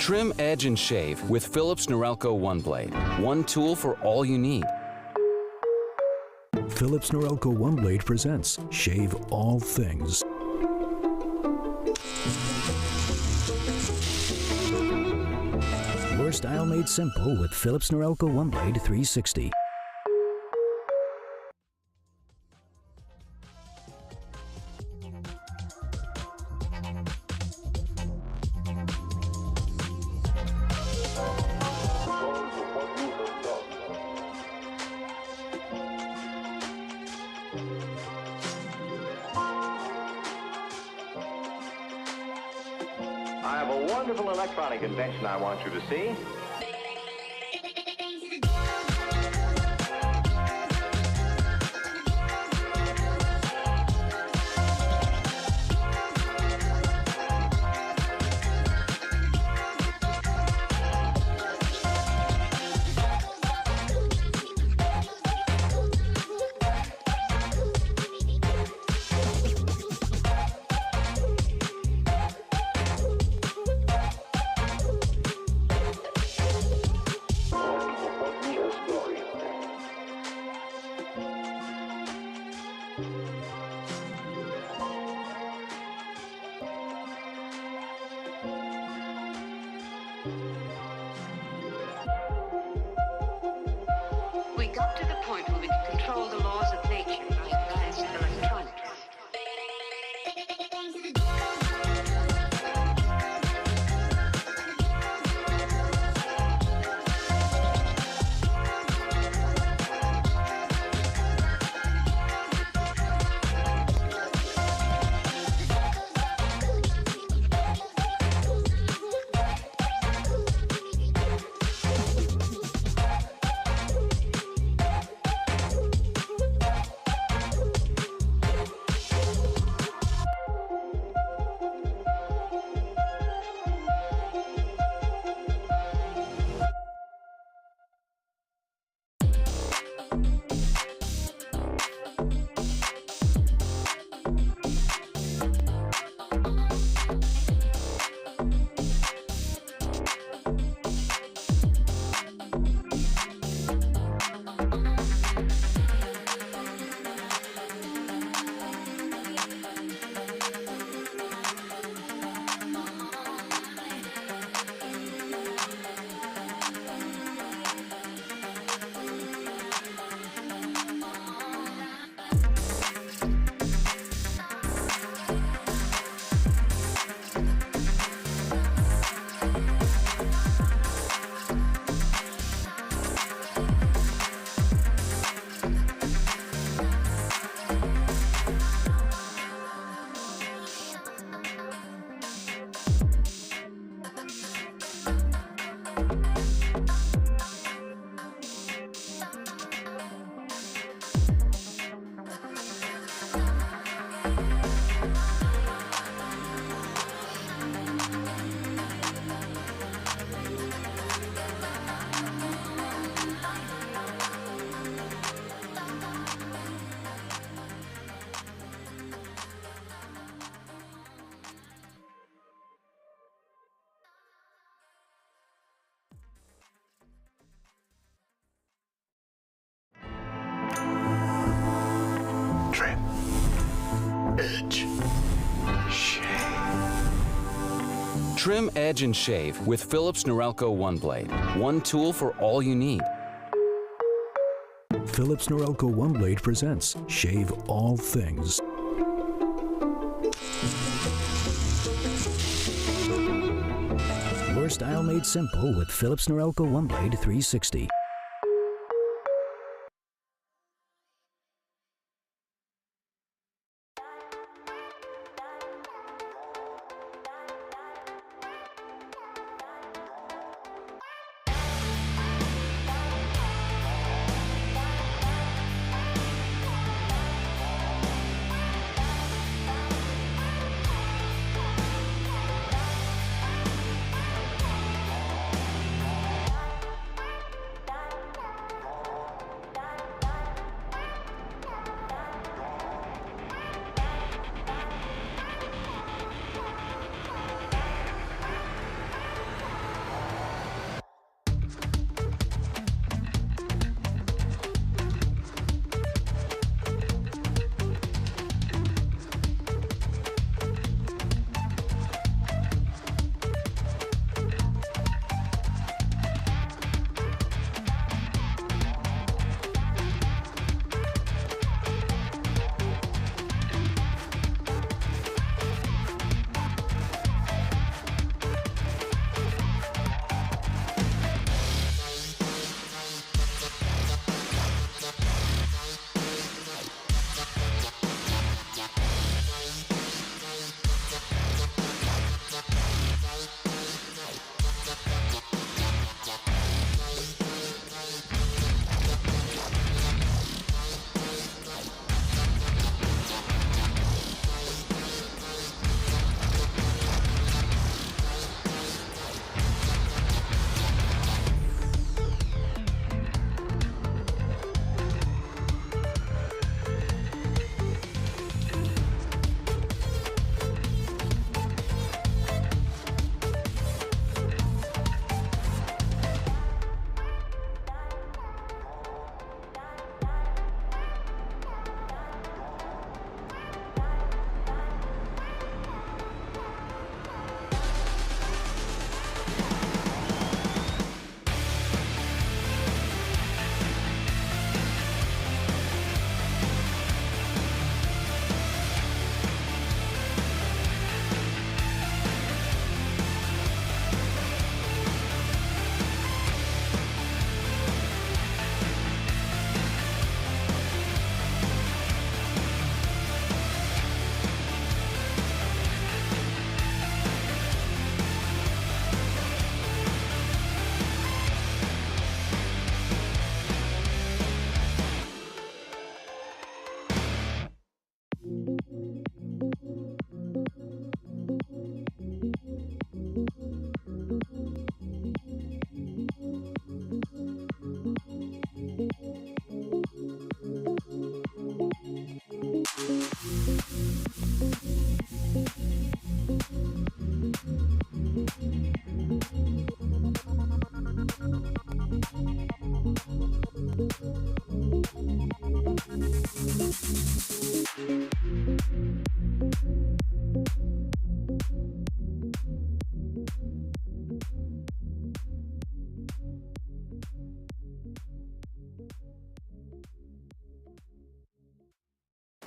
Trim, edge, and shave with Philips Norelco One Blade. One tool for all you need. Philips Norelco One Blade presents Shave All Things. Your style made simple with Philips Norelco One Blade 360. I have a wonderful electronic invention I want you to see. We got to the point where we could control the laws of nature by advanced electronics. Trim, edge, shave. Trim, edge, and shave with Philips Norelco One Blade. One tool for all you need. Philips Norelco One Blade presents Shave All Things. Your style made simple with Philips Norelco One Blade 360.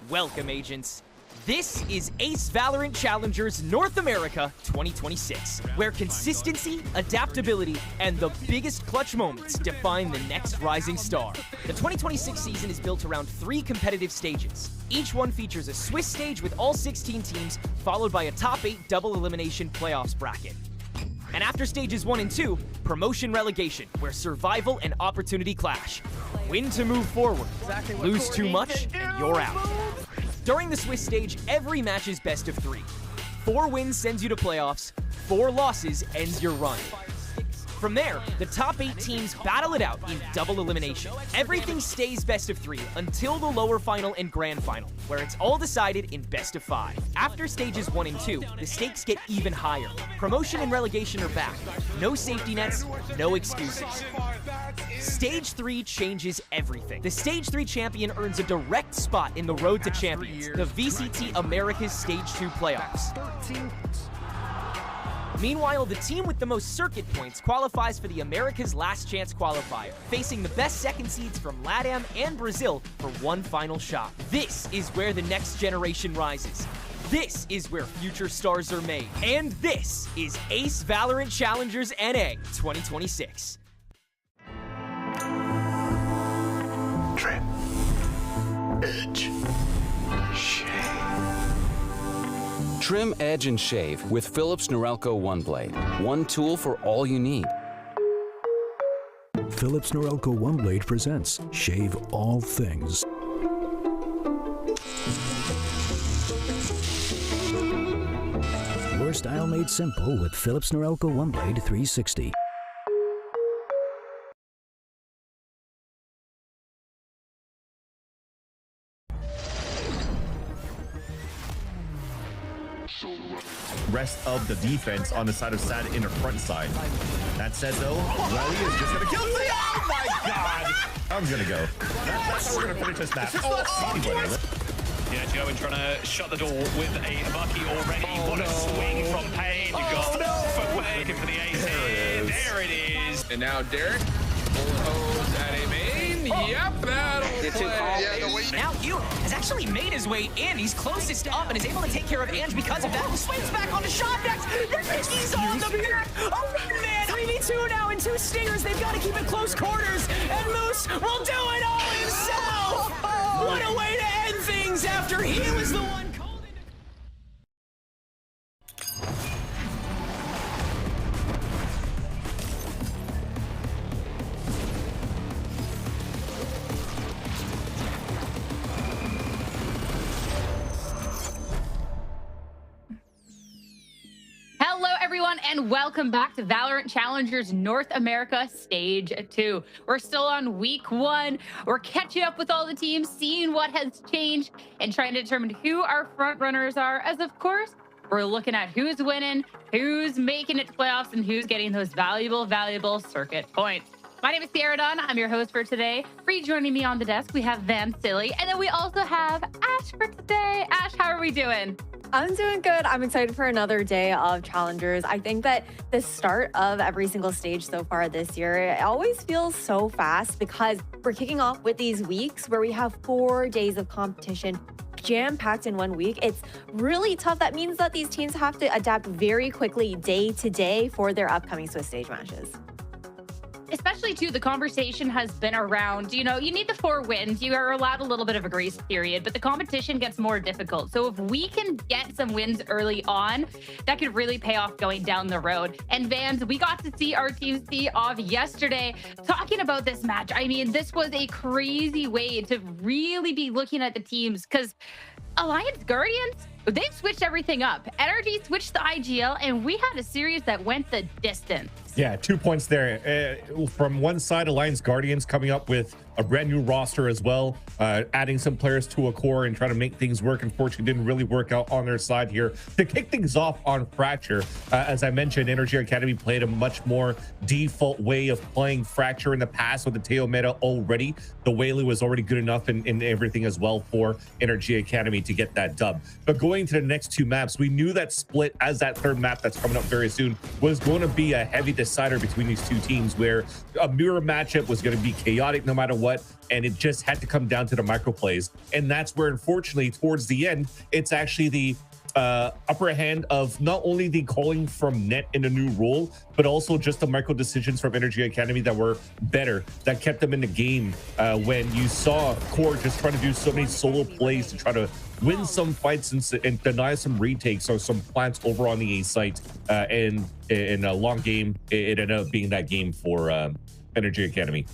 Welcome, agents. This is Ace Valorant Challengers North America 2026, where consistency, adaptability, and the biggest clutch moments define the next rising star. The 2026 season is built around 3 competitive stages. Each one features a Swiss stage with all 16 teams, followed by a top 8 double elimination playoffs bracket. And after stages 1 and 2, promotion relegation, where survival and opportunity clash. Win to move forward, lose too much, and you're out. During the Swiss stage, every match is best of 3. 4 wins sends you to playoffs, 4 losses ends your run. From there, the top 8 teams battle it out in double elimination. Everything stays best of 3 until the lower final and grand final, where it's all decided in best of 5. After stages 1 and 2, the stakes get even higher. Promotion and relegation are back. No safety nets, no excuses. Stage 3 changes everything. The Stage 3 champion earns a direct spot in the Road to Champions, the VCT Americas Stage 2 playoffs. Meanwhile, the team with the most circuit points qualifies for the America's Last Chance qualifier, facing the best second seeds from LATAM and Brazil for one final shot. This is where the next generation rises. This is where future stars are made. And this is Ace Valorant Challengers NA 2026. Trim. Edge. Shave. Trim, edge, and shave with Philips Norelco One Blade. One tool for all you need. Philips Norelco One Blade presents Shave All Things. Your style made simple with Philips Norelco One Blade 360. Rest of the defense on the side of Sad in the front side. That said, though, Welly is just gonna kill me. Oh my god! I'm gonna go. That's how we're gonna finish this match. Yeah, Joe and trying to shut the door with a Bucky already. What a swing from Payne. You got footwork for the ace. There it is. And now Derek pulls at a main. Yep, that'll play. Now Ewan has actually made his way in. He's closest up and is able to take care of Ange because of that. Swings back onto shot next. He's on the back. Oh man, 3v2 now and 2 stingers. They've got to keep it close quarters. And Moose will do it all himself. What a way to end things after he was the one called into... Hello, everyone, and welcome back to Valorant Challengers North America Stage 2. We're still on week 1. We're catching up with all the teams, seeing what has changed, and trying to determine who our front runners are. As of course, we're looking at who's winning, who's making it to playoffs, and who's getting those valuable circuit points. My name is Sierra Dunn. I'm your host for today. Rejoining me on the desk, we have Van Silly, and then we also have Ash for today. Ash, how are we doing? I'm doing good. I'm excited for another day of Challengers. I think that the start of every single stage so far this year, it always feels so fast because we're kicking off with these weeks where we have 4 days of competition jam-packed in 1 week. It's really tough. That means that these teams have to adapt very quickly day to day for their upcoming Swiss stage matches. Especially, too, the conversation has been around, you need the 4 wins. You are allowed a little bit of a grace period, but the competition gets more difficult. So if we can get some wins early on, that could really pay off going down the road. And Vans, we got to see our team see off yesterday talking about this match. I mean, this was a crazy way to really be looking at the teams because Alliance Guardians, they've switched everything up. NRG switched the IGL, and we had a series that went the distance. Yeah, 2 points there. From one side, Alliance Guardians coming up with a brand new roster as well, adding some players to a core and trying to make things work. Unfortunately, didn't really work out on their side here. To kick things off on Fracture, as I mentioned, Energy Academy played a much more default way of playing Fracture in the past with the Teo meta already. The Whaley was already good enough in everything as well for Energy Academy to get that dub. But going going to the next two maps, we knew that split as that third map that's coming up very soon was going to be a heavy decider between these two teams, where a mirror matchup was going to be chaotic no matter what, and it just had to come down to the micro plays. And that's where, unfortunately, towards the end, it's actually the upper hand of not only the calling from net in a new role, but also just the micro decisions from Energy Academy that were better, that kept them in the game. When you saw Core just trying to do so many solo plays to try to win some fights and deny some retakes or some plants over on the A site, and in a long game, it ended up being that game for Energy Academy.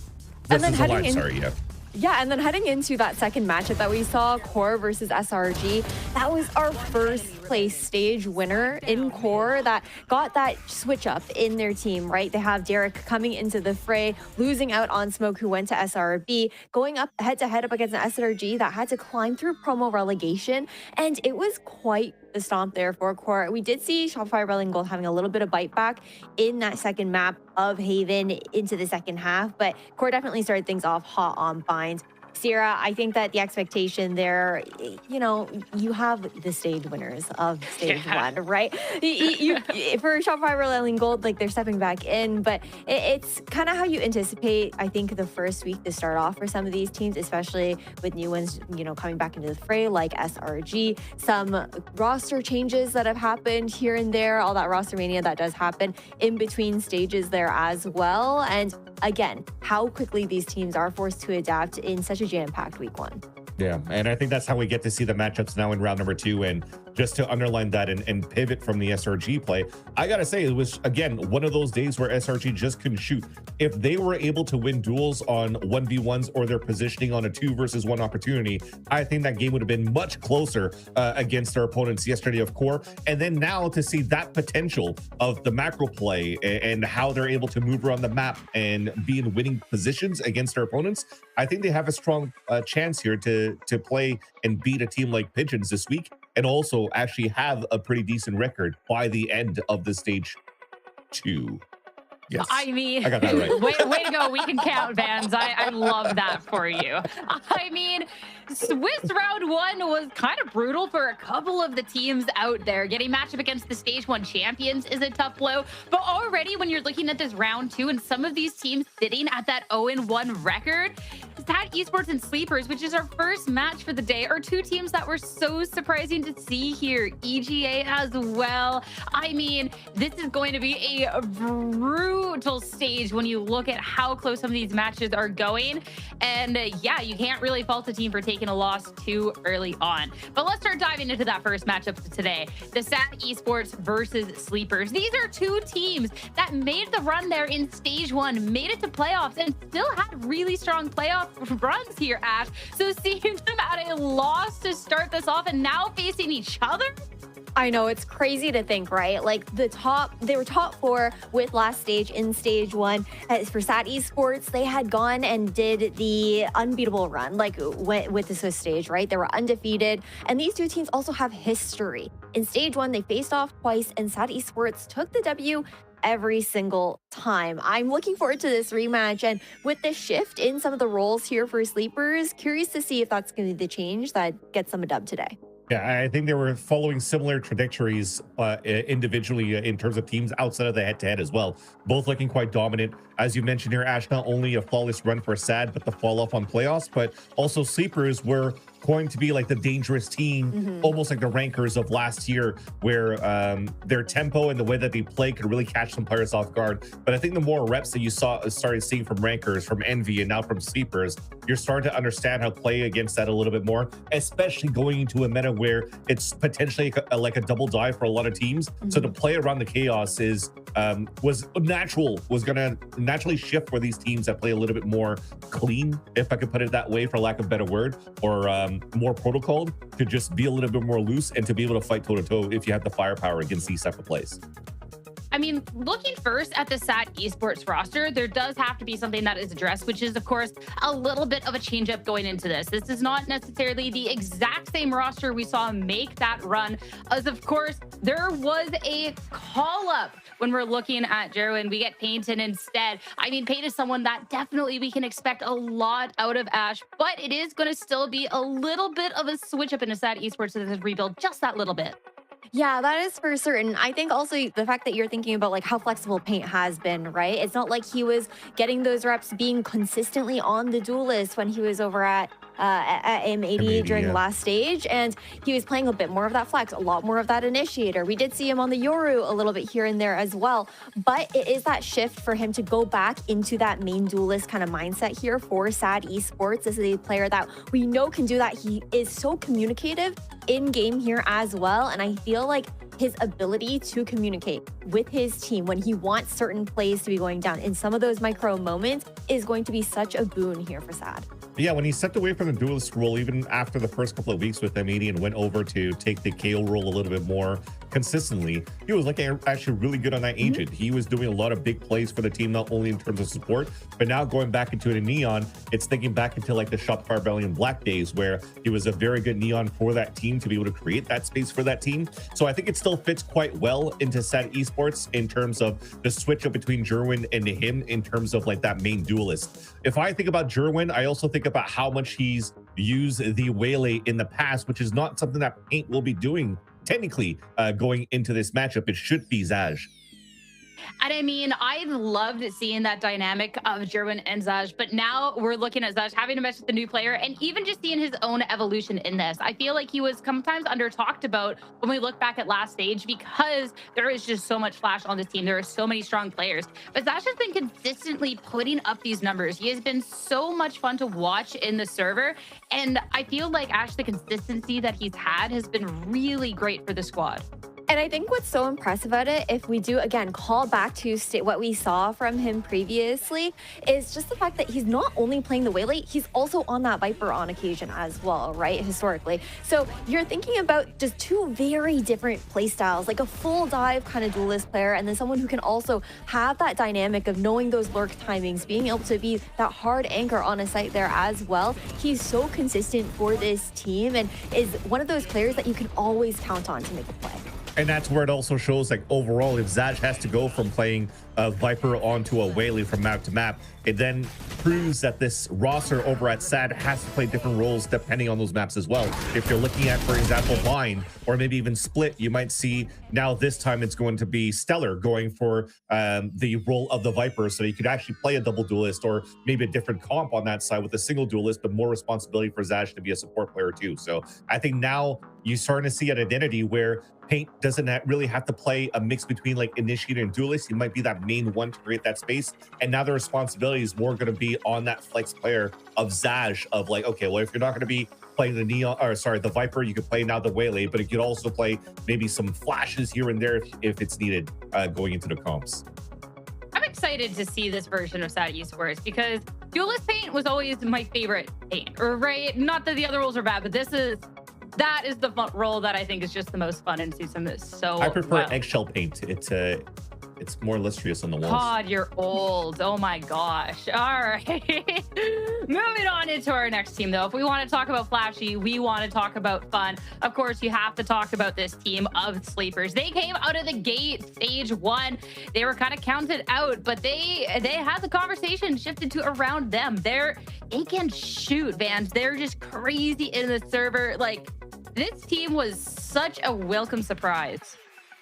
And then Yeah, and then heading into that second matchup that we saw, Core versus SRG, that was our first place stage winner in Core that got that switch up in their team, right? They have Derek coming into the fray, losing out on Smoke, who went to SRB, going up head-to-head up against an SRG that had to climb through promo relegation, and it was quite the stomp there for Core. We did see Shopify Red and Gold having a little bit of bite back in that second map of Haven into the second half, but Core definitely started things off hot on binds. Sierra, I think that the expectation there, you know, you have the stage winners of stage one, right? For Shopify Red and Gold, like, they're stepping back in, but it's kind of how you anticipate, I think, the first week to start off for some of these teams, especially with new ones, you know, coming back into the fray, like SRG, some roster changes that have happened here and there, all that roster mania that does happen in between stages there as well. And again, how quickly these teams are forced to adapt in such a jam-packed week one. Yeah, and I think that's how we get to see the matchups now in round number 2. And just to underline that and pivot from the SRG play, I gotta say, it was, again, one of those days where SRG just couldn't shoot. If they were able to win duels on 1v1s or their positioning on a 2 versus 1 opportunity, I think that game would have been much closer against their opponents yesterday of Core. And then now to see that potential of the macro play and how they're able to move around the map and be in winning positions against their opponents, I think they have a strong chance here to play and beat a team like Pigeons this week, and also actually have a pretty decent record by the end of the stage 2. Yes. I mean, I got that right. way to go. We can count, Vans. I love that for you. I mean, Swiss round 1 was kind of brutal for a couple of the teams out there. Getting matched up against the stage 1 champions is a tough blow. But already when you're looking at this round 2 and some of these teams sitting at that 0-1 record, that Esports and Sleepers, which is our first match for the day, are two teams that were so surprising to see here. EGA as well. I mean, this is going to be a brutal stage when you look at how close some of these matches are going. And yeah, you can't really fault the team for taking a loss too early on. But let's start diving into that first matchup today. The SAT Esports versus Sleepers. These are two teams that made the run there in stage 1, made it to playoffs, and still had really strong playoff runs here, Ash. So seeing them at a loss to start this off and now facing each other? I know, it's crazy to think, right? Like they were top 4 with last stage in stage 1. For SAT Esports, they had gone and did the unbeatable run, like with the Swiss stage, right? They were undefeated. And these two teams also have history. In stage 1, they faced off twice, and SAT Esports took the W every single time. I'm looking forward to this rematch, and with the shift in some of the roles here for Sleepers, curious to see if that's going to be the change that gets them a dub today. Yeah, I think they were following similar trajectories individually in terms of teams outside of the head-to-head as well. Both looking quite dominant. As you mentioned here, Ash, not only a flawless run for SAD, but the fall-off on playoffs, but also Sleepers were going to be like the dangerous team, almost like the rankers of last year, where their tempo and the way that they play could really catch some players off guard. But I think the more reps that you started seeing from rankers, from Envy, and now from Sleepers, you're starting to understand how to play against that a little bit more, especially going into a meta where it's potentially like a double dive for a lot of teams. So to play around the chaos was going to naturally shift for these teams that play a little bit more clean, if I could put it that way, for lack of a better word, or more protocoled, to just be a little bit more loose and to be able to fight toe-to-toe if you have the firepower against these type of plays. I mean, looking first at the SAD Esports roster, there does have to be something that is addressed, which is, of course, a little bit of a change-up going into this. This is not necessarily the exact same roster we saw make that run, as, of course, there was a call-up when we're looking at Jerwin. We get Payton instead. I mean, Payton is someone that definitely we can expect a lot out of Ash, but it is going to still be a little bit of a switch-up in a SAD Esports to this rebuild, just that little bit. Yeah, that is for certain. I think also the fact that you're thinking about like how flexible Paint has been, right? It's not like he was getting those reps being consistently on the duelist when he was over at M80 during last stage, and he was playing a bit more of that flex, a lot more of that initiator. We did see him on the Yoru a little bit here and there as well, but it is that shift for him to go back into that main duelist kind of mindset here for SAD Esports. This is a player that we know can do that. He is so communicative in game here as well, and I feel like his ability to communicate with his team when he wants certain plays to be going down in some of those micro moments is going to be such a boon here for SAD. Yeah, when he stepped away from the duelist role, even after the first couple of weeks with M80 and went over to take the KO role a little bit more consistently, he was looking actually really good on that agent. He was doing a lot of big plays for the team, not only in terms of support, but now going back into a Neon, it's thinking back into like the Shopify Rebellion Black days where he was a very good Neon for that team to be able to create that space for that team. So I think it still fits quite well into SAD Esports in terms of the switch up between Jerwin and him in terms of like that main duelist. If I think about Jerwin, I also think about how much he's used the Waylay in the past, which is not something that Paint will be doing technically going into this matchup. It should be Zaj. And I mean, I've loved seeing that dynamic of Jerwin and Zaj, but now we're looking at Zaj having to mesh with the new player and even just seeing his own evolution in this. I feel like he was sometimes under talked about when we look back at last stage because there is just so much flash on this team. There are so many strong players, but Zaj has been consistently putting up these numbers. He has been so much fun to watch in the server. And I feel like Ash, the consistency that he's had has been really great for the squad. And I think what's so impressive about it, if we do, again, call back to what we saw from him previously, is just the fact that he's not only playing the Waylay, he's also on that Viper on occasion as well, right, historically. So you're thinking about just two very different play styles, like a full dive kind of duelist player, and then someone who can also have that dynamic of knowing those lurk timings, being able to be that hard anchor on a site there as well. He's so consistent for this team and is one of those players that you can always count on to make a play. And that's where it also shows, like, overall, if Zaj has to go from playing a Viper onto a Waylay from map to map, it then proves that this roster over at SAD has to play different roles depending on those maps as well. If you're looking at, for example, Vine or maybe even Split, you might see now this time it's going to be Stellar going for the role of the Viper, so you could actually play a double duelist or maybe a different comp on that side with a single duelist, but more responsibility for Zaj to be a support player too. So I think now you're starting to see an identity where Paint doesn't really have to play a mix between like initiator and duelist. He might be that main one to create that space, and now the responsibility is more going to be on that flex player of Zaj, of like, okay, well, if you're not going to be playing the Neon, or sorry, the Viper, you could play now the Waylay, but you could also play maybe some flashes here and there if it's needed going into the comps. I'm excited to see this version of SAD Esports because duelist Paint was always my favorite Paint, or right? Not that the other roles are bad, but that is the role that I think is just the most fun and suits him so I prefer well. Eggshell Paint. It's more illustrious on the walls. God, you're old. Oh my gosh. All right. Moving on into our next team, though. If we want to talk about flashy, we want to talk about fun. Of course, you have to talk about this team of sleepers. They came out of the gate stage 1. They were kind of counted out, but they had the conversation shifted to around them. They can shoot, Vans. They're just crazy in the server. Like, this team was such a welcome surprise.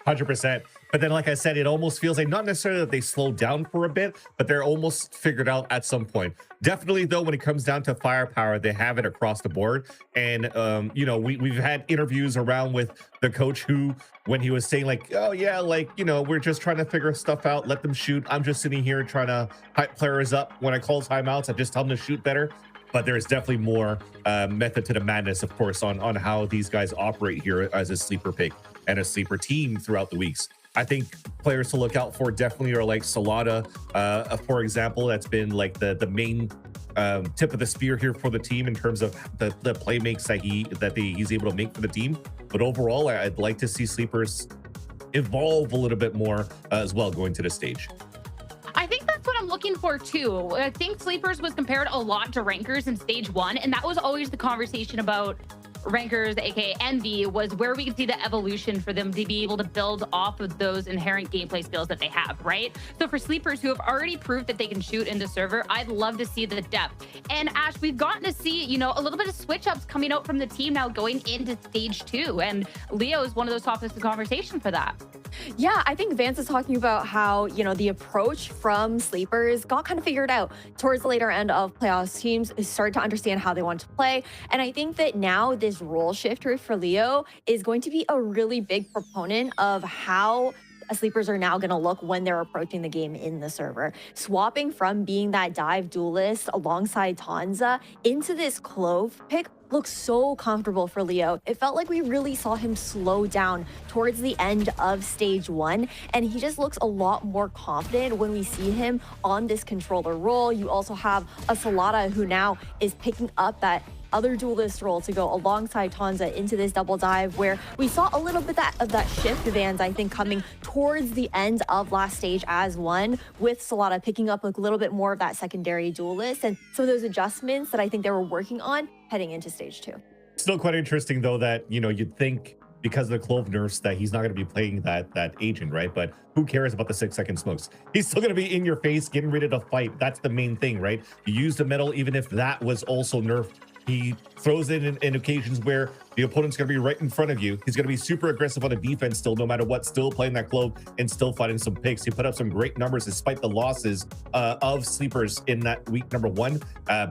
100%. But then, like I said, it almost feels like not necessarily that they slowed down for a bit, but they're almost figured out at some point. Definitely, though, when it comes down to firepower, they have it across the board. And, you know, we've had interviews around with the coach who, when he was saying like, oh, yeah, like, you know, we're just trying to figure stuff out. Let them shoot. I'm just sitting here trying to hype players up. When I call timeouts, I just tell them to shoot better. But there's definitely more method to the madness, of course, on how these guys operate here as a sleeper pick and a sleeper team throughout the weeks. I think players to look out for definitely are like Salada, for example. That's been like the main tip of the spear here for the team in terms of the play makes that he's able to make for the team. But overall, I'd like to see sleepers evolve a little bit more as well going to the stage. I think that's what I'm looking for too. I think Sleepers was compared a lot to Rankers in stage 1, and that was always the conversation about Rankers, aka Envy, was where we could see the evolution for them to be able to build off of those inherent gameplay skills that they have, right? So for Sleepers who have already proved that they can shoot into server, I'd love to see the depth. And Ash, we've gotten to see, you know, a little bit of switch ups coming out from the team now going into stage 2, and Leo is one of those topics of conversation for that. Yeah, I think Vance is talking about how, you know, the approach from Sleepers got kind of figured out towards the later end of playoffs. Teams started to understand how they want to play. And I think that now this role shifter for Leo is going to be a really big proponent of how Sleepers are now going to look when they're approaching the game in the server. Swapping from being that dive duelist alongside Tanza into this Clove pick looks so comfortable for Leo. It felt like we really saw him slow down towards the end of stage 1, and he just looks a lot more confident when we see him on this controller role. You also have a Solata who now is picking up that other duelist role to go alongside Tanza into this double dive, where we saw a little bit of that shift, Vans, I think, coming towards the end of last stage as one, with Solata picking up a little bit more of that secondary duelist and some of those adjustments that I think they were working on heading into stage 2. Still quite interesting though that, you know, you'd think because of the Clove nerfs that he's not going to be playing that agent, right? But who cares about the 6-second smokes? He's still going to be in your face, getting ready to fight. That's the main thing, right? You use the metal, even if that was also nerfed. He throws it in occasions where the opponent's going to be right in front of you. He's going to be super aggressive on the defense still, no matter what, still playing that Clove and still fighting some picks. He put up some great numbers despite the losses of Sleepers in that week number 1.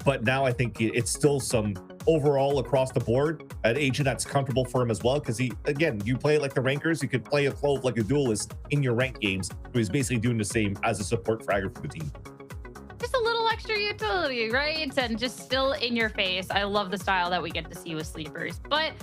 But now I think it's still some overall across the board, an agent that's comfortable for him as well. Because he, again, you play it like the Rankers, you could play a Clove like a duelist in your ranked games. So he's basically doing the same as a support fragger for the team. Just a little extra utility, right? And just still in your face. I love the style that we get to see with Sleepers. But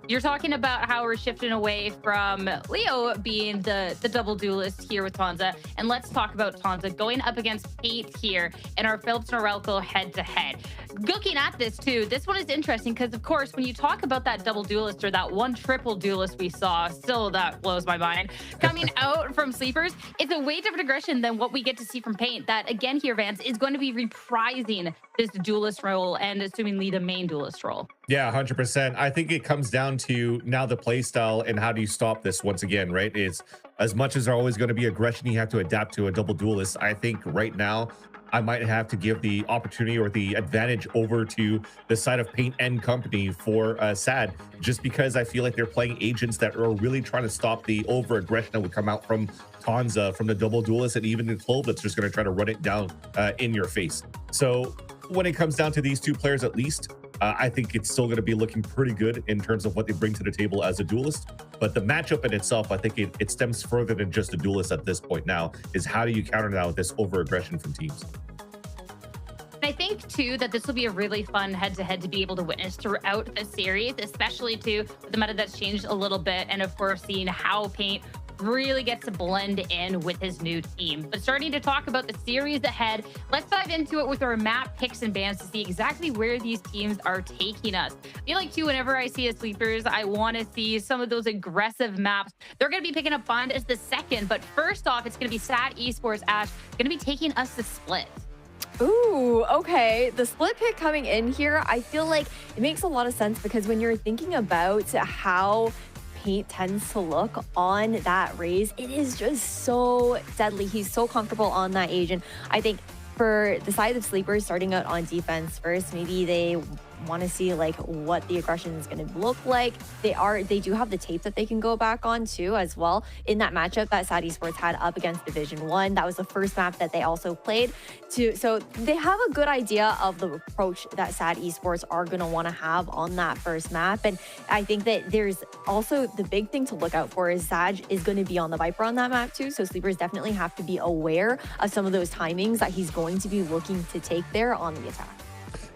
you're talking about how we're shifting away from Leo being the double duelist here with Tanza. And let's talk about Tanza going up against Paint here in our Philips Norelco head-to-head. Looking at this too, this one is interesting because, of course, when you talk about that double duelist or that one triple duelist we saw, still that blows my mind, coming out from Sleepers, it's a way different aggression than what we get to see from Paint. That, again, here, Vance, is going to be reprising this duelist role and assumingly the main duelist role. Yeah, 100%. I think it comes down to now the play style and how do you stop this once again, right? It's as much as there's always going to be aggression, you have to adapt to a double duelist. I think right now I might have to give the opportunity or the advantage over to the side of Paint and company for SAD, just because I feel like they're playing agents that are really trying to stop the over aggression that would come out from Tanza, from the double duelist, and even the Clove that's just going to try to run it down in your face. So when it comes down to these two players, at least, I think it's still going to be looking pretty good in terms of what they bring to the table as a duelist. But the matchup in itself, I think it stems further than just a duelist at this point now, is how do you counter that with this over-aggression from teams? I think, too, that this will be a really fun head-to-head to be able to witness throughout the series, especially, too, with the meta that's changed a little bit, and, of course, seeing how Paint really gets to blend in with his new team. But starting to talk about the series ahead, let's dive into it with our map picks and bans to see exactly where these teams are taking us. I feel like, too, whenever I see a Sleepers, I want to see some of those aggressive maps. They're going to be picking up Bond as the second, but first off, it's going to be SAD Esports, Ash, going to be taking us to Split. Ooh, okay. The split pick coming in here, I feel like it makes a lot of sense because when you're thinking about how Paint tends to look on that Raze, it is just so deadly. He's so comfortable on that agent. I think for the side of Sleepers starting out on defense first, maybe they want to see like what the aggression is going to look like. They do have the tape that they can go back on too as well in that matchup that SAD Esports had up against Division 1. That was the first map that they also played too. So they have a good idea of the approach that SAD Esports are going to want to have on that first map. And I think that there's also the big thing to look out for is SAD is going to be on the Viper on that map too. So Sleepers definitely have to be aware of some of those timings that he's going to be looking to take there on the attack.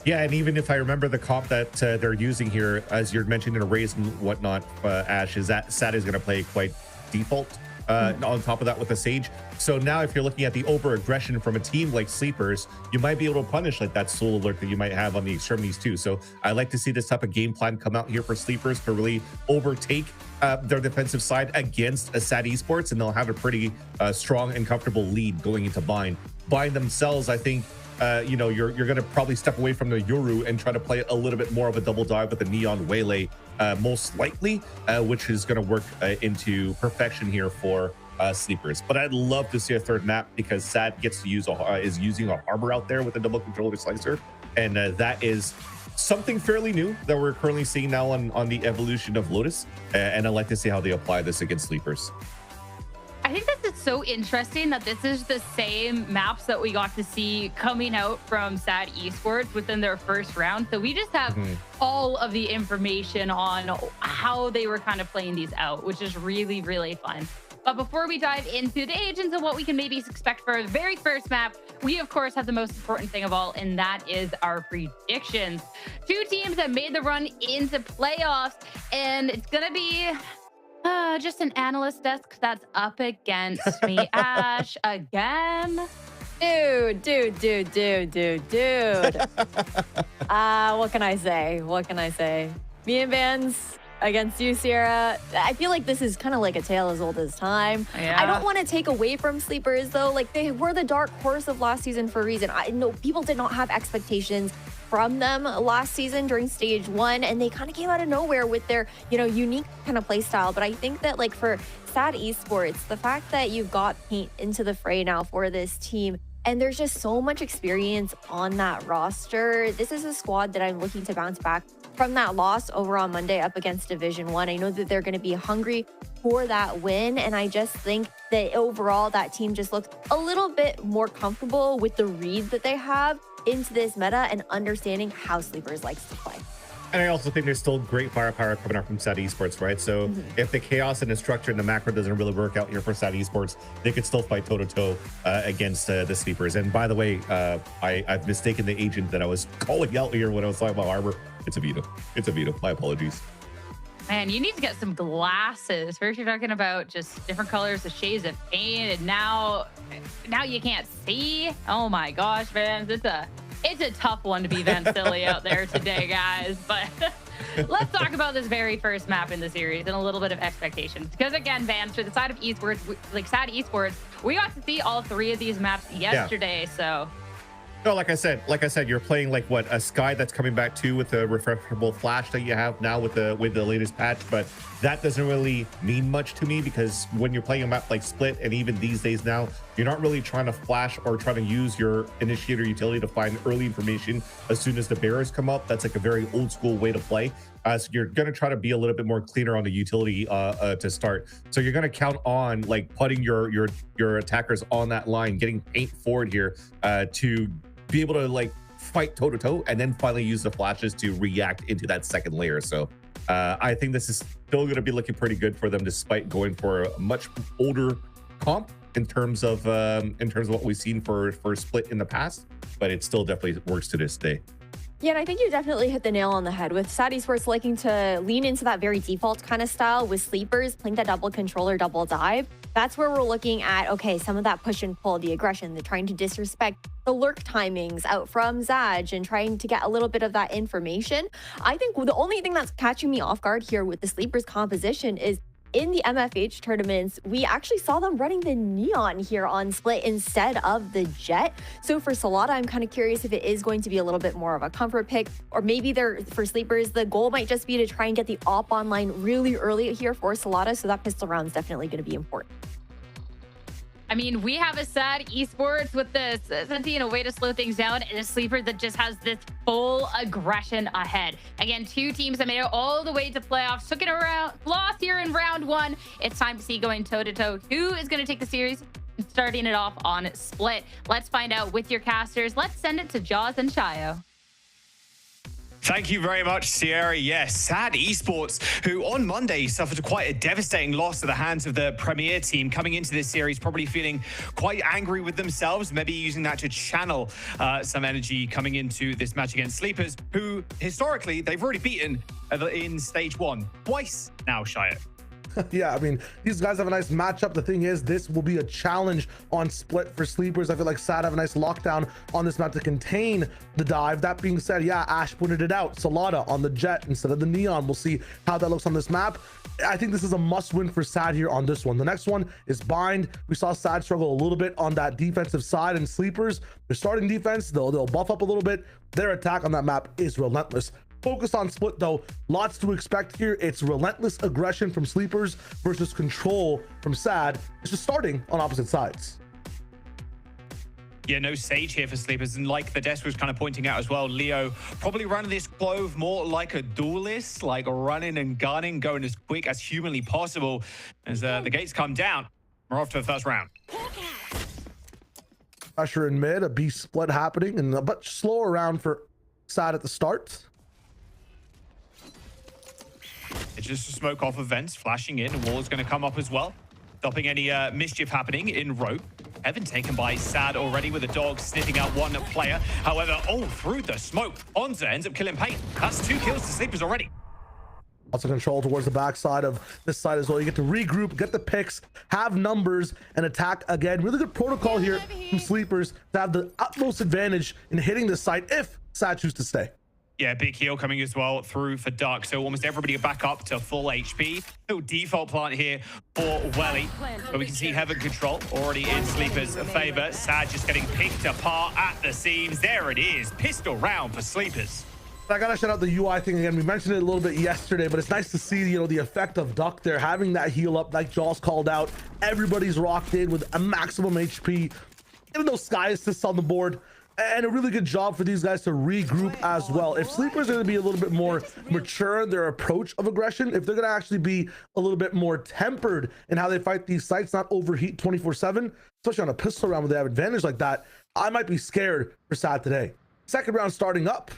Yeah, and even if I remember the comp that they're using here, as you're mentioning in a Raze and whatnot, Ash, is that SAD is going to play quite default on top of that with the Sage. So now if you're looking at the over-aggression from a team like Sleepers, you might be able to punish like that soul alert that you might have on the extremities too. So I like to see this type of game plan come out here for Sleepers to really overtake their defensive side against a SAD Esports, and they'll have a pretty strong and comfortable lead going into Bind. Bind themselves, I think, you know, you're going to probably step away from the Yoru and try to play a little bit more of a double dive with the Neon Waylay, most likely, which is going to work into perfection here for Sleepers. But I'd love to see a third map because SAD gets to use is using a harbor out there with a double controller slicer, and that is something fairly new that we're currently seeing now on the evolution of Lotus, and I'd like to see how they apply this against Sleepers. I think this is so interesting that this is the same maps that we got to see coming out from SAD Esports within their first round. So we just have all of the information on how they were kind of playing these out, which is really, really fun. But before we dive into the agents and what we can maybe expect for the very first map, we, of course, have the most important thing of all, and that is our predictions. Two teams that made the run into playoffs, and it's going to be just an analyst desk that's up against me. Ash, again? Dude. What can I say? What can I say? Me and Vans against you, Sierra. I feel like this is kind of like a tale as old as time. Yeah. I don't want to take away from Sleepers, though. Like, they were the dark horse of last season for a reason. I know people did not have expectations from them last season during stage 1, and they kind of came out of nowhere with their, you know, unique kind of play style. But I think that, like, for SAD Esports, the fact that you've got Paint into the fray now for this team, and there's just so much experience on that roster. This is a squad that I'm looking to bounce back from that loss over on Monday up against Division 1. I know that they're going to be hungry for that win, and I just think that overall that team just looks a little bit more comfortable with the read that they have into this meta and understanding how Sleepers likes to play. And I also think there's still great firepower coming up from SAD Esports, right? So if the chaos and the structure and the macro doesn't really work out here for SAD Esports, they could still fight toe-to-toe against the Sleepers. And by the way, I've mistaken the agent that I was calling out here when I was talking about Harbor. It's a veto. It's a veto. My apologies. Man, you need to get some glasses. First, you're talking about just different colors, the shades of paint, and now you can't see. Oh my gosh, man, it's a tough one to be Van Silly out there today, guys. But let's talk about this very first map in the series and a little bit of expectations. Because again, Vans, for the side of esports, like SAD Esports, we got to see all 3 of these maps yesterday. So. No, like I said, you're playing like what, a Sky that's coming back too with the refreshable flash that you have now with the latest patch, but that doesn't really mean much to me because when you're playing a map like Split, and even these days now, you're not really trying to flash or trying to use your initiator utility to find early information as soon as the barriers come up. That's like a very old school way to play. So you're going to try to be a little bit more cleaner on the utility to start. So you're going to count on like putting your attackers on that line, getting Paint forward here to be able to like fight toe to toe, and then finally use the flashes to react into that second layer. So I think this is still going to be looking pretty good for them, despite going for a much older comp in terms of what we've seen for Split in the past. But it still definitely works to this day. Yeah, and I think you definitely hit the nail on the head with SAD Esports liking to lean into that very default kind of style with Sleepers, playing that double controller, double dive. That's where we're looking at, okay, some of that push and pull, the aggression, the trying to disrespect the lurk timings out from Zaj and trying to get a little bit of that information. I think the only thing that's catching me off guard here with the Sleepers composition is in the MFH tournaments, we actually saw them running the Neon here on Split instead of the Jet. So for Salada, I'm kind of curious if it is going to be a little bit more of a comfort pick, or maybe for Sleepers, the goal might just be to try and get the op online really early here for Salada. So that pistol round is definitely going to be important. I mean, we have a SAD Esports with this, a way to slow things down, and a Sleeper that just has this full aggression ahead. Again, 2 teams that made it all the way to playoffs, took it around, lost here in round 1. It's time to see going toe-to-toe. Who is going to take the series? Starting it off on Split. Let's find out with your casters. Let's send it to Jaws and Shio. Thank you very much, Sierra. Yes, SAD Esports, who on Monday suffered quite a devastating loss at the hands of the Premier team, coming into this series probably feeling quite angry with themselves, maybe using that to channel some energy coming into this match against Sleepers, who historically they've already beaten in stage 1 twice now, Shia. Yeah, I mean, these guys have a nice matchup. The thing is, this will be a challenge on split for sleepers. I feel like SAD have a nice lockdown on this map to contain the dive. That being said, yeah, Ash pointed it out. Salada on the Jet instead of the Neon. We'll see how that looks on this map. I think this is a must win for SAD here on this one. The next one is Bind. We saw SAD struggle a little bit on that defensive side, and sleepers, their starting defense, they'll buff up a little bit. Their attack on that map is relentless. Focused on split though, lots to expect here. It's relentless aggression from sleepers versus control from SAD. It's just starting on opposite sides. Yeah, no Sage here for sleepers, and like the desk was kind of pointing out as well, Leo probably running this Clove more like a duelist, like running and gunning, going as quick as humanly possible. As the gates come down, we're off to the first round. Pressure in mid, a B split happening, and a much slower round for SAD at the start. It's just a smoke off of vents, flashing in, and wall's going to come up as well, stopping any mischief happening in rope. Heaven taken by SAD already with a dog sniffing out one player. However, through the smoke, Onza ends up killing Payton. That's 2 kills to sleepers already. Also control towards the backside of this side as well. You get to regroup, get the picks, have numbers, and attack again. Really good protocol here from sleepers to have the utmost advantage in hitting this site if SAD choose to stay. Yeah, big heal coming as well through for Duck. So almost everybody back up to full HP. Little default plant here for Welly. But we can see Heaven control already in Sleepers' favor. SAD just getting picked apart at the seams. There it is. Pistol round for Sleepers. I gotta shout out the UI thing again. We mentioned it a little bit yesterday, but it's nice to see, you know, the effect of Duck there, having that heal up like Jaws called out. Everybody's rocked in with a maximum HP. Even though Sky assists on the board, and a really good job for these guys to regroup as well. If sleepers are going to be a little bit more mature in their approach of aggression, if they're going to actually be a little bit more tempered in how they fight these sites, not overheat 24/7, especially on a pistol round where they have advantage like that, I might be scared for SAD today. Second round starting up.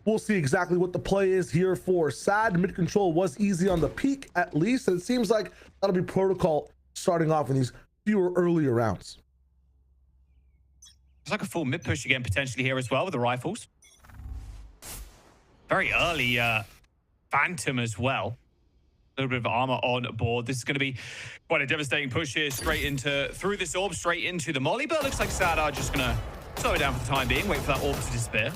We'll see exactly what the play is here for SAD. Mid control was easy on the peak at least, and it seems like that'll be protocol starting off in these fewer earlier rounds. It's like a full mid push again potentially here as well with the rifles. Very early Phantom as well. A little bit of armor on board. This is going to be quite a devastating push here through this orb, straight into the molly. But it looks like SAD are just going to slow it down for the time being, wait for that orb to disappear.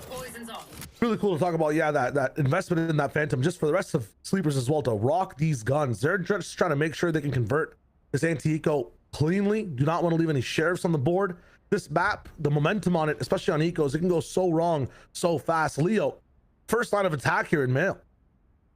Really cool to talk about, yeah, that investment in that Phantom, just for the rest of sleepers as well, to rock these guns. They're just trying to make sure they can convert this anti-eco cleanly. Do not want to leave any sheriffs on the board. This map, the momentum on it, especially on ecos, it can go so wrong so fast. Leo, first line of attack here in male.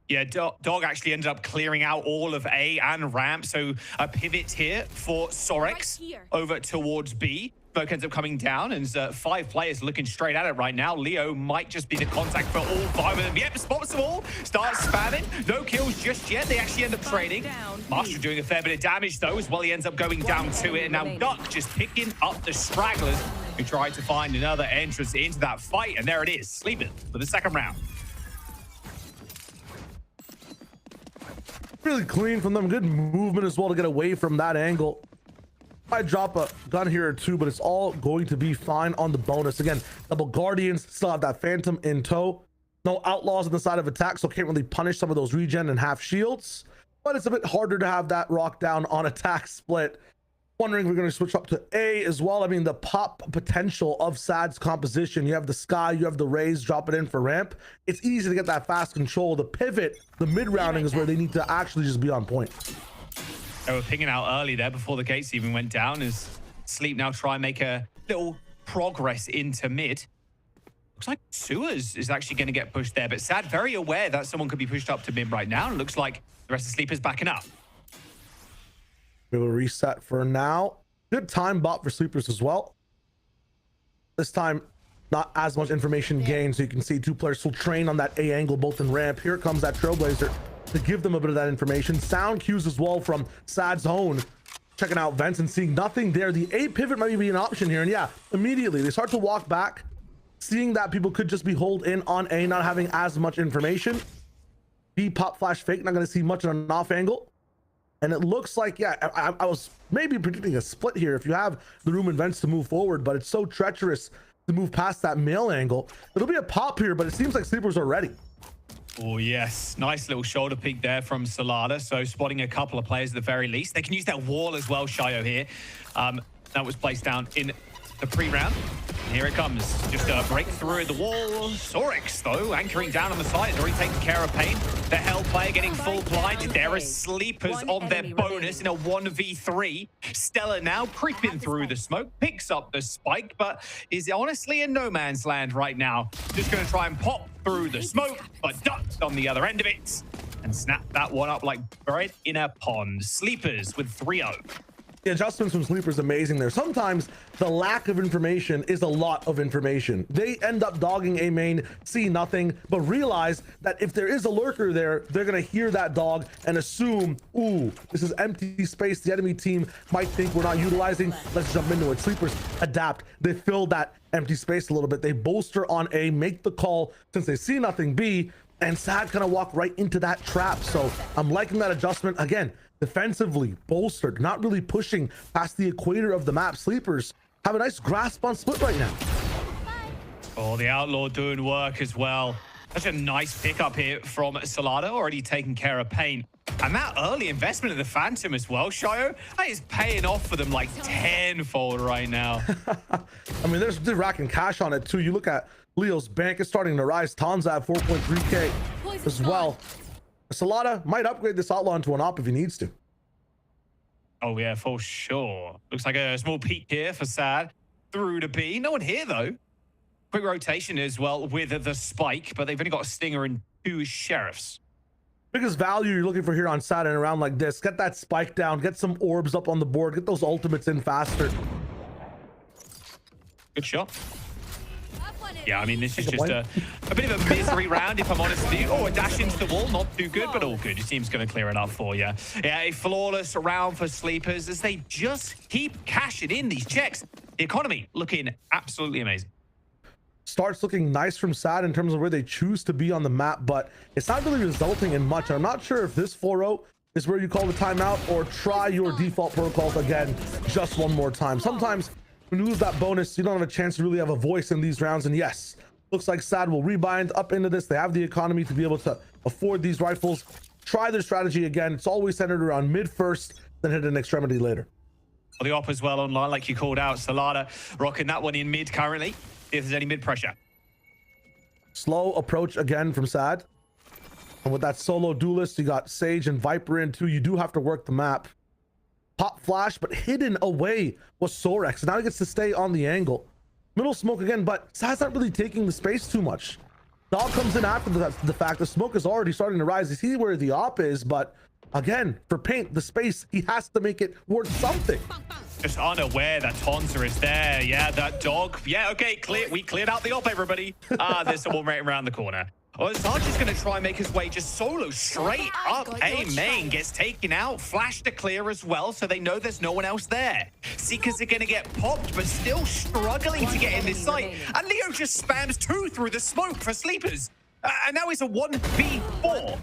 Yeah, Dog actually ended up clearing out all of A and ramp, so a pivot here for Sorex over towards B. Smoke ends up coming down, and 5 players looking straight at it right now. Leo might just be the contact for all 5 of them. Yep, spots them all, starts spamming. No kills just yet. They actually end up trading. Master doing a fair bit of damage, though, as well. He ends up going down to it, and now Duck just picking up the stragglers who tried to find another entrance into that fight, and there it is, Sleeping for the second round. Really clean from them. Good movement as well to get away from that angle. Might drop a gun here or two, but it's all going to be fine on the bonus. Again, double Guardians, still have that Phantom in tow. No Outlaws on the side of attack, so can't really punish some of those regen and half shields. But it's a bit harder to have that rock down on attack split. Wondering if we're going to switch up to A as well. I mean, the pop potential of SAD's composition. You have the Sky, you have the Rays, drop it in for ramp. It's easy to get that fast control. The pivot, the mid-rounding is where they need to actually just be on point. They were pinging out early there before the gates even went down, as Sleep now try and make a little progress into mid. Looks like Sewers is actually going to get pushed there, but SAD very aware that someone could be pushed up to mid right now. And looks like the rest of Sleep is backing up. We will reset for now. Good time bot for sleepers as well. This time, not as much information gained, so you can see 2 players will train on that A angle, both in ramp. Here comes that Trailblazer to give them a bit of that information. Sound cues as well from SAD's own. Checking out vents and seeing nothing there. The A pivot might be an option here. And yeah, immediately they start to walk back, seeing that people could just be holed in on A, not having as much information. B pop flash fake, not going to see much on an off angle. And it looks like, yeah, I was maybe predicting a split here if you have the room and vents to move forward, but it's so treacherous to move past that male angle. It'll be a pop here, but it seems like sleepers are ready. Oh, yes. Nice little shoulder peek there from Salada. So spotting a couple of players at the very least. They can use that wall as well, Shayo here. That was placed down in the pre-round. Here it comes. Just a break through the wall. Sorix, though, anchoring down on the side. Has already taken care of Pain. The Hell player getting full blind. There are sleepers on their bonus in a 1v3. Stella now creeping through the smoke. Picks up the spike, but is honestly in no man's land right now. Just going to try and pop through the smoke, but ducked on the other end of it. And snap that one up like bread in a pond. Sleepers with 3-0. The adjustments from Sleeper is amazing there. Sometimes the lack of information is a lot of information. They end up dogging a main, see nothing, but realize that if there is a lurker there, they're going to hear that dog and assume, ooh, this is empty space the enemy team might think we're not utilizing. Let's jump into it. Sleepers adapt. They fill that empty space a little bit. They bolster on A, make the call since they see nothing B, and Sad kind of walk right into that trap. So I'm liking that adjustment. Again, defensively bolstered, not really pushing past the equator of the map. Sleepers have a nice grasp on split right now. Oh, the Outlaw doing work as well. Such a nice pickup here from Salada, already taking care of Pain. And that early investment in the Phantom as well, Shayo, that is paying off for them like tenfold right now. I mean, they're racking cash on it too. You look at Leo's bank is starting to rise. Ton's at 4.3k as well. Salada might upgrade this Outlaw into an op if he needs to. Oh, yeah, for sure. Looks like a small peek here for Sad. Through to B. No one here, though. Quick rotation as well with the spike, but they've only got a Stinger and 2 Sheriffs. Biggest value you're looking for here on Sad and around like this. Get that spike down. Get some orbs up on the board. Get those ultimates in faster. Good shot. Yeah, I mean, this is just a bit of a misery round, if I'm honest with you. Oh, a dash into the wall. Not too good, but all good. Your team's going to clear it up for you. Yeah, a flawless round for Sleepers as they just keep cashing in these checks. The economy looking absolutely amazing. Starts looking nice from Sad in terms of where they choose to be on the map, but it's not really resulting in much. I'm not sure if this 4-0 is where you call the timeout or try your default protocols again just one more time. Sometimes when you lose that bonus, you don't have a chance to really have a voice in these rounds. And yes, looks like Sad will rebind up into this. They have the economy to be able to afford these rifles. Try their strategy again. It's always centered around mid first, then hit an extremity later. The op as well online, like you called out. Salada rocking that one in mid currently. See if there's any mid pressure. Slow approach again from Sad. And with that solo duelist, you got Sage and Viper in too. You do have to work the map. Pop flash, but hidden away was Sorix. Now he gets to stay on the angle. Middle smoke again, but Sad's not really taking the space too much. Dog comes in after the fact. The smoke is already starting to rise. You see where the op is, but again, for Paint, the space, he has to make it worth something. Just unaware that Tonza is there. Yeah, that dog. Yeah, okay, clear. We cleared out the op, everybody. There's someone right around the corner. Oh, Sarge is going to try and make his way just solo straight up. A main gets taken out. Flash to clear as well, so they know there's no one else there. Seekers are going to get popped, but still struggling to get in this site. And Leo just spams 2 through the smoke for Sleepers. And now it's a 1v4.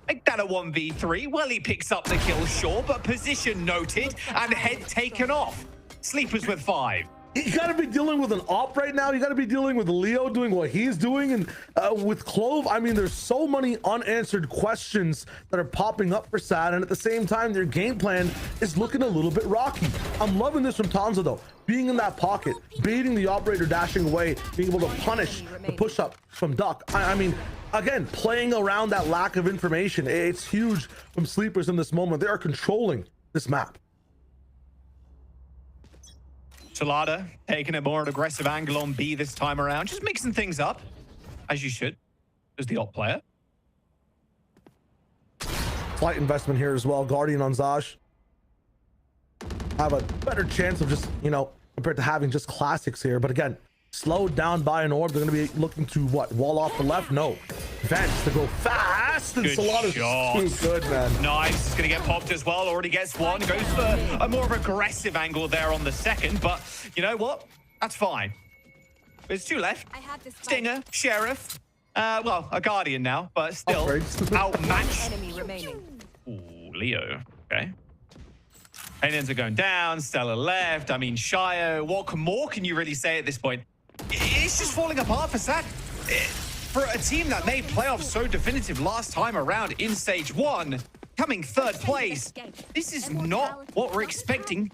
Make that a 1v3. Well, he picks up the kill, sure, but position noted and head taken off. Sleepers with 5. You got to be dealing with an op right now. You got to be dealing with Leo doing what he's doing. And with Clove, I mean, there's so many unanswered questions that are popping up for Sad. And at the same time, their game plan is looking a little bit rocky. I'm loving this from Tonza, though. Being in that pocket, baiting the operator, dashing away, being able to punish the push-up from Duck. I mean, again, playing around that lack of information. It's huge from Sleepers in this moment. They are controlling this map. Salada taking a more aggressive angle on B this time around. Just mixing things up, as you should, as the op player. Slight investment here as well. Guardian on Zaj. Have a better chance of just, you know, compared to having just classics here. But again, slowed down by an orb. They're going to be looking to what? Wall off the left? No. Vents to go fast. And Salada's too good, man. Nice. It's going to get popped as well. Already gets one. Goes for a more of aggressive angle there on the second. But you know what? That's fine. There's 2 left. Stinger, Sheriff. Well, a Guardian now, but still outmatched. Ooh, Leo. Okay. Aliens are going down. Stella left. I mean, Shayo. What more can you really say at this point? It's just falling apart for Sad. for a team that made playoffs so definitive last time around in stage 1, coming 3rd place, this is not what we're expecting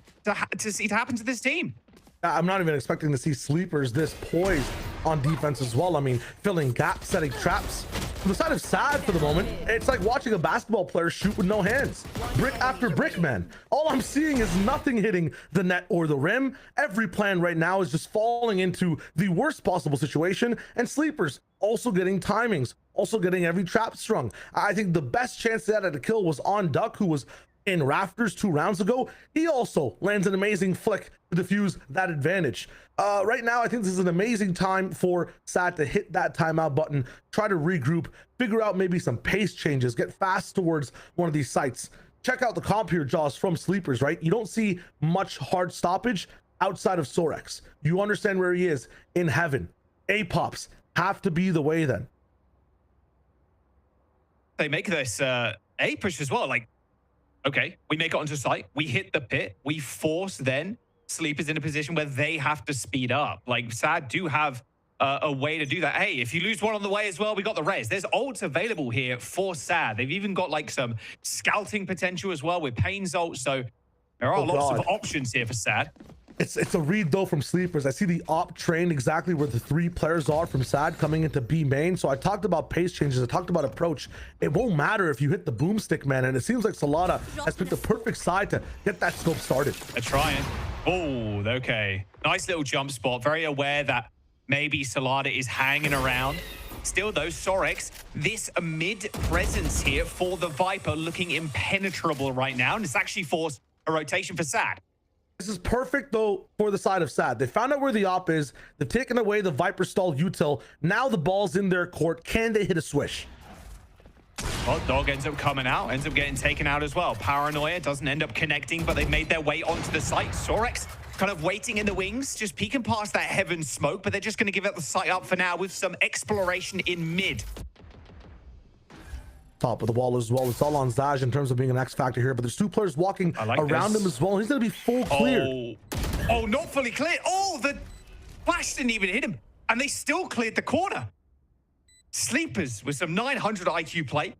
to see to happen to this team. I'm not even expecting to see Sleepers this poised on defense as well. I mean, filling gaps, setting traps. From the side of Sad for the moment, it's like watching a basketball player shoot with no hands. Brick after brick, man. All I'm seeing is nothing hitting the net or the rim. Every plan right now is just falling into the worst possible situation, and Sleepers also getting timings, also getting every trap strung. I think the best chance they had at a kill was on Duck, who was in rafters 2 rounds ago. He also lands an amazing flick to defuse that advantage. Right now, I think this is an amazing time for Sad to hit that timeout button, try to regroup, figure out maybe some pace changes, get fast towards one of these sites. Check out the comp here, Jaws, from Sleepers, right? You don't see much hard stoppage outside of Sorex. You understand where he is in heaven. A-pops have to be the way then. They make this A push as well. Like, okay, we make it onto site, we hit the pit, we force then Sleepers in a position where they have to speed up. Like, Sad do have a way to do that. Hey, if you lose one on the way as well, we got the res. There's ults available here for Sad. They've even got like some scouting potential as well with Pain's ult. So there are lots of options here for Sad. It's a read though from Sleepers. I see the op train exactly where the 3 players are from Sad coming into B main. So I talked about pace changes. I talked about approach. It won't matter if you hit the boomstick, man. And it seems like Salada has picked the perfect side to get that scope started. They're trying. Oh, okay. Nice little jump spot. Very aware that maybe Salada is hanging around. Still though, Sorex, this mid presence here for the Viper looking impenetrable right now. And it's actually forced a rotation for Sad. This is perfect though for the side of Sad. They found out where the op is. They've taken away the Viper stall util. Now the ball's in their court. Can they hit a swish? Well, Dog ends up coming out, ends up getting taken out as well. Paranoia doesn't end up connecting, but they've made their way onto the site. Sorex kind of waiting in the wings, just peeking past that heaven smoke, but they're just going to give it the site up for now with some exploration in mid. Top of the wall as well. It's all on Zaj in terms of being an X factor here, but there's 2 players walking around him as well. He's going to be full clear. Oh, not fully clear. Oh, the flash didn't even hit him, and they still cleared the corner. Sleepers with some 900 IQ play.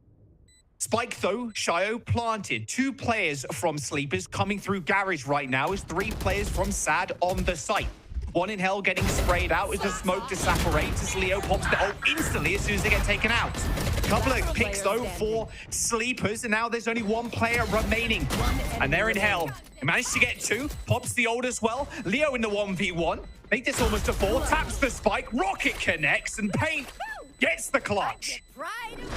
Spike though, Shio planted. 2 players from Sleepers coming through garage right now as 3 players from Sad on the site. 1 in hell getting sprayed out as the smoke disapparates as Leo pops the ult instantly as soon as they get taken out. A couple of picks though for Sleepers, and now there's only 1 player remaining. And they're in hell. He managed to get 2, pops the ult as well. Leo in the 1v1. Make this almost a 4, taps the spike, Rocket connects, and Paint gets the clutch.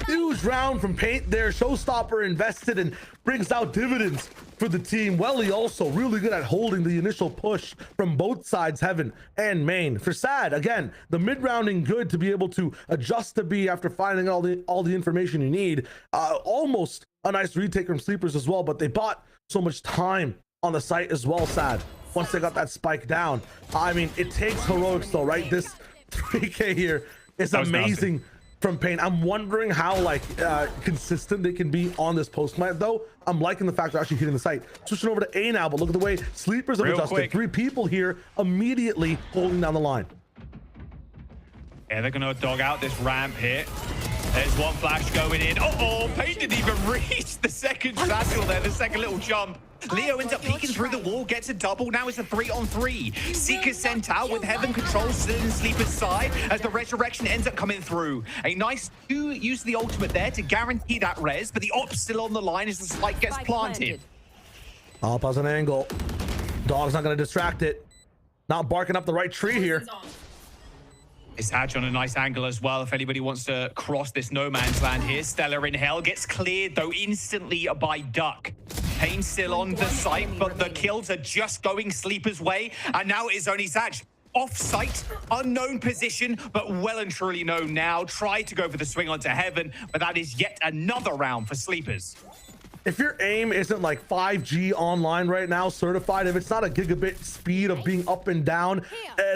Huge round from Paint there. Showstopper invested and brings out dividends for the team. Welly also really good at holding the initial push from both sides, heaven and main. For Sad, again, the mid-rounding good to be able to adjust to B after finding all the information you need. Almost a nice retake from Sleepers as well, but they bought so much time on the site as well, Sad. Once they got that spike down. I mean, it takes heroics though, right? This 3K here is amazing from Pain. I'm wondering how consistent they can be on this post plant though. I'm liking the fact they're actually hitting the site. Switching over to A now, but look at the way Sleepers have adjusted. Quick. 3 people here immediately holding down the line. Yeah, they're gonna dog out this ramp here. There's 1 flash going in. Oh, Pain didn't even reach the second satchel there, the second little jump. Leo ends up peeking through the wall, gets a double. Now it's a 3-on-3. Seeker sent out with Heaven control still in Sleeper's side as the resurrection ends up coming through. A nice 2 use of the ultimate there to guarantee that res, but the op's still on the line as the spike gets planted. Up as an angle. Dog's not going to distract it. Not barking up the right tree here. It's Hatch on a nice angle as well if anybody wants to cross this no man's land here. Stella in hell gets cleared though instantly by Duck. Pain still on the site, but the kills are just going Sleeper's way. And now it is only Zaj. Off-site, unknown position, but well and truly known now. Tried to go for the swing onto Heaven, but that is yet another round for Sleepers. If your aim isn't like 5G online right now, certified, if it's not a gigabit speed of being up and down,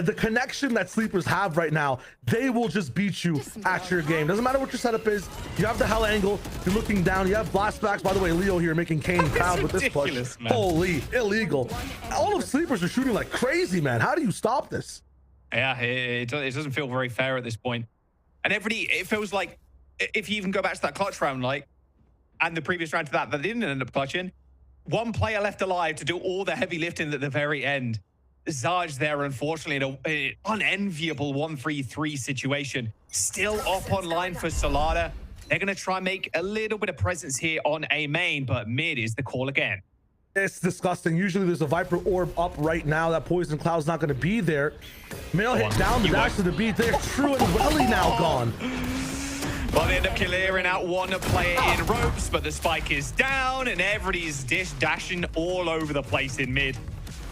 the connection that Sleepers have right now, they will just beat you at your game. Doesn't matter what your setup is. You have the hell angle. You're looking down. You have blast backs. By the way, Leo here making Kane proud with this push. Man. Holy, illegal. All of Sleepers are shooting like crazy, man. How do you stop this? Yeah, it doesn't feel very fair at this point. And it feels like if you even go back to that clutch round, like, and the previous round to that didn't end up clutching, one player left alive to do all the heavy lifting at the very end. Zaj there, unfortunately, in an unenviable 1-3-3 situation. Still up online for Solana. They're going to try and make a little bit of presence here on A main, but mid is the call again. It's disgusting. Usually there's a Viper orb up right now. That Poison Cloud's not going to be there. Mail hit down the dash to the beat there. True and Welly now gone. Well, they end up clearing out one player in ropes, but the spike is down and everybody's dashing all over the place in mid.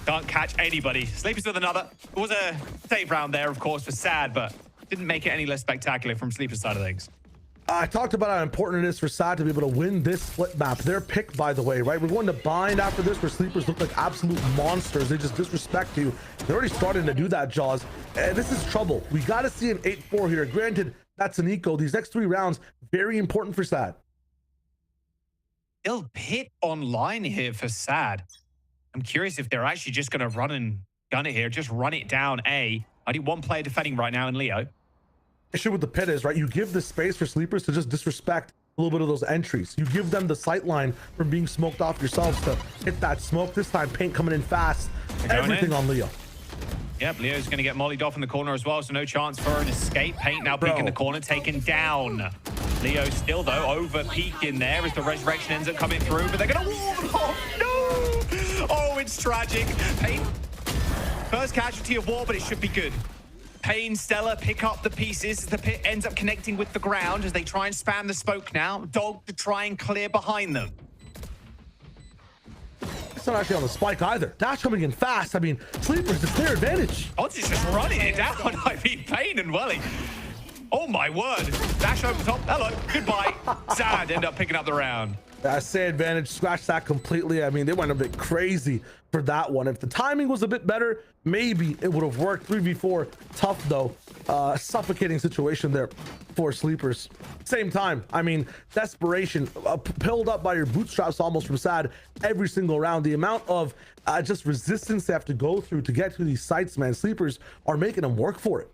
Can't catch anybody. Sleepers with another. It was a save round there, of course, for Sad, but didn't make it any less spectacular from Sleeper's side of things. I talked about how important it is for Sad to be able to win this split map. Their pick, by the way, right? We're going to bind after this, where Sleepers look like absolute monsters. They just disrespect you. They're already starting to do that, Jaws. This is trouble. We got to see an 8-4 here. Granted, that's an eco. These next 3 rounds, very important for Sad. Still Pit online here for Sad. I'm curious if they're actually just going to run and gun it here. Just run it down A. I need one player defending right now in Leo. Issue with the Pit is, right, you give the space for Sleepers to just disrespect a little bit of those entries. You give them the sight line from being smoked off yourselves to hit that smoke. This time, Paint coming in fast. Everything on Leo. Yep, Leo's going to get mollied off in the corner as well, so no chance for an escape. Paint now peeking the corner, taken down. Leo still, though, over peeking there as the resurrection ends up coming through, but they're going to wall them off. No! Oh, it's tragic. Paint, first casualty of war, but it should be good. Pain, Stella pick up the pieces as the Pit ends up connecting with the ground as they try and spam the smoke now. Dog to try and clear behind them. It's not actually on the spike either. Dash coming in fast. I mean, Sleepers, it's their advantage. Odds is just running it down. I mean, Pain and Welly. Oh my word. Dash over the top. Hello. Goodbye. Sad end up picking up the round. I say advantage, scratch that completely. I mean, they went a bit crazy for that one. If the timing was a bit better, maybe it would have worked. 3v4, tough though. Suffocating situation there for Sleepers. Same time, I mean, desperation, pilled up by your bootstraps almost from Sad every single round. The amount of just resistance they have to go through to get to these sites, man. Sleepers are making them work for it.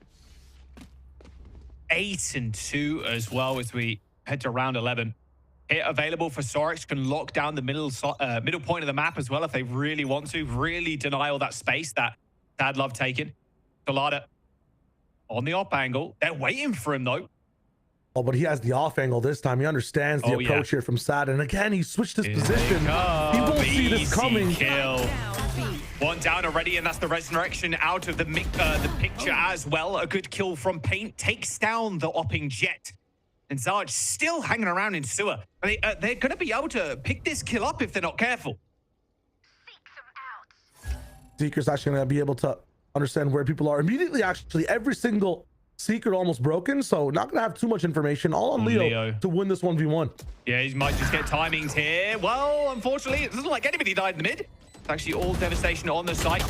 8-2 as well as we head to round 11. Hit available for Sorix, can lock down the middle point of the map as well if they really want to. Really deny all that space that Sad love taking. Galada on the op angle. They're waiting for him though. Oh, but he has the off angle this time. He understands the approach here from Sad. And again, he switched his position. He won't see this coming. Kill. One down already, and that's the resurrection out of the picture as well. A good kill from Paint. Takes down the opping Jet. And Zaj still hanging around in sewer. They're going to be able to pick this kill up if they're not careful. Seeker's actually going to be able to understand where people are immediately. Actually, every single Seeker almost broken, so not going to have too much information. All on Leo to win this 1v1. Yeah, he might just get timings here. Well, unfortunately, it doesn't look like anybody died in the mid. It's actually all devastation on the site.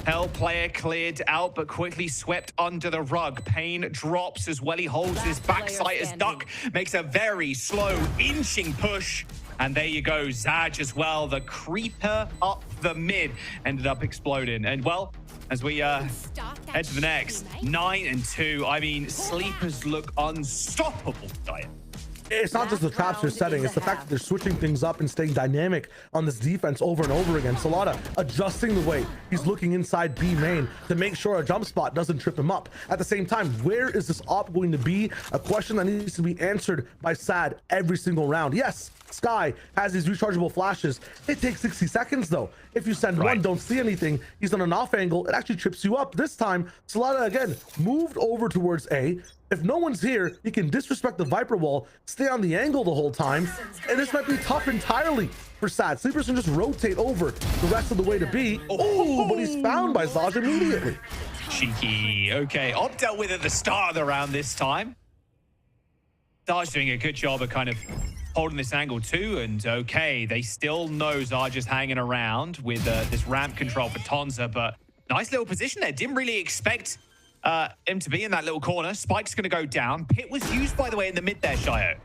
Hell player cleared out, but quickly swept under the rug. Pain drops as well. He holds his backside as Duck makes a very slow inching push. And there you go, Zaj as well. The creeper up the mid ended up exploding. And well, as we head to the next, 9-2. I mean, Sleepers look unstoppable, Diet. It's not just the traps they're setting, it's the fact that they're switching things up and staying dynamic on this defense over and over again. Solana adjusting the way he's looking inside B main to make sure a jump spot doesn't trip him up. At the same time, where is this op going to be? A question that needs to be answered by Sad every single round. Yes, Sky has these rechargeable flashes. It takes 60 seconds though. If you send one, don't see anything, he's on an off angle, it actually trips you up. This time, Solana again moved over towards A. If no one's here, he can disrespect the Viper wall, stay on the angle the whole time, and this might be tough entirely for Sad. Sleepers can just rotate over the rest of the way to B. Oh, but he's found by Zaj immediately. Cheeky. Okay, Op dealt with at the start of the round this time. Zaj doing a good job of kind of holding this angle too, and okay, they still know Zaj is hanging around with this ramp control for Tonza, but nice little position there. Didn't really expect him to be in that little corner. Spike's going to go down. Pit was used, by the way, in the mid there, Shio.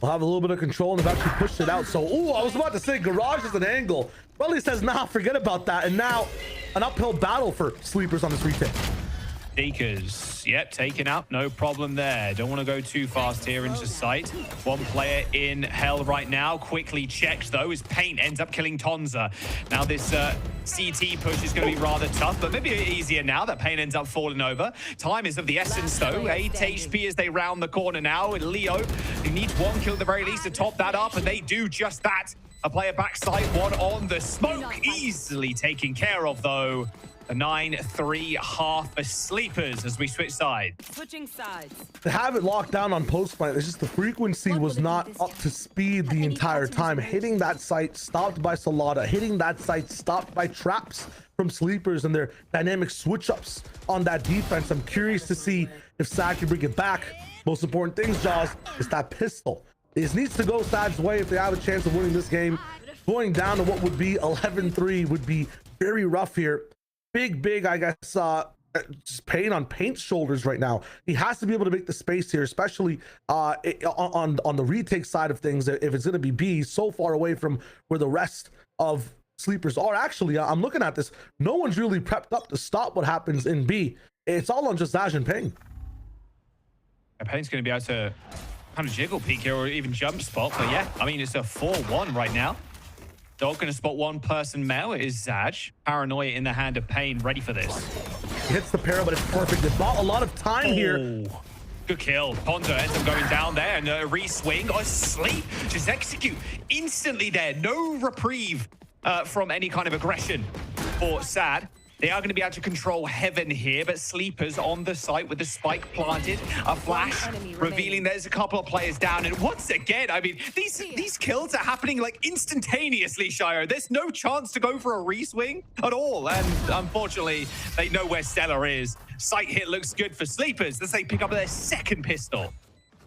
We'll have a little bit of control and they've actually pushed it out. So, I was about to say Garage is an angle. Well, he says, nah, forget about that. And now an uphill battle for Sleepers on this retake. Seekers, yep, taken out, no problem there. Don't want to go too fast here into sight. One player in hell right now, quickly checked though, as Paint ends up killing Tonza. Now this CT push is going to be rather tough, but maybe easier now that Paint ends up falling over. Time is of the essence though, 8 HP as they round the corner now, and Leo, who needs one kill at the very least to top that up, and they do just that. A player backside, one on the smoke, easily taken care of though. A 9-3 half for Sleepers as we switch sides. Switching sides. They have it locked down on post plant. It's just the frequency was not up to speed the entire time. Hitting that site stopped by Salada. Hitting that site stopped by traps from Sleepers and their dynamic switch ups on that defense. I'm curious to see if Sad can bring it back. Most important things, Jaws, is that pistol. It needs to go Sad's way if they have a chance of winning this game. Going down to what would be 11-3 would be very rough here. Big, I guess, just pain on Paint's shoulders right now. He has to be able to make the space here, especially on the retake side of things. If it's going to be B, so far away from where the rest of Sleepers are. Actually, I'm looking at this. No one's really prepped up to stop what happens in B. It's all on just Zaj and Pain. Pain's going to be able to kind of jiggle peek here or even jump spot. But yeah, I mean, it's a 4-1 right now. Dog going to spot one person male. It is Zaj. Paranoia in the hand of Pain, ready for this. Hits the parry, but it's perfect. It bought a lot of time here. Good kill. Ponzo ends up going down there and a re-swing. Oh, sleep. Just execute instantly there. No reprieve from any kind of aggression for Sad. They are going to be able to control Heaven here, but Sleepers on the site with the spike planted. A flash revealing there's a couple of players down. And once again, I mean, these kills are happening like instantaneously, Shio. There's no chance to go for a re-swing at all. And unfortunately, they know where Stella is. Sight hit looks good for Sleepers as they pick up their second pistol.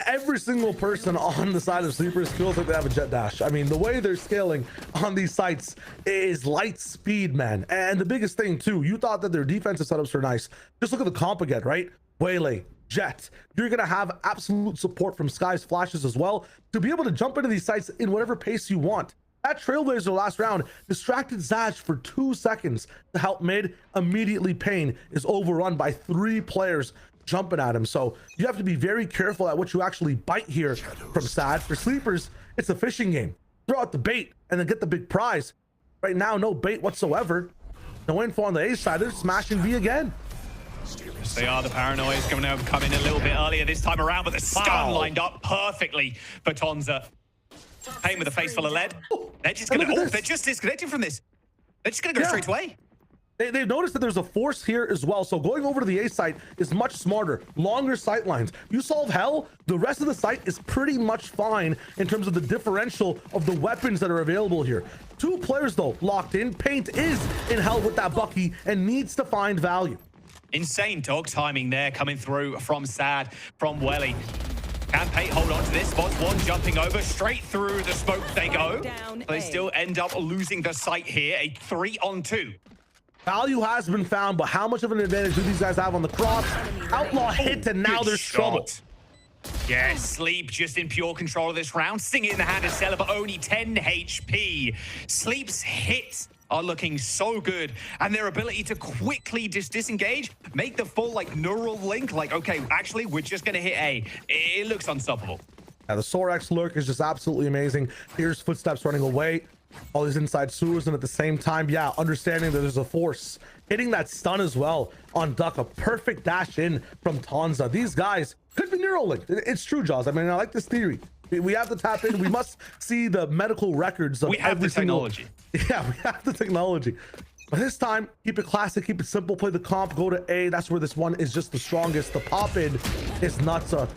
Every single person on the side of Sleepers feels like they have a jet dash. I mean, the way they're scaling on these sites is light speed, man. And the biggest thing too, you thought that their defensive setups were nice. Just look at the comp again, right? Waylay, Jet. You're gonna have absolute support from Sky's flashes as well to be able to jump into these sites in whatever pace you want. That Trailblazer last round distracted Zaj for 2 seconds to help mid. Immediately Pain is overrun by 3 players jumping at him. So you have to be very careful at what you actually bite here from Sad. For Sleepers, it's a fishing game. Throw out the bait and then get the big prize. Right now, no bait whatsoever. No info on the A side. They're smashing B again. They are. The Paranoia's going to come in a little bit earlier this time around, but the stun lined up perfectly for Tonza. Pain with a face full of lead. They're just going to, they're just disconnected from this. They're just going to go straight away. They've noticed that there's a force here as well. So going over to the A site is much smarter. Longer sight lines. You solve hell, the rest of the site is pretty much fine in terms of the differential of the weapons that are available here. 2 players though locked in. Paint is in hell with that Bucky and needs to find value. Insane dog timing there coming through from Sad, from Welly. Can Paint hold on to this? Spots one jumping over, straight through the smoke they go. They still end up losing the site here. A 3-on-2. Value has been found, but how much of an advantage do these guys have on the cross? Outlaw hit, and now there's trouble. Yeah, Sleep just in pure control of this round. Sting in the hand of Stella, but only 10 HP. Sleep's hits are looking so good, and their ability to quickly disengage, make the full like neural link, like, okay, actually, we're just gonna hit A. It looks unstoppable. Yeah, the Sorax lurk is just absolutely amazing. Here's footsteps running away. All these inside sewers, and at the same time, yeah, understanding that there's a force. Hitting that stun as well on Duck, a perfect dash in from Tonza. These guys could be Neuralinked. It's true, Jaws. I mean, I like this theory. We have to tap in. We must see the medical records of every single... Yeah, we have the technology. But this time, keep it classic, keep it simple, play the comp, go to A. That's where this one is just the strongest. The pop-in is nuts. A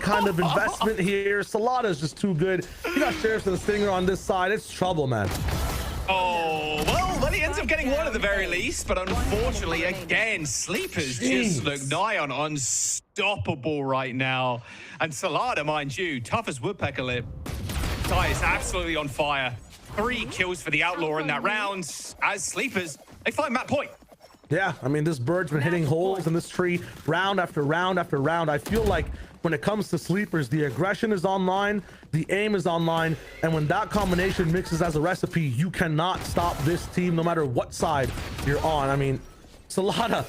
kind of investment here. Salada is just too good. You got Sheriffs and the Stinger on this side. It's trouble, man. Oh, well, he ends up getting one at the very least, but unfortunately, again, Sleepers just look nigh on unstoppable right now. And Salada, mind you, tough as woodpecker lip. Guy is absolutely on fire. 3 kills for the Outlaw in that round. As Sleepers, they find Matt Point. Yeah, I mean, this bird's been hitting holes in this tree round after round after round. I feel like when it comes to Sleepers, the aggression is online, the aim is online, and when that combination mixes as a recipe, you cannot stop this team no matter what side you're on. I mean, Salada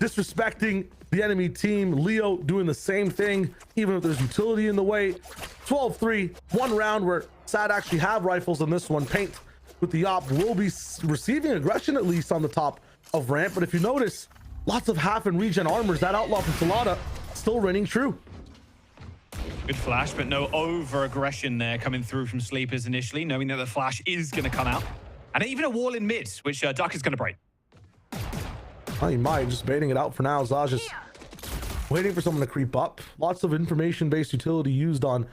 disrespecting the enemy team. Leo doing the same thing, even if there's utility in the way. 12-3, one round where Sad actually have rifles on this one. Paint with the op will be receiving aggression, at least on the top of ramp. But if you notice, lots of half and regen armors. That outlaw from Salada still reigning true. Good flash, but no over aggression there coming through from Sleepers initially, knowing that the flash is going to come out. And even a wall in mid, which Duck is going to break. Oh, he might, just baiting it out for now. Zaj just waiting for someone to creep up. Lots of information-based utility used on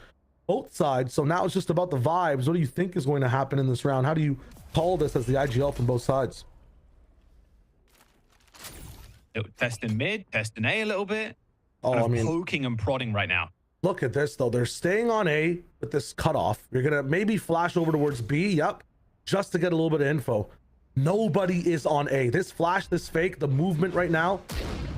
both sides. So now it's just about the vibes. What do you think is going to happen in this round? How do you call this as the IGL from both sides? Testing mid, testing A little bit. Oh, kind I of mean, poking and prodding right now. Look at this, though. They're staying on A with this cutoff. You're going to maybe flash over towards B. Yep. Just to get a little bit of info. Nobody is on A. This flash, this fake, the movement right now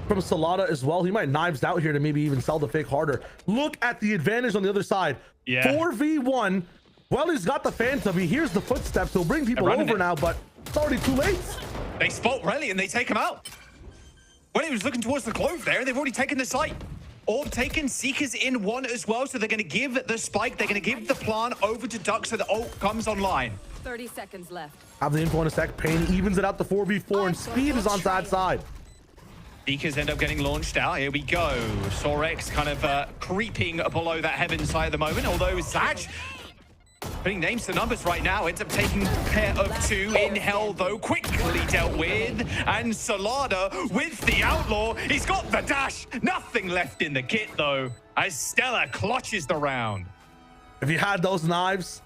from Salada as well. He might knives out here to maybe even sell the fake harder. Look at the advantage on the other side. Yeah. 4v1. Well, he's got the Phantom. He hears the footsteps. He'll bring people over now, but it's already too late. They spot Relly and they take him out. When he was looking towards the Clove there, they've already taken the site. Orb taken, Seekers in one as well, so they're going to give the spike, they're going to give the plant over to Duck so the ult comes online. 30 seconds left. Have the info in a sec. Pain evens it out to 4v4, and speed is on Sad's side. Seekers end up getting launched out. Here we go. Sorex kind of creeping below that heaven side at the moment, although Zaj putting names to numbers right now, ends up taking care of two. In hell, though, quickly dealt with. And Salada with the outlaw. He's got the dash. Nothing left in the kit, though, as Stella clutches the round. If you had those knives,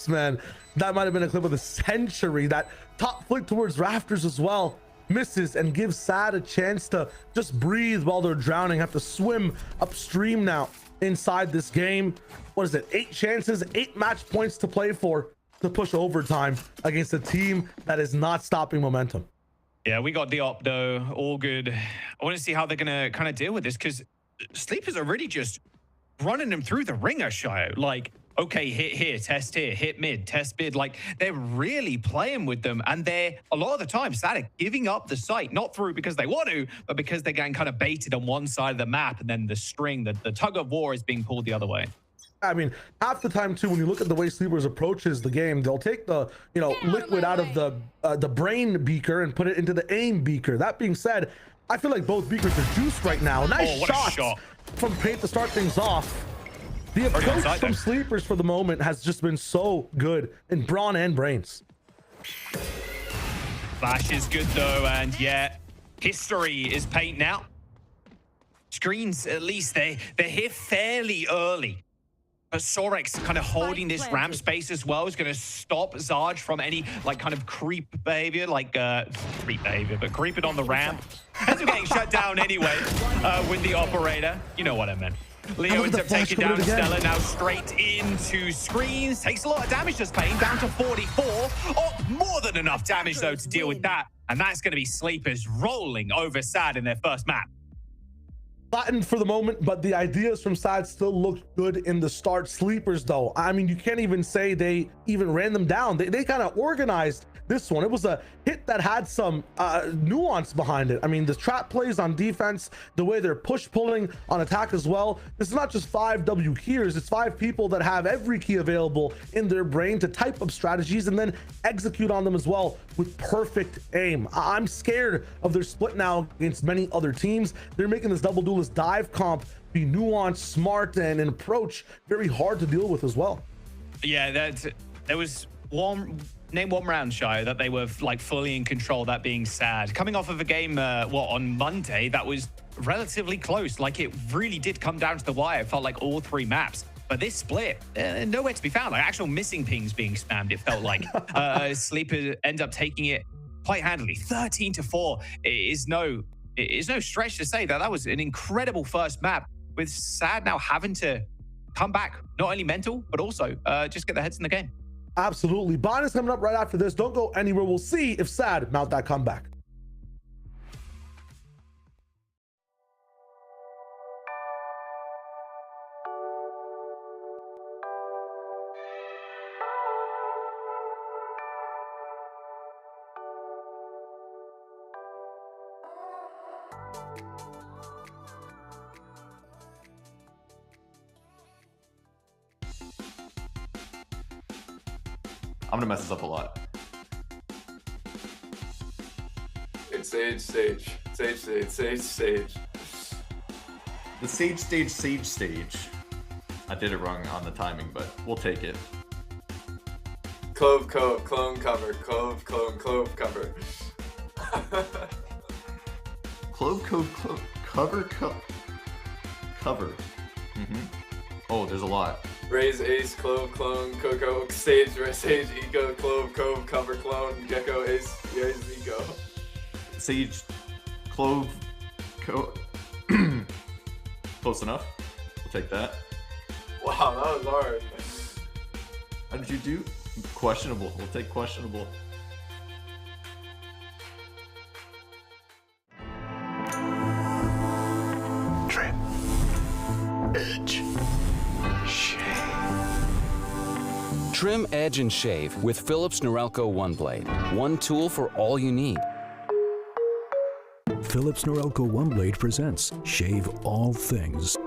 man, that might have been a clip of the century. That top flick towards rafters as well. Misses and gives Sad a chance to just breathe while they're drowning. Have to swim upstream now inside this game. What is it? 8 chances, 8 match points to play for to push overtime against a team that is not stopping momentum. Yeah, we got the op though. All good. I want to see how they're going to kind of deal with this, because Sleepers are really just running them through the ringer, Shio. Like, okay, hit here, test here, hit mid, test mid. Like, they're really playing with them. And they're, a lot of the time, Static giving up the site, not through because they want to, but because they're getting kind of baited on one side of the map. And then the string, the tug of war is being pulled the other way. I mean, half the time too, when you look at the way Sleepers approaches the game, they'll take the, you know, liquid out of the brain beaker and put it into the aim beaker. That being said, I feel like both beakers are juiced right now. Nice shot from Paint to start things off. The approach from Sleepers for the moment has just been so good in brawn and brains. Flash is good though, and yeah, history is Paint now. Screens, at least they're here fairly early. But Sorex kind of holding this ramp space as well is going to stop Zaj from any like kind of creep behavior, like but creeping on the ramp. As we're getting shut down anyway with the operator. You know what I meant. Leo ends up taking down Stella now straight into screens. Takes a lot of damage, does Pain, down to 44. Oh, more than enough damage though to deal with that. And that's going to be Sleepers rolling over Sad in their first map. Flattened for the moment, but the ideas from Sad still looked good in the start. Sleepers though, I mean, you can't even say they even ran them down. They kind of organized this one. It was a hit that had some nuance behind it. I mean, the trap plays on defense, the way they're push pulling on attack as well. This is not just 5 W keys, it's 5 people that have every key available in their brain to type up strategies and then execute on them as well with perfect aim. I'm scared of their split now against many other teams. They're making this double duelist dive comp be nuanced, smart, and an approach very hard to deal with as well. Yeah, there was name one round, Shio, that they were like fully in control, that being Sad. Coming off of a game, on Monday, that was relatively close. Like, it really did come down to the wire. It felt like all 3 maps. But this split, nowhere to be found. Like, actual missing pings being spammed, it felt like. Sleeper end up taking it quite handily. 13-4 is no stretch to say that was an incredible first map, with Sad now having to come back, not only mental, but also just get their heads in the game. Absolutely. Bond is coming up right after this. Don't go anywhere. We'll see if Sad mount that comeback. I'm gonna mess this up a lot. It's sage. The sage. I did it wrong on the timing, but we'll take it. Clone cover. Clove, cover. Cover. Oh, there's a lot. Raise, ace, clove, clone, coco, sage, eco, clove, cove, cover, clone, gecko, ace, eco. Sage, clove, close enough. We'll take that. Wow, that was hard. How did you do? Questionable. We'll take questionable. Trim. Edge. Shave. Trim, edge, and shave with Philips Norelco One Blade. One tool for all you need. Philips Norelco One Blade presents Shave All Things.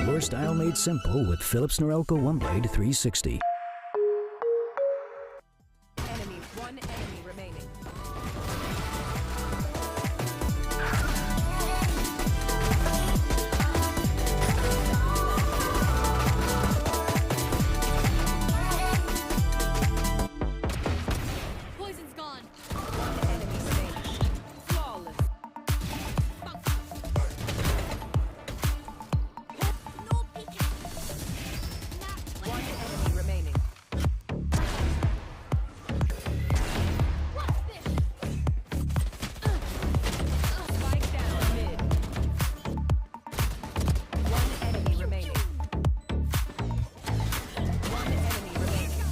Your style made simple with Philips Norelco One Blade 360. One enemy remaining. Poison's gone. Enemy remaining. Flawless. No peeking. One enemy remaining. What's this? Spike down mid. One enemy remaining. One enemy remaining.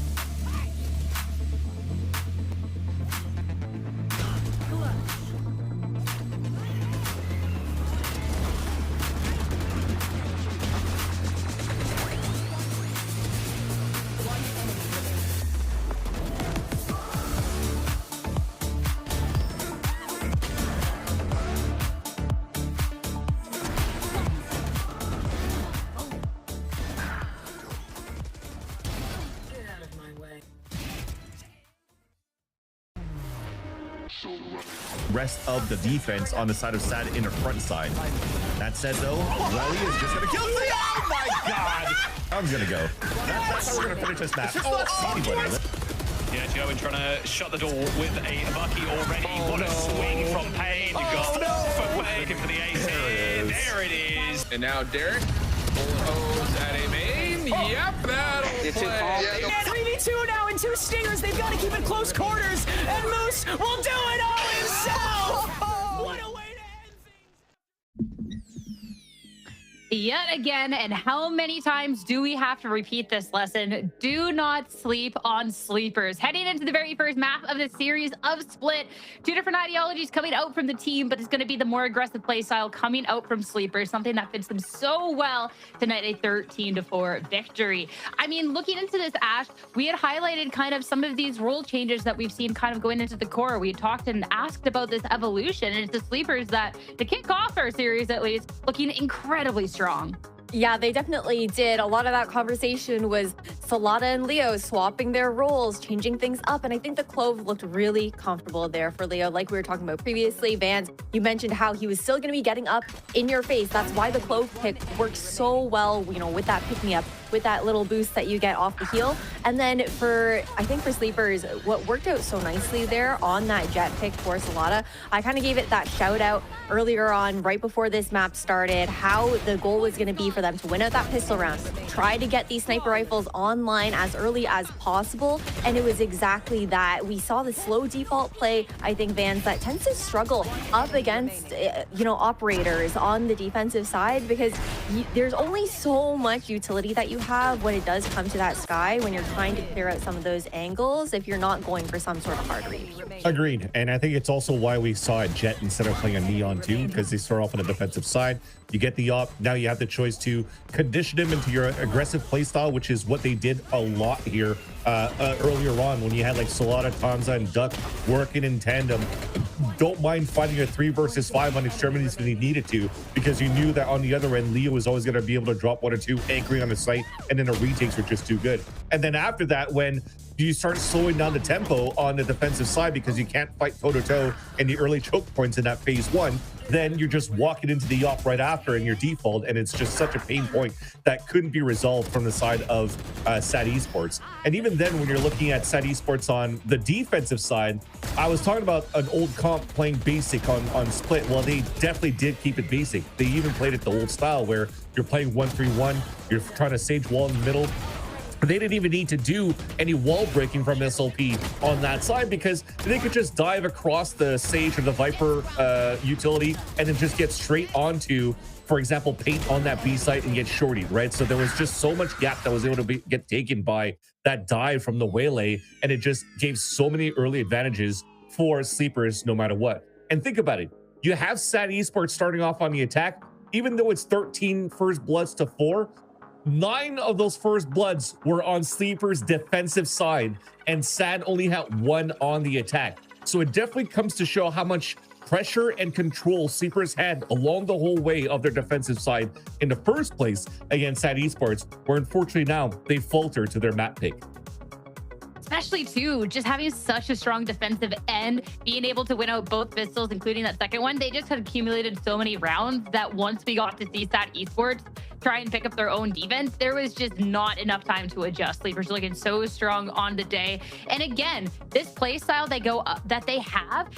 Rest of the defense on the side of Sad in the front side. That said, though, Welly is just gonna kill me. Oh my god! I'm gonna go. That's how we're gonna finish this match. Oh, anybody. Yeah, Joe trying to shut the door with a Bucky already. What a swing from Payne. You've got Footwear looking for the ace here. There it is. And now Derek pulls at a main. Yep, that'll play. 3v2 now and 2 stingers. They've got to keep it close quarters. And Moose will do it all himself. What a way to end things. Yet again, and how many times do we have to repeat this lesson? Do not sleep on sleepers. Heading into the very first map of the series of Split, 2 different ideologies coming out from the team, but it's going to be the more aggressive play style coming out from sleepers, something that fits them so well tonight, a 13-4 victory. I mean, looking into this, Ash, we had highlighted kind of some of these role changes that we've seen kind of going into the core. We had talked and asked about this evolution, and it's the sleepers that, to kick off our series at least, looking incredibly strong. Yeah, they definitely did. A lot of that conversation was Salada and Leo swapping their roles, changing things up. And I think the Clove looked really comfortable there for Leo. Like we were talking about previously, Vans, you mentioned how he was still going to be getting up in your face. That's why the Clove pick works so well, you know, with that pick-me-up, with that little boost that you get off the heel. And then I think for sleepers, what worked out so nicely there on that jet pick for Salada, I kind of gave it that shout out earlier on, right before this map started, how the goal was going to be for them to win out that pistol round, try to get these sniper rifles online as early as possible. And it was exactly that. We saw the slow default play, I think, Vans, that tends to struggle up against, operators on the defensive side, because there's only so much utility that you you have when it does come to that sky, when you're trying to clear out some of those angles, if you're not going for some sort of hard read. Agreed. And I think it's also why we saw a Jet instead of playing a Neon too, because they start off on the defensive side. You get the op. Now you have the choice to condition him into your aggressive playstyle, which is what they did a lot here earlier on when you had like Solana, Tanza, and Duck working in tandem. Don't mind fighting a 3 versus 5 on extremities when he needed to, because you knew that on the other end, Leo was always going to be able to drop 1 or 2, anchoring on the site, and then the retakes were just too good. And then after that, when you start slowing down the tempo on the defensive side because you can't fight toe-to-toe in the early choke points in that phase 1, then you're just walking into the op right after in your default, and it's just such a pain point that couldn't be resolved from the side of SAT Esports. And even then, when you're looking at SAT Esports on the defensive side, I was talking about an old comp playing basic on Split. Well, they definitely did keep it basic. They even played it the old style where you're playing 1-3-1, you're trying to sage wall in the middle. They didn't even need to do any wall breaking from SLP on that side because they could just dive across the Sage or the Viper utility and then just get straight onto, for example, paint on that B site and get shortied, right? So there was just so much gap that was able to get taken by that dive from the Waylay, and it just gave so many early advantages for Sleepers no matter what. And think about it. You have SAT Esports starting off on the attack, even though it's 13 first bloods to 4, 9 of those first bloods were on Sleeper's defensive side, and SAT only had 1 on the attack. So it definitely comes to show how much pressure and control Sleepers had along the whole way of their defensive side in the first place against SAT Esports, where unfortunately now they falter to their map pick. Especially too, just having such a strong defensive end, being able to win out both pistols, including that second one. They just had accumulated so many rounds that once we got to see SAT Esports try and pick up their own defense, there was just not enough time to adjust. Sleepers looking so strong on the day. And again, this play style they go up, that they have,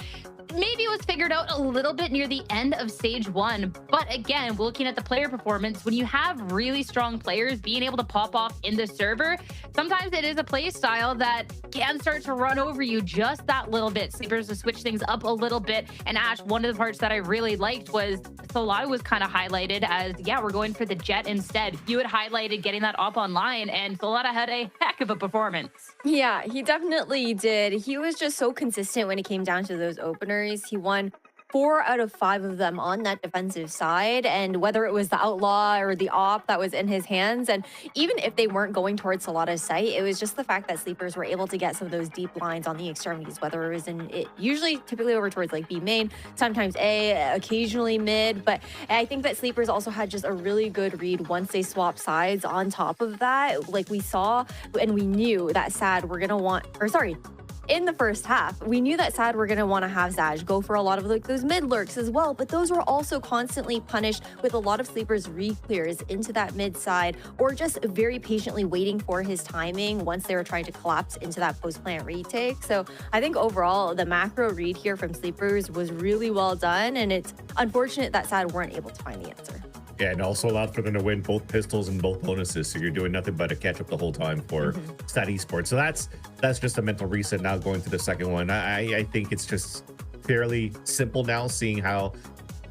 maybe it was figured out a little bit near the end of stage 1, but again, looking at the player performance, when you have really strong players being able to pop off in the server, sometimes it is a play style that can start to run over you just that little bit. Sleepers to switch things up a little bit. And Ash, one of the parts that I really liked was Solana was kind of highlighted as, yeah, we're going for the Jet instead. You had highlighted getting that op online, and Solana had a heck of a performance. Yeah, he definitely did. He was just so consistent when it came down to those openers. He won 4 out of 5 of them on that defensive side, and whether it was the outlaw or the op that was in his hands, and even if they weren't going towards Solana's site, it was just the fact that Sleepers were able to get some of those deep lines on the extremities, whether it was in it usually typically over towards like B main, sometimes A, occasionally mid. But I think that Sleepers also had just a really good read once they swapped sides. On top of that, like we saw and we knew that SAD were gonna want, or sorry, in the first half, we knew that SAD were going to want to have Zaj go for a lot of like those mid lurks as well, but those were also constantly punished with a lot of Sleepers re-clears into that mid side, or just very patiently waiting for his timing once they were trying to collapse into that post-plant retake. So I think overall, the macro read here from Sleepers was really well done, and it's unfortunate that SAD weren't able to find the answer. Yeah, and also allowed for them to win both pistols and both bonuses, so you're doing nothing but a catch up the whole time for SAT Esports. So that's just a mental reset now going to the second one. I think it's just fairly simple now, seeing how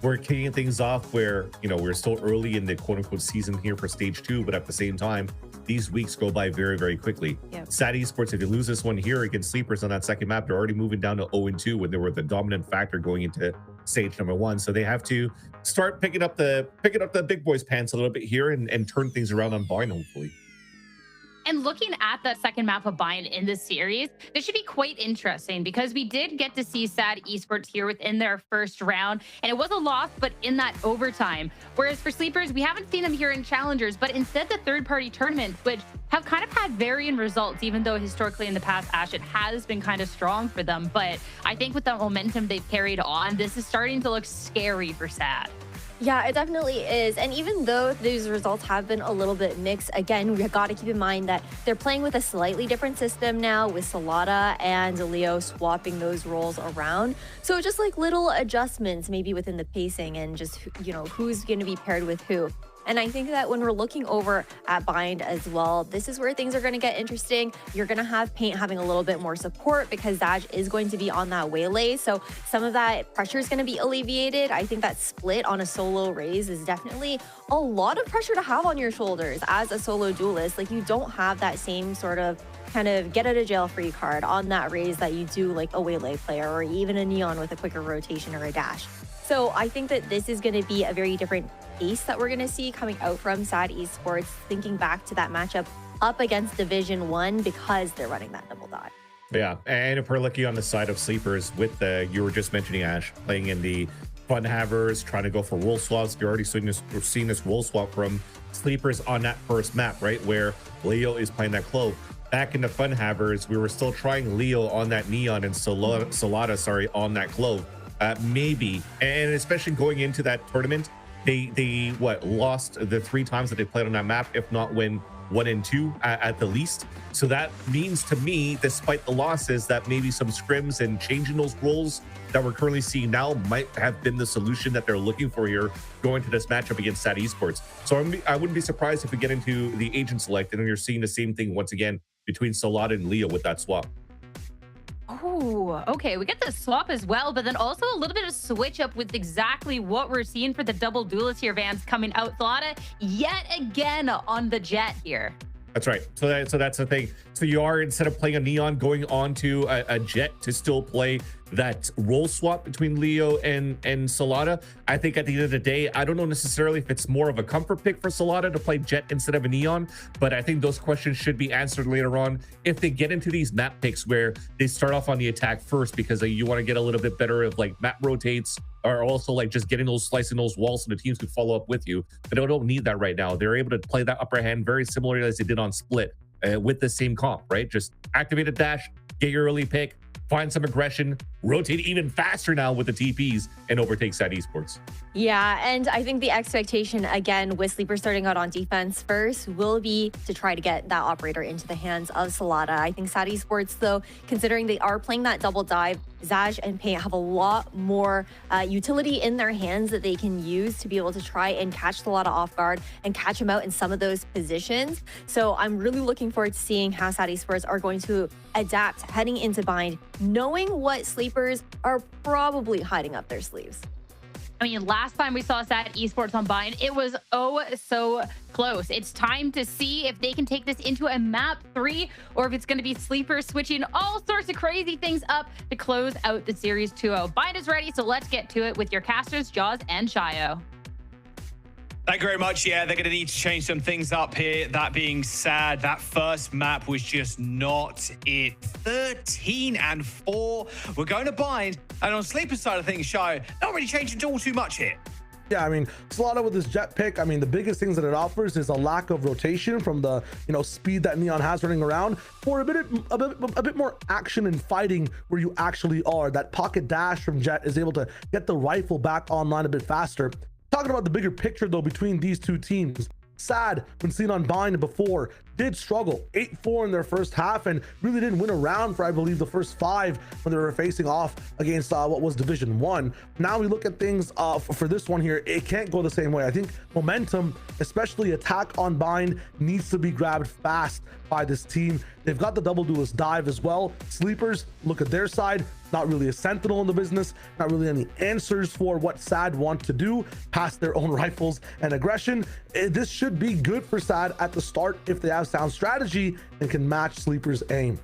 we're kicking things off where, you know, we're still early in the quote-unquote season here for stage 2, but at the same time, these weeks go by very, very quickly. Yep. SAT Esports, if you lose this one here against Sleepers on that second map, they're already moving down to 0-2 when they were the dominant factor going into stage number 1. So they have to start picking up the big boys pants a little bit here and turn things around on Vine, hopefully. And looking at that second map of Bind in this series, this should be quite interesting because we did get to see SAD Esports here within their first round, and it was a loss, but in that overtime. Whereas for Sleepers, we haven't seen them here in Challengers, but instead the third-party tournaments, which have kind of had varying results, even though historically in the past, Ash, it has been kind of strong for them. But I think with the momentum they've carried on, this is starting to look scary for SAD. Yeah, it definitely is. And even though these results have been a little bit mixed, again, we got to keep in mind that they're playing with a slightly different system now, with Solana and Leo swapping those roles around. So just like little adjustments maybe within the pacing and just, you know, who's going to be paired with who. And I think that when we're looking over at Bind as well, this is where things are going to get interesting. You're going to have Paint having a little bit more support because Zaj is going to be on that waylay. So some of that pressure is going to be alleviated. I think that split on a solo raise is definitely a lot of pressure to have on your shoulders as a solo duelist. Like, you don't have that same sort of kind of get out of jail free card on that raise that you do like a waylay player or even a Neon with a quicker rotation or a dash. So I think that this is going to be a very different pace that we're going to see coming out from SAD Esports, thinking back to that matchup up against Division 1 because they're running that double dot. Yeah, and if we're looking on the side of Sleepers with the, you were just mentioning Ash, playing in the Fun Havers, trying to go for role swaps. You're already seeing this role swap from Sleepers on that first map, right? Where Leo is playing that Clove. Back in the Fun Havers, we were still trying Leo on that Neon and Solada, on that Clove. Maybe, and especially going into that tournament, they lost the 3 times that they played on that map, if not win 1 and 2 at the least. So that means to me, despite the losses, that maybe some scrims and changing those roles that we're currently seeing now might have been the solution that they're looking for here going to this matchup against SAD Esports. So I wouldn't be surprised if we get into the agent select and you're seeing the same thing once again between Solada and Leo with that swap. Oh, okay. We get the swap as well, but then also a little bit of switch up with exactly what we're seeing for the double duelist here, Vans, coming out. Solada yet again on the Jet here. That's right. So that's the thing. So you are, instead of playing a Neon, going on to a Jet to still play that role swap between Leo and Solada. I think at the end of the day, I don't know necessarily if it's more of a comfort pick for Solada to play Jet instead of a Neon, but I think those questions should be answered later on if they get into these map picks where they start off on the attack first, because you want to get a little bit better of like map rotates, or also like just getting those, slicing those walls so the teams could follow up with you. But they don't need that right now. They're able to play that upper hand very similarly as they did on Split with the same comp, right? Just activate a dash, get your early pick, find some aggression, rotate even faster now with the TPs, and overtake SAD Esports. Yeah, and I think the expectation, again, with Sleeper starting out on defense first, will be to try to get that operator into the hands of Solada. I think SAD Esports, though, considering they are playing that double dive, Zaj and Paint have a lot more utility in their hands that they can use to be able to try and catch Solada off guard and catch him out in some of those positions. So I'm really looking forward to seeing how SAD Esports are going to adapt heading into Bind, knowing what Sleepers are probably hiding up their sleeves. I mean, last time we saw SAD Esports on Bind, it was oh so close. It's time to see if they can take this into a map 3 or if it's going to be Sleeper switching all sorts of crazy things up to close out the series 2-0. Bind is ready, so let's get to it with your casters, Jaws and Shayo. Thank you very much. Yeah, they're going to need to change some things up here. That being said, that first map was just not it. 13-4. We're going to Bind. And on Sleeper's side of things, Shayo, not really changing all too much here. Yeah, I mean, Solada with his Jet pick, I mean, the biggest things that it offers is a lack of rotation from the, speed that Neon has running around, for a bit more action and fighting where you actually are. That pocket dash from Jet is able to get the rifle back online a bit faster. Talking about the bigger picture, though, between these two teams, SAD, when seen on Bind before, did struggle 8-4 in their first half and really didn't win a round for, I believe, the first 5 when they were facing off against what was Division 1. Now we look at things for this one here, it can't go the same way. I think momentum, especially attack on Bind, needs to be grabbed fast by this team. They've got the double duelist dive as well. Sleepers, look at their side, not really a sentinel in the business, not really any answers for what SAD want to do past their own rifles and aggression. This should be good for SAD at the start if they have sound strategy and can match Sleeper's aim.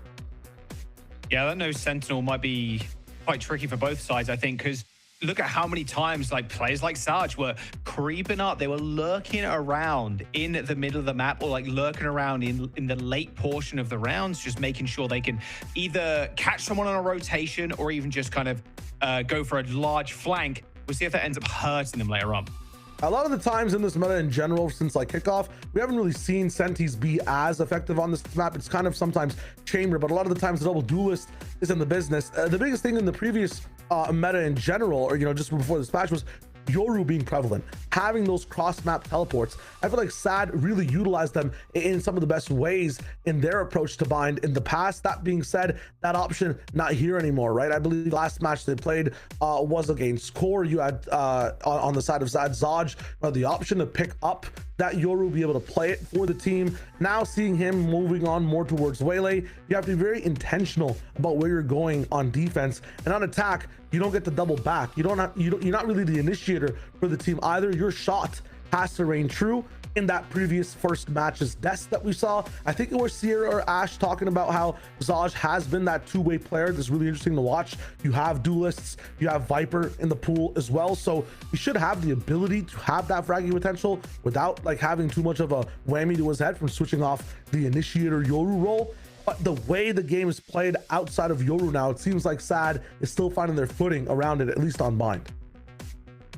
Yeah, that no sentinel might be quite tricky for both sides, I think, because look at how many times like players like Sarge were creeping up. They were lurking around in the middle of the map, or like lurking around in the late portion of the rounds, just making sure they can either catch someone on a rotation or even just kind of go for a large flank. We'll see if that ends up hurting them later on. A lot of the times in this meta in general, since like kickoff, we haven't really seen Sentis be as effective on this map. It's kind of sometimes chamber, but a lot of the times the double duelist is in the business. The biggest thing in the previous meta in general, or just before this patch, was Yoru being prevalent, having those cross-map teleports. I feel like SAD really utilized them in some of the best ways in their approach to bind in the past. That being said, that option not here anymore, right? I believe the last match they played was against Core. You had on the side of SAD, Zaj had the option to pick up that Yoru, be able to play it for the team. Now seeing him moving on more towards Waylay, you have to be very intentional about where you're going on defense, and on attack you don't get to double back. You're not really the initiator for the team either. Your shot has to reign true. In that previous first match's deaths that we saw, I think it was Sierra or Ash talking about how Zaj has been that two-way player that's really interesting to watch. You have duelists, you have Viper in the pool as well, so he should have the ability to have that fragging potential without like having too much of a whammy to his head from switching off the initiator Yoru role. But the way the game is played outside of Yoru now, it seems like SAD is still finding their footing around it, at least on bind.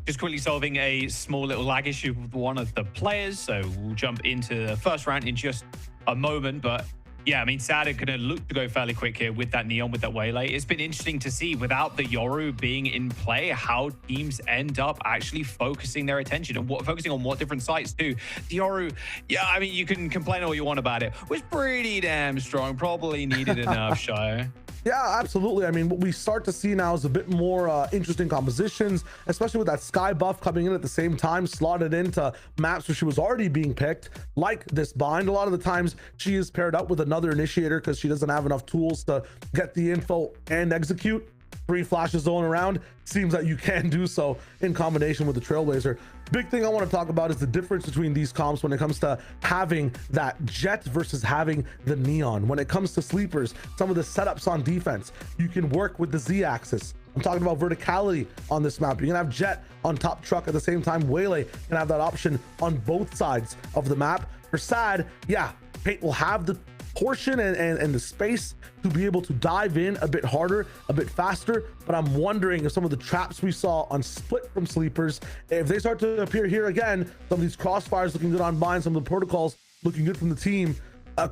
Just quickly solving a small little lag issue with one of the players, so we'll jump into the first round in just a moment. But yeah, I mean, SAD are going to look to go fairly quick here with that Neon, with that Waylay. It's been interesting to see, without the Yoru being in play, how teams end up actually focusing their attention and focusing on what different sites do. The Yoru, yeah, I mean, you can complain all you want about it, was pretty damn strong, probably needed enough, Shire. Yeah, absolutely. I mean, what we start to see now is a bit more interesting compositions, especially with that Sky buff coming in at the same time, slotted into maps where she was already being picked, like this bind. A lot of the times she is paired up with another initiator because she doesn't have enough tools to get the info and execute. 3 flashes going around, seems that you can do so in combination with the Trailblazer. Big thing I want to talk about is the difference between these comps when it comes to having that Jet versus having the Neon. When it comes to sleepers, some of the setups on defense, you can work with the Z-axis. I'm talking about verticality on this map. You can have Jet on top truck at the same time. Waylay can have that option on both sides of the map. For SAD, yeah, Pate will have the portion and the space to be able to dive in a bit harder, a bit faster. But I'm wondering if some of the traps we saw on Split from Sleepers, if they start to appear here again, some of these crossfires looking good on bind, some of the protocols looking good from the team,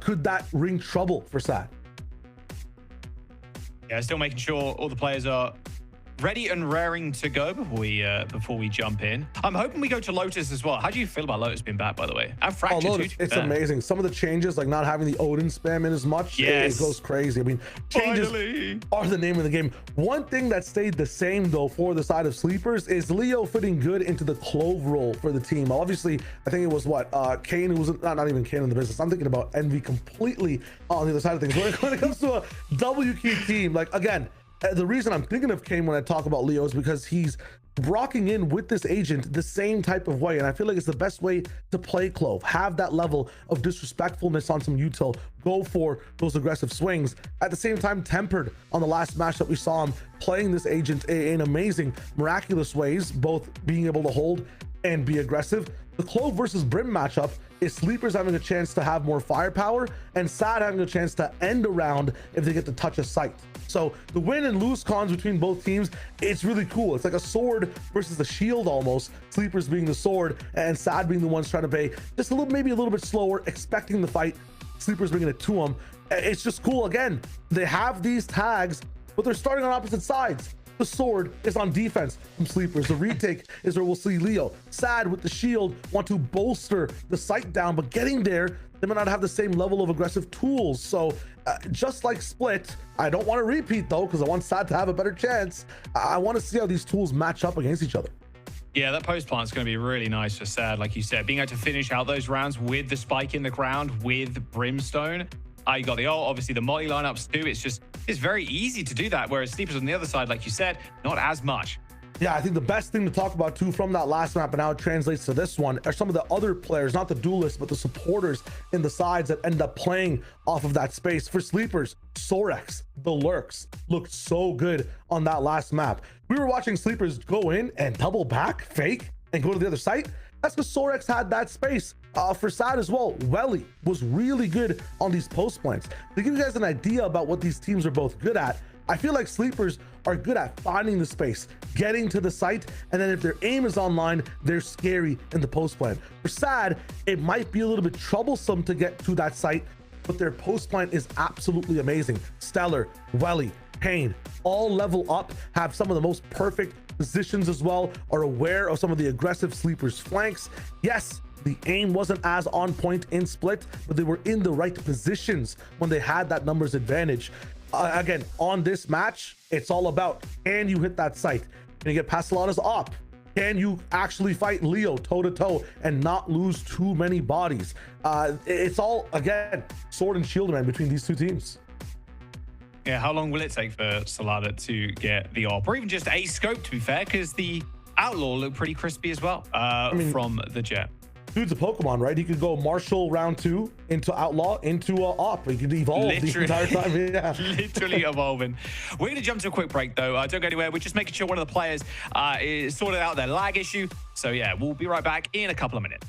could that ring trouble for SAD? Yeah, still making sure all the players are ready and raring to go before we jump in. I'm hoping we go to Lotus as well. How do you feel about Lotus being back, by the way? And Fracture Lotus, too, it's amazing. Some of the changes, like not having the Odin spam in as much, yes, it goes crazy. I mean, changes are the name of the game. One thing that stayed the same though for the side of Sleepers is Leo fitting good into the Clove role for the team. Obviously, I think it was what Kane, who was not even Kane in the business. I'm thinking about Envy completely on the other side of things. When it comes to a WQ team, like again, the reason I'm thinking of Kane when I talk about Leo is because he's rocking in with this agent the same type of way, and I feel like it's the best way to play Clove. Have that level of disrespectfulness on some util, go for those aggressive swings, at the same time tempered on the last match that we saw him playing this agent in amazing, miraculous ways, both being able to hold and be aggressive. The Clove versus Brim matchup is Sleepers having a chance to have more firepower and SAD having a chance to end a round if they get to touch a site. So the win and lose cons between both teams, it's really cool. It's like a sword versus a shield almost. Sleepers being the sword and SAD being the ones trying to play just a little, maybe a little bit slower, expecting the fight. Sleepers bringing it to them. It's just cool. Again, they have these tags, but they're starting on opposite sides. The sword is on defense from Sleepers. The retake is where we'll see Leo. SAD with the shield want to bolster the site down, but getting there, they might not have the same level of aggressive tools. So just like Split, I don't want to repeat though, because I want SAD to have a better chance. I want to see how these tools match up against each other. Yeah, that post plant is going to be really nice for SAD, like you said, being able to finish out those rounds with the spike in the ground with Brimstone. You got the ult, obviously the molly lineups too. It's very easy to do that, whereas Sleepers on the other side, like you said, not as much. Yeah, I think the best thing to talk about too from that last map and how it translates to this one are some of the other players, not the duelists, but the supporters in the sides that end up playing off of that space. For Sleepers, Sorex, the Lurks looked so good on that last map. We were watching Sleepers go in and double back, fake, and go to the other site. That's because Sorex had that space. For SAD as well, Welly was really good on these post plants. To give you guys an idea about what these teams are both good at, I feel like Sleepers are good at finding the space, getting to the site, and then if their aim is online, they're scary in the post plant. For SAD, it might be a little bit troublesome to get to that site, but their post plant is absolutely amazing. Stellar, Welly, Pain, all level up, have some of the most perfect positions as well, are aware of some of the aggressive sleepers flanks. Yes, the aim wasn't as on point in Split, but they were in the right positions when they had that numbers advantage. Again, on this match, it's all about, can you hit that site? Can you get Pastelada's op? Can you actually fight Leo toe-to-toe and not lose too many bodies? It's all, again, sword and shield, man, between these two teams. Yeah, how long will it take for Salada to get the AWP? Or even just a scope, to be fair, because the Outlaw looked pretty crispy as well from the Jet. Dude's a Pokemon, right? He could go Marshall round 2 into Outlaw into AWP. He could evolve the entire time. Yeah. Literally evolving. We're going to jump to a quick break, though. Don't go anywhere. We're just making sure one of the players is sorted out their lag issue. So, yeah, we'll be right back in a couple of minutes.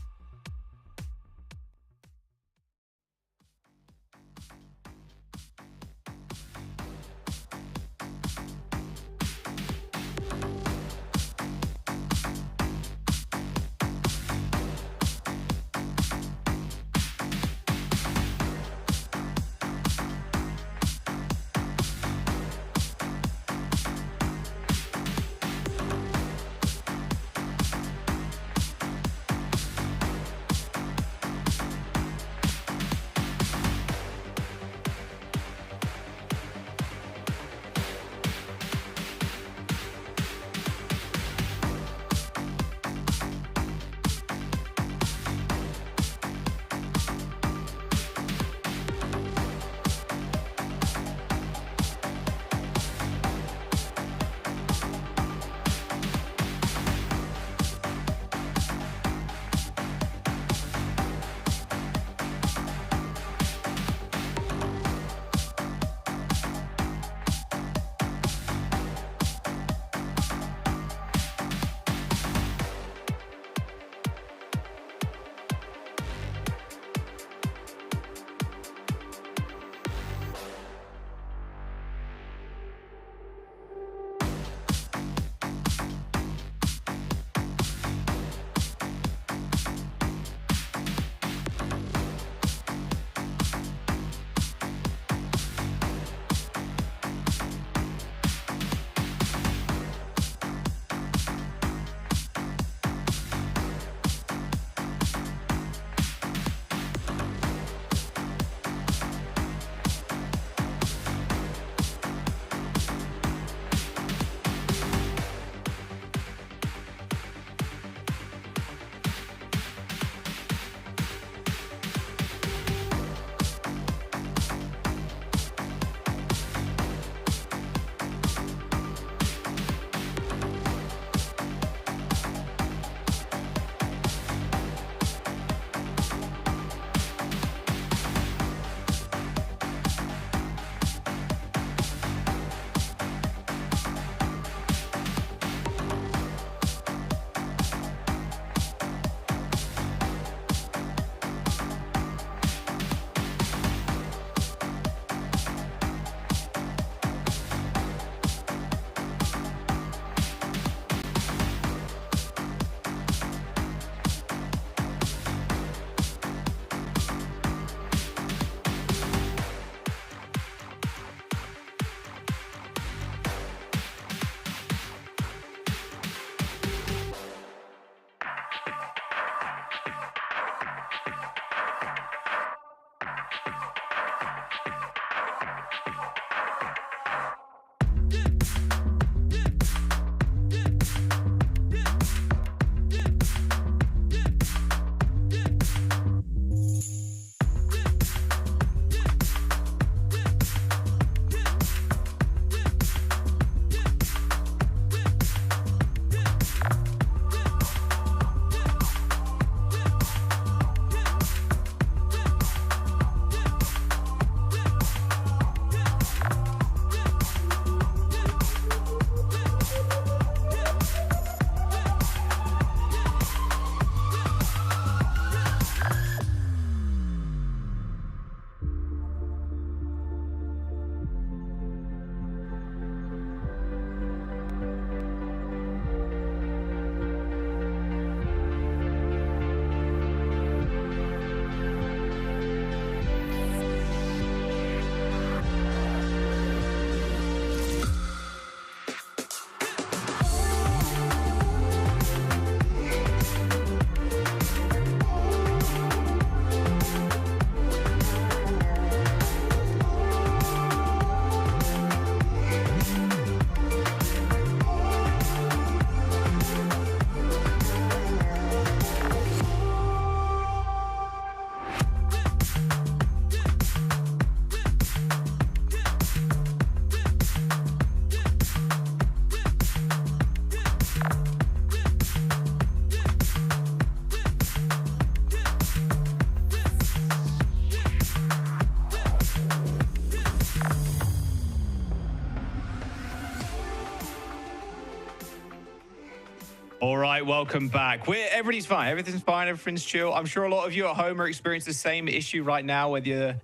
All right, welcome back. Everybody's fine. Everything's fine. Everything's chill. I'm sure a lot of you at home are experiencing the same issue right now, whether you're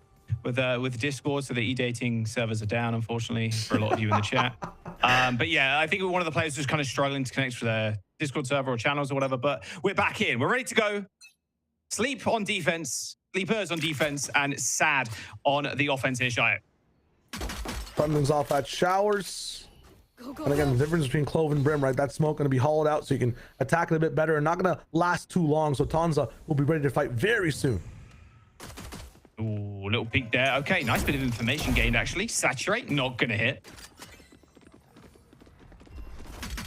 with Discord, so the e-dating servers are down, unfortunately, for a lot of you in the chat. But yeah, I think one of the players was kind of struggling to connect to their Discord server or channels or whatever, but we're back in. We're ready to go. Sleepers on defense, and Sad on the offense here, Shia. Starting things off at Showers. And again, the difference between Clove and Brim, right? That smoke going to be hauled out so you can attack it a bit better and not going to last too long. So Tanza will be ready to fight very soon. Ooh, little peek there. Okay, nice bit of information gained, actually. Saturate, not going to hit.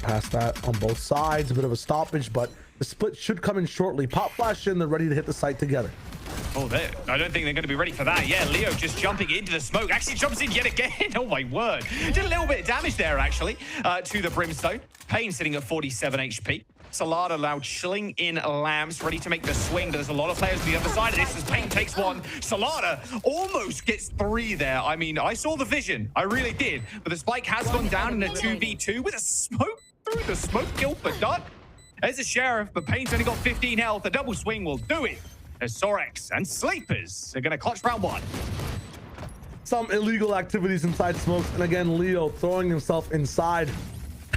Past that on both sides, a bit of a stoppage, but the split should come in shortly. Pop flash in, they're ready to hit the site together. Oh, I don't think they're going to be ready for that. Yeah, Leo just jumping into the smoke. Actually jumps in yet again. Oh, my word. Did a little bit of damage there, actually, to the Brimstone. Pain sitting at 47 HP. Salada now chilling in lamps, ready to make the swing. There's a lot of players on the other side of this as Pain takes one. Salada almost gets 3 there. I mean, I saw the vision. I really did. But the spike has gone down in a 2v2 with a smoke through the smoke kill for Duck. There's a Sheriff, but Pain's only got 15 health. A double swing will do it. As Sorex and Sleepers are going to clutch round 1. Some illegal activities inside smokes. And again, Leo throwing himself inside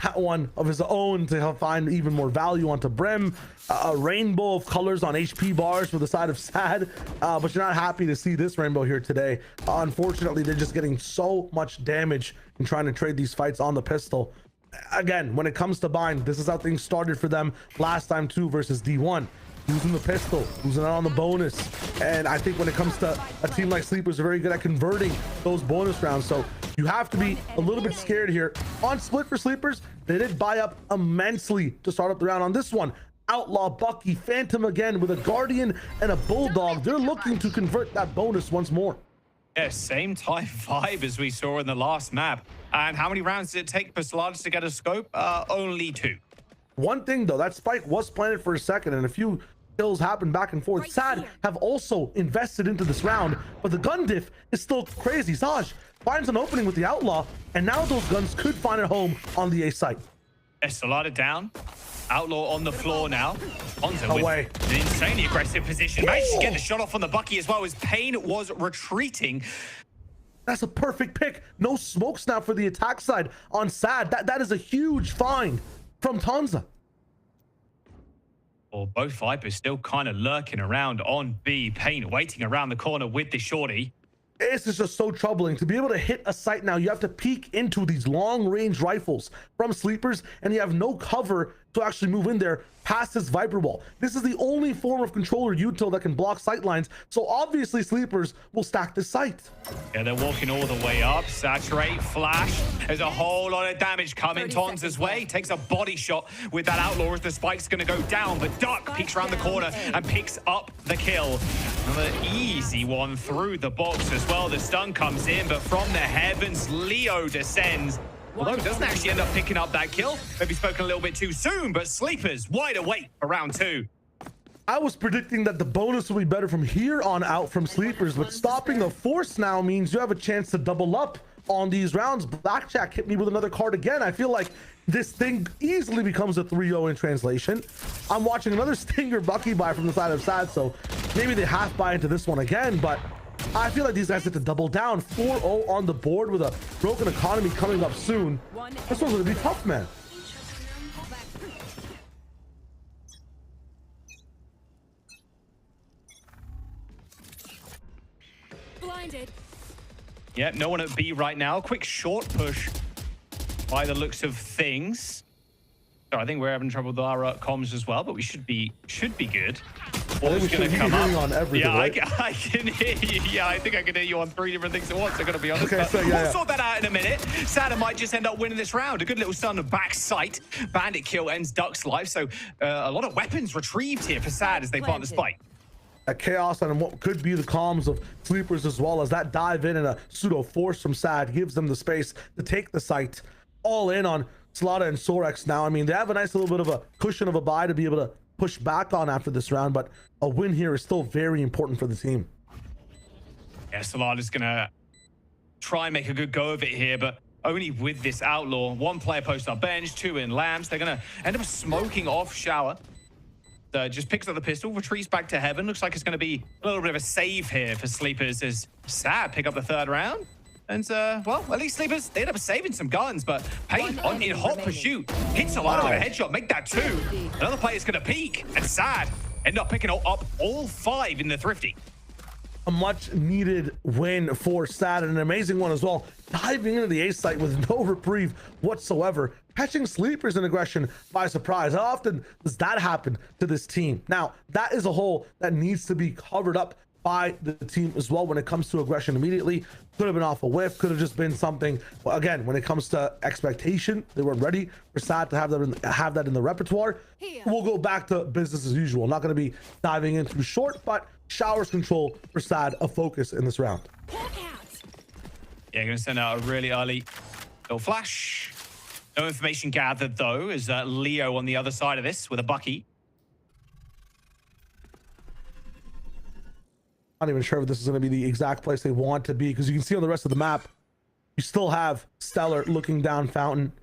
that one of his own to find even more value onto Brim. A rainbow of colors on HP bars for the side of Sad. But you're not happy to see this rainbow here today. Unfortunately, they're just getting so much damage in trying to trade these fights on the pistol. Again, when it comes to bind, this is how things started for them last time too versus D1. Using the pistol, losing out on the bonus. And I think when it comes to a team like Sleepers, they're very good at converting those bonus rounds. So you have to be a little bit scared here. On split for Sleepers, they did buy up immensely to start up the round on this one. Outlaw, Bucky, Phantom again with a Guardian and a Bulldog. They're looking to convert that bonus once more. Yeah, same type vibe as we saw in the last map. And how many rounds did it take for Solaris to get a scope? Only 2. One thing though, that spike was planted for a second and a few kills happen back and forth. Sad have also invested into this round, but the gun diff is still crazy. Saj finds an opening with the Outlaw, and now those guns could find a home on the A site. Estelada down. Outlaw on the floor now. Ponzo away. With an insanely aggressive position. Managed to get the shot off on the Bucky as well as Pain was retreating. That's a perfect pick. No smokes now for the attack side on Sad. That is a huge find from Tanza. Or both Vipers still kind of lurking around on B. Pain waiting around the corner with the shorty. This is just so troubling. To be able to hit a site now, you have to peek into these long-range rifles from Sleepers, and you have no cover to actually move in there past this Viper wall. This is the only form of controller util that can block sight lines, so obviously Sleepers will stack this site. Yeah, they're walking all the way up. Saturate, flash. There's a whole lot of damage coming Tonza's way. Takes a body shot with that Outlaw as the spike's going to go down, but Duck peeks around the corner and picks up the kill. Another easy one through the box as well. The stun comes in, but from the heavens, Leo descends. Although it doesn't actually end up picking up that kill. Maybe spoken a little bit too soon, but Sleepers wide awake for round 2. I was predicting that the bonus will be better from here on out from Sleepers, but stopping the force now means you have a chance to double up on these rounds. Blackjack hit me with another card again. I feel like this thing easily becomes a 3-0 in translation. I'm watching another Stinger Bucky buy from the side of Sad, so maybe they half buy into this one again, but I feel like these guys get to double down. 4-0 on the board with a broken economy coming up soon. This one's going to be tough, man. Blinded. Yep, no one at B right now. Quick short push by the looks of things. So I think we're having trouble with our comms as well, but we should be good. What's going to come up? On everything, yeah, right? I can hear you. Yeah, I think I can hear you on 3 different things at once. I'm going to be honest. Okay, so we'll sort that out in a minute. Sada might just end up winning this round. A good little stun of back sight. Bandit kill ends Duck's life. So a lot of weapons retrieved here for Sad as they plant the spike. A chaos on what could be the comms of Sleepers, as well as that dive in and a pseudo force from Sad gives them the space to take the site. All in on Slaughter and Sorex now. I mean, they have a nice little bit of a cushion of a buy to be able to push back on after this round, but a win here is still very important for the team. Yeah, Slaughter's going to try and make a good go of it here, but only with this Outlaw. One player post up bench, two in Lambs. They're going to end up smoking off Shower. Just picks up the pistol, retreats back to Heaven. Looks like it's going to be a little bit of a save here for Sleepers as Sad pick up the third round. And, well, at least Sleepers, they end up saving some guns, but Pain in hot pursuit. Hits a lot of a headshot, make that two. Another player's going to peek, and Sad end up picking up all 5 in the Thrifty. A much needed win for Sad, and an amazing one as well. Diving into the A site with no reprieve whatsoever, catching Sleepers in aggression by surprise. How often does that happen to this team? Now, that is a hole that needs to be covered up by the team as well when it comes to aggression immediately. Could have been off a whiff, could have just been something. Well, again, when it comes to expectation, they weren't ready for Sad to have that in the repertoire. We'll go back to business as usual. Not going to be diving in too short, but Showers control for Sad a focus in this round. Yeah, going to send out a really early little flash. No information gathered, though, as Leo on the other side of this with a Bucky. Not even sure if this is going to be the exact place they want to be, because you can see on the rest of the map, you still have Stellar looking down Fountain.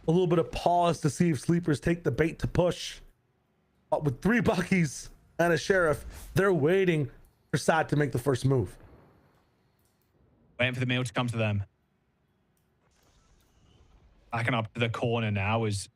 A little bit of pause to see if Sleepers take the bait to push. But with 3 Buckies and a Sheriff, they're waiting for Sad to make the first move. Waiting for the meal to come to them. Backing up to the corner now is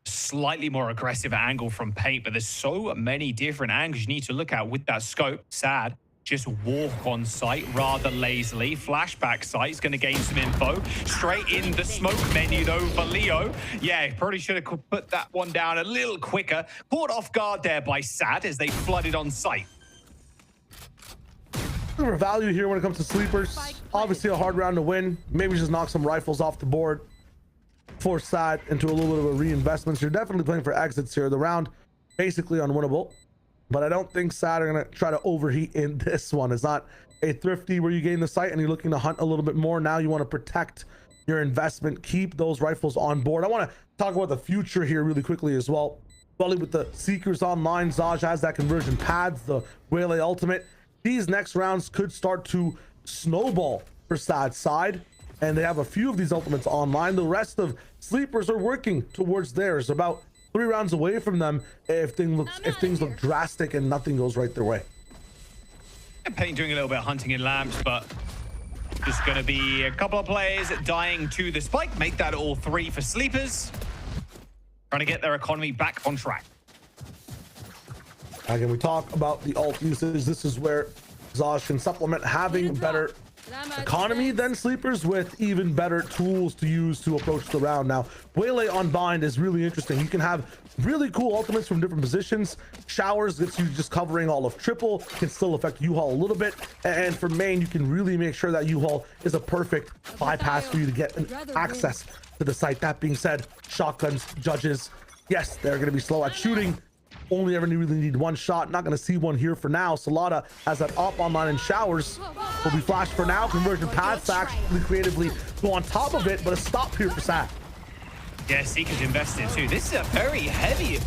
slightly more aggressive angle from Paint, but there's so many different angles you need to look at with that scope. Sad just walk on site rather lazily. Flashback site is going to gain some info. Straight in the smoke menu, though, for Leo. Yeah, probably should have put that one down a little quicker. Caught off guard there by Sad as they flooded on site. For value here when it comes to Sleepers. Obviously a hard round to win. Maybe just knock some rifles off the board. Force Sad into a little bit of a reinvestment. So you're definitely playing for exits here. The round basically unwinnable, but I don't think Sad are going to try to overheat in this one. It's not a Thrifty where you gain the site and you're looking to hunt a little bit more. Now you want to protect your investment, keep those rifles on board. I want to talk about the future here really quickly as well. Probably with the Seekers online, Zaj has that conversion pads, the Waylay ultimate. These next rounds could start to snowball for Sad's side, and they have a few of these ultimates online. The rest of Sleepers are working towards theirs, about 3 rounds away from them if things look drastic and nothing goes right their way. Paint doing a little bit of hunting in Lamps, but just going to be a couple of players dying to the spike. Make that all 3 for Sleepers. Trying to get their economy back on track. Again, we talk about the ult usage. This is where Zaj can supplement having better economy than Sleepers with even better tools to use to approach the round. Now, Waylay on bind is really interesting. You can have really cool ultimates from different positions. Showers gets you just covering all of triple, can still affect U-Haul a little bit. And for main, you can really make sure that U-Haul is a perfect bypass for you to get access to the site. That being said, shotguns, judges, yes, they're going to be slow at shooting. Only ever really need 1 shot. Not going to see one here for now. Salada has that op online in Showers. Will be flashed for now. Conversion paths actually creatively go on top of it, but a stop here for Sad. Yeah, Seeker's invested too. This is a very heavy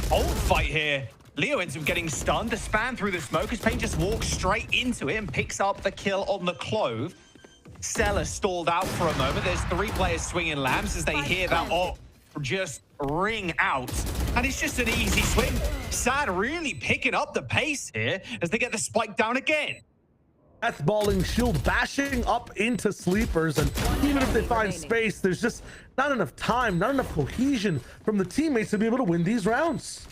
ult fight here. Leo ends up getting stunned. The span through the smoke as Paint just walks straight into it and picks up the kill on the Clove. Stella stalled out for a moment. There's 3 players swinging Lamps as they hear that ult just ring out, and it's just an easy swing. Sad really picking up the pace here as they get the spike down again. Death balling, shield bashing up into Sleepers, and even if they find space, there's just not enough time, not enough cohesion from the teammates to be able to win these rounds.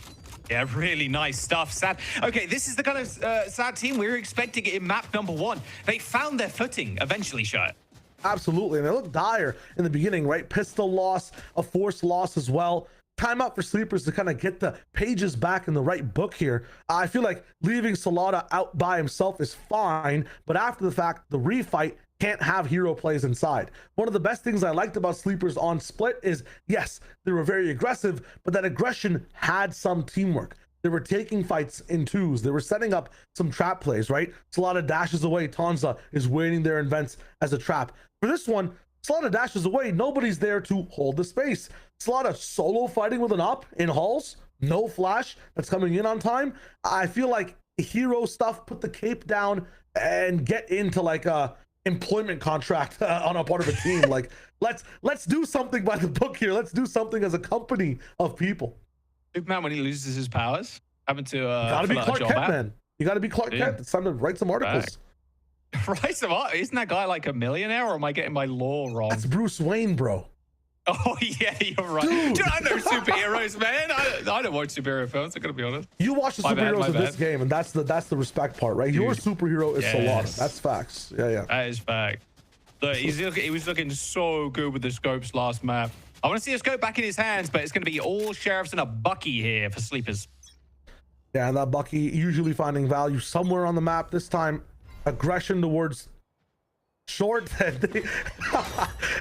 Yeah, really nice stuff, Sad. Okay, this is the kind of Sad team we were expecting in map number 1. They found their footing eventually, Shirt. Absolutely, and they look dire in the beginning, right? Pistol loss, a force loss as well. Timeout for Sleepers to kind of get the pages back in the right book here. I feel like leaving Salada out by himself is fine, but after the fact, the refight can't have hero plays inside. One of the best things I liked about Sleepers on Split is, yes, they were very aggressive, but that aggression had some teamwork. They were taking fights in 2s. They were setting up some trap plays, right? Salada dashes away. Tanza is waiting there in vents as a trap. For this one, Salada dashes away. Nobody's there to hold the space. Salada solo fighting with an op in halls. No flash that's coming in on time. I feel like hero stuff, put the cape down and get into like a employment contract on a part of a team. Like, let's do something by the book here. Let's do something as a company of people. Superman, when he loses his powers, having to Gotta be Clark Kent, man. You gotta be Clark Kent. It's time to write some articles. Write some art. Isn't that guy like a millionaire, or am I getting my lore wrong? That's Bruce Wayne, bro. Oh yeah, you're right. Dude, I know superheroes, man. I don't watch superhero films. I gotta be honest. You watch the superheroes of this game, and that's the respect part, right? Your superhero is Solana. That's facts. Yeah. That is fact. Look, he was looking so good with the scopes last map. I want to see a scope back in his hands, but it's going to be all sheriffs and a Bucky here for sleepers. Yeah, and that Bucky usually finding value somewhere on the map. This time, aggression towards short.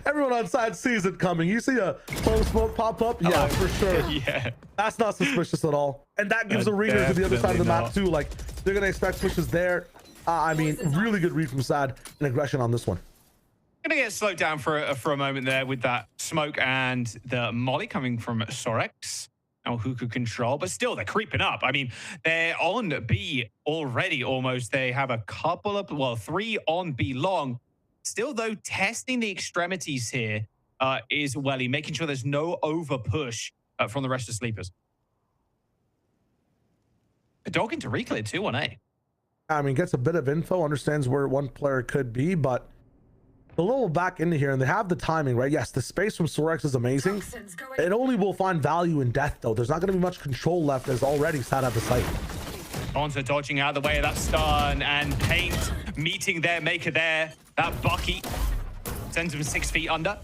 Everyone on side sees it coming. You see a close smoke pop up? Yeah, for sure. Yeah. That's not suspicious at all. And that gives a reader to the other side of the map too. Like, they're going to expect switches there. I mean, really good read from Sad and aggression on this one. Gonna get slowed down for a moment there with that smoke and the molly coming from Sorex. Now who could control, but still they're creeping up. I mean, they're on B already almost. They have a couple of, well, 3 on B long. Still though, testing the extremities here is Welly, making sure there's no over push from the rest of the sleepers. A dog into reclear too on A. I mean, gets a bit of info, understands where one player could be, but a little back into here, and they have the timing, right? Yes, the space from Sorex is amazing. It only will find value in death, though. There's not going to be much control left, as already Sad at the site. Onto dodging out of the way of that stun, and Paint meeting their maker there. That Bucky sends him 6 feet under.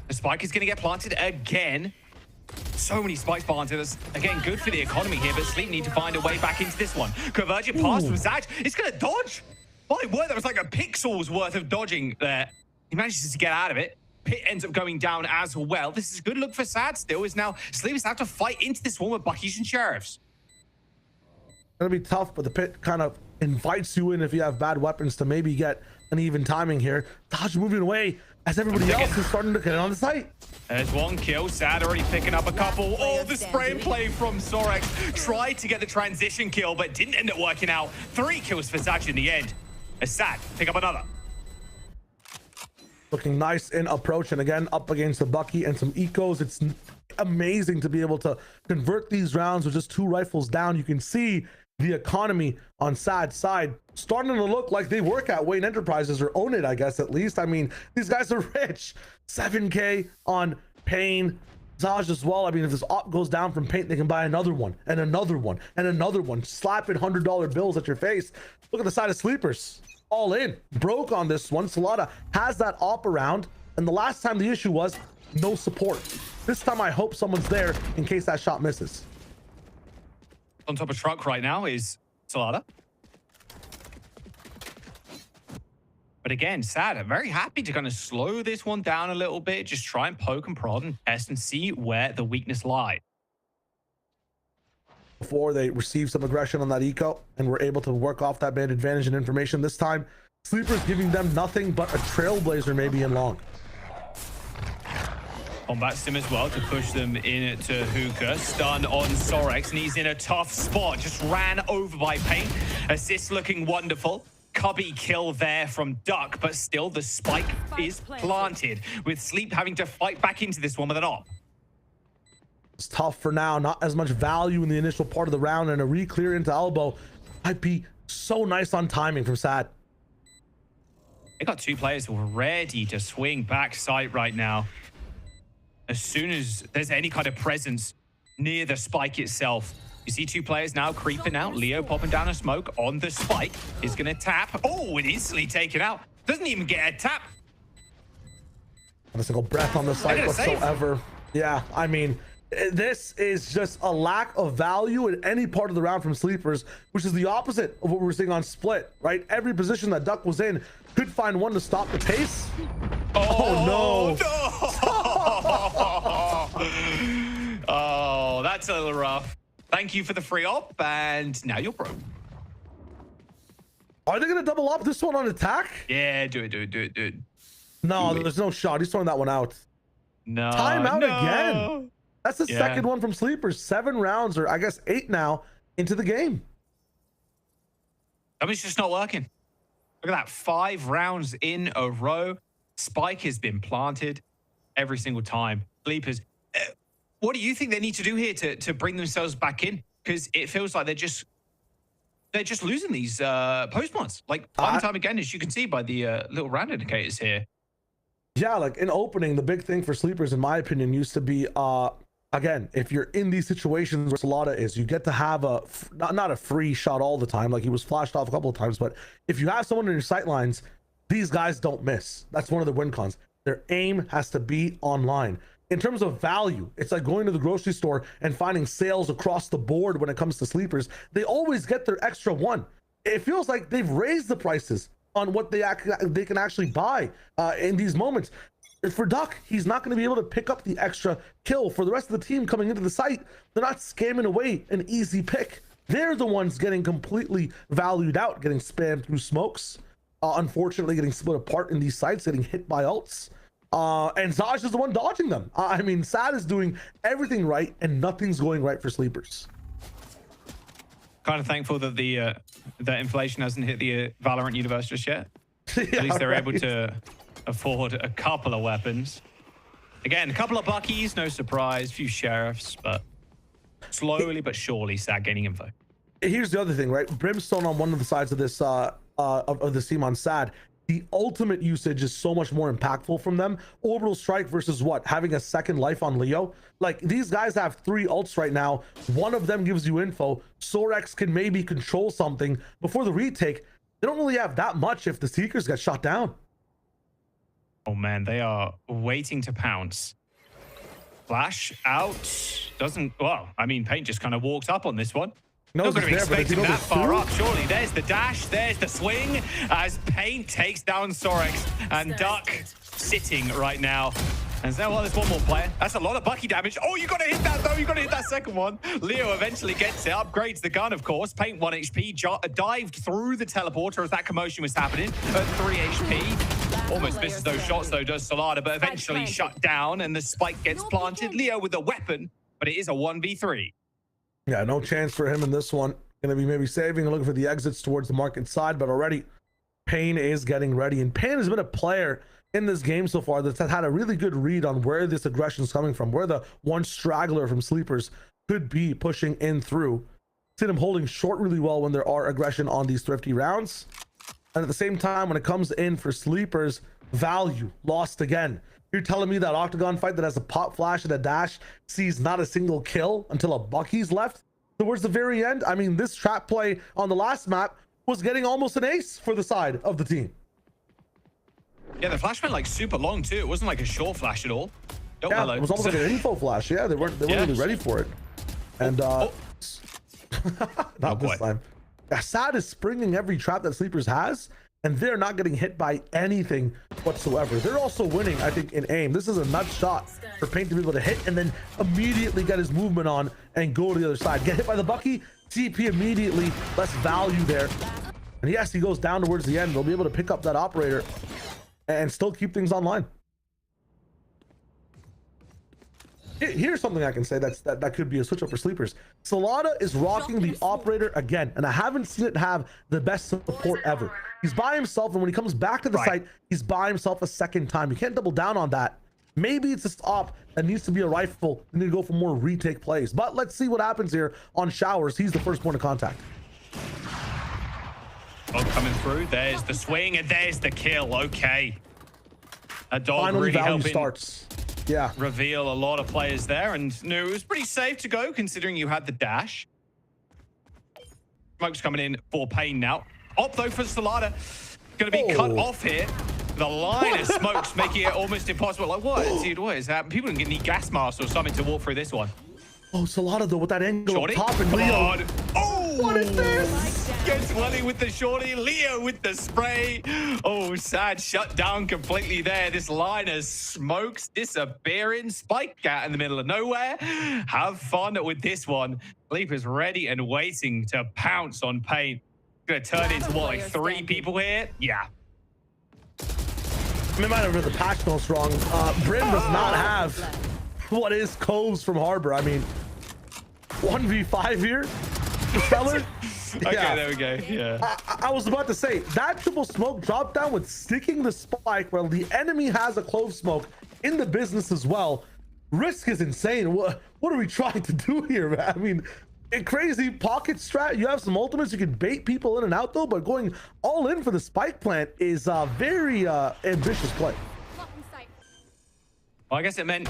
The spike is going to get planted again. So many spikes planted. That's, again, good for the economy here, but Sleep need to find a way back into this one. Convergent pass from Zaj. It's going to dodge. My word, that was like a pixel's worth of dodging there. He manages to get out of it. Pit ends up going down as well. This is a good look for Sad still. Is now Sleepers have to fight into this one with Buckies and Sheriffs. Gonna be tough, but the Pit kind of invites you in if you have bad weapons to maybe get an even timing here. Dodge moving away as everybody else is starting to get on the site. There's one kill. Sad already picking up a couple. Oh, the spray and play from Sorex. Tried to get the transition kill, but didn't end up working out. 3 kills for Zach in the end. As Sad pick up another. Looking nice in approach, and again up against the Bucky and some ecos. It's amazing to be able to convert these rounds with just 2 rifles down. You can see the economy on Sad's side starting to look like they work at Wayne Enterprises, or own it, I guess, at least. I mean, these guys are rich. 7K on Pain, Zaj as well. I mean, if this op goes down from Paint, they can buy another one and another one and another one, slapping $100 bills at your face. Look at the side of Sleepers, all in, broke on this one. Solana has that op around, and the last time the issue was no support. This time I hope someone's there in case that shot misses. On top of truck right now is Solana. But again, Sad, I'm very happy to kind of slow this one down a little bit, just try and poke and prod and test and see where the weakness lies. Before they receive some aggression on that eco, and we're able to work off that bad advantage and information this time. Sleepers giving them nothing but a trailblazer maybe in long. Combat sim as well to push them into Hookah. Stun on Sorex, and he's in a tough spot. Just ran over by Paint. Assist looking wonderful. Cubby kill there from Duck, but still the spike is planted, with Sleep having to fight back into this one with an op. It's tough for now. Not as much value in the initial part of the round, and a re-clear into elbow might be so nice on timing from Sad. They got 2 players who are ready to swing back site right now. As soon as there's any kind of presence near the spike itself, you see 2 players now creeping out. Leo popping down a smoke on the spike. Is going to tap. Oh, and instantly taken out. Doesn't even get a tap. Not a single breath on the site whatsoever. Yeah, I mean, this is just a lack of value in any part of the round from Sleepers, which is the opposite of what we're seeing on Split, right? Every position that Duck was in could find one to stop the pace. Oh no. Oh, that's a little rough. Thank you for the free op, and now you're broke. Are they going to double up this one on attack? Yeah, do it. No, there's no shot. He's throwing that one out. No. Timeout again. That's the second one from Sleepers. 7 rounds, or I guess 8 now, into the game. I mean, it's just not working. Look at that, 5 rounds in a row. Spike has been planted every single time. Sleepers, what do you think they need to do here to bring themselves back in? Because it feels like they're just losing these post plants. Like time and time again, as you can see by the little round indicators here. Yeah, like in opening, the big thing for Sleepers, in my opinion, used to be again, if you're in these situations where Salada is, you get to have a not a free shot all the time. Like he was flashed off a couple of times, but if you have someone in your sight lines, these guys don't miss. That's one of the win cons. Their aim has to be online. In terms of value, it's like going to the grocery store and finding sales across the board when it comes to Sleepers. They always get their extra one. It feels like they've raised the prices on what they can actually buy in these moments. For Duck, he's not going to be able to pick up the extra kill. For the rest of the team coming into the site, they're not scamming away an easy pick. They're the ones getting completely valued out, getting spammed through smokes. Unfortunately, getting split apart in these sites, getting hit by ults. And Zaj is the one dodging them. I mean, Sad is doing everything right, and nothing's going right for Sleepers. Kind of thankful that the that inflation hasn't hit the Valorant universe just yet. At least they're able to afford a couple of weapons. Again, a couple of Buckies, no surprise, few sheriffs, but slowly but surely Sad gaining info. Here's the other thing, right? Brimstone on one of the sides of this of the team on Sad. The ultimate usage is so much more impactful from them. Orbital Strike versus what? Having a second life on Leo? Like, these guys have 3 ults right now. One of them gives you info. Sorex can maybe control something before the retake. They don't really have that much if the Seekers get shot down. Oh man, they are waiting to pounce. Flash out. Doesn't, well, I mean, Paint just kind of walked up on this one. Not going to be expecting that far up, surely. There's the dash, there's the swing, as Paint takes down Sorex, and Duck sitting right now. And so, well, there's one more player. That's a lot of Bucky damage. Oh, you got to hit that, though. You got to hit that second one. Leo eventually gets it, upgrades the gun, of course. Paint 1 HP, dived through the teleporter as that commotion was happening at 3 HP. Almost misses those shots, though, does Salada, but eventually shut down, and the spike gets planted. Leo with a weapon, but it is a 1v3. Yeah, no chance for him in this one. Gonna be maybe saving and looking for the exits towards the market side, but already Payne is getting ready. And Payne has been a player in this game so far that's had a really good read on where this aggression is coming from, where the one straggler from Sleepers could be pushing in through. Seen him holding short really well when there are aggression on these thrifty rounds. And at the same time, when it comes in for Sleepers, value lost again. You're telling me that Octagon fight that has a pop flash and a dash sees not a single kill until a Bucky's left towards the very end? I mean, this trap play on the last map was getting almost an ace for the side of the team. Yeah, the flash went like super long too. It wasn't like a short flash at all. Yeah, it was almost like an info flash. Yeah, they weren't really ready for it. And not this time. Sad is springing every trap that Sleepers has, and they're not getting hit by anything whatsoever. They're also winning, I think, in aim. This is a nut shot for Paint to be able to hit and then immediately get his movement on and go to the other side. Get hit by the Bucky, TP immediately, less value there. And yes, he goes down towards the end. They'll be able to pick up that operator and still keep things online. Here's something I can say that could be a switch up for Sleepers. Salada is rocking the operator again, and I haven't seen it have the best support ever. He's by himself, and when he comes back to the site, he's by himself a second time. You can't double down on that. Maybe it's a op that needs to be a rifle. They need to go for more retake plays. But let's see what happens here on Showers. He's the first point of contact. Oh, coming through. There's the swing, and there's the kill. Okay. A dog Finally, really value helping starts. Yeah, reveal a lot of players there, and no, it was pretty safe to go considering you had the dash. Smoke's coming in for Pain now. Op though for Salada, gonna be cut off here. The line of Smokes making it almost impossible. Like, what, dude? What is happening? People need gas masks or something to walk through this one. Oh, Salada though with that angle Shorty, up top, and come Leo. on. Oh, what is this? Gets Wally with the shorty, Leo with the spray. Oh, Sad shut down completely there. This line of Smokes disappearing. Spike Cat in the middle of nowhere. Have fun with this one. Sleepers ready and waiting to pounce on Paint. Gonna turn into what, like 3 people here? Yeah. I might have read the patch notes wrong. Brim does not have what is Coves from Harbor. I mean, 1v5 here. The seller. Okay, there we go. Yeah. I was about to say that triple smoke drop down with sticking the spike while the enemy has a clove smoke in the business as well. Risk is insane. What are we trying to do here, man? I mean, a crazy pocket strat. You have some ultimates, you can bait people in and out though, but going all in for the spike plant is a very ambitious play. Well, I guess it meant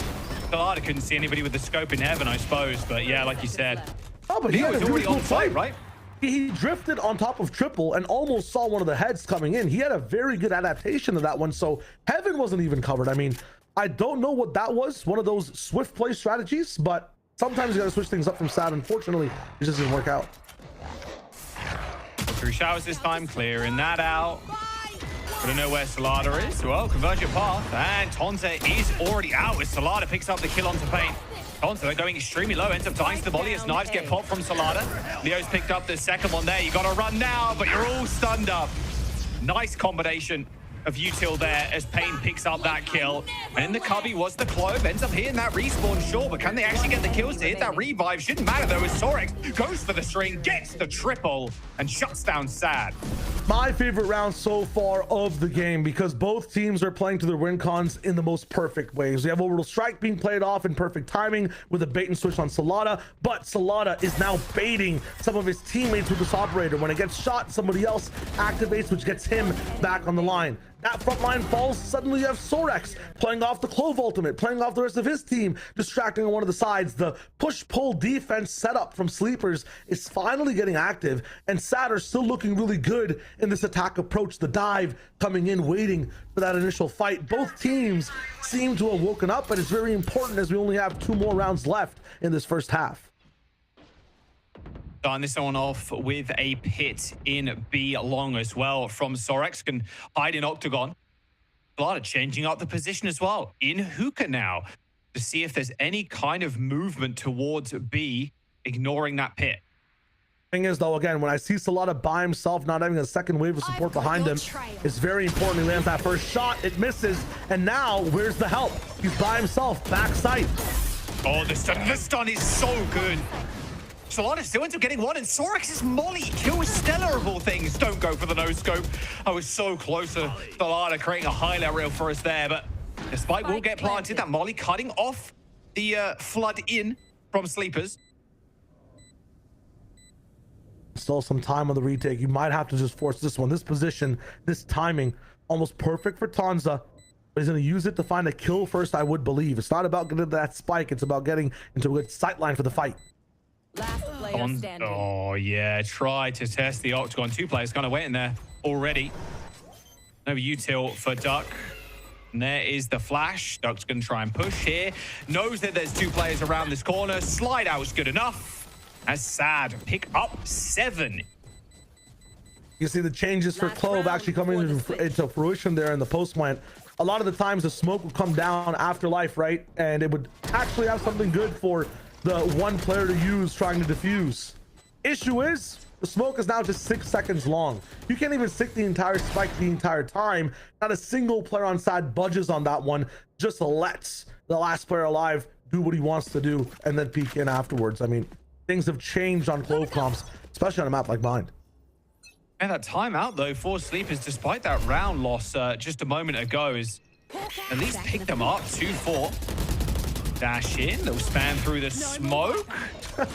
Galata couldn't see anybody with the scope in heaven, I suppose. But yeah, like you said, Oh, but he Leo had a was really already cool on site, fight. right? He drifted on top of triple and almost saw one of the heads coming in. He had a very good adaptation of that one. So heaven wasn't even covered. I mean, I don't know what that was. One of those swift play strategies, but sometimes you got to switch things up from SAD. Unfortunately, it just didn't work out. Through showers this time, clearing that out. I don't know where Solada is. Well, convergent path, and Tonza is already out as Solada picks up the kill onto Pain. Tonza going extremely low, ends up dying to the volley as knives get popped from Solada. Leo's picked up the second one there. You got to run now, but you're all stunned up. Nice combination of util there as Pain picks up that kill. And in the cubby was the Clove, ends up hitting that respawn, sure, but can they actually get the kills to hit that revive? Shouldn't matter though, as Sorex goes for the string, gets the triple, and shuts down SAD. My favorite round so far of the game, because both teams are playing to their win cons in the most perfect ways. We have Orbital Strike being played off in perfect timing with a bait and switch on Solada, but Solada is now baiting some of his teammates with this operator. When it gets shot, somebody else activates, which gets him back on the line. That front line falls, suddenly you have Sorex playing off the Clove ultimate, playing off the rest of his team, distracting on one of the sides. The push-pull defense setup from Sleepers is finally getting active, and SAD are still looking really good in this attack approach. The dive coming in, waiting for that initial fight. Both teams seem to have woken up, but it's very important as we only have 2 more rounds left in this first half. Starting this one off with a pit in B long as well from Sorex. Can hide in Octagon. Galata changing up the position as well in hookah now to see if there's any kind of movement towards B, ignoring that pit. Thing is though, again, when I see Solada by himself, not having a second wave of support behind him, it's very important. He lands that first shot, it misses, and now where's the help? He's by himself, back sight. Oh, the stun is so good. Solana still ends up getting one, and Sorex's molly kills Stellar of all things. Don't go for the no scope. I was so close to Solana creating a highlight reel for us there, but the spike will get planted. That molly cutting off the flood in from Sleepers. Still some time on the retake. You might have to just force this one. This position, this timing, almost perfect for Tonza. But he's going to use it to find a kill first, I would believe. It's not about getting that spike. It's about getting into a good sight line for the fight. Last player standing. Oh, yeah. Try to test the Octagon. 2 players kind of waiting there already. No util for Duck. And there is the flash. Duck's going to try and push here. Knows that there's 2 players around this corner. Slide out is good enough. As SAD pick up 7. You see the changes for Clove actually coming into fruition there in the post plant. A lot of the times the smoke would come down after life, right? And it would actually have something good for the one player to use trying to defuse. Issue is the smoke is now just 6 seconds long. You can't even stick the entire spike the entire time. Not a single player on side budges on that one, just lets the last player alive do what he wants to do and then peek in afterwards. I mean, things have changed on Clove comps, especially on a map like mine. And that timeout though for Sleepers, despite that round loss just a moment ago, is at least picked them up 2-4. Dash in, they'll span through the smoke.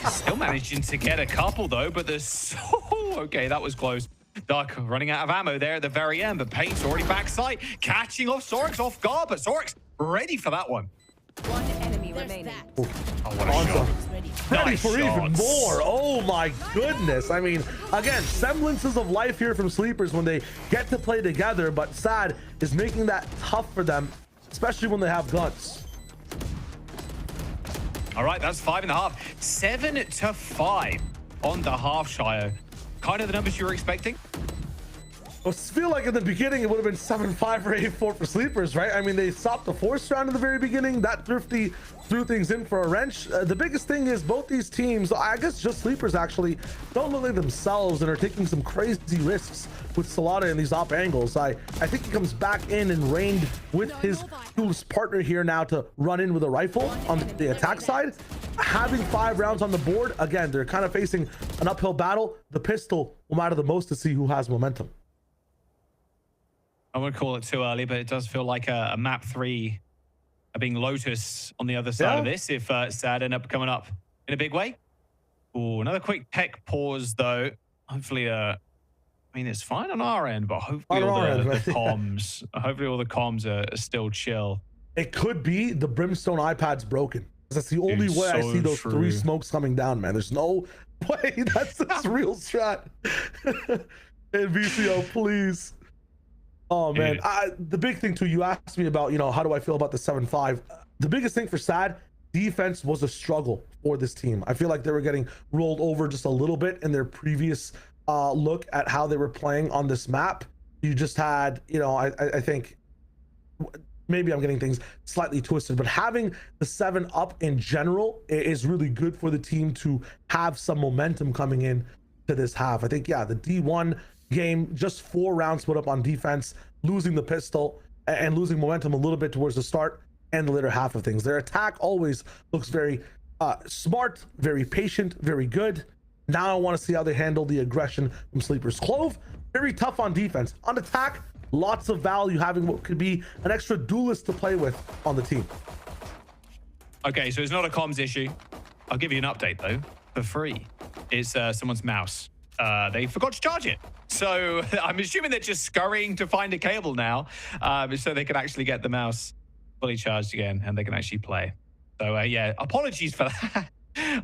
Still managing to get a couple though, but there's okay, that was close. Duck running out of ammo there at the very end, but Pain's already backside, catching off Sorex off guard, but Sorex ready for that one. One enemy remaining. Oh, what a shot. Ready Nice for even shots. more. Oh my goodness. I mean, again, semblances of life here from Sleepers when they get to play together, but SAD is making that tough for them, especially when they have guns. All right, that's 5.5. 7-5 on the half, Shio. Kind of the numbers you were expecting? I feel like in the beginning it would have been 7-5 or 8-4 for Sleepers, right? I mean, they stopped the force round in the very beginning. That Thrifty threw things in for a wrench. The biggest thing is both these teams, I guess just Sleepers actually, don't look like themselves and are taking some crazy risks with Solada in these op angles. I think he comes back in and reigned with his duelist partner here now to run in with a rifle on the attack side. having 5 rounds on the board, again, they're kind of facing an uphill battle. The pistol will matter the most to see who has momentum. I wouldn't call it too early, but it does feel like a map 3 being Lotus on the other side of this if Sad end up coming up in a big way. Oh, another quick tech pause, though. Hopefully, I mean, it's fine on our end, but hopefully all the comms, hopefully all the comms are still chill. It could be the Brimstone iPad's broken. That's the only way I see those 3 smokes coming down, man. There's no way that's this real strat. And VCO, please. Oh, man. The big thing, too, you asked me about, you know, how do I feel about the 7-5? The biggest thing for Sad, defense was a struggle for this team. I feel like they were getting rolled over just a little bit in their previous look at how they were playing on this map. You just had, you know, I think maybe I'm getting things slightly twisted, but having the 7 up in general is really good for the team to have some momentum coming in to this half. I think, yeah, the D1 game, just 4 rounds put up on defense, losing the pistol and losing momentum a little bit towards the start and the later half of things. Their attack always looks very smart, very patient, very good. Now I want to see how they handle the aggression from Sleepers. Clove, very tough on defense. On attack, lots of value having what could be an extra duelist to play with on the team. Okay, so it's not a comms issue. I'll give you an update, though, for free. It's someone's mouse. They forgot to charge it. So I'm assuming they're just scurrying to find a cable now so they can actually get the mouse fully charged again and they can actually play. So yeah, apologies for that.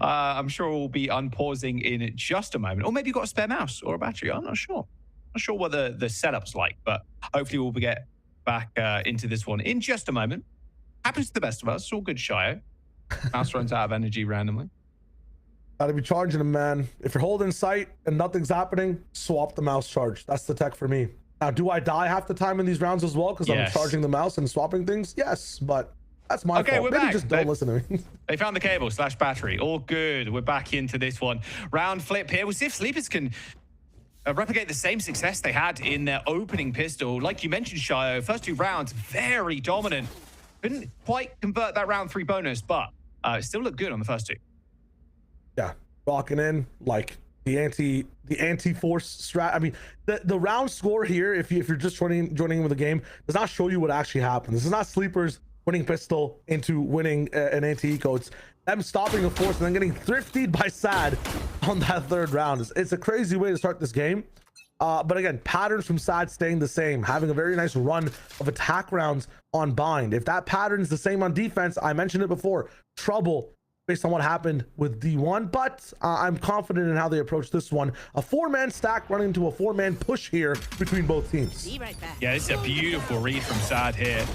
I'm sure we'll be unpausing in just a moment. Or maybe you've got a spare mouse or a battery. I'm not sure. Not sure what the setup's like, but hopefully we'll get back into this one in just a moment. Happens to the best of us. It's all good, Shio. Mouse runs out of energy randomly. Gotta be charging them, man. If you're holding sight and nothing's happening, swap the mouse charge. That's the tech for me. Now, do I die half the time in these rounds as well because I'm charging the mouse and swapping things? Yes, but that's my fault. We're Maybe back. Just don't listen to me. They found the cable / battery. All good. We're back into this one. Round flip here. We'll see if Sleepers can replicate the same success they had in their opening pistol. Like you mentioned, Shio, first 2 rounds, very dominant. Couldn't quite convert that round 3 bonus, but still looked good on the first 2. Yeah, rocking in like the anti-force strat. I mean, the round score here, if you're just joining in with the game, does not show you what actually happened. This is not Sleepers winning pistol into winning an anti-eco. It's them stopping a force and then getting thrifted by Sad on that 3rd round. It's a crazy way to start this game. But again, patterns from Sad staying the same, having a very nice run of attack rounds on bind. If that pattern is the same on defense, I mentioned it before, trouble based on what happened with D1, but I'm confident in how they approach this one. A 4-man stack running into a 4-man push here between both teams. Yeah, this is a beautiful read from Sad here.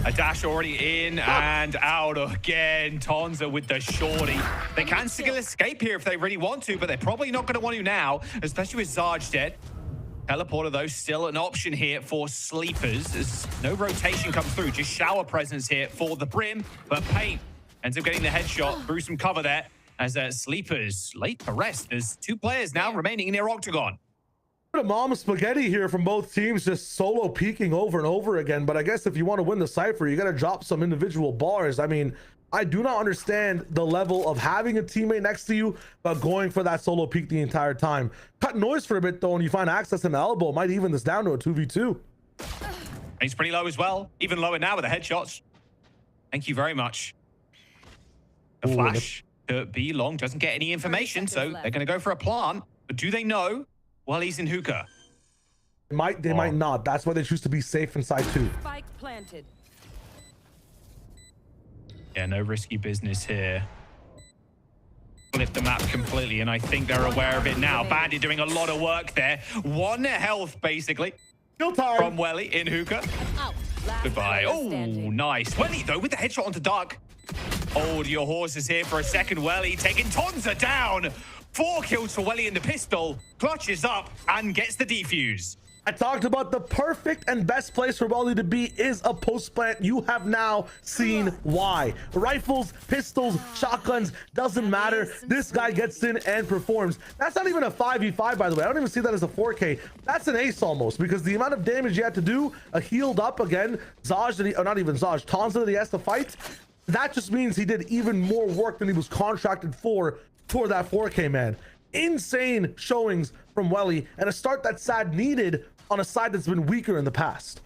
A dash already in and out again. Tonza with the shorty. They can still escape here if they really want to, but they're probably not going to want to now, especially with Zarge dead. Teleporter, though, still an option here for Sleepers. As no rotation comes through, just shower presence here for the Brim, but Paint ends up getting the headshot through some cover there as Sleepers late to rest. There's 2 players now remaining near Octagon. A mom spaghetti here from both teams, just solo peeking over and over again. But I guess if you want to win the Cypher, you got to drop some individual bars. I mean, I do not understand the level of having a teammate next to you, but going for that solo peek the entire time. Cut noise for a bit, though, and you find access in the elbow. Might even this down to a 2v2. He's pretty low as well. Even lower now with the headshots. Thank you very much. The flash to be long doesn't get any information, so they're going to go for a plant. But do they know? Well, he's in hookah. They might not. That's why they choose to be safe inside too. Spike planted. Yeah, no risky business here. Flip the map completely, and I think they're aware of it now. Bandit doing a lot of work there. 1 health, basically. Still time. From Welly in hookah. Goodbye. Oh, nice. Welly, though, with the headshot onto Dark. Hold your horses here for a second. Welly taking Tonza down. 4 kills for Welly in the pistol. Clutches up and gets the defuse. I talked about the perfect and best place for Welly to be is a post plant. You have now seen why. Rifles, pistols, shotguns, doesn't matter. This guy gets in and performs. That's not even a 5v5, by the way. I don't even see that as a 4K. That's an ace almost, because the amount of damage you had to do, healed up again. Zaj, or not even Zaj, Tonza that he has to fight. that just means he did even more work than he was contracted for that 4K, man. Insane showings from Welly, and a start that Sad needed on a side that's been weaker in the past.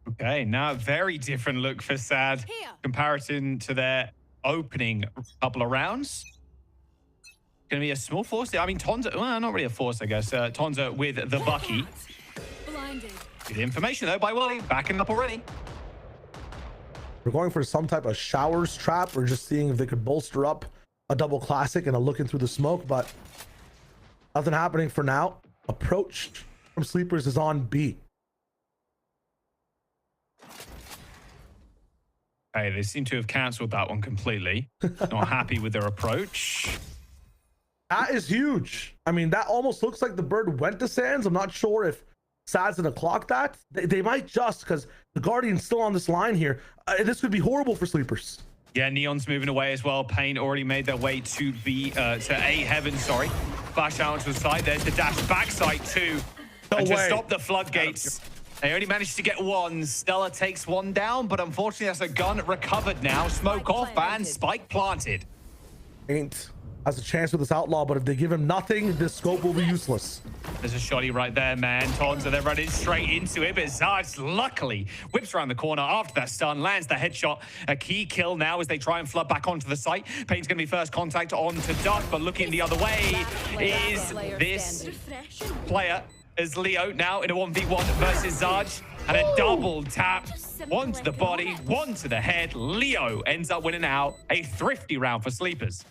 Okay, now a very different look for Sad comparison to their opening couple of rounds. Going to be a small force. I mean, Tonza, well, not really a force, I guess. Tonza with the Bucky. Good information, though, by Wally. Backing up already. We're going for some type of showers trap. We're just seeing if they could bolster up a double classic and a looking through the smoke, but nothing happening for now. Approach from Sleepers is on B. Hey, they seem to have cancelled that one completely. Not happy with their approach. That is huge. I mean, that almost looks like the bird went to Sands. I'm not sure if Sad's gonna clock that. They might just, because the Guardian's still on this line here. This could be horrible for Sleepers. Yeah, Neon's moving away as well. Pain already made their way to B, to A Heaven, sorry. Flash out to the side. There's the dash backside too. And to stop the floodgates. They only managed to get one. Stella takes one down, but unfortunately that's a gun recovered now. Smoke off and spike planted. Ain't has a chance with this outlaw, but if they give him nothing, this scope will be useless. There's a shotty right there, man. Tonza, they're running straight into it, but Zaj luckily whips around the corner after that stun, lands the headshot. A key kill now as they try and flood back onto the site. Pain's going to be first contact on to Duck, but looking the other way is this player as Leo now in a 1v1 versus Zaj. And a double tap. One to the body, one to the head. Leo ends up winning out. A thrifty round for Sleepers.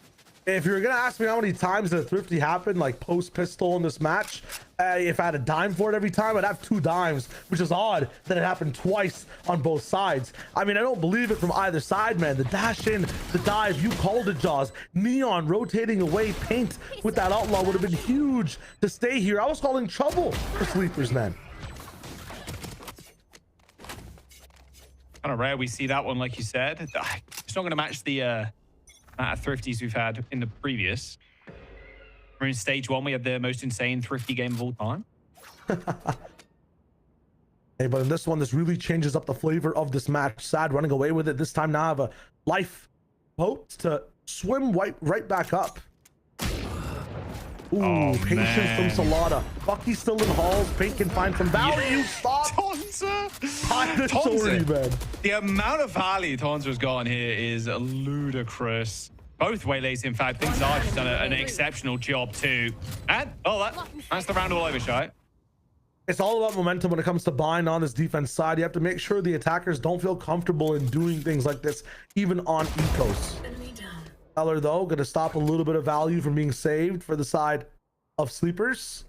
If you're gonna ask me how many times the thrifty happened, like post pistol in this match, if I had a dime for it every time, I'd have 2 dimes, which is odd that it happened twice on both sides. I mean, I don't believe it from either side, man. The dash in, the dive, you called it, Jaws. Neon rotating away, Paint with that outlaw would have been huge to stay here. I was calling trouble for Sleepers, man. Kind of rare we see that one, like you said. It's not going to match the amount of thrifties we've had in the previous. We're in stage 1. We had the most insane thrifty game of all time. Hey, but in this one, this really changes up the flavor of this match. Sad running away with it. This time now have a life boat to swim right back up. Ooh, patience from Salada. Bucky's still in halls. Paint can find some value. Stop. Tonza, man. The amount of value Tonza's gotten here is ludicrous. Both waylays, in fact. I think Zarge has done an exceptional job too. And, that's the round all over, Shy. It's all about momentum when it comes to buying on this defense side. You have to make sure the attackers don't feel comfortable in doing things like this, even on ecos. Eller, though, going to stop a little bit of value from being saved for the side of Sleepers.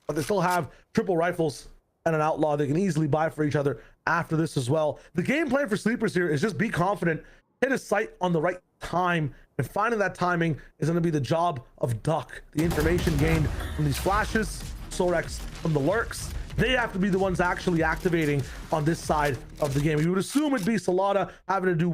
But they still have triple rifles and an outlaw they can easily buy for each other after this as well. The game plan for Sleepers here is just be confident, hit a sight on the right time, and finding that timing is going to be the job of Duck. The information gained from these flashes, Sorex from the lurks, they have to be the ones actually activating on this side of the game. You would assume it'd be Salada having to do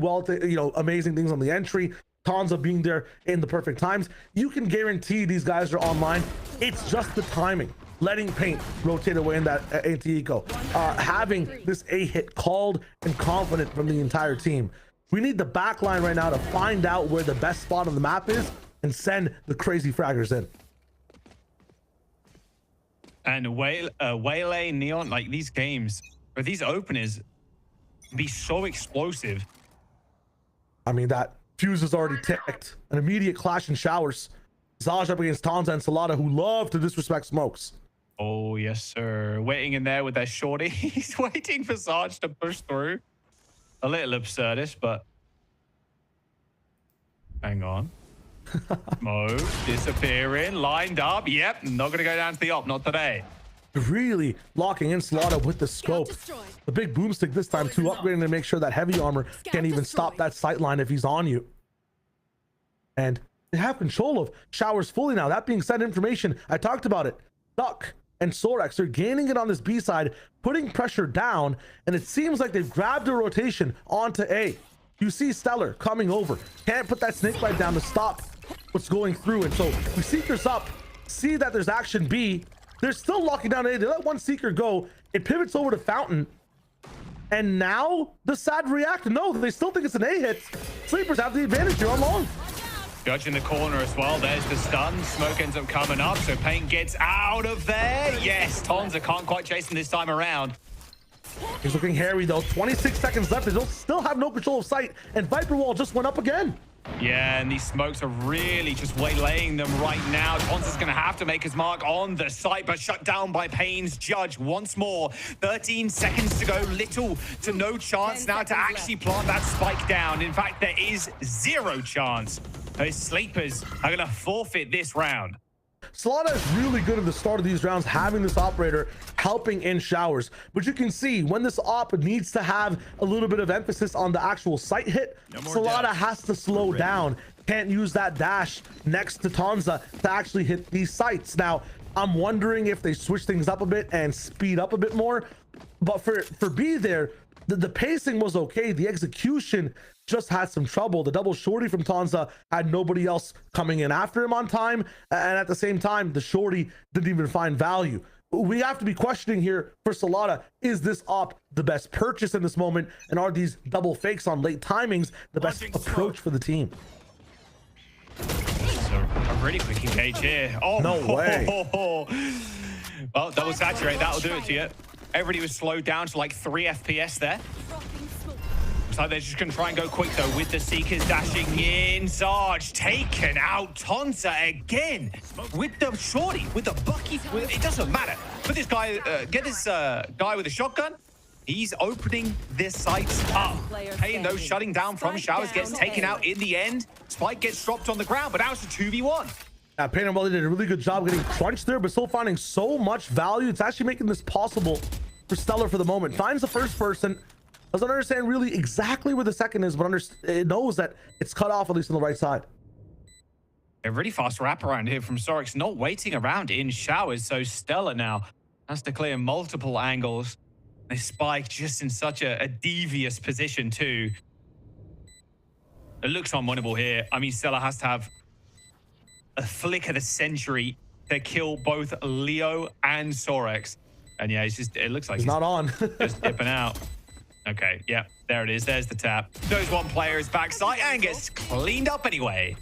amazing things on the entry, Tonza being there in the perfect times. You can guarantee these guys are online. It's just the timing. Letting Paint rotate away in that anti-eco. Having this A hit called and confident from the entire team. We need the back line right now to find out where the best spot on the map is and send the crazy fraggers in. And Waylay, Neon, like these games, or these openers, be so explosive. I mean, that fuse is already ticked. An immediate clash in showers. Zaj up against Tonza and Salada, who love to disrespect smokes. Oh, yes, sir. Waiting in there with their shorty. He's waiting for Zaj to push through. A little absurdist, but hang on. Smoke disappearing, lined up. Yep, not going to go down to the op, not today. Really locking in Slaughter with the scope. The big boomstick this time too, upgrading to make sure that heavy armor can't even stop that sight line if he's on you. And they have control of showers fully now. That being said, information, I talked about it. Duck and Sorex are gaining it on this B side, putting pressure down, and it seems like they've grabbed a rotation onto A. You see Stellar coming over. Can't put that snake bite down to stop what's going through. And so we Seekers up, see that there's action B. They're still locking down A. They let one Seeker go. It pivots over to Fountain. And now the SAD react. No, they still think it's an A hit. Sleepers have the advantage here on long. Judge in the corner as well. There's the stun. Smoke ends up coming up, so Pain gets out of there. Yes, Tonza can't quite chase him this time around. He's looking hairy though. 26 seconds left. They still have no control of sight, and Viper Wall just went up again. Yeah, and these smokes are really just waylaying them right now. Tonza's going to have to make his mark on the site, but shut down by Pain's Judge once more. 13 seconds to go. Little to no chance now to actually plant that spike down. In fact, there is 0 chance. Those Sleepers are going to forfeit this round. Solana is really good at the start of these rounds, having this operator helping in showers. But you can see when this op needs to have a little bit of emphasis on the actual site hit, Solana has to slow down. Can't use that dash next to Tonza to actually hit these sites. Now, I'm wondering if they switch things up a bit and speed up a bit more. But for B there, the pacing was okay. The execution just had some trouble. The double shorty from Tonza had nobody else coming in after him on time, and at the same time the shorty didn't even find value. We have to be questioning here for Solana, is this op the best purchase in this moment, and are these double fakes on late timings the best approach for the team? So a really quick engage here. Oh no way. Well, double saturate, that'll do it to you. Everybody was slowed down to like 3 FPS there. So they're just going to try and go quick, though, with the Seekers dashing in. Sarge taken out. Tonza again with the shorty, with the Bucky. It doesn't matter. But this guy, get this guy with a shotgun. He's opening this sights up. Pain, though, shutting down from showers, gets taken out in the end. Spike gets dropped on the ground, but now it's a 2v1. Pain and Welly did a really good job getting crunched there, but still finding so much value. It's actually making this possible for Stellar for the moment. Finds the first person. Doesn't understand really exactly where the second is, but it knows that it's cut off at least on the right side. A really fast wraparound here from Sorix, not waiting around in showers. So Stella now has to clear multiple angles. They spike just in such a devious position too. It looks unwinnable here. I mean, Stella has to have a flick of the century to kill both Leo and Sorix. And yeah, it looks like he's not on. Just dipping out. Okay, yeah, there it is. There's the tap. Shows one player's backside and gets cleaned up anyway.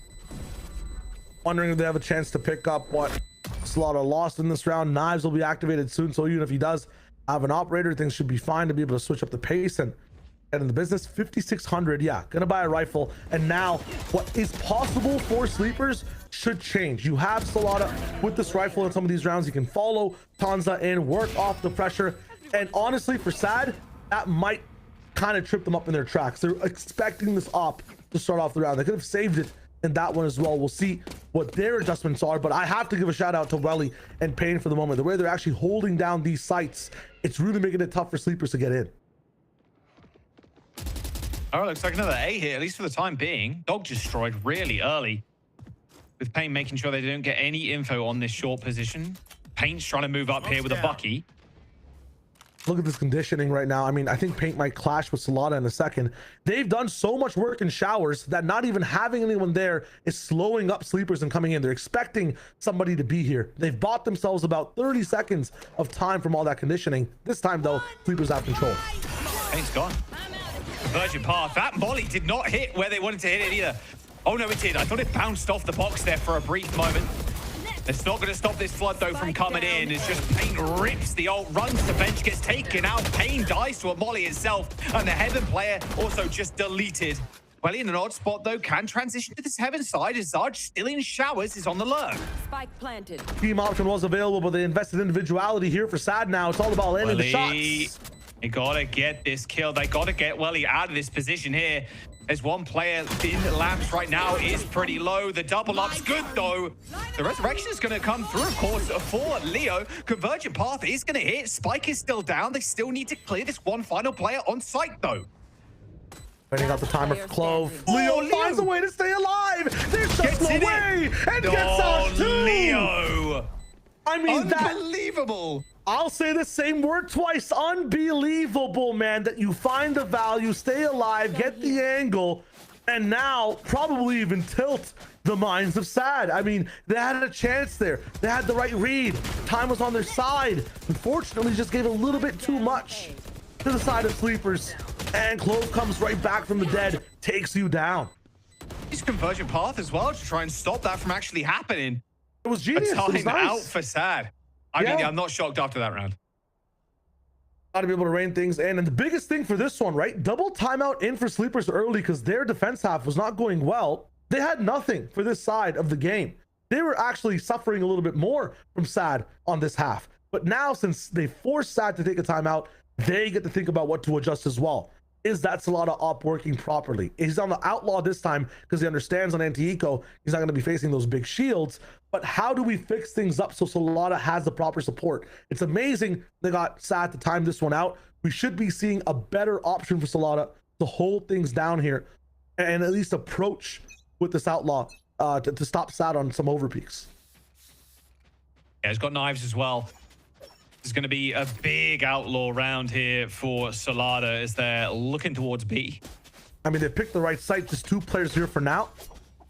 Wondering if they have a chance to pick up what Slaughter lost in this round. Knives will be activated soon, so even if he does have an operator, things should be fine to be able to switch up the pace and get in the business. 5,600, yeah, gonna buy a rifle. And now what is possible for Sleepers should change. You have Solana with this rifle in some of these rounds. You can follow Tonza and work off the pressure. And honestly, for SAD, that might kind of trip them up in their tracks. They're expecting this op to start off the round. They could have saved it in that one as well. We'll see what their adjustments are, but I have to give a shout out to Welly and Pain for the moment. The way they're actually holding down these sites, it's really making it tough for Sleepers to get in. All right, looks like another A here, at least for the time being. Dog destroyed really early, with Pain making sure they don't get any info on this short position. Paint's trying to move up here with a Bucky. Look at this conditioning right now. I mean, I think Paint might clash with Solana in a second. They've done so much work in showers that not even having anyone there is slowing up Sleepers and coming in. They're expecting somebody to be here. They've bought themselves about 30 seconds of time from all that conditioning. This time, though, Sleepers have control. Paint's gone. Virgin Path. That volley did not hit where they wanted to hit it either. Oh, no, it did. I thought it bounced off the box there for a brief moment. It's not going to stop this flood, though, from coming in. It's just Pain rips the ult, runs the bench, gets taken out. Pain dies to a molly itself, and the Heaven player also just deleted. Well, in an odd spot, though, can transition to this Heaven side as Zarge, still in showers, is on the lurk. Spike planted. Team option was available, but they invested individuality here for SAD now. It's all about landing the shots. They got to get this kill. They got to get Welly out of this position here. There's one player in lamps right now, is pretty low. The double up's good, though. The resurrection is going to come through, of course, for Leo. Convergent Path is going to hit. Spike is still down. They still need to clear this one final player on site, though. Finding out the timer for Clove. Leo finds a way to stay alive. There's just no way. And gets out too. Leo. I mean, unbelievable. I'll say the same word twice. Unbelievable, man, that you find the value, stay alive, get the angle, and now probably even tilt the minds of SAD. I mean, they had a chance there. They had the right read. Time was on their side. Unfortunately, just gave a little bit too much. to the side of Sleepers, and Clove comes right back from the dead, takes you down. His conversion path as well to try and stop that from actually happening. It was genius. A time it was nice. out for Sad. I mean, I'm not shocked after that round. Got to be able to rein things in. And the biggest thing for this one, right? Double timeout in for Sleepers early because their defense half was not going well. They had nothing for this side of the game. They were actually suffering a little bit more from Sad on this half. But now, since they forced Sad to take a timeout, they get to think about what to adjust as well. Is that Salada op working properly? He's on the Outlaw this time because he understands on anti-eco he's not going to be facing those big shields. But how do we fix things up so Salada has the proper support? It's amazing they got Sad to time this one out. We should be seeing a better option for Salada to hold things down here and at least approach with this Outlaw to stop Sad on some overpeaks. Yeah, he's got knives as well. There's going to be a big Outlaw round here for Salada as they're looking towards B. I mean, they picked the right site. Just 2 players here for now.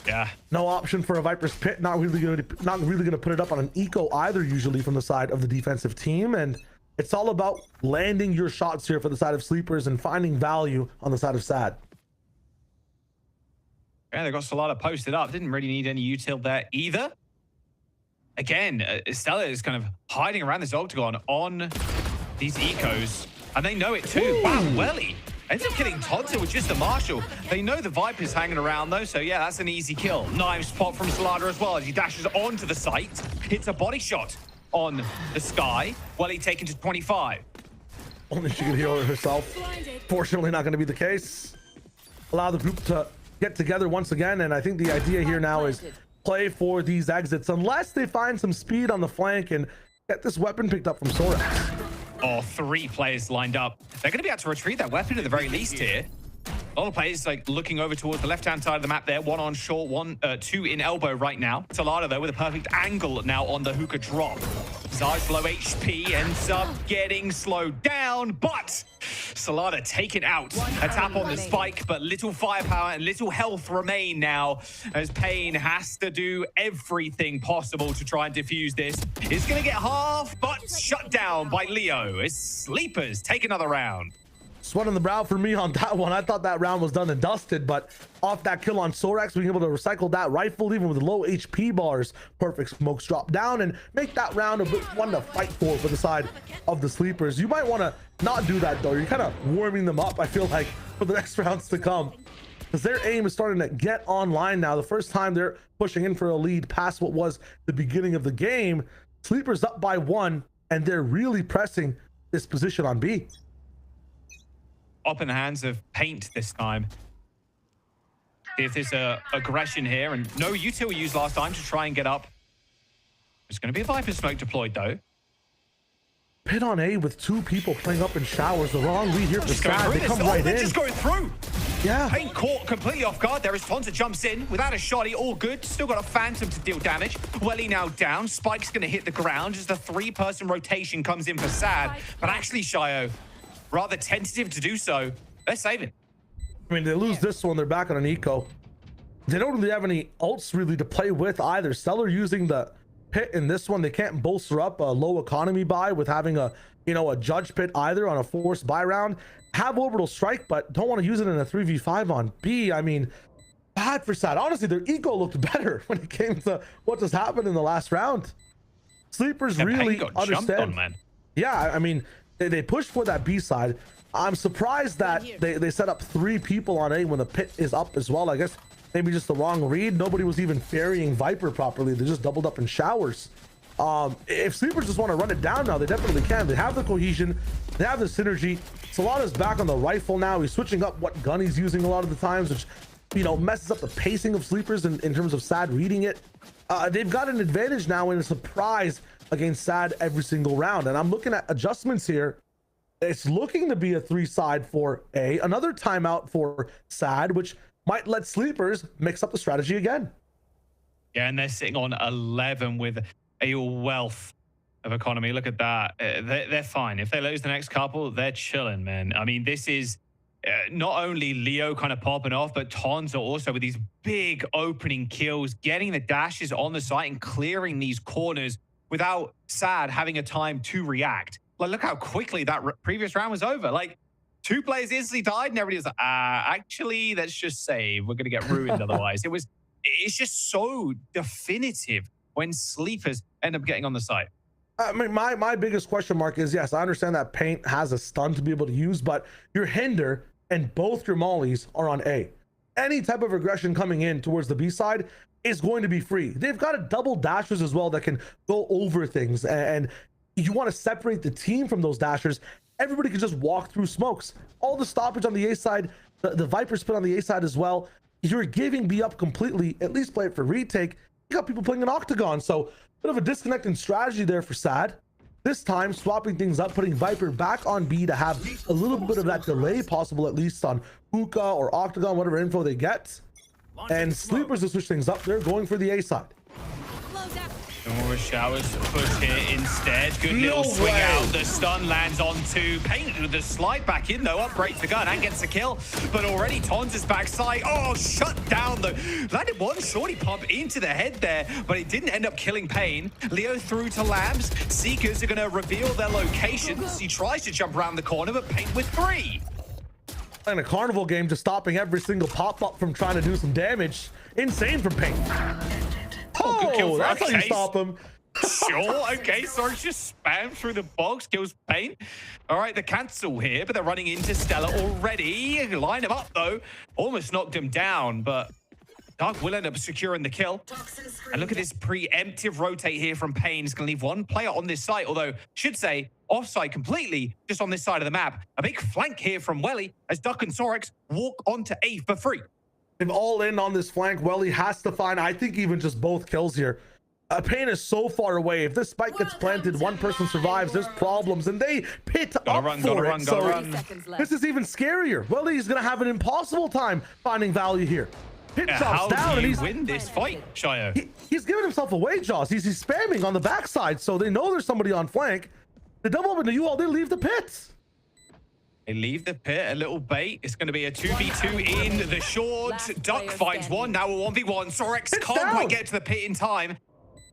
Yeah. No option for a Viper's Pit. Not really going to put it up on an eco either, usually from the side of the defensive team. And it's all about landing your shots here for the side of Sleepers and finding value on the side of Sad. Yeah, they got Salada posted up. Didn't really need any util there either. Again, Stella is kind of hiding around this octagon on these ecos, and they know it too. Ooh. Wow, Welly ends up killing Tonto with just a Marshall. They know the Viper's hanging around though, so yeah, that's an easy kill. Knife spot from Salada as well as he dashes onto the site. Hits a body shot on the sky. Welly taken to 25. Only she could heal herself. Fortunately, not going to be the case. Allow the group to get together once again, and I think the idea here now is play for these exits unless they find some speed on the flank and get this weapon picked up from Sorax. Oh, 3 players lined up. They're going to be able to retrieve that weapon at the very least here. A lot of players like looking over towards the left-hand side of the map there. 1 on short, 2 in elbow right now. Salada though with a perfect angle now on the hookah drop. Zarge low HP ends up getting slowed down, but Salada taken out. A tap on the spike, but little firepower and little health remain now as Payne has to do everything possible to try and defuse this. It's going to get half, but shut down by Leo as Sleepers take another round. Sweat on the brow for me on that one. I thought that round was done and dusted, but off that kill on Sorax, being able to recycle that rifle even with low HP bars, perfect smokes drop down and make that round a bit one to fight for the side of the Sleepers. You might want to not do that though. You're kind of warming them up, I feel like, for the next rounds to come, because their aim is starting to get online now. The first time they're pushing in for a lead past what was the beginning of the game. Sleepers up by 1, and they're really pressing this position on B. Up in the hands of Paint this time. See if there's a aggression here, and no util we used last time to try and get up. There's going to be a Viper smoke deployed though. Pit on A with 2 people playing up in showers. The wrong lead here for Sad. They come right in. Just going through. Yeah. Paint caught completely off guard there as Tonta jumps in without a shotty. All good. Still got a Phantom to deal damage. Welly now down. Spike's going to hit the ground as the 3-person rotation comes in for Sad. But actually, Shio, rather tentative to do so. They're saving. I mean, they lose this one. They're back on an eco. They don't really have any ults really to play with either. Stellar using the pit in this one. They can't bolster up a low economy buy with having a judge pit either on a forced buy round. Have orbital strike, but don't want to use it in a 3v5 on B. I mean, bad for Sad. Honestly, their eco looked better when it came to what just happened in the last round. Sleepers really understand. Yeah, I mean, they push for that B side. I'm surprised that they set up 3 people on A when the pit is up as well. I guess maybe just the wrong read. Nobody was even ferrying Viper properly. They just doubled up in showers. If Sleepers just want to run it down now, they definitely can. They have the cohesion. They have the synergy. Salada's back on the rifle now. He's switching up what gun he's using a lot of the times, which, messes up the pacing of Sleepers in terms of Sad reading it. They've got an advantage now in a surprise against Sad every single round. And I'm looking at adjustments here. It's looking to be a 3-side for A, another timeout for Sad, which might let Sleepers mix up the strategy again. Yeah, and they're sitting on 11 with a wealth of economy. Look at that. They're fine. If they lose the next couple, they're chilling, man. I mean, this is not only Leo kind of popping off, but Tonza also with these big opening kills, getting the dashes on the site and clearing these corners without Sad having a time to react. Like, look how quickly that previous round was over. Like, 2 players instantly died, and everybody was like, actually, let's just save. We're going to get ruined otherwise. It's just so definitive when sleepers end up getting on the site. I mean, my biggest question mark is, yes, I understand that Paint has a stun to be able to use, but your Hinder and both your mollies are on A. Any type of aggression coming in towards the B side is going to be free. They've got a double dashers as well that can go over things, and you want to separate the team from those dashers. Everybody can just walk through smokes. All the stoppage on the A side, the Viper spin on the A side as well. You're giving B up completely. At least play it for retake. You got people playing an Octagon, so bit of a disconnecting strategy there for Sad. This time swapping things up, putting Viper back on B to have a little bit of that delay possible, at least on Hookah or Octagon, whatever info they get. And Sleepers to switch things up. They're going for the A side. Oh, Showers push here instead. Good little swing out. The stun lands onto Paint with the slide back in, though. Upgrades the gun and gets the kill. But already Tons is backside. Oh, shut down though. Landed one shorty pump into the head there, but it didn't end up killing Pain. Leo through to Lambs. Seekers are going to reveal their locations. He tries to jump around the corner, but Paint with 3. And a carnival game, just stopping every single pop-up from trying to do some damage. Insane from Paint. Oh, good kill for that's how you Case. stop him. Sure, okay, Sorry, just spam through the box, kills Paint. All right, the cancel here, but they're running into Stella already. Line him up, though. Almost knocked him down, but Dark will end up securing the kill. And look at this preemptive rotate here from Pain. It's going to leave one player on this site, although, should say, offside completely, just on this side of the map. A big flank here from Welly as Duck and Sorex walk onto A for free. They've all in on this flank. Welly has to find, I think, even just both kills here. Pain is so far away. If this spike gets planted, one person survives, there's problems, and they pit up for it. So this is even scarier. Welly is going to have an impossible time finding value here. Pit chops down, and he's win this fight, Shio. He's giving himself away, Jaws. He's spamming on the backside, so they know there's somebody on flank. They double up into you all. They leave the pits. They leave the pit, a little bait. It's going to be a 2v2 in the short. Duck finds one, now a 1v1. Sorex can't quite get to the pit in time.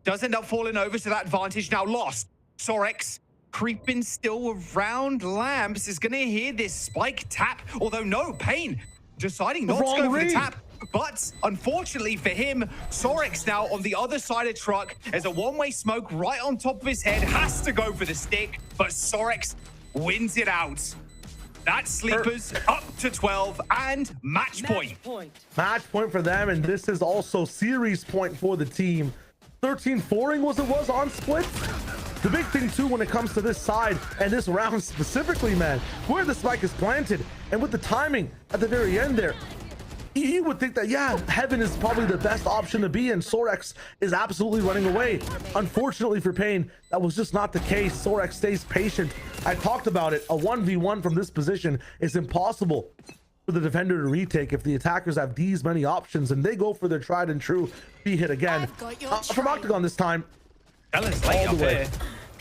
Does end up falling over, so that advantage now lost. Sorex creeping still around. Lambs is going to hear this spike tap, although no, Pain deciding not to go for the tap. But unfortunately for him, Sorex now on the other side of truck as a one-way smoke right on top of his head, has to go for the stick, but Sorex wins it out. That's Sleepers up to 12 and match point. Match point for them, and this is also series point for the team. 13-4ing was on split. The big thing too when it comes to this side and this round specifically, man, where the spike is planted and with the timing at the very end there, you would think that, yeah, Heaven is probably the best option to be in. Sorex is absolutely running away. Unfortunately for Pain, that was just not the case. Sorex stays patient. I talked about it. A 1v1 from this position is impossible for the defender to retake if the attackers have these many options, and they go for their tried and true B hit again. From Octagon this time. Stella's late up here.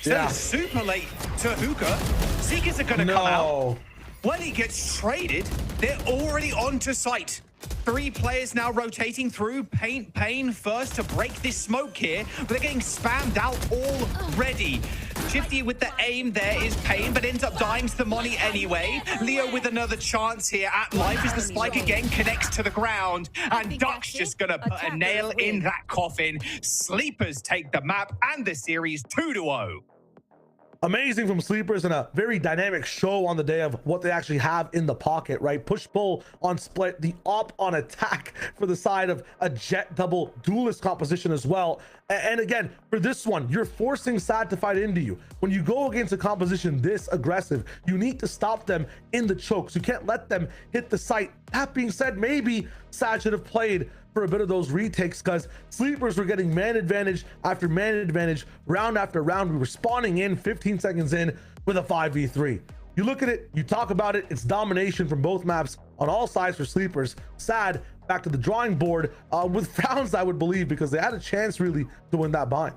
Stella's super late to Hookah. Seekers are going to come out. When he gets traded, they're already onto site. 3 players now rotating through. Pain first to break this smoke here, but they're getting spammed out already. Shifty with the aim there is Pain, but ends up dying to the money anyway. Leo with another chance here at life as the spike again connects to the ground, and Duck's just gonna put a nail in that coffin. Sleepers take the map and the series 2-0. Amazing from Sleepers, and a very dynamic show on the day of what they actually have in the pocket, right? Push pull on split, the op on attack for the side of a jet double duelist composition as well. And again, for this one, you're forcing Sad to fight into you. When you go against a composition this aggressive, you need to stop them in the chokes. You can't let them hit the site. That being said, maybe Sad should have played for a bit of those retakes, because Sleepers were getting man advantage after man advantage, round after round. We were spawning in 15 seconds in with a 5v3. You look at it, you talk about it, it's domination from both maps on all sides for Sleepers. Sad back to the drawing board with frowns, I would believe, because they had a chance really to win that bind.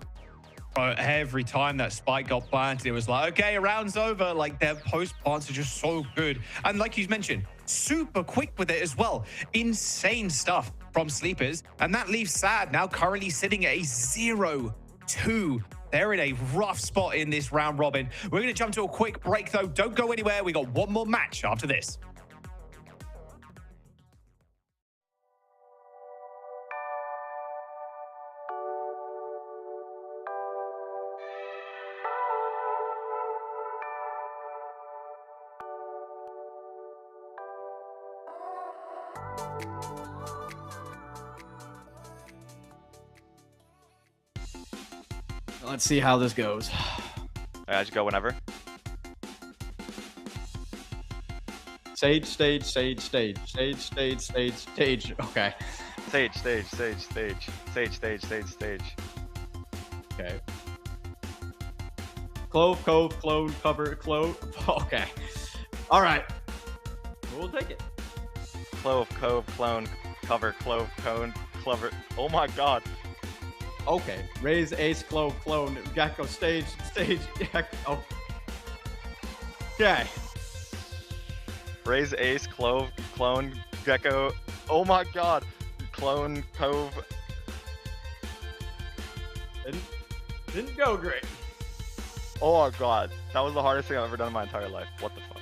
Every time that spike got planted, it was like, okay, round's over. Like, their post plants are just so good, and like you mentioned, super quick with it as well. Insane stuff from Sleepers, and that leaves Sad now currently sitting at a 0-2 They're in a rough spot in this round robin. We're going to jump to a quick break, though. Don't go anywhere. We got one more match after this. Let's see how this goes. I just go whenever. Sage, stage, stage, stage, stage, stage, stage, stage. Okay. Stage, stage, stage, stage, stage, stage, stage, stage. Okay. Clove, cove, clone, cover, clove. Okay. All right. We'll take it. Clove, cove, clone, cover, clove, cone, clover. Oh my god. Okay. Raise, ace, clove, clone, gecko, stage, stage, oh. Okay. Raise, ace, clove, clone, gecko. Oh my god. Clone, cove. Didn't go great. Oh my god. That was the hardest thing I've ever done in my entire life. What the fuck?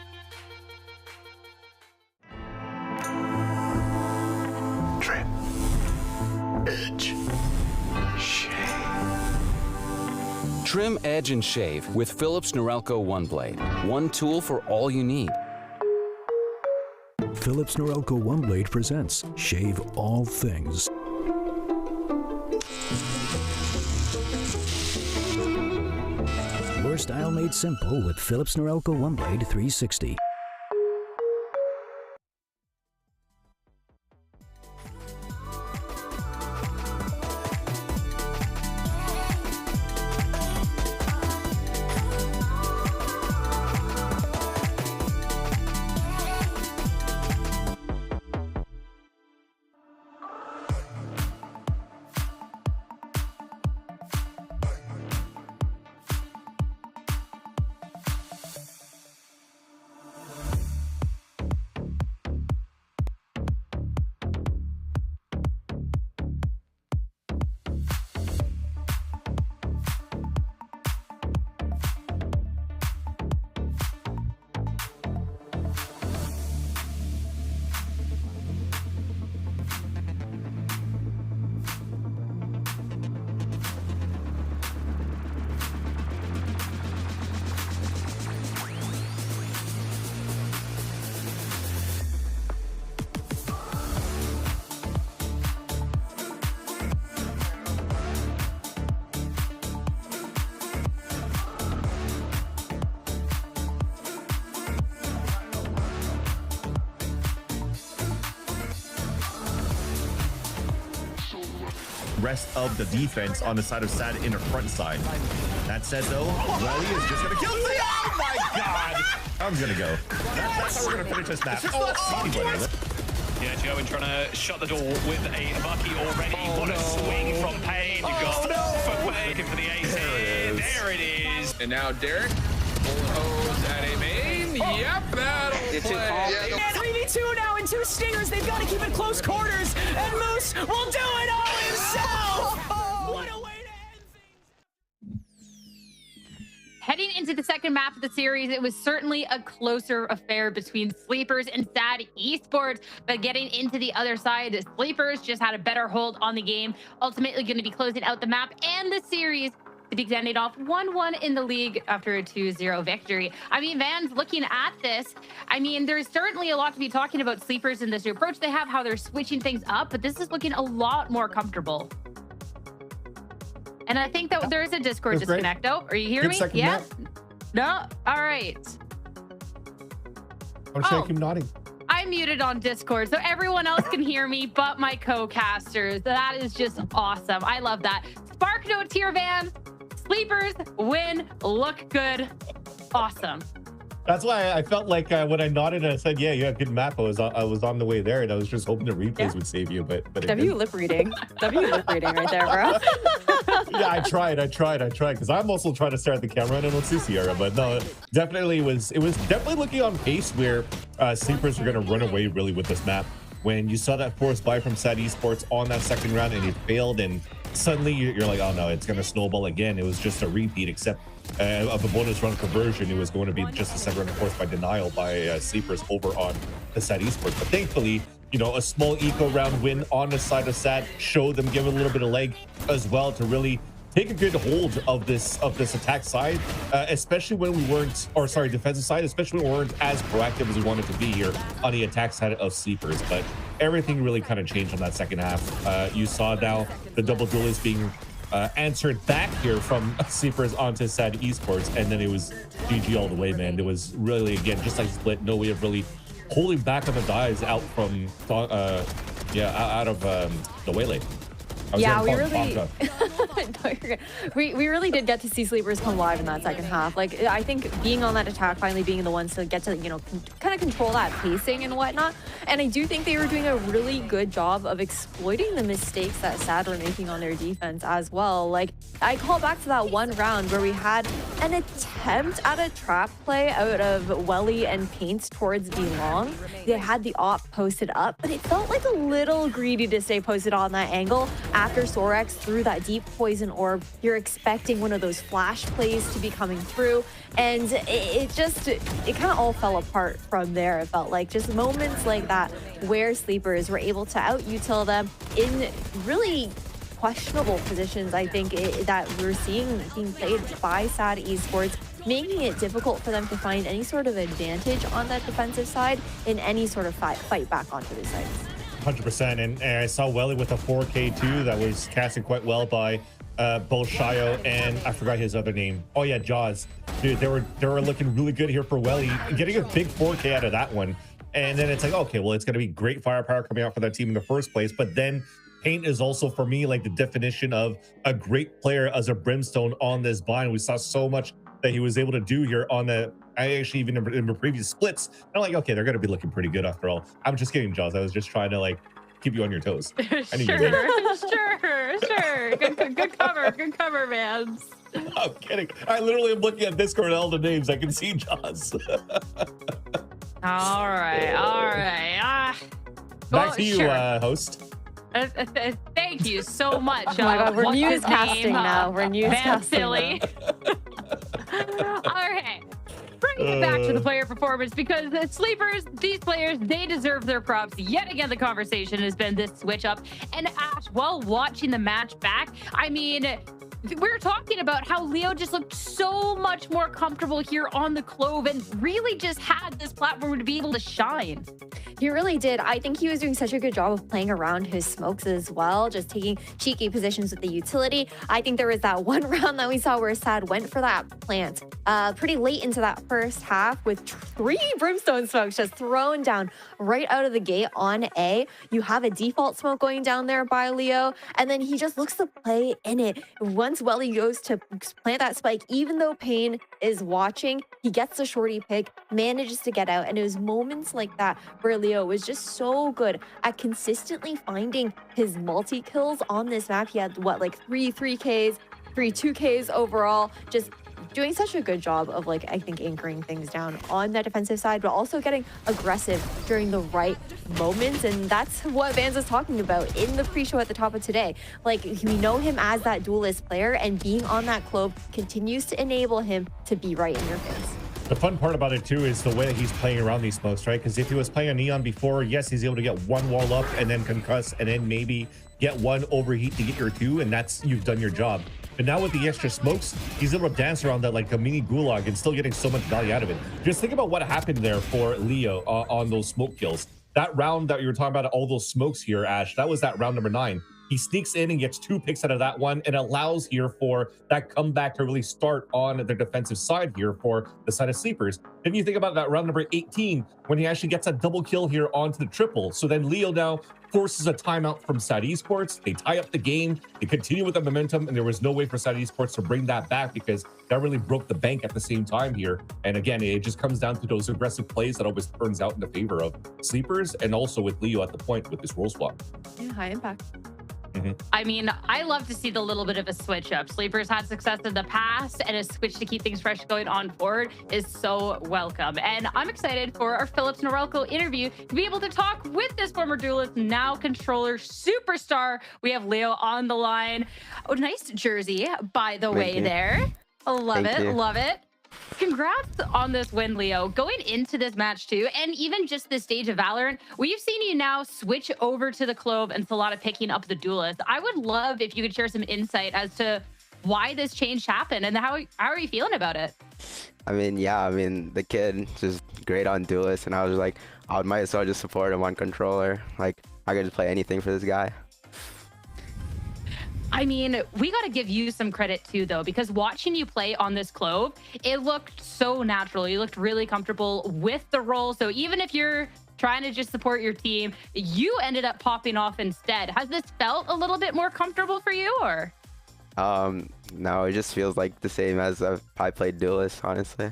Trim. Edge. Trim, edge, and shave with Philips Norelco One Blade. One tool for all you need. Philips Norelco One Blade presents Shave All Things. Your style made simple with Philips Norelco One Blade 360. Rest of the defense on the side of Sad in the front side. That said, though, Wally is just gonna kill me. Oh my god! I'm gonna go. That's how we're gonna finish this match. Yeah, Joe, and trying to shut the door with a Bucky already. What a swing from Payne. You've got footwear looking for the ace here. There it is. And now Derek pulling hose at a main. Yep, that'll play. And 3v2 now and 2 stingers. They've got to keep it close quarters. And Moose will do it all himself. What a way to end things. Heading into the second map of the series, it was certainly a closer affair between Sleepers and Sad Esports, but getting into the other side, Sleepers just had a better hold on the game, ultimately going to be closing out the map and the series to be ending off 1-1 in the league after a 2-0 victory. I mean, Vans, looking at this, I mean, there's certainly a lot to be talking about Sleepers in this new approach they have, how they're switching things up, but this is looking a lot more comfortable. And I think that there is a Discord disconnect. Oh, are you hearing me? Yeah? No? All right. I'm sure I keep nodding. I'm muted on Discord, so everyone else can hear me but my co-casters. That is just awesome. I love that. Spark notes here, Van. Sleepers win, look good, awesome. That's why I felt like when I nodded and I said, "Yeah, you have good map." I was on the way there, and I was just hoping the replays would save you. But W lip reading, W lip reading right there, bro. Yeah, I tried because I'm also trying to stare at the camera and I don't see Sierra. But no, definitely it was definitely looking on pace where Sleepers were going to run away really with this map. When you saw that forced buy from Sad Esports on that second round and it failed, and suddenly you're like, oh no, it's going to snowball again. It was just a repeat, except of a bonus run conversion. It was going to be just a second run, of course, by denial by Sleepers over on the SAT Esports. But thankfully, you know, a small eco round win on the side of SAT showed them, give it a little bit of leg as well to really take a good hold of this attack side, especially when we weren't, or sorry, defensive side, especially when we weren't as proactive as we wanted to be here on the attack side of Sleepers. But everything really kind of changed on that second half. You saw now the double duel is being answered back here from Sleepers onto SAT Esports, and then it was GG all the way, man. It was really, again, just like Split, no way of really holding back on the dives out from out of the Waylay. Yeah, we really no, you're good. We really did get to see Sleepers come live in that second half. Like, I think being on that attack, finally being the ones to get to, you know, kind of control that pacing and whatnot. And I do think they were doing a really good job of exploiting the mistakes that SAD were making on their defense as well. Like, I call back to that one round where we had an attempt at a trap play out of Welly and Paints towards B-Long. They had the op posted up, but it felt like a little greedy to stay posted on that angle. After Sorex threw that deep poison orb, you're expecting one of those flash plays to be coming through, and it kind of all fell apart from there. It felt like just moments like that where Sleepers were able to out-util them in really questionable positions, I think, that we're seeing being played by SAD Esports, making it difficult for them to find any sort of advantage on that defensive side in any sort of fight back onto the sites. 100%, and I saw Welly with a 4K too that was casted quite well by both Shayo and I forgot his other name. Oh yeah, Jaws. Dude, they were looking really good here for Welly, getting a big 4K out of that one. And then it's like, okay, well, it's going to be great firepower coming out for that team in the first place. But then Paint is also, for me, like the definition of a great player as a Brimstone on this bind. We saw so much that he was able to do here on the, I actually even in the previous splits, I'm like, okay, they're going to be looking pretty good after all. I'm just kidding, Jaws. I was just trying to like keep you on your toes. Sure. Good cover, man. I'm kidding. I literally am looking at Discord and all the names. I can see Jaws. All right. Back to you, host. Thank you so much. Oh my God, we're newscasting now. We're newscasting. All right. Bringing it back to the player performance, because the Sleepers, these players, they deserve their props. Yet again, the conversation has been this switch up. And Ash, while watching the match back, I mean, we're talking about how Leo just looked so much more comfortable here on the Clove and really just had this platform to be able to shine. He really did. I think he was doing such a good job of playing around his smokes as well, just taking cheeky positions with the utility. I think there was that one round that we saw where SAD went for that plant pretty late into that first half with 3 Brimstone smokes just thrown down right out of the gate on A. You have a default smoke going down there by Leo, and then he just looks to play in it. Once Welly goes to plant that spike, even though Payne is watching, he gets the shorty pick, manages to get out, and it was moments like that where Leo was just so good at consistently finding his multi-kills on this map. He had, what, like 3 3Ks, 3 2Ks overall, just doing such a good job of, like, I think anchoring things down on that defensive side, but also getting aggressive during the right moments. And that's what Vans was talking about in the pre-show at the top of today. Like, we know him as that duelist player, and being on that Clove continues to enable him to be right in your face. The fun part about it too is the way that he's playing around these smokes, right? Because if he was playing a Neon before, yes, he's able to get one wall up and then concuss and then maybe get one overheat to get your 2, and that's, you've done your job. But now with the extra smokes, he's able to dance around that like a mini gulag and still getting so much value out of it. Just think about what happened there for Leo on those smoke kills. That round that you were talking about, all those smokes here, Ash, that was that round number 9. He sneaks in and gets 2 picks out of that one, and allows here for that comeback to really start on the defensive side here for the side of Sleepers. Then you think about that round number 18, when he actually gets a double kill here onto the triple. So then Leo now forces a timeout from SAT Esports. They tie up the game, they continue with the momentum, and there was no way for SAT Esports to bring that back, because that really broke the bank at the same time here. And again, it just comes down to those aggressive plays that always turns out in the favor of Sleepers, and also with Leo at the point with this role swap. Yeah, high impact. I mean, I love to see the little bit of a switch up. Sleepers had success in the past, and a switch to keep things fresh going on forward is so welcome. And I'm excited for our Phillips Norelco interview to be able to talk with this former duelist, now controller superstar. We have Leo on the line. Oh, nice jersey, by the way, there. Love it, love it. Congrats on this win, Leo. Going into this match too, and even just this stage of Valorant, we've seen you now switch over to the Clove and Salada picking up the Duelist. I would love if you could share some insight as to why this change happened and how are you feeling about it? I mean, yeah, I mean, the kid just great on Duelist, and I was like, I might as well just support him on controller. Like, I could just play anything for this guy. I mean, we got to give you some credit too, though, because watching you play on this Clove, it looked so natural. You looked really comfortable with the role. So even if you're trying to just support your team, you ended up popping off instead. Has this felt a little bit more comfortable for you, or? No, it just feels like the same as I played Duelist, honestly.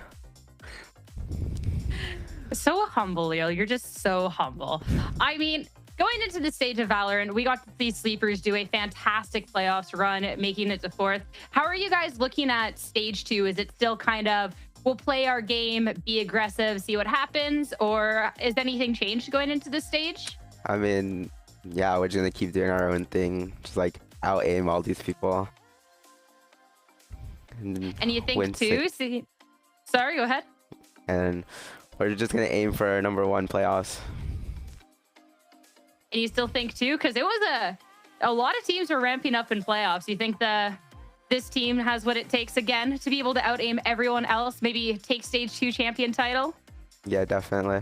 So humble, Leo. You're just so humble. I mean, going into the stage of Valorant, we got to see Sleepers do a fantastic playoffs run, making it to 4th. How are you guys looking at stage 2? Is it still kind of, we'll play our game, be aggressive, see what happens? Or is anything changed going into this stage? I mean, yeah, we're just going to keep doing our own thing. Just like out-aim all these people. And you think too, sorry, go ahead. And we're just going to aim for our #1 playoffs. And you still think too, because it was a lot of teams were ramping up in playoffs. You think this team has what it takes again to be able to out-aim everyone else, maybe take stage 2 champion title? Yeah, definitely.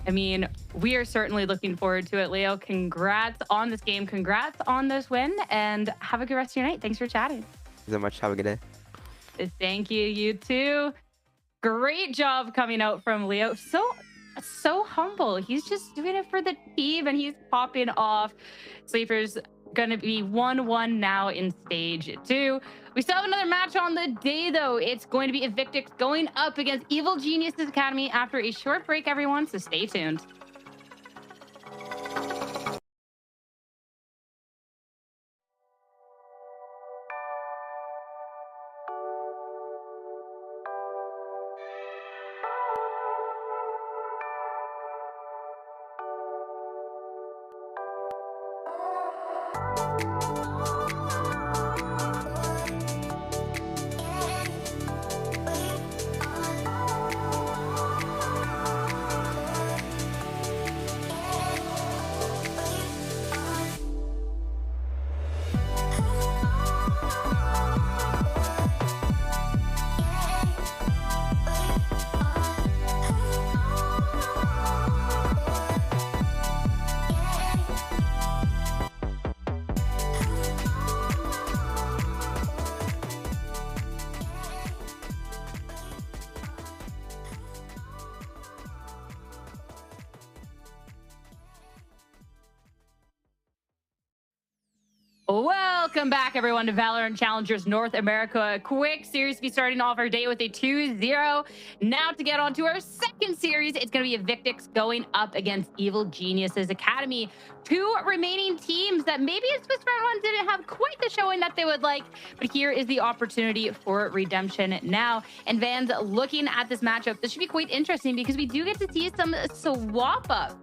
I mean, we are certainly looking forward to it, Leo. Congrats on this game. Congrats on this win, and have a good rest of your night. Thanks for chatting. Thank you so much. Have a good day. Thank you. You too. Great job coming out from Leo. So humble. He's just doing it for the team, and he's popping off. Sleepers gonna be 1-1 now in stage 2. We still have another match on the day, though. It's going to be Evictics going up against Evil Geniuses Academy after a short break, everyone, so stay tuned. Welcome back, everyone, to Valorant Challengers North America. A quick series to be starting off our day with a 2-0. Now to get on to our second series, it's going to be Evictics going up against Evil Geniuses Academy. 2 remaining teams that maybe in Swiss round 1 didn't have quite the showing that they would like, but here is the opportunity for redemption now. And Vans, looking at this matchup, this should be quite interesting because we do get to see some swap ups.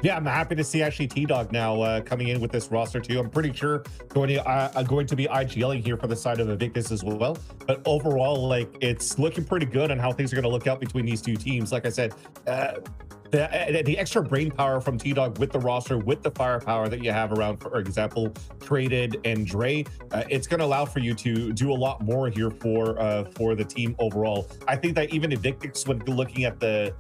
Yeah, I'm happy to see actually T-Dog now coming in with this roster too. I'm pretty sure going to be IGLing here for the side of Evictus as well. But overall, like, it's looking pretty good on how things are going to look out between these two teams. Like I said, the extra brain power from T-Dog with the roster, with the firepower that you have around, for example, Traded and Dre, it's going to allow for you to do a lot more here for the team overall. I think that even Evictics, when looking at the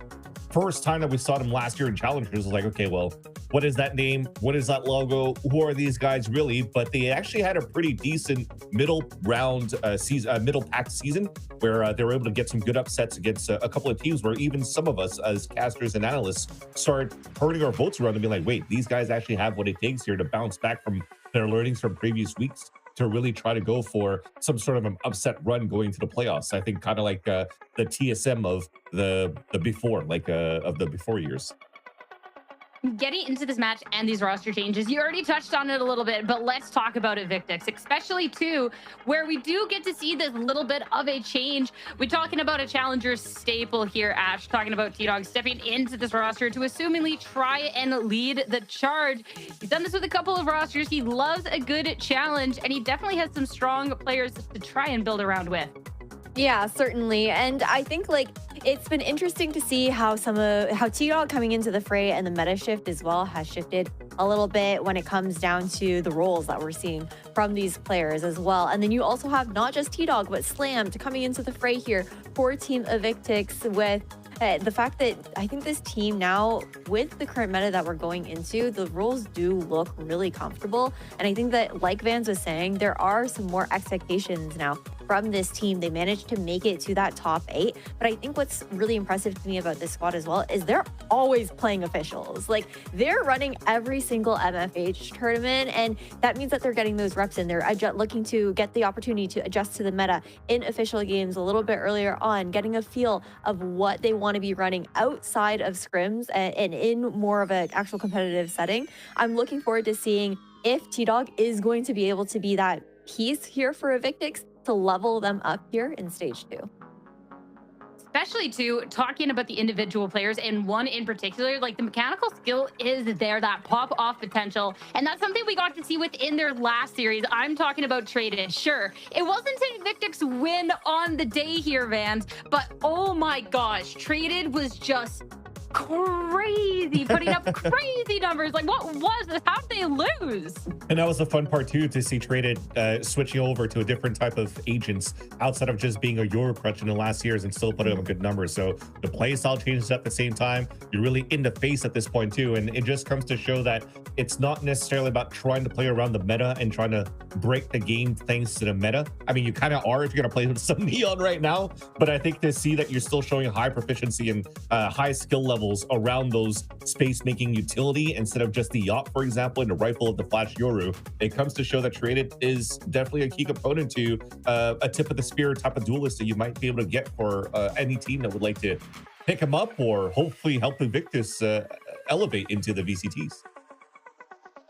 first time that we saw them last year in Challengers, was like, okay, well, what is that name? What is that logo? Who are these guys really? But they actually had a pretty decent middle round season, middle pack season, where they were able to get some good upsets against a couple of teams where even some of us as casters and analysts start turning our votes around and be like, wait, these guys actually have what it takes here to bounce back from their learnings from previous weeks to really try to go for some sort of an upset run going to the playoffs. I think kind of like the TSM of the before, like of the before years. Getting into this match and these roster changes, you already touched on it a little bit, but let's talk about Evictics, especially too, where we do get to see this little bit of a change. We're talking about a challenger staple here, Ash, talking about T-Dog stepping into this roster to assumingly try and lead the charge. He's done this with a couple of rosters. He loves a good challenge, and he definitely has some strong players to try and build around with. Yeah, certainly. And I think like it's been interesting to see how how T-Dog coming into the fray and the meta shift as well has shifted a little bit when it comes down to the roles that we're seeing from these players as well. And then you also have not just T-Dog, but Slammed coming into the fray here for Team Evictics with the fact that I think this team now, with the current meta that we're going into, the roles do look really comfortable. And I think that, like Vans was saying, there are some more expectations now from this team. They managed to make it to that top 8. But I think what's really impressive to me about this squad as well is they're always playing officials. Like, they're running every single MFH tournament, and that means that they're getting those reps in. They're looking to get the opportunity to adjust to the meta in official games a little bit earlier on, getting a feel of what they want to be running outside of scrims and in more of an actual competitive setting. I'm looking forward to seeing if T-Dog is going to be able to be that piece here for Evictics to level them up here in stage 2. Especially too, talking about the individual players, and one in particular, like the mechanical skill is there, that pop off potential. And that's something we got to see within their last series. I'm talking about Traded. Sure, it wasn't an Evictics win on the day here, Vans, but oh my gosh, Traded was just crazy, putting up crazy numbers. Like, what was this? How did they lose? And that was the fun part too, to see Traded switching over to a different type of agents outside of just being a Euro crutch in the last years and still putting up good numbers. So the play style changes at the same time. You're really in the face at this point too, and it just comes to show that it's not necessarily about trying to play around the meta and trying to break the game thanks to the meta. I mean, you kind of are if you're gonna play with some Neon right now, but I think to see that you're still showing high proficiency and high skill levels around those space making utility instead of just the yacht, for example, and the rifle of the Flash Yoru, it comes to show that Traded is definitely a key component to a tip of the spear type of duelist that you might be able to get for any team that would like to pick him up or hopefully help Evictus elevate into the VCTs.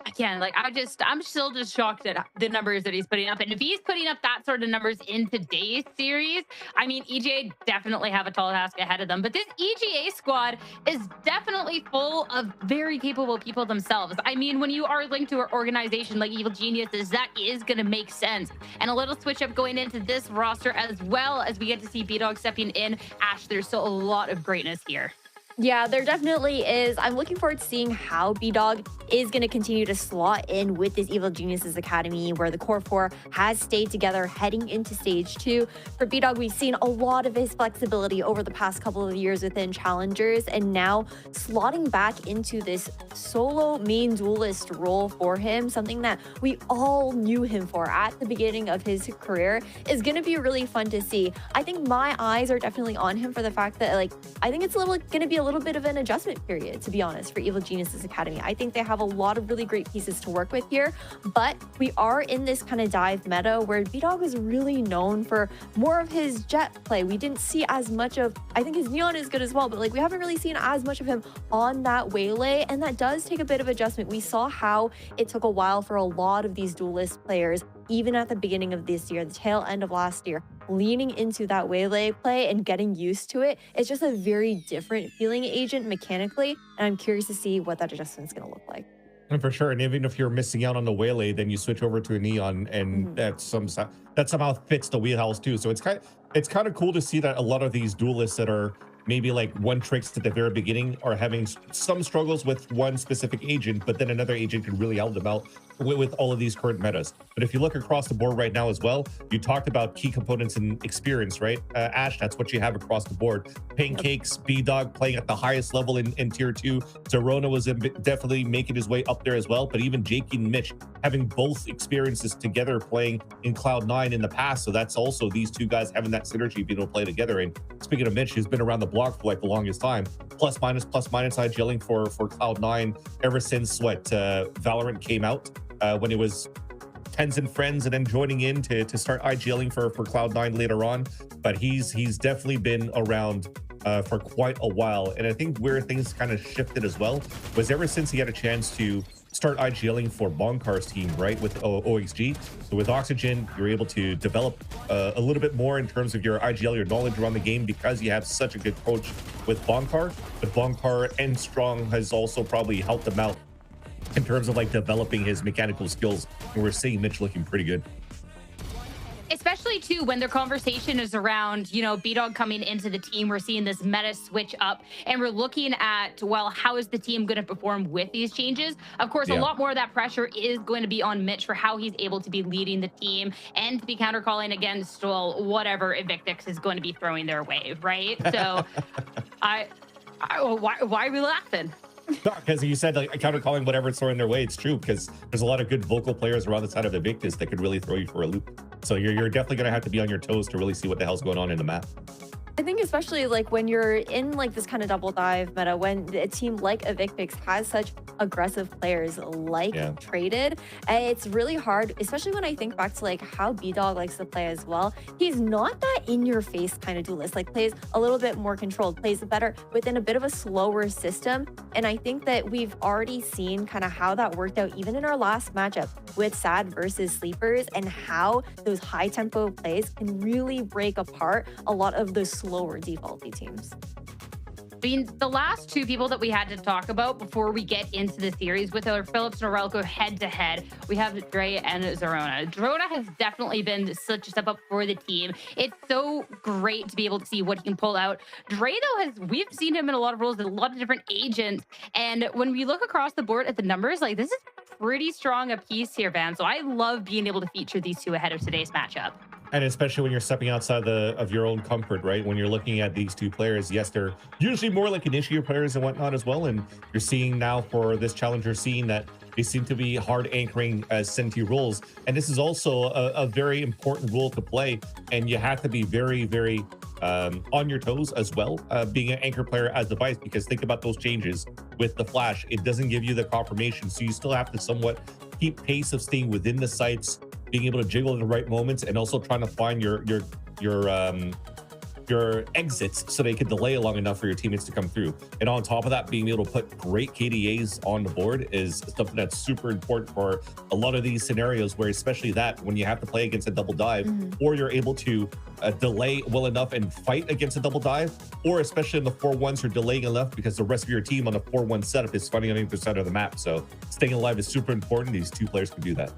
Again, like I'm still just shocked at the numbers that he's putting up. And if he's putting up that sort of numbers in today's series, I mean, EGA definitely have a tall task ahead of them. But this EGA squad is definitely full of very capable people themselves. I mean, when you are linked to an organization like Evil Geniuses, that is going to make sense. And a little switch up going into this roster as well, as we get to see B-Dog stepping in. Ash, there's still a lot of greatness here. Yeah, there definitely is. I'm looking forward to seeing how B-Dog is going to continue to slot in with this Evil Geniuses Academy, where the Core 4 has stayed together heading into Stage 2. For B-Dog, we've seen a lot of his flexibility over the past couple of years within Challengers, and now slotting back into this solo main duelist role for him, something that we all knew him for at the beginning of his career, is going to be really fun to see. I think my eyes are definitely on him for the fact that, like, I think it's going to be a little bit of an adjustment period, to be honest, for Evil Geniuses Academy. I think they have a lot of really great pieces to work with here, but we are in this kind of dive meta where B-Dog is really known for more of his jet play. We didn't see as much of, I think his Neon is good as well, but like we haven't really seen as much of him on that waylay, and that does take a bit of adjustment. We saw how it took a while for a lot of these duelist players, even at the beginning of this year, the tail end of last year, leaning into that waylay play and getting used to it. It's just a very different feeling agent mechanically, and I'm curious to see what that adjustment's going to look like. And for sure, and even if you're missing out on the waylay, then you switch over to a Neon, and that somehow fits the wheelhouse too. So it's kind of cool to see that a lot of these duelists that are maybe like one tricks at the very beginning are having some struggles with one specific agent, but then another agent can really help them out with all of these current metas. But if you look across the board right now as well, you talked about key components and experience, right? Ash, that's what you have across the board. Pancakes, B-Dog playing at the highest level in tier 2. Zerona was definitely making his way up there as well, but even Jakey and Mitch having both experiences together playing in Cloud9 in the past. So that's also these two guys having that synergy, being able to play together. And speaking of Mitch, who's been around the block for like the longest time, plus minus IGLing for Cloud9 ever since Valorant came out. When it was Tens and Friends, and then joining in to start IGLing for Cloud9 later on. But he's definitely been around for quite a while. And I think where things kind of shifted as well was ever since he had a chance to start IGLing for Bonkar's team, right, with OXG. So with Oxygen, you're able to develop a little bit more in terms of your IGL, your knowledge around the game, because you have such a good coach with Bonkar. But Bonkar and Strong has also probably helped him out in terms of like developing his mechanical skills. And we're seeing Mitch looking pretty good. Especially too when their conversation is around, you know, B-Dog coming into the team. We're seeing this meta switch up, and we're looking at, well, how is the team going to perform with these changes? Of course, a lot more of that pressure is going to be on Mitch for how he's able to be leading the team and to be countercalling against, well, whatever Evictics is going to be throwing their way, right? So, why are we laughing? Because you said like counter-calling whatever it's throwing their way. It's true, because there's a lot of good vocal players around the side of Evictus that could really throw you for a loop. So you're definitely going to have to be on your toes to really see what the hell's going on in the map. I think especially like when you're in like this kind of double dive meta, when a team like Evictics has such aggressive players like Traded, it's really hard, especially when I think back to like how B-Dog likes to play as well. He's not that in-your-face kind of duelist, like plays a little bit more controlled, plays better within a bit of a slower system. And I think that we've already seen kind of how that worked out even in our last matchup with Sad versus Sleepers, and how those high tempo plays can really break apart a lot of the slower defaulty teams. I mean, the last two people that we had to talk about before we get into the series with our Phillips and Norelco head-to-head, we have Dre and Zerona. Zerona has definitely been such a step up for the team. It's so great to be able to see what he can pull out. Dre, though, we've seen him in a lot of roles with a lot of different agents, and when we look across the board at the numbers, like, this is pretty strong a piece here, Van. So I love being able to feature these two ahead of today's matchup. And especially when you're stepping outside of your own comfort, right? When you're looking at these two players, yes, they're usually more like initiator players and whatnot as well. And you're seeing now for this challenger scene that they seem to be hard anchoring as Senti roles. And this is also a very important role to play. And you have to be very, very on your toes as well, being an anchor player as device, because think about those changes with the flash. It doesn't give you the confirmation. So you still have to somewhat keep pace of staying within the sites, being able to jiggle in the right moments, and also trying to find your exits so they can delay long enough for your teammates to come through. And on top of that, being able to put great KDAs on the board is something that's super important for a lot of these scenarios, where especially that when you have to play against a double dive, or you're able to delay well enough and fight against a double dive, or especially in the 4-1s, you're delaying enough because the rest of your team on the 4-1 setup is fighting on either side of the map. So staying alive is super important. These two players can do that.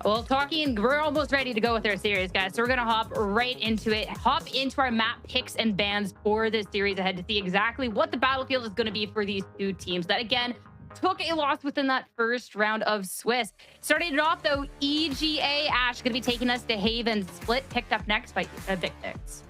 Well, we're almost ready to go with our series, guys. So we're going to hop right into it. Hop into our map picks and bans for this series ahead to see exactly what the battlefield is going to be for these two teams that, again, took a loss within that first round of Swiss. Starting it off, though, EGA Ash going to be taking us to Haven. Split picked up next by Evictics.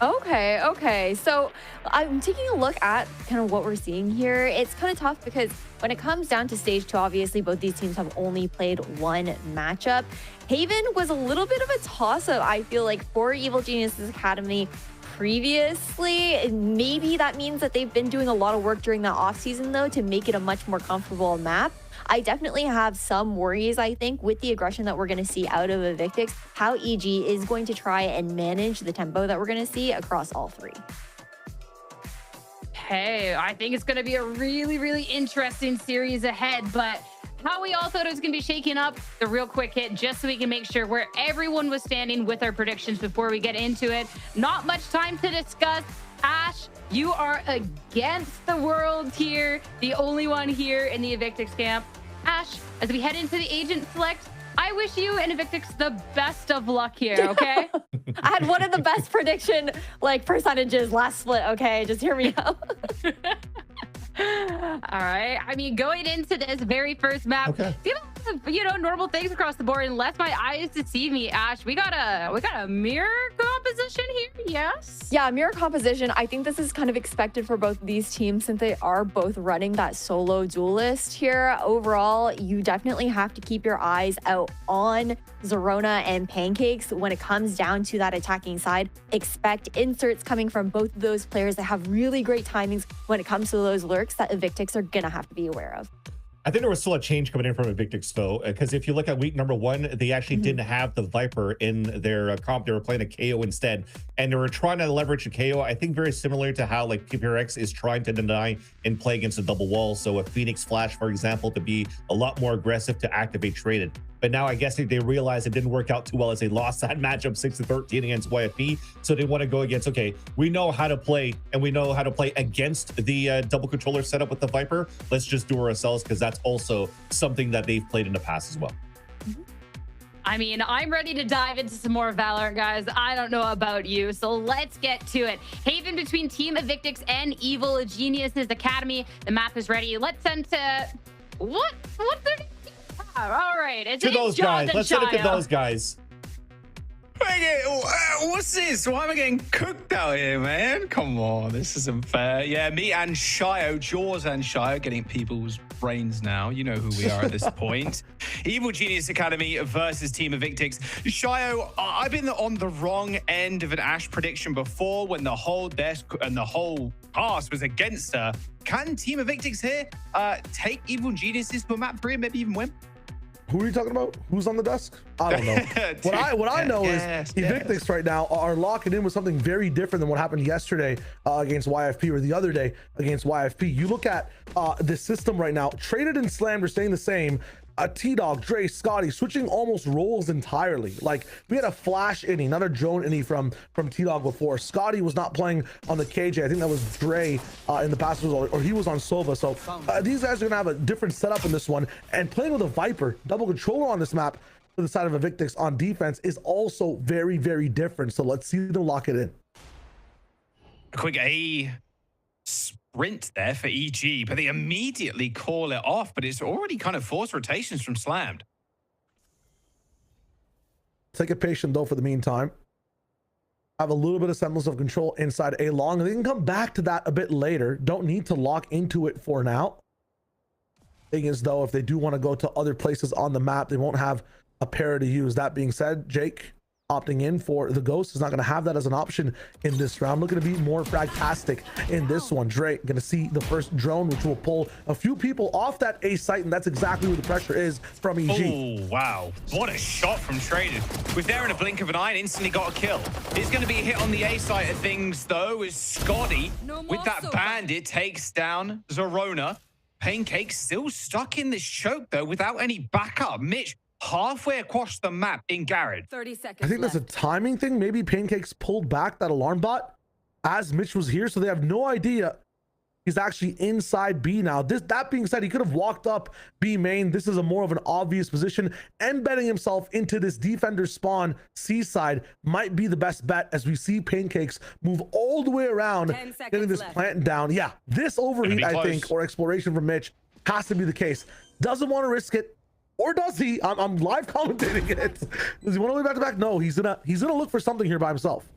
Okay. So I'm taking a look at kind of what we're seeing here. It's kind of tough because when it comes down to stage 2, obviously both these teams have only played one matchup. Haven was a little bit of a toss-up, I feel like, for Evil Geniuses Academy previously. Maybe that means that they've been doing a lot of work during the off-season, though, to make it a much more comfortable map. I definitely have some worries, I think, with the aggression that we're going to see out of Evictics, how EG is going to try and manage the tempo that we're going to see across all three. Hey, I think it's going to be a really, really interesting series ahead, but how we all thought it was going to be shaking up, the real quick hit, just so we can make sure where everyone was standing with our predictions before we get into it. Not much time to discuss. Ash, you are against the world here, the only one here in the Evictics camp. Ash, as we head into the agent select, I wish you and Evictics the best of luck here, okay? I had one of the best prediction percentages last split, okay? Just hear me out. All right. I mean, going into this very first map, normal things across the board. Unless my eyes deceive me, Ash, we got a mirror composition here. Yes. Yeah, mirror composition. I think this is kind of expected for both of these teams since they are both running that solo duelist here. Overall, you definitely have to keep your eyes out on Zerona and Pancakes when it comes down to that attacking side. Expect inserts coming from both of those players that have really great timings when it comes to those lurks that Evictics are gonna have to be aware of. I think there was still a change coming in from Evictics though, because if you look at week number 1, they actually didn't have the Viper in their comp. They were playing a KO instead, and they were trying to leverage a KO. I think very similar to how like PPRX is trying to deny and play against a double wall. So a Phoenix Flash, for example, to be a lot more aggressive to activate traded. But now I guess they realized it didn't work out too well as they lost that matchup 6-13 against YFP. So they want to go against, okay, we know how to play, and we know how to play against the double controller setup with the Viper. Let's just do it ourselves, because that's also something that they've played in the past as well. I mean, I'm ready to dive into some more Valorant, guys. I don't know about you, so let's get to it. Haven between Team Evictics and Evil Genius's Academy. The map is ready. Let's send to... What's their name? All right. It's to those guys. Let's send it to those guys. What's this? Why am I getting cooked out here, man? Come on, this isn't fair. Yeah, me and Shio, Jaws and Shio, getting people's brains now. You know who we are at this point. Evil Genius Academy versus Team Evictics. Shio, I've been on the wrong end of an Ash prediction before when the whole desk and the whole cast was against her. Can Team Evictics here take Evil Geniuses to map 3 and maybe even win? Who are you talking about? Who's on the desk? I don't know. What I know is Evictics right now are locking in with something very different than what happened yesterday against YFP, or the other day against YFP. You look at the system right now, Traded and Slammed are staying the same. T-Dog, Dre, Scotty switching almost roles entirely. Like, we had a flash innie, not a drone innie from T-Dog before. Scotty was not playing on the KJ. I think that was Dre in the past, or he was on Sova. So these guys are gonna have a different setup in this one, and playing with a Viper double controller on this map to the side of Evictics on defense is also very, very different. So let's see them lock it in. A quick sprint there for EG, but they immediately call it off. But it's already kind of forced rotations from Slammed. Take it patient though for the meantime. Have a little bit of semblance of control inside A long, and they can come back to that a bit later. Don't need to lock into it for now. Thing is though, if they do want to go to other places on the map, they won't have a pair to use. That being said, Jake opting in for the Ghost is not going to have that as an option in this round. Looking to be more fragtastic in this one. Dre going to see the first drone, which will pull a few people off that A site, and that's exactly where the pressure is from EG. Oh, wow. What a shot from Traded. Was there in a blink of an eye and instantly got a kill. It's going to be a hit on the A side of things, though, as Scotty, with that bandit, takes down Zorona. Pancake's still stuck in this choke, though, without any backup. Mitch, halfway across the map in Garrett. 30 seconds I think left. that's a timing thing. Maybe Pancakes pulled back that alarm bot as Mitch was here, so they have no idea he's actually inside B now. That being said, he could have walked up B main. This is a more of an obvious position. Embedding himself into this defender spawn C side might be the best bet, as we see Pancakes move all the way around, getting this plant down. Yeah, this overheat, I think, or exploration from Mitch has to be the case. Doesn't want to risk it. Or does he? I'm live commentating it. Does he want to go back? No, he's gonna look for something here by himself.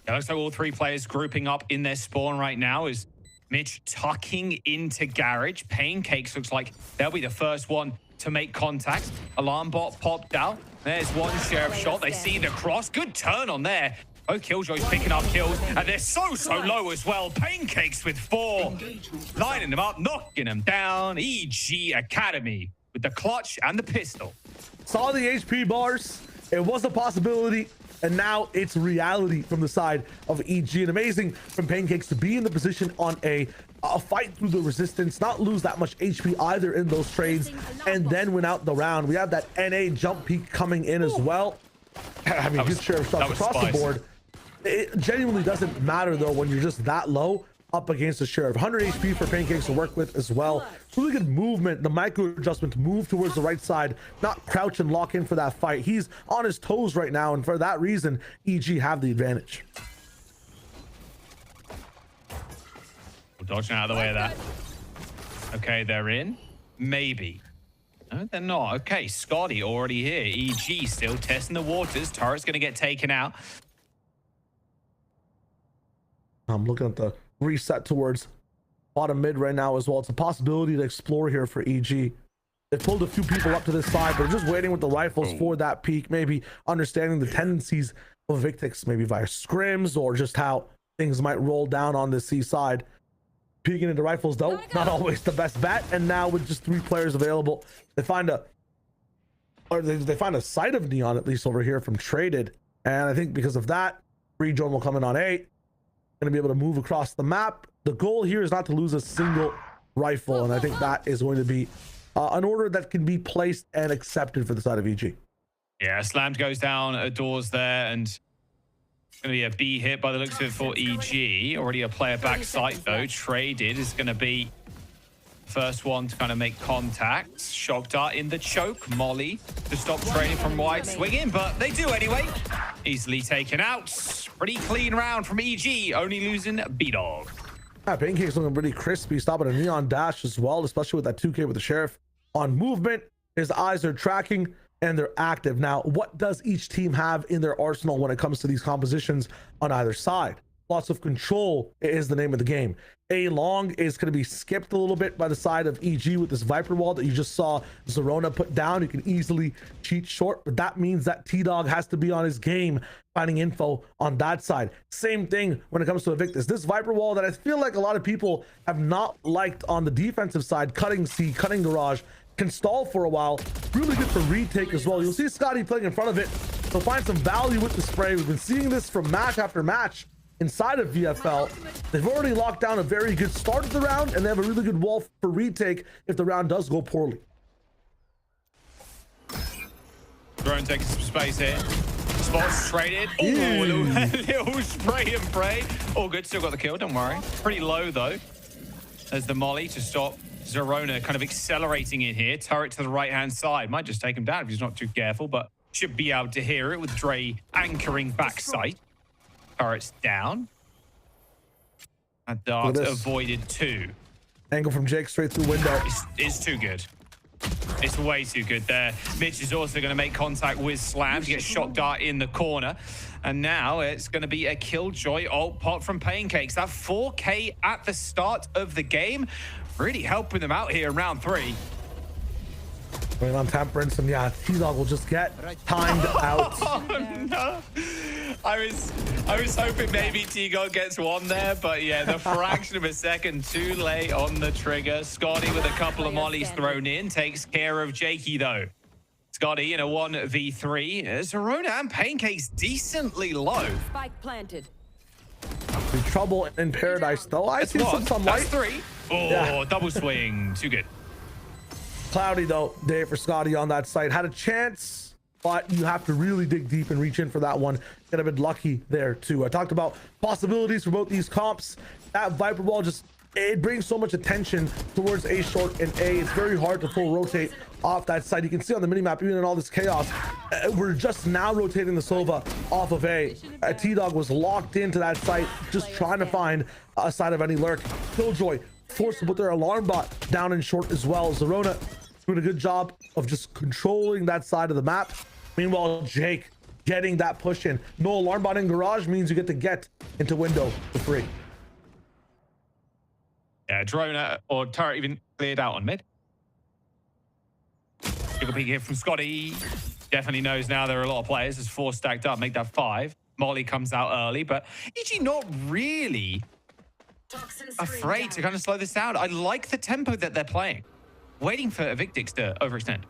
It looks like all three players grouping up in their spawn right now. Is Mitch tucking into Garage. Pancakes looks like they'll be the first one to make contact. Alarm bot popped out. There's one sheriff shot. They see the cross. Good turn on there. Oh, Killjoy's picking up kills, and they're so low as well. Pancakes with 4. Lining them up, knocking them down. EG Academy with the clutch and the pistol. Saw the HP bars. It was a possibility, and now it's reality from the side of EG. And amazing from Pancakes to be in the position on a fight through the resistance, not lose that much HP either in those trades, and then win out the round. We have that NA jump peak coming in as well. I mean, good share of shots across the board. It genuinely doesn't matter though when you're just that low up against the sheriff. 100 HP for Pancakes to work with as well. Really good movement, the micro adjustment to move towards the right side, not crouch and lock in for that fight. He's on his toes right now, and for that reason, EG have the advantage. We're dodging out of the way of that. Okay, they're in. Maybe. No, they're not. Okay, Scotty already here. EG still testing the waters. Turret's going to get taken out. I'm looking at the reset towards bottom mid right now as well. It's a possibility to explore here for EG. They pulled a few people up to this side, but just waiting with the rifles for that peak, maybe understanding the tendencies of Evictics, maybe via scrims or just how things might roll down on the C side. peeking into rifles, though, not always the best bet. And now with just 3 players available, they find a sight of Neon, at least over here from Traded. And I think because of that, Rejoin will come in on A. Going to be able to move across the map. The goal here is not to lose a single rifle, and I think that is going to be an order that can be placed and accepted for the side of EG. Yeah, Slammed goes down at doors there, and going to be a B hit by the looks of it for EG. Already a player back site, though. Traded is going to be first one to kind of make contact. Shock dart in the choke. Molly to stop Traded from wide swinging, but they do anyway. Easily taken out. Pretty clean round from EG, only losing B-Dog. Yeah, Pancake's looking pretty crispy, stopping a Neon dash as well, especially with that 2K with the Sheriff on movement. His eyes are tracking and they're active. Now, what does each team have in their arsenal when it comes to these compositions on either side? Lots of control is the name of the game. A long is going to be skipped a little bit by the side of EG with this Viper wall that you just saw Zerona put down. You can easily cheat short, but that means that T-Dog has to be on his game finding info on that side. Same thing when it comes to Evictics. This Viper wall that I feel like a lot of people have not liked on the defensive side, cutting C, cutting garage, can stall for a while. Really good for retake as well. You'll see Scotty playing in front of it. He'll find some value with the spray. We've been seeing this from match after match inside of VFL. They've already locked down a very good start of the round, and they have a really good wall for retake if the round does go poorly. Drone taking some space here. Spots traded. Oh, a little spray and pray. All good, still got the kill, don't worry. Pretty low though. There's the molly to stop Zerona kind of accelerating in here. Turret to the right-hand side. Might just take him down if he's not too careful, but should be able to hear it with Dre anchoring back sight. Turret's down. And Dart avoided 2. Angle from Jake straight through window. It's too good. It's way too good there. Mitch is also going to make contact with Slam to get Shock Dart in the corner. And now it's going to be a Killjoy ult pot from Pancakes. That 4K at the start of the game really helping them out here in round 3. Going on Temperance, and yeah, T-Dog will just get timed out. Oh, no. I was hoping maybe T-Dog gets one there, but yeah, the fraction of a second too late on the trigger. Scotty with a couple of mollies thrown in takes care of Jakey though. Scotty in a 1v3. Zerona and Pancakes decently low. Spike planted. In trouble in paradise though. I see some sunlight. That's 3. Oh, yeah. Double swing. Too good. Cloudy though day for Scotty on that site. Had a chance, but you have to really dig deep and reach in for that one. Could have been lucky there too. I talked about possibilities for both these comps. That Viper wall just, it brings so much attention towards A short and A. It's very hard to full rotate off that side. You can see on the minimap, even in all this chaos, we're just now rotating the Sova off of A. T-Dog was locked into that site, just trying to find a side of any lurk. Killjoy forced to put their alarm bot down in short as well. Zerona doing a good job of just controlling that side of the map. Meanwhile, Jake getting that push in. No alarm bot in garage means you get to get into window for free. Yeah, drone or turret even cleared out on mid. Take a peek here from Scotty. Definitely knows now there are a lot of players. There's 4 stacked up, make that 5. Molly comes out early, but EG not really afraid to kind of slow this down. I like the tempo that they're playing. Waiting for Evictics to overextend.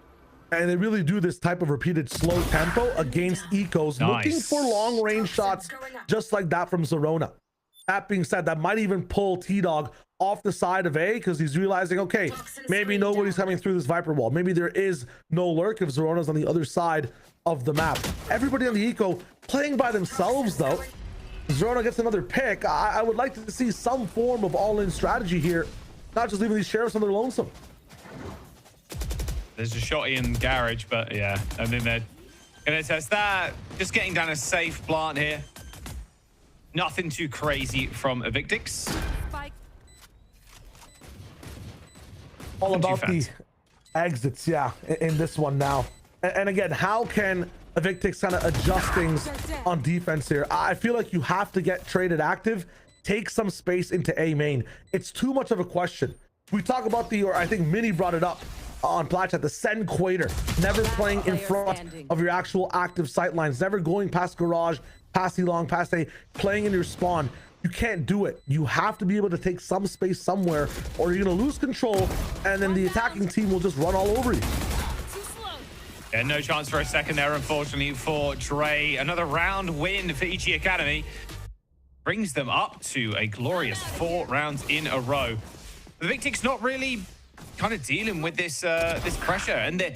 And they really do this type of repeated slow tempo against ecos, looking for long range shots just like that from Zerona. That being said, that might even pull T-Dog off the side of A because he's realizing, okay, maybe nobody's coming through this Viper wall. Maybe there is no lurk if Zerona's on the other side of the map. Everybody on the eco playing by themselves though. Zerona gets another pick. I would like to see some form of all-in strategy here, not just leaving these sheriffs on their lonesome. There's a shotty in garage, but yeah, and then they're gonna test that. Just getting down a safe plant here. Nothing too crazy from Evictics. All about the exits, yeah, in this one now. And again, how can Evictics kind of adjust things on defense here? I feel like you have to get traded active, take some space into A main. It's too much of a question. We talk about or I think Mini brought it up on Platchat, the send Quater, never playing in front of your actual active sight lines, never going past garage, past long, past A, playing in your spawn. you can't do it. You have to be able to take some space somewhere, or you're gonna lose control, and then the attacking team will just run all over you. Yeah, no chance for a second there, unfortunately, for Dre. Another round win for EG Academy brings them up to a glorious 4 rounds in a row. The Evictics not really kind of dealing with this this pressure, and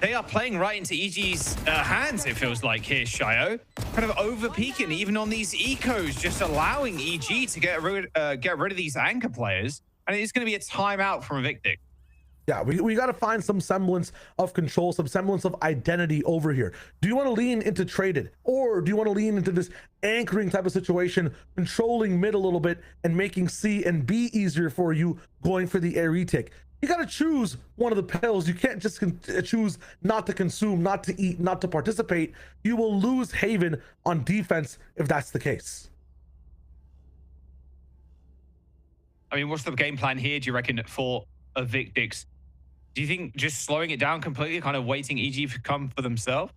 they are playing right into EG's hands, it feels like here, Shio. Kind of over-peaking even on these ecos, just allowing EG to get rid of these anchor players, and it's going to be a timeout from Evictics. Yeah, we got to find some semblance of control, some semblance of identity over here. Do you want to lean into traded, or do you want to lean into this anchoring type of situation, controlling mid a little bit and making C and B easier for you, going for the air retake? You got to choose one of the pills. You can't just choose not to consume, not to eat, not to participate. You will lose Haven on defense if that's the case. I mean, what's the game plan here, do you reckon, for Evictics? Do you think just slowing it down completely, kind of waiting EG to come for themselves?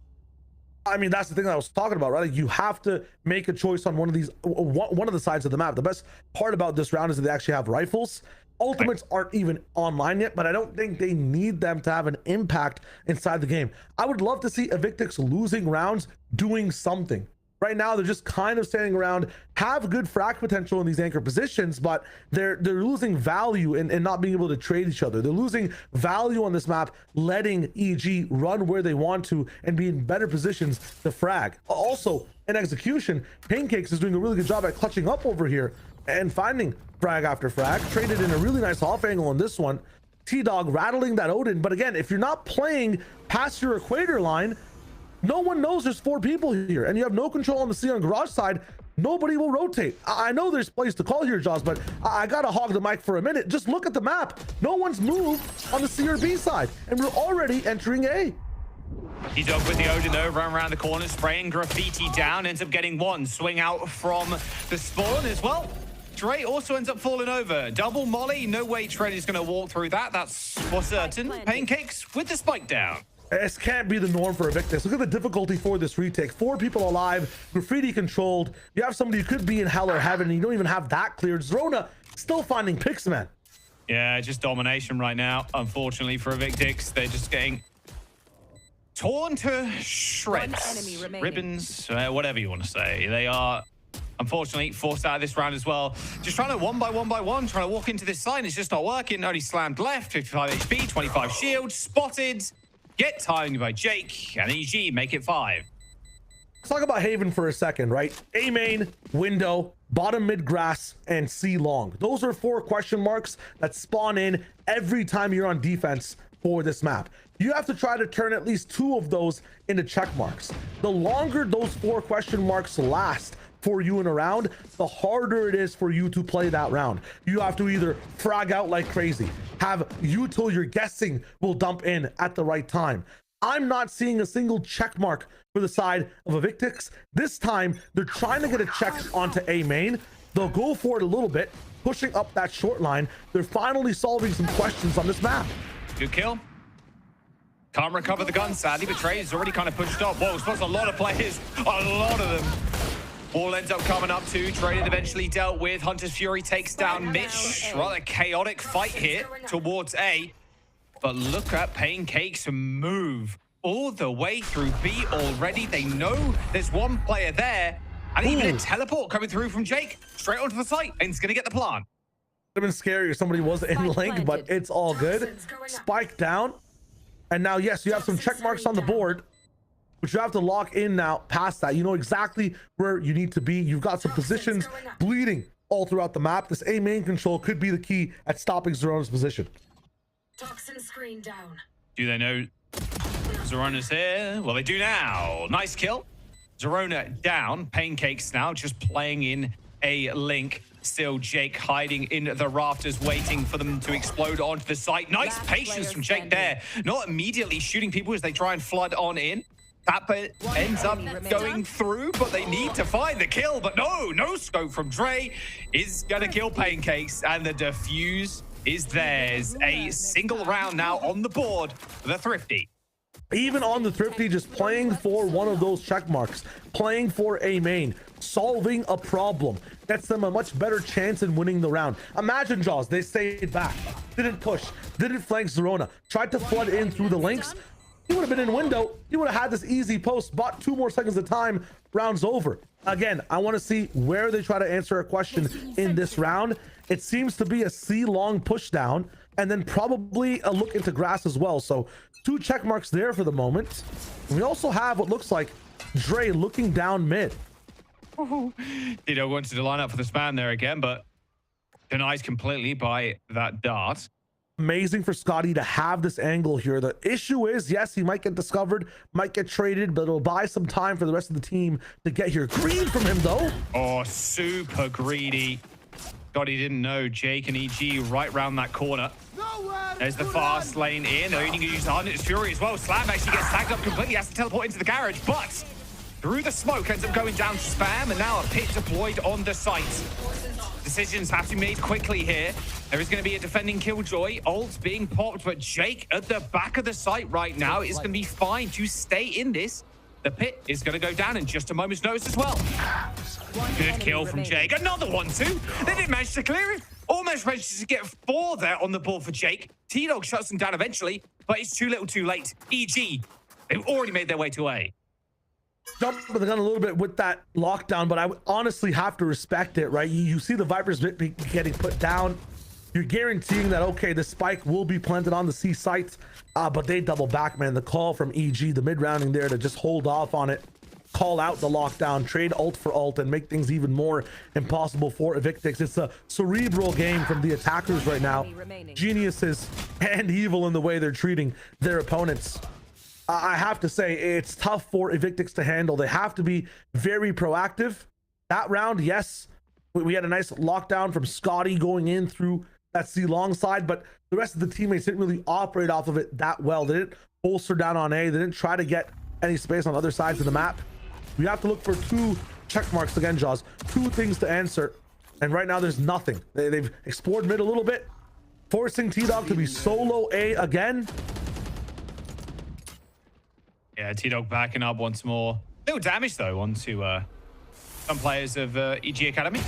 I mean, that's the thing that I was talking about, right? Like, you have to make a choice on one of the sides of the map. The best part about this round is that they actually have rifles. Ultimates aren't even online yet, but I don't think they need them to have an impact inside the game. I would love to see Evictics losing rounds doing something. Right now, they're just kind of standing around, have good frag potential in these anchor positions, but they're losing value in not being able to trade each other. They're losing value on this map, letting EG run where they want to and be in better positions to frag. Also, in execution, Pancakes is doing a really good job at clutching up over here and finding frag after frag. Traded in a really nice off angle on this one. T-Dog rattling that Odin, but again, if you're not playing past your equator line, no one knows there's 4 people here, and you have no control on the C on garage side. Nobody will rotate. I know there's plays to call here, Jaws, but I gotta hog the mic for a minute. Just look at the map. No one's moved on the C or B side, and we're already entering A. T-Dog with the Odin though, around the corner, spraying graffiti down, ends up getting one swing out from the spawn as well. Dre also ends up falling over. Double molly, no way Trent is gonna walk through that. That's for certain. Pancakes with the spike down. This can't be the norm for Evictics. Look at the difficulty for this retake. 4 people alive, graffiti controlled. You have somebody who could be in hell or heaven, and you don't even have that cleared. Zerona still finding picks, man. Yeah, just domination right now. Unfortunately for Evictics, they're just getting torn to shreds, ribbons, whatever you want to say. They are unfortunately forced out of this round as well. Just trying to one by one, trying to walk into this side. It's just not working. Only slammed left, 55 HP, 25 shield, spotted. Get timed by Jake, and EG make it 5. Let's talk about Haven for a second, right? A main, window, bottom mid grass, and C long. Those are 4 question marks that spawn in every time you're on defense for this map. You have to try to turn at least 2 of those into check marks. The longer those 4 question marks last for you in a round, the harder it is for you to play that round. You have to either frag out like crazy, have util you're guessing will dump in at the right time. I'm not seeing a single check mark for the side of Evictics. This time, they're trying to get a check onto A main. They'll go for it a little bit, pushing up that short line. They're finally solving some questions on this map. Good kill. Can't recover the gun, sadly, but Trey is already kind of pushed up. Whoa, spots a lot of players, a lot of them. Ball ends up coming up too. Traded eventually dealt with. Hunter's Fury takes down Mitch. Rather chaotic fight here towards A. But look at Pancakes move all the way through B already. They know there's one player there. And even a teleport coming through from Jake. Straight onto the site. And he's going to get the plant. Would have been scary if somebody was in link, but it's all good. Spike down. And now, yes, you have some check marks on the board, but you have to lock in now past that. You know exactly where you need to be. You've got some positions bleeding all throughout the map. This A main control could be the key at stopping Zerona's position. Toxin screen down. Do they know Zerona's here? Well, they do now. Nice kill. Zerona down. Pancakes now just playing in a link. Still Jake hiding in the rafters, waiting for them to explode onto the site. Nice patience from Jake there. Not immediately shooting people as they try and flood on in. That ends up going through, but they need to find the kill. But no scope from Dre is gonna kill Pancakes, and the defuse is theirs. A single round now on the board for the Thrifty. Even on the Thrifty, just playing for one of those check marks, playing for a main, solving a problem, gets them a much better chance in winning the round. Imagine, Jaws, they stayed back, didn't push, didn't flank Zerona, tried to flood in through the links. He would have been in window. He would have had this easy post, bought 2 more seconds of time, round's over. Again, I want to see where they try to answer a question in this round. It seems to be a C-long push down, and then probably a look into grass as well. So 2 check marks there for the moment. We also have what looks like Dre looking down mid. Tito wanted to line up for the span there again, but denied completely by that dart. Amazing for Scotty to have this angle here. The issue is, yes, he might get discovered, might get traded, but it'll buy some time for the rest of the team to get here. Green from him, though. Oh, super greedy. Scotty didn't know Jake and EG right round that corner. There's the fast lane in. They're only going to use the Hunter's Fury as well. Slam actually gets tagged up completely. He has to teleport into the garage, but through the smoke ends up going down to Spam, and now a pit deployed on the site. Decisions have to be made quickly here. There is going to be a defending Killjoy. Ult being popped, but Jake at the back of the site right now is going to be fine to stay in this. The pit is going to go down in just a moment's notice as well. Good kill from Jake. Another one, too. They didn't manage to clear it. Almost managed to get 4 there on the board for Jake. T-Dog shuts them down eventually, but it's too little too late. EG, they've already made their way to A. Jumping the gun a little bit with that lockdown, but I would honestly have to respect it, right? You see the Viper's getting put down. You're guaranteeing that, okay, the spike will be planted on the C sites, but they double back, man. The call from EG, the mid-rounding there to just hold off on it, call out the lockdown, trade ult for ult, and make things even more impossible for Evictics. It's a cerebral game from the attackers right now. Geniuses and evil in the way they're treating their opponents. I have to say, it's tough for Evictics to handle. They have to be very proactive. That round, yes, we had a nice lockdown from Scotty going in through that C long side, but the rest of the teammates didn't really operate off of it that well. They didn't bolster down on A. They didn't try to get any space on other sides of the map. We have to look for 2 check marks again, Jaws. 2 things to answer. And right now there's nothing. They've explored mid a little bit, forcing T-Dog to be solo A again. Yeah, T-Dog backing up once more. Little damage, though, onto some players of EG Academy.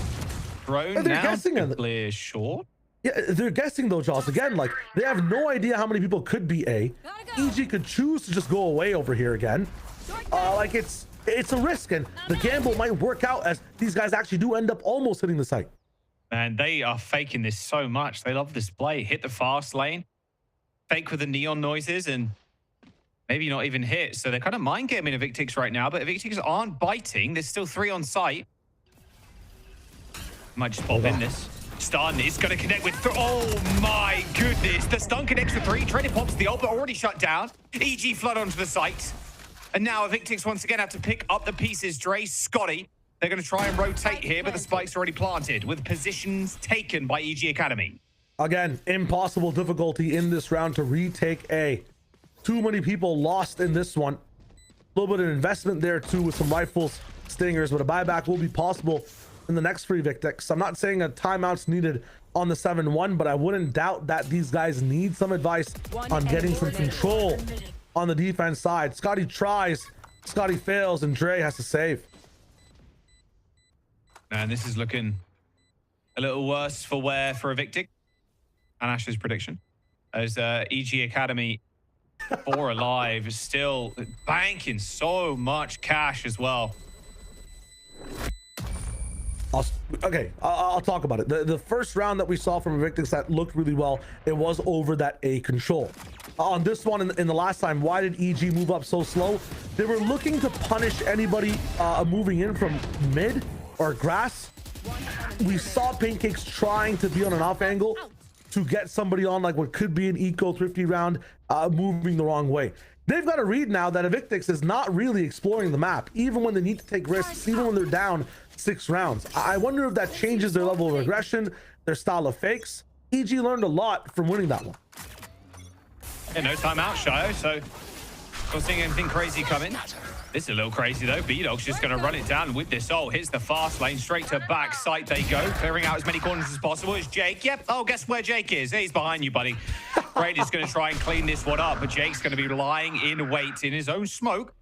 Drone now, clear short. Yeah, they're guessing, though, Jaws. Again, like, they have no idea how many people could be A. EG could choose to just go away over here again. Like, it's a risk, and the gamble might work out as these guys actually do end up almost hitting the site. Man, they are faking this so much. They love this play. Hit the fast lane, fake with the neon noises, and maybe not even hit. So they're kind of mind gaming Evictics right now, but Evictics aren't biting. There's still 3 on site. Might just pop in this. Stun is going to connect with... Oh my goodness. The stun connects with 3. Trinity pops the ult, but already shut down. EG flood onto the site. And now Evictics once again have to pick up the pieces. Dre, Scotty, they're going to try and rotate here, but the spike's already planted with positions taken by EG Academy. Again, impossible difficulty in this round to retake A. Too many people lost in this one. A little bit of investment there too with some rifles, stingers, but a buyback will be possible in the next free Evictics. I'm not saying a timeout's needed on the 7-1, but I wouldn't doubt that these guys need some advice on getting some control on the defense side. Scotty tries, Scotty fails, and Dre has to save. Man, this is looking a little worse for wear for Evictic. And Ash's prediction. As EG Academy 4 alive is still banking so much cash as well. I'll talk about it. The first round that we saw from Evictics that looked really well, it was over that A control. On this one, in the last time, why did EG move up so slow? They were looking to punish anybody moving in from mid or grass. We saw Pancakes trying to be on an off angle to get somebody on like what could be an eco thrifty round, moving the wrong way. They've got to read now that Evictics is not really exploring the map, even when they need to take risks, even when they're down 6 rounds. I wonder if that changes their level of aggression, their style of fakes. EG learned a lot from winning that one. Yeah, no timeout, Shio, so not seeing anything crazy coming. This is a little crazy, though. B-Dog's just going to run it down with this ult. Hits the fast lane, straight to back site they go, clearing out as many corners as possible. It's Jake. Yep. Oh, guess where Jake is? He's behind you, buddy. Braid is going to try and clean this one up, but Jake's going to be lying in wait in his own smoke.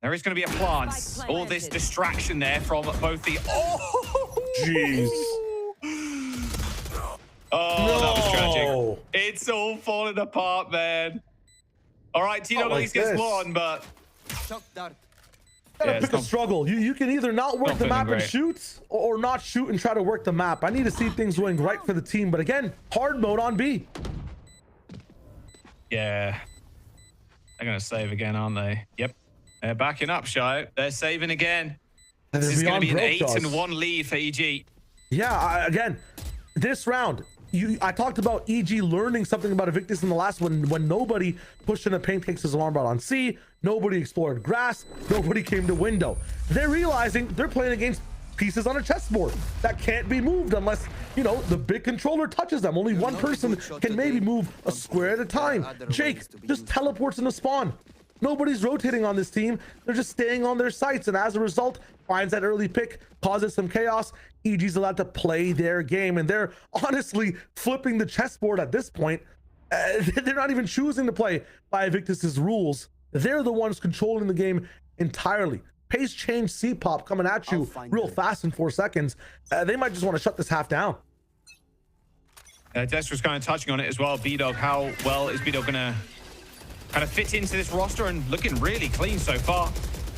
There is going to be a plant. All this distraction there from both the... Oh! Jeez. Oh, no. That was tragic. It's all falling apart, man. All right, Tino at least gets one, but... Gotta pick a struggle. You can either not work the map and shoot, or not shoot and try to work the map. I need to see things going right for the team, but again, hard mode on B. Yeah. They're going to save again, aren't they? Yep. They're backing up, Shy. They're saving again. This is going to be an 8-1 lead for EG. Yeah, again, this round, I talked about EG learning something about Evictics in the last one when nobody pushed into Pancakes' alarm bot on C, nobody explored grass, nobody came to window. They're realizing they're playing against pieces on a chessboard that can't be moved unless, you know, the big controller touches them. Only one person can maybe move a square at a time. Jake just teleports into spawn. Nobody's rotating on this team. They're just staying on their sites, and as a result, finds that early pick, causes some chaos. EG's allowed to play their game, and they're honestly flipping the chessboard at this point. They're not even choosing to play by Evictics' rules. They're the ones controlling the game entirely. Pace change C-pop coming at you real fast in 4 seconds. They might just want to shut this half down. Des was kind of touching on it as well. B-Dog, how well is B-Dog going to kind of fit into this roster, and looking really clean so far.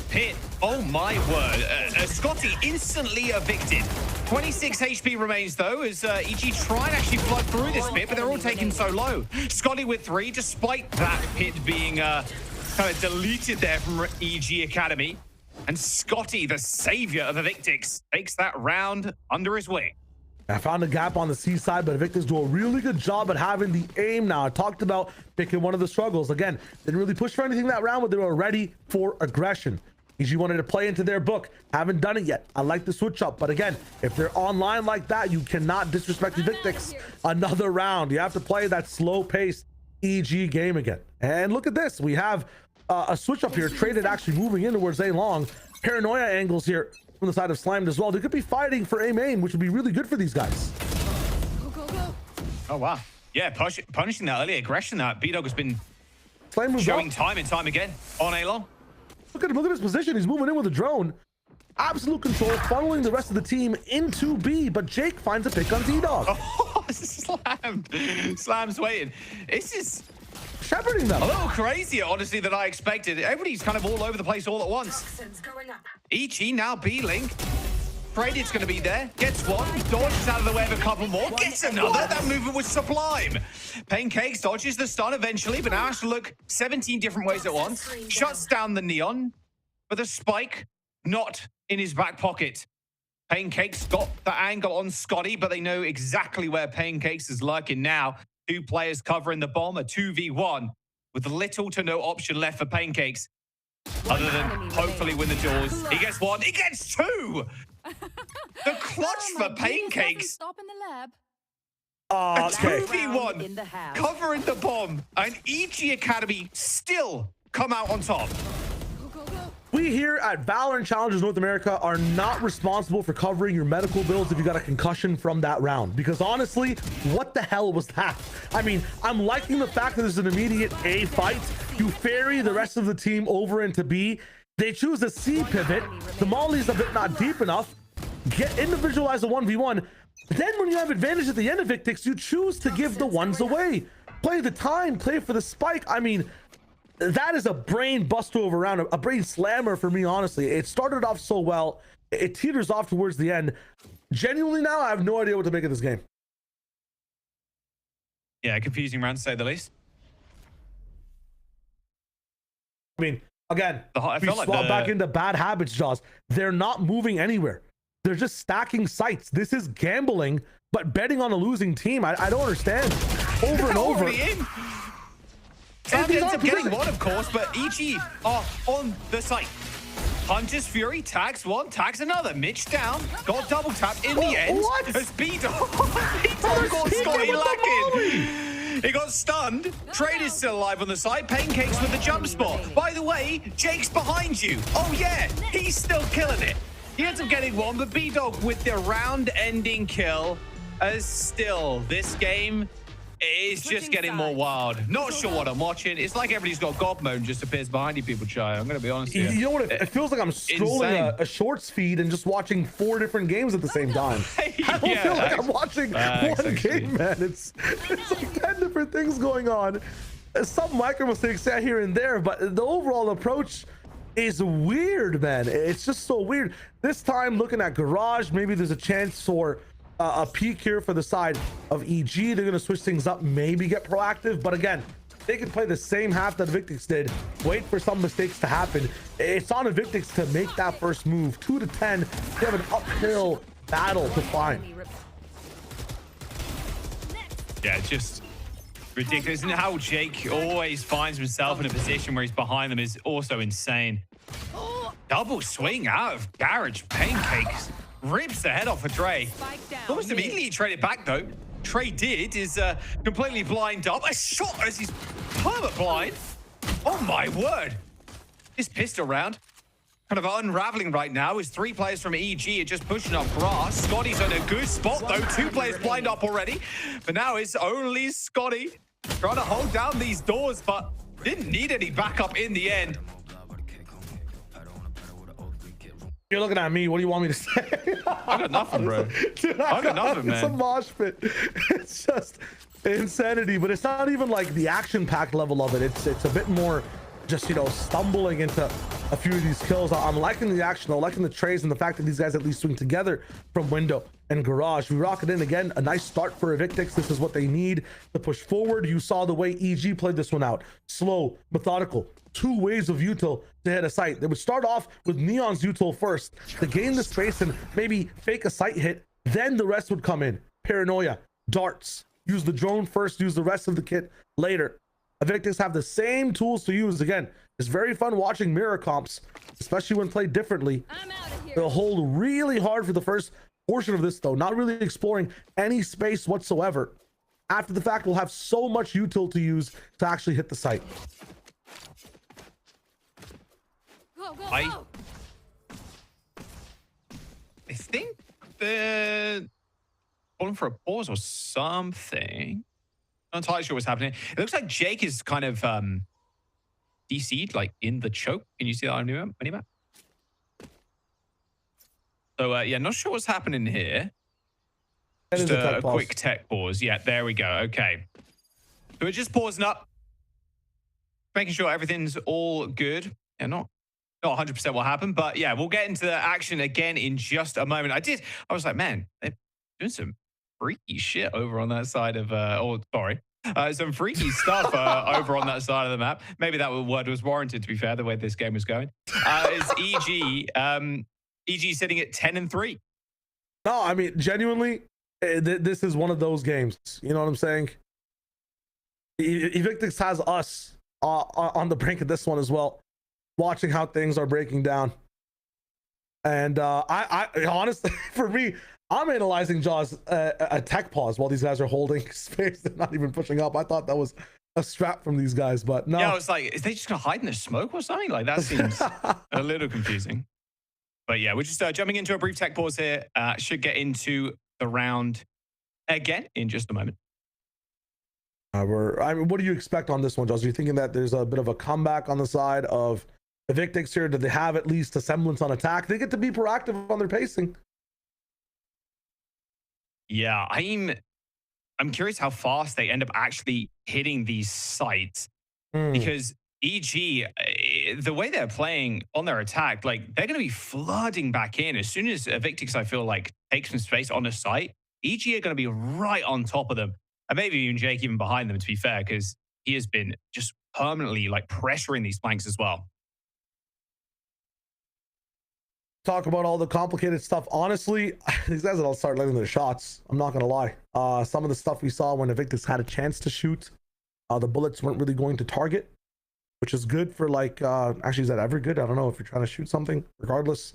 Pit, oh my word. Scotty instantly evicted. 26 HP remains though, as EG try and actually flood through this pit, but they're all taken so low. Scotty with 3, despite that pit being kind of deleted there from EG Academy. And Scotty, the savior of Evictics, takes that round under his wing. I found a gap on the C side, but Evictics do a really good job at having the aim now. I talked about picking one of the struggles. Again, didn't really push for anything that round, but they were ready for aggression. EG wanted to play into their book. Haven't done it yet. I like the switch up, but again, if they're online like that, you cannot disrespect Evictics. Another round. You have to play that slow-paced EG game again. And look at this. We have a switch up here. Traded actually moving in towards A long. Paranoia angles here from the side of Slimed as well. They could be fighting for A main, which would be really good for these guys. Oh, wow. Yeah, punishing that early aggression that B-Dog has been showing time and time again on A long. Look at him. Look at his position. He's moving in with a drone. Absolute control, funneling the rest of the team into B, but Jake finds a pick on D-Dog. Oh, Slam's waiting. This is shepherding them. A little crazier, honestly, than I expected. Everybody's kind of all over the place all at once. EG now B-Link. Traded's going to be there. Gets one. Dodges out of the way of a couple more. Gets another. That movement was sublime. Pancakes dodges the stun eventually, but now has to look 17 different ways at once. Shuts down the Neon. But the spike, not in his back pocket. Pancakes got the angle on Scotty, but they know exactly where Pancakes is lurking now. 2 players covering the bomb, a 2v1, with little to no option left for Pancakes, other than hopefully win the doors. He gets 1, he gets 2! The clutch for Pancakes. Stop in the lab. A Okay. 2v1, covering the bomb, and EG Academy still come out on top. We here at VALORANT Challengers North America are not responsible for covering your medical bills if you got a concussion from that round. Because honestly, what the hell was that? I mean, I'm liking the fact that there's an immediate A fight. You ferry the rest of the team over into B. They choose a C pivot. The molly's a bit not deep enough. Get individualize a 1v1. Then when you have advantage at the end of Evictics, you choose to give the ones away. Play the time, play for the spike. I mean, that is a brain buster over round, a brain slammer for me, honestly. It started off so well. It teeters off towards the end. Genuinely now, I have no idea what to make of this game. Yeah, confusing round, to say the least. I mean, again, we felt like swap back into bad habits, Jaws. They're not moving anywhere. They're just stacking sites. This is gambling, but betting on a losing team. I don't understand. Over and over. Slam ends up getting 1, of course, but EG are on the site. Hunter's Fury tags 1, tags another. Mitch down, got double tap in the end. What? As B-Dog got Scotty lacking. He got stunned. Trade is still alive on the side. Pancakes with the jump spot. By the way, Jake's behind you. Oh yeah, he's still killing it. He ends up getting 1, but B-Dog with the round-ending kill. As still, this game It's just getting more wild. Not sure what I'm watching. It's like everybody's got God mode and just appears behind you people, Chai. I'm going to be honest with you. You know what? It feels like I'm scrolling a shorts feed and just watching 4 different games at the same time. I don't feel like I'm watching one game, man. It's like 10 different things going on. Some micro mistakes here and there, but the overall approach is weird, man. It's just so weird. This time, looking at Garage, maybe there's a chance for a peak here for the side of EG. They're going to switch things up, maybe get proactive. But again, they can play the same half that Evictics did. Wait for some mistakes to happen. It's on Evictics to make that first move. 2 to 10. They have an uphill battle to find. Yeah, it's just ridiculous. And how Jake always finds himself in a position where he's behind them is also insane. Double swing out of Garage. Pancakes. Rips the head off of Trey. Almost immediately traded back, though. Trey is completely blind up. A shot as he's perma blind. Oh, my word. Just pissed around. Kind of unraveling right now is 3 players from EG are just pushing up grass. Scotty's on a good spot, though. 2 players blind up already. But now it's only Scotty trying to hold down these doors, but didn't need any backup in the end. You're looking at me. What do you want me to say? I got nothing, bro. Dude, I got nothing, man. It's a mosh pit. It's just insanity, but it's not even like the action-packed level of it. It's a bit more just, you know, stumbling into a few of these kills. I'm liking the action. I'm liking the trays and the fact that these guys at least swing together from window and garage. We rock it in again. A nice start for Evictics. This is what they need to push forward. You saw the way EG played this one out. Slow, methodical. 2 waves of util to hit a site. They would start off with Neon's util first to gain the space and maybe fake a site hit. Then the rest would come in. Paranoia, darts. Use the drone first, use the rest of the kit later. Evictics have the same tools to use. Again, it's very fun watching mirror comps, especially when played differently. They'll hold really hard for the first portion of this, though, not really exploring any space whatsoever. After the fact, we'll have so much util to use to actually hit the site. I think they're calling for a pause or something. Not entirely sure what's happening. It looks like Jake is kind of DC'd, like in the choke. Can you see that on your map? So yeah, not sure what's happening here. Just a quick tech pause. Yeah, there we go. Okay. So we're just pausing up, making sure everything's all good. Yeah, not 100% what happened, but yeah, we'll get into the action again in just a moment. I was like, man, they're doing some freaky shit over on that side of, some freaky stuff over on that side of the map. Maybe that word was warranted, to be fair, the way this game was going. Is EG, EG sitting at 10-3. No, I mean, genuinely, this is one of those games. You know what I'm saying? Evictics has us on the brink of this one as well, watching how things are breaking down. And I honestly, for me, I'm analyzing Jaws a tech pause while these guys are holding space. They're not even pushing up. I thought that was a strap from these guys, but no. Yeah, I was like, is they just gonna hide in the smoke or something? Like, that seems a little confusing. But yeah, we're just jumping into a brief tech pause here. Should get into the round again in just a moment. I mean, what do you expect on this one, Jaws? Are you thinking that there's a bit of a comeback on the side of Evictics here? Do they have at least a semblance on attack? They get to be proactive on their pacing. Yeah, I'm curious how fast they end up actually hitting these sites, because EG, the way they're playing on their attack, like, they're going to be flooding back in as soon as Evictics, I feel like, takes some space on a site. EG are going to be right on top of them, and maybe even Jake even behind them, to be fair, because he has been just permanently like pressuring these flanks as well. Talk about all the complicated stuff. Honestly, these guys will start letting their shots. I'm not gonna lie. Some of the stuff we saw when Evictics had a chance to shoot, the bullets weren't really going to target, which is good for, like, actually, is that ever good? I don't know if you're trying to shoot something. Regardless,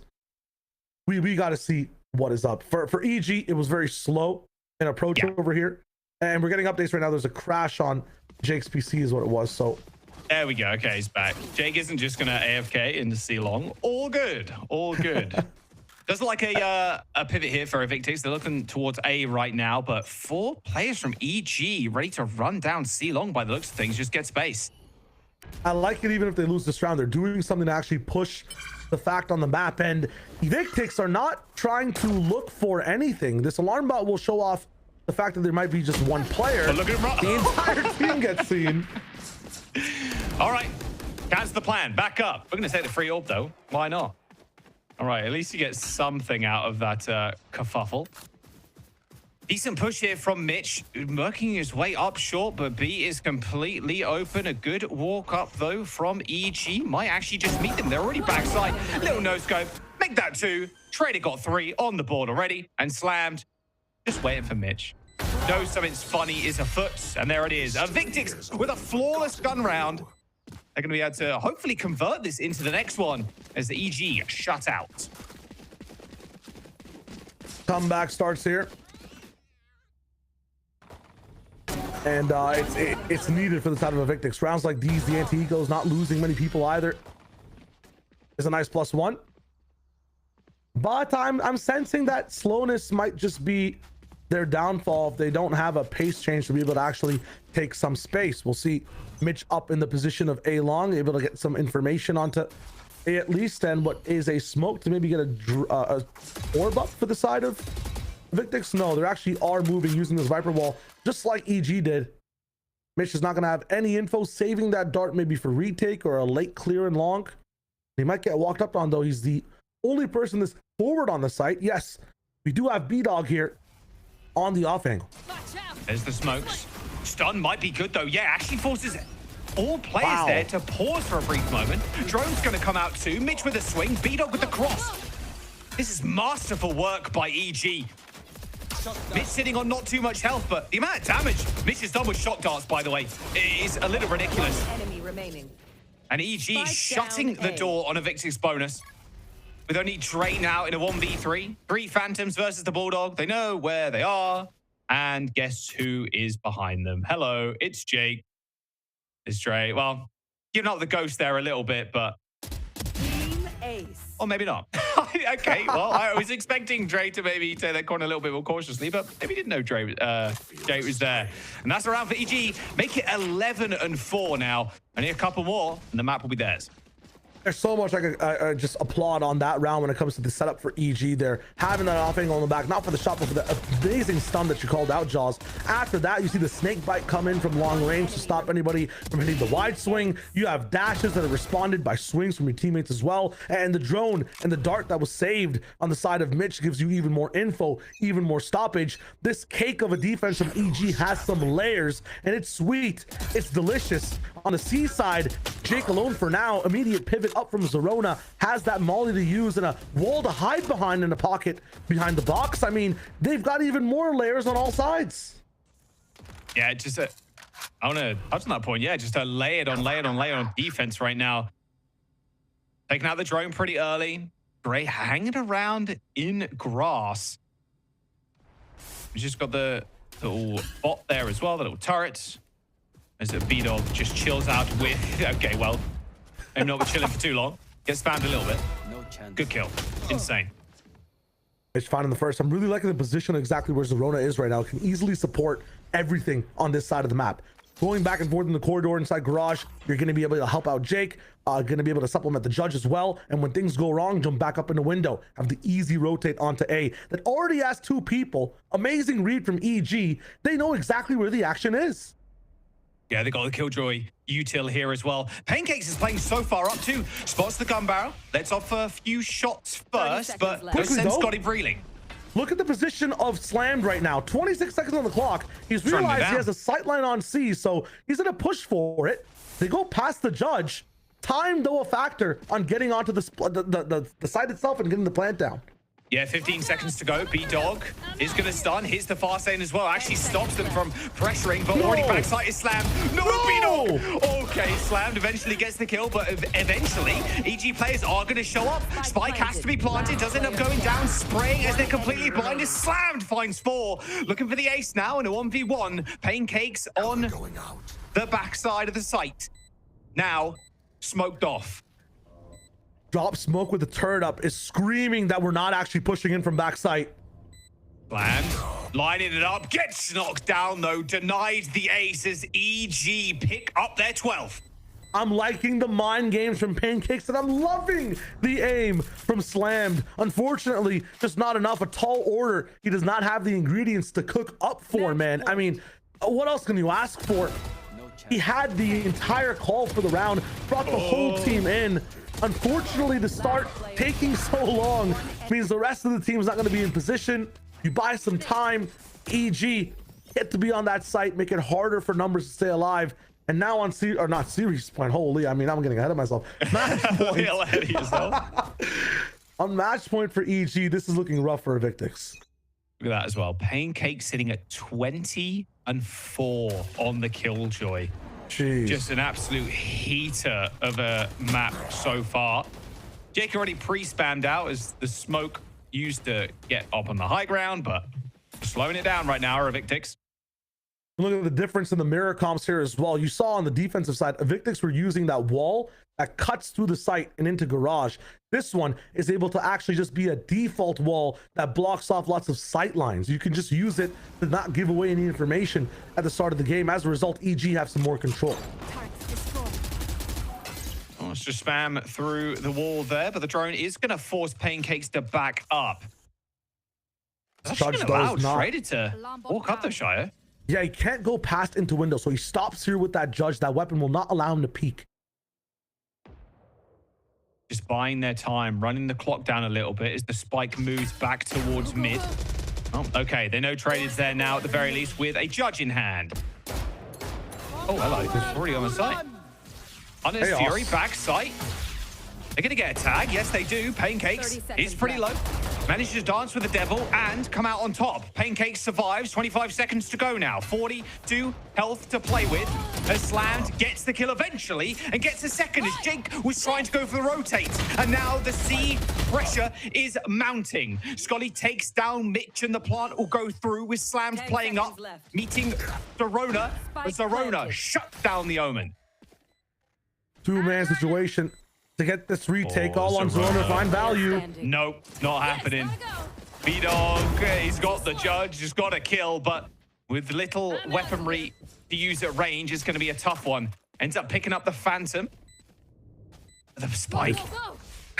we got to see what is up. For EG, it was very slow in approach over here, and we're getting updates right now. There's a crash on Jake's PC, is what it was. So. There we go. Okay, he's back. Jake isn't just going to AFK into C long. All good. All good. Does look like a pivot here for Evictics. They're looking towards A right now, but 4 players from EG ready to run down C long by the looks of things. Just get space. I like it even if they lose this round. They're doing something to actually push the fact on the map. And Evictics are not trying to look for anything. This alarm bot will show off the fact that there might be just one player. But look at the entire team gets seen. All right, that's the plan. Back up. We're going to take the free orb, though. Why not? All right, at least you get something out of that kerfuffle. Decent push here from Mitch, working his way up short, but B is completely open. A good walk up, though, from EG. Might actually just meet them. They're already backside. Little no-scope. Make that 2. Trader got 3 on the board already and slammed. Just waiting for Mitch. Knows something funny is afoot, and there it is. Evictics with a flawless gun round. They're going to be able to hopefully convert this into the next one as the EG shut out. Comeback starts here. And it's needed for the side of Evictics. Rounds like these, the anti-ego's not losing many people either. It's a nice +1. But I'm sensing that slowness might just be their downfall if they don't have a pace change to be able to actually take some space. We'll see Mitch up in the position of A long, able to get some information onto A at least, and what is a smoke to maybe get a orb up for the side of Evictics. No, they actually are moving using this Viper wall, just like EG did. Mitch is not going to have any info, saving that dart maybe for retake or a late clear and long. He might get walked up on, though. He's the only person that's forward on the site. Yes, we do have B-Dog here on the off angle. There's the smokes. Stun might be good, though. Yeah, actually forces all players there to pause for a brief moment. Drone's going to come out too. Mitch with a swing. B-Dog with the cross. This is masterful work by EG. Mitch sitting on not too much health, but the amount of damage Mitch has done with shot darts, by the way, is a little ridiculous. Enemy remaining. And EG shutting the door on Evictics bonus. With only Dre now in a 1v3. 3 Phantoms versus the Bulldog. They know where they are. And guess who is behind them? Hello, it's Jake. It's Dre. Well, giving up the ghost there a little bit, but... Team Ace. Or maybe not. Okay, well, I was expecting Dre to maybe take that corner a little bit more cautiously, but maybe didn't know Jake was there. And that's around for EG. Make it 11-4 now. Only a couple more, and the map will be theirs. There's so much I could just applaud on that round when it comes to the setup for EG. They're having that off angle on the back, not for the shot, but for the amazing stun that you called out, Jaws. After that, you see the snake bite come in from long range to stop anybody from hitting the wide swing. You have dashes that are responded by swings from your teammates as well. And the drone and the dart that was saved on the side of Mitch gives you even more info, even more stoppage. This cake of a defense from EG has some layers, and it's sweet. It's delicious. On the C side, Jake alone for now. Immediate pivot up from Zerona, has that molly to use and a wall to hide behind in the pocket behind the box. I mean, they've got even more layers on all sides. Yeah, just I want to touch on that point. Yeah, just a layered on defense right now. Taking out the drone pretty early. Gray hanging around in grass. We just got the little bot there as well, the little turret. As a B-Dog just chills out with... Okay, well, maybe not be chilling for too long. Gets spammed a little bit. No chance. Good kill. Insane. It's fine in the first. I'm really liking the position exactly where Zerona is right now. Can easily support everything on this side of the map. Going back and forth in the corridor inside garage, you're going to be able to help out Jake. Going to be able to supplement the judge as well. And when things go wrong, jump back up in the window. Have the easy rotate onto A. That already has 2 people. Amazing read from EG. They know exactly where the action is. Yeah, they got the Killjoy util here as well. Pancakes is playing so far up too. Spots the gun barrel. Lets off a few shots first, but no sense got him reeling. Look at the position of Slammed right now. 26 seconds on the clock. He's realized he has a sight line on C, so he's going to push for it. They go past the judge. Time, though, a factor on getting onto the site itself and getting the plant down. Yeah, 15 seconds to go. B-Dog is going to stun. Hits the fast lane as well. Actually stops them from pressuring, but already backside is slammed. No, B-Dog! Okay, slammed. Eventually gets the kill, but eventually, EG players are going to show up. Spike has to be planted. Does end up going down. Spraying as they're completely blind. Is slammed. Finds 4. Looking for the ace now in a 1v1. Pancakes on the backside of the site. Now, smoked off. Drop smoke with the turret up is screaming that we're not actually pushing in from backside. Bland lining it up, gets knocked down though, denied the ace as EG pick up their 12th. I'm liking the mind games from Pancakes, and I'm loving the aim from Slammed. Unfortunately, just not enough. A tall order. He does not have the ingredients to cook up for, man. I mean, what else can you ask for? He had the entire call for the round, brought the whole team in. Unfortunately, the start taking so long means the rest of the team is not going to be in position. You buy some time. EG get to be on that site, make it harder for numbers to stay alive. And now on series point, holy, I mean, I'm getting ahead of myself. Match point. Ahead of yourself. On match point for EG, this is looking rough for Evictics. Look at that as well. Pancake sitting at 20-4 on the Killjoy. Jeez. Just an absolute heater of a map so far. Jake already pre-spammed out as the smoke used to get up on the high ground, but slowing it down right now are Evictics. Look at the difference in the mirror comps here as well. You saw on the defensive side, Evictics were using that wall that cuts through the site and into garage. This one is able to actually just be a default wall that blocks off lots of sight lines. You can just use it to not give away any information at the start of the game. As a result, EG have some more control. Oh, let's just spam through the wall there, but the drone is going to force Pancakes to back up. That's actually going to allow Traded to walk up the Shire. Yeah, he can't go past into window, so he stops here with that judge. That weapon will not allow him to peek. Just buying their time, running the clock down a little bit as the spike moves back towards mid. Oh, okay, they know Traded's there now at the very least with a judge in hand. Oh, hello, he's already on the site. Honest Fury, back sight. They're going to get a tag. Yes, they do. Pancakes is pretty low. Manages to dance with the devil and come out on top. Pancakes survives. 25 seconds to go now. 42 health to play with. As Slammed gets the kill eventually and gets a second as Jake was trying to go for the rotate. And now the C pressure is mounting. Scully takes down Mitch and the plant will go through with Slammed playing up, meeting Zorona. But Zorona shut down the Omen. Two-man situation to get this retake all on Zorona, find value. Nope, not happening. B-Dog, he's got the judge, he's got a kill, but with little weaponry to use at range, it's going to be a tough one. Ends up picking up the Phantom. The spike.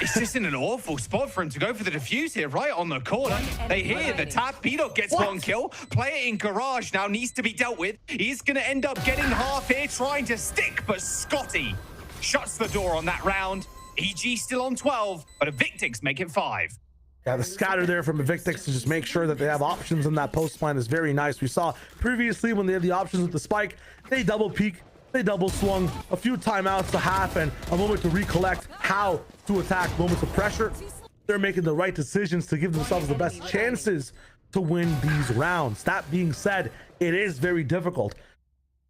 It's just in an awful spot for him to go for the defuse here, right on the corner. They hear the tap. B-Dog gets one kill. Player in garage now needs to be dealt with. He's going to end up getting half here, trying to stick, but Scotty shuts the door on that round. EG still on 12, but Evictics make it 5. Yeah, the scatter there from Evictics to just make sure that they have options in that post plan is very nice. We saw previously when they had the options with the spike, they double peek, they double swung, a few timeouts to half, and a moment to recollect how to attack moments of pressure. They're making the right decisions to give themselves the best chances to win these rounds. That being said, it is very difficult.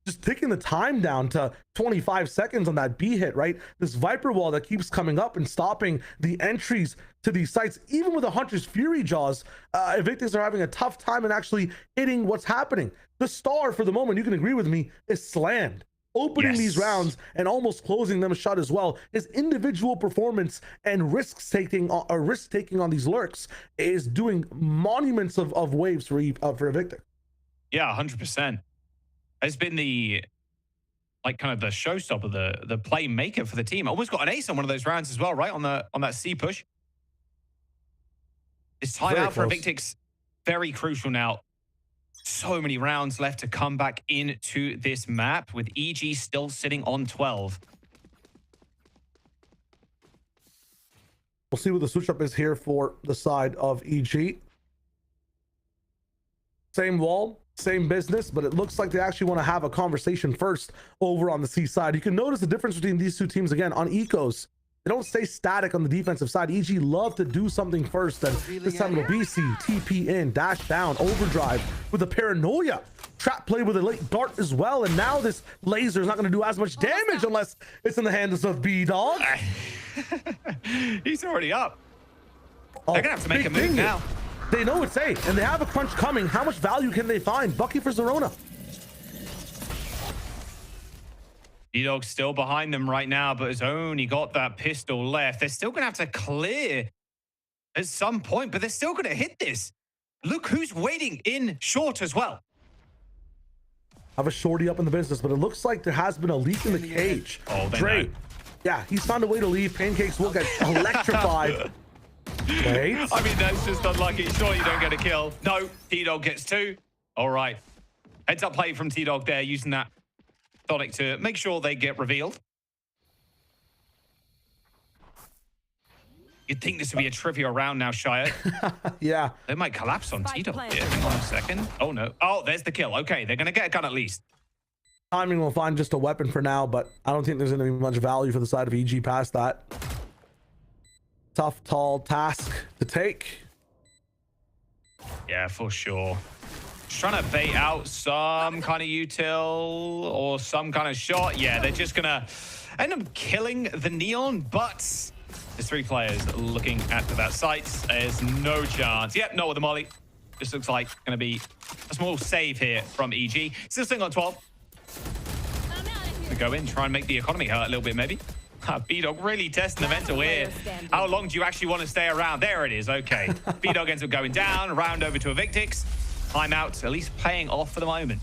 Just taking the time down to 25 seconds on that B hit, right? This Viper wall that keeps coming up and stopping the entries to these sites, even with a Hunter's Fury Jaws, Evictics are having a tough time in actually hitting what's happening. The star for the moment, you can agree with me, is Slammed. Opening these rounds and almost closing them shut as well. His individual performance and risk taking on these lurks is doing monuments of waves for Evictics. Yeah, 100%. Has been the kind of the showstopper, the playmaker for the team. Almost got an ace on one of those rounds as well, right? On that C push. This timeout for Evictics, very crucial now. So many rounds left to come back into this map with EG still sitting on 12. We'll see what the switch up is here for the side of EG. Same wall, same business, but it looks like they actually want to have a conversation first over on the C side. You can notice the difference between these two teams again on ecos. They don't stay static on the defensive side. EG love to do something first, and this time it'll BC, TP in, dash down, overdrive with a paranoia. Trap play with a late dart as well, and now this laser is not going to do as much damage unless it's in the hands of B-Dog. He's already up. They're going to have to make a move now. They know it's A, and they have a crunch coming. How much value can they find? Bucky for Zorona. T-Dog's still behind them right now, but has only got that pistol left. They're still going to have to clear at some point, but they're still going to hit this. Look who's waiting in short as well. Have a shorty up in the business, but it looks like there has been a leak in the cage. Oh, Dre, yeah, he's found a way to leave. Pancakes will get electrified. Wait. I mean, that's just unlucky. Sure, you don't get a kill. No, T-Dog gets 2. All right. Heads up play from T-Dog there, using that Sonic to make sure they get revealed. You'd think this would be a trivia round now, Shia. Yeah. They might collapse on T-Dog here. Hang on a second. Oh, no. Oh, there's the kill. Okay, they're going to get a gun at least. Timing will find just a weapon for now, but I don't think there's going to be much value for the side of EG past that. Tough, tall task to take. Yeah, for sure. Just trying to bait out some kind of util or some kind of shot. Yeah, they're just going to end up killing the Neon, but there's 3 players looking at that site. There's no chance. Yep, not with the molly. This looks like going to be a small save here from EG. Still sitting on 12. We go in, try and make the economy hurt a little bit, maybe. B-Dog really testing the mental here. How long do you actually want to stay around? There it is. Okay. B-Dog ends up going down. Round over to Evictics. Timeout, at least paying off for the moment.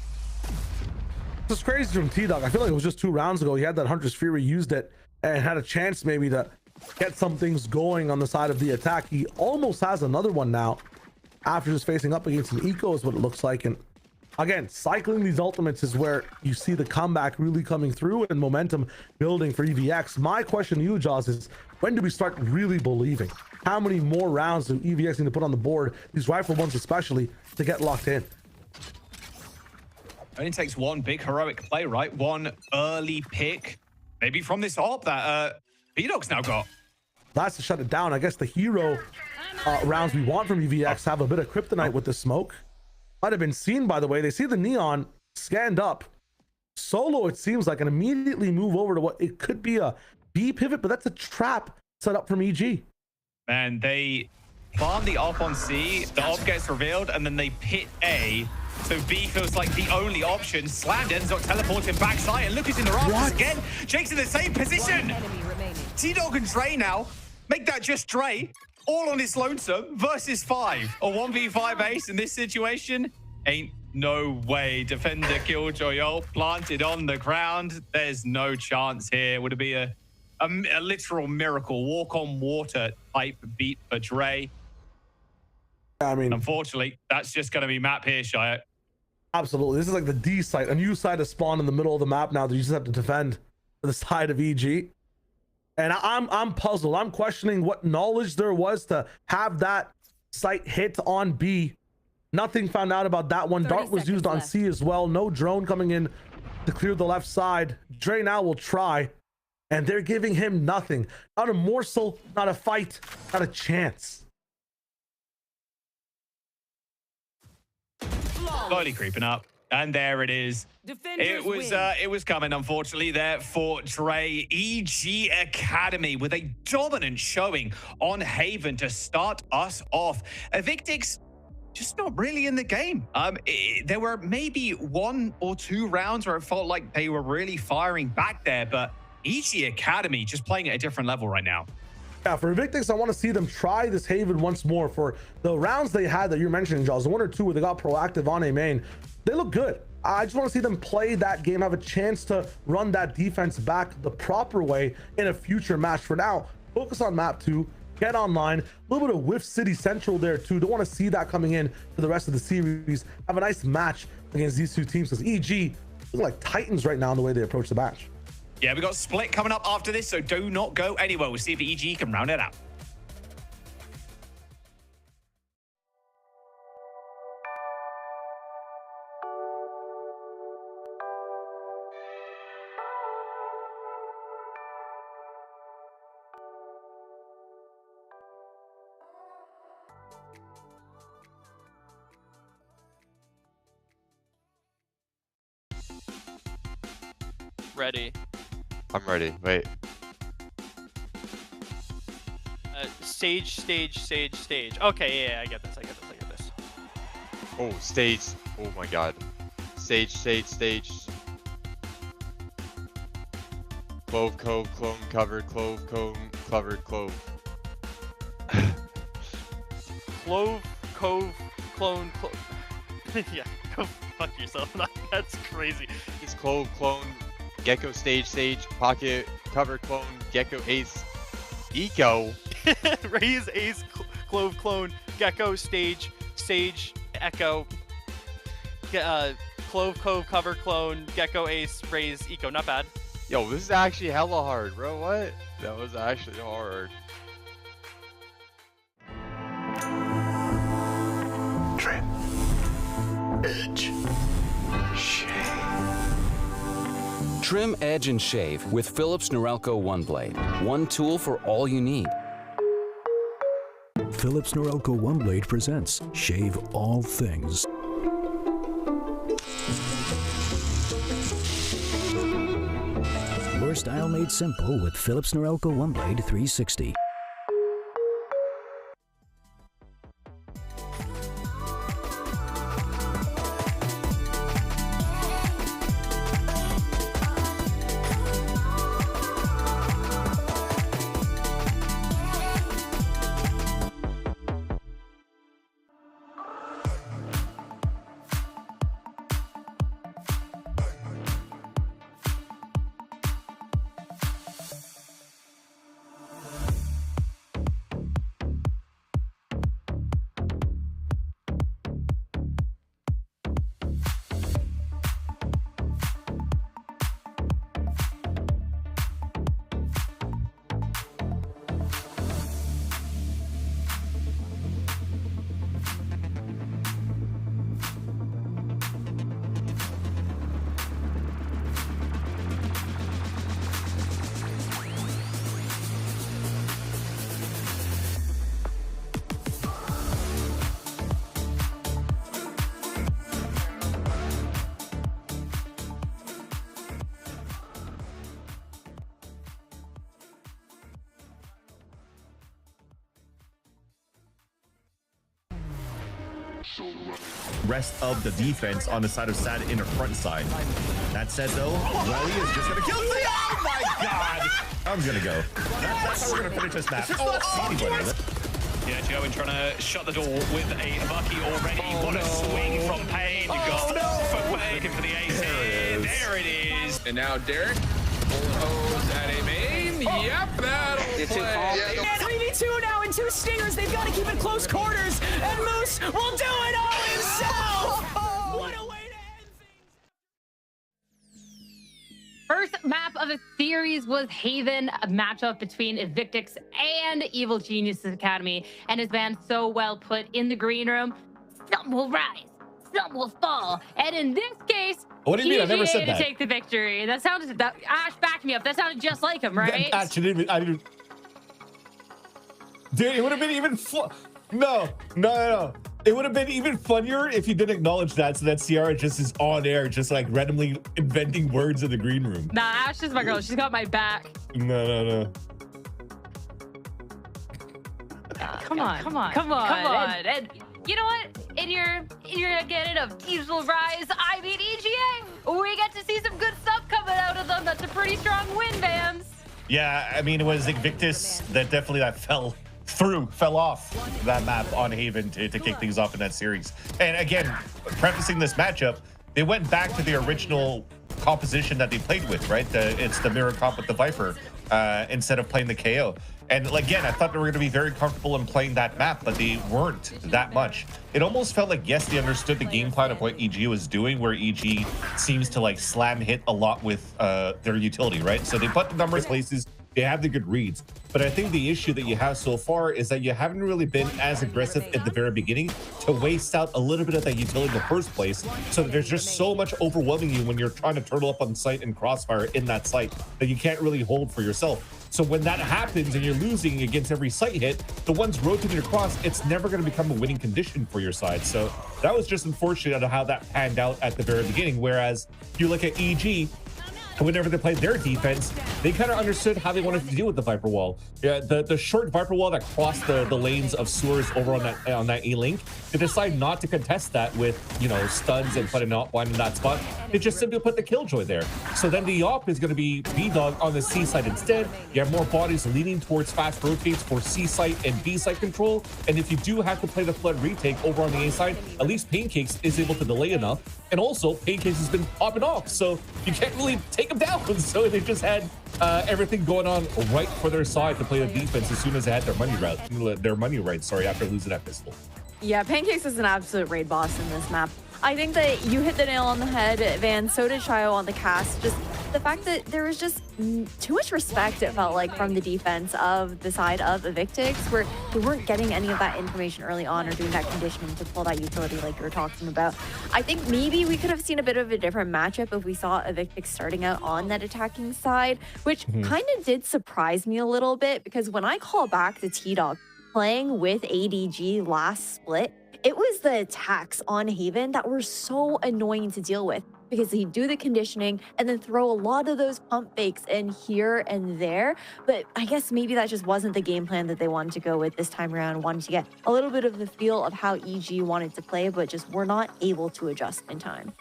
This is crazy from T-Dog. I feel like it was just 2 rounds ago. He had that Hunter's Fury, used it, and had a chance maybe to get some things going on the side of the attack. He almost has another one now after just facing up against an eco is what it looks like. And again, cycling these ultimates is where you see the comeback really coming through and momentum building for EVX. My question to you, Jaws, is when do we start really believing? How many more rounds do EVX need to put on the board, these rifle ones especially, to get locked in? Only takes one big heroic play, right? One early pick, maybe from this AWP that B-Dog's now got. That's to shut it down. I guess the hero rounds we want from EVX have a bit of kryptonite with the smoke. Might have been seen, by the way. They see the Neon scanned up. Solo, it seems like, and immediately move over to what it could be a B pivot, but that's a trap set up from EG. And they farm the AWP on C, the AWP gets revealed, and then they pit A. So B feels like the only option. Slammed ends up teleporting backside, and look who's in the rafters again. Jake's in the same position. T-Dog and Dre now make that just Dre, all on his lonesome versus 5. A 1v5 ace in this situation. Ain't no way. Defender Killjoy ult planted on the ground. There's no chance here. Would it be a literal miracle? Walk on water type beat for Dre. I mean, unfortunately, that's just going to be map here, Shia. Absolutely. This is like the D site. A new site has spawned in the middle of the map now that you just have to defend for the side of EG. And I'm puzzled. I'm questioning what knowledge there was to have that site hit on B. Nothing found out about that one. Dart was used on C as well. No drone coming in to clear the left side. Dre now will try, and they're giving him nothing. Not a morsel, not a fight, not a chance. Slowly creeping up, and there it is. It was coming, unfortunately, there for Dre. EG Academy with a dominant showing on Haven to start us off. Evictics just not really in the game. There were maybe 1 or 2 rounds where it felt like they were really firing back there, but EG Academy just playing at a different level right now. Yeah, for Evictics, I want to see them try this Haven once more. For the rounds they had that you're mentioning, Jaws, the 1 or 2 where they got proactive on A main, they look good. I just want to see them play that game, have a chance to run that defense back the proper way in a future match. For now, focus on map 2, get online, a little bit of Whiff City Central there too. Don't want to see that coming in for the rest of the series. Have a nice match against these 2 teams, because EG look like titans right now in the way they approach the match. Yeah, we got Split coming up after this, so do not go anywhere. We'll see if EG can round it out. Ready. I'm ready. Wait. Stage. Okay, yeah, I get this. Oh, stage. Oh my god. Stage. Clove, cove, clone, cover, clove, cone, cover, clove. Clove, cove, clone, yeah, go fuck yourself. That's crazy. It's clove, clone, gecko, stage, pocket, cover, clone, gecko, ace, eco. Raise, ace, clove, clone, gecko, stage, echo, clove, cove, cover, clone, gecko, ace, raise, eco. Not bad. Yo, this is actually hella hard, bro. What? That was actually hard. Trim. Edge. Trim, edge, and shave with Philips Norelco One Blade. One tool for all you need. Philips Norelco One Blade presents Shave All Things. Your style made simple with Philips Norelco One Blade 360. Rest of the defense on the side of Sad in the front side. That said, though, Welly is just gonna kill the. Oh my god! I'm gonna go. That's how we're gonna finish this match. Yeah, Joe trying to shut the door with a Bucky already. What a swing from Payne. You got footwork looking for the ace here. There it is. And now Derek pulling hose at a main. Yep, that'll play. And 3v2 now and 2 stingers. They've got to keep it close quarters. And Moose will do it all himself. What a way to end things. First map of the series was Haven, a matchup between Evictics and Evil Geniuses Academy, and has been so well put in the green room. Some will rise, some will fall, and in this case, what do you mean? I never said that. To take the victory. That sounded. Ash backed me up. That sounded just like him, right? Actually, I didn't. Dude, it would have been even No. It would have been even funnier if you didn't acknowledge that, so that Ciara just is on air, just like randomly inventing words in the green room. Nah, Ash is my girl. She's got my back. No. Come on. And you know what? In your getting of teams will rise, I mean EGA. We get to see some good stuff coming out of them. That's a pretty strong win, Vams. Yeah, I mean, it was Invictus that definitely fell off that map on Haven to kick things off in that series. And again, prefacing this matchup, they went back to the original composition that they played with, right? It's the mirror comp with the Viper instead of playing the KO. And again, I thought they were going to be very comfortable in playing that map, but they weren't that much. It almost felt like, yes, they understood the game plan of what EG was doing, where EG seems to like slam hit a lot with their utility, right? So they put the numbers places, they have the good reads. But I think the issue that you have so far is that you haven't really been as aggressive at the very beginning to waste out a little bit of that utility in the first place. So there's just so much overwhelming you when you're trying to turtle up on site and crossfire in that site that you can't really hold for yourself. So when that happens and you're losing against every site hit, the ones rotating across, it's never going to become a winning condition for your side. So that was just unfortunate on how that panned out at the very beginning. Whereas you look at EG, whenever they played their defense, they kind of understood how they wanted to deal with the Viper wall. Yeah, the short Viper wall that crossed the lanes of sewers over on that A link, they decide not to contest that with, you know, stuns and putting out one in that spot. They just simply put the Killjoy there. So then the op is going to be B-Dog on the C side instead. You have more bodies leaning towards fast rotates for C site and B site control. And if you do have to play the flood retake over on the A side, at least Pancakes is able to delay enough. And also, Pancakes has been popping off, so you can't really take them down. So they just had everything going on right for their side to play the defense as soon as they had their money right. Sorry, after losing that pistol. Yeah, Pancakes is an absolute raid boss in this map. I think that you hit the nail on the head, Van. So did Shio on the cast. Just the fact that there was just too much respect, it felt like, from the defense of the side of Evictics, where they weren't getting any of that information early on or doing that conditioning to pull that utility like you were talking about. I think maybe we could have seen a bit of a different matchup if we saw Evictics starting out on that attacking side, which kind of did surprise me a little bit, because when I call back the T-Dog playing with ADG last split, it was the attacks on Haven that were so annoying to deal with, because he'd do the conditioning and then throw a lot of those pump fakes in here and there. But I guess maybe that just wasn't the game plan that they wanted to go with this time around. Wanted to get a little bit of the feel of how EG wanted to play, but just were not able to adjust in time.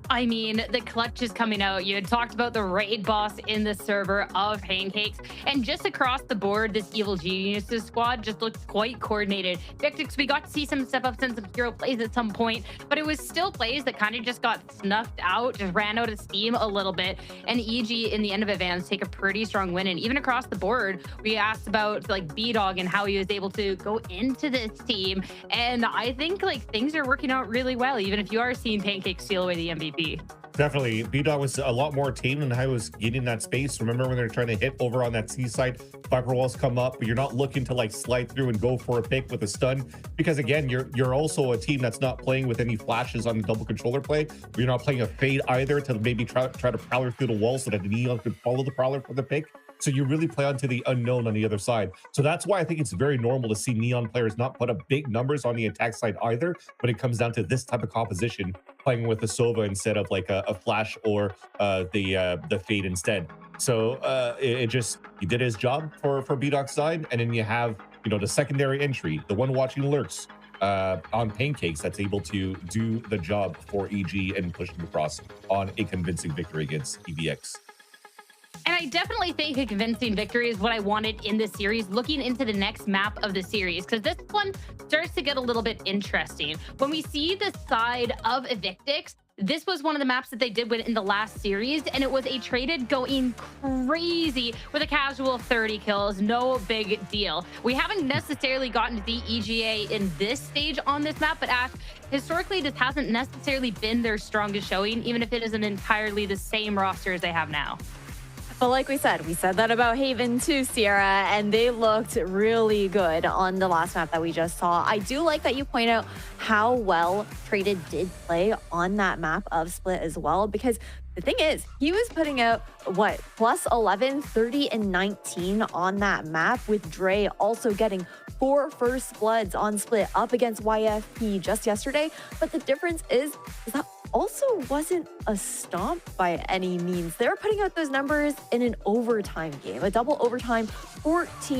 I mean, the clutch is coming out. You had talked about the raid boss in the server of Pancakes, and just across the board, this Evil Geniuses squad just looked quite coordinated. Evictics, we got to see some step-ups and some hero plays at some point, but it was still plays that kind of just got snuffed out, just ran out of steam a little bit, and EG in the end of advance take a pretty strong win. And even across the board, we asked about like B-Dog and how he was able to go into this team, and I think like things are working out really well, even if you are seeing Pancakes steal away the MVP. Definitely. B-Dog was a lot more tame than I was getting that space. Remember when they're trying to hit over on that C side, Viper walls come up, but you're not looking to like slide through and go for a pick with a stun, because again, you're also a team that's not playing with any flashes on the double controller play. You're not playing a fade either to maybe try to prowler through the wall so that the Neon could follow the prowler for the pick. So you really play onto the unknown on the other side. So that's why I think it's very normal to see Neon players not put up big numbers on the attack side either, when it comes down to this type of composition, playing with the Sova instead of like a flash or the fade instead. So it just, he did his job for B-Dog's side, and then you have, you know, the secondary entry, the one watching lurks on Pancakes that's able to do the job for EG and push them across on a convincing victory against EVX. And I definitely think a convincing victory is what I wanted in this series, looking into the next map of the series, because this one starts to get a little bit interesting. When we see the side of Evictics, this was one of the maps that they did win in the last series, and it was a traded going crazy with a casual 30 kills, no big deal. We haven't necessarily gotten to the EGA in this stage on this map, but Ash, historically, this hasn't necessarily been their strongest showing, even if it isn't entirely the same roster as they have now. But like we said that about Haven too, Sierra, and they looked really good on the last map that we just saw. I do like that you point out how well Traded did play on that map of Split as well, because the thing is, he was putting out, what, plus 11, 30, and 19 on that map, with Dre also getting 4 first bloods on Split up against YFP just yesterday. But the difference is that also wasn't a stomp by any means. They're putting out those numbers in an overtime game, a double overtime, just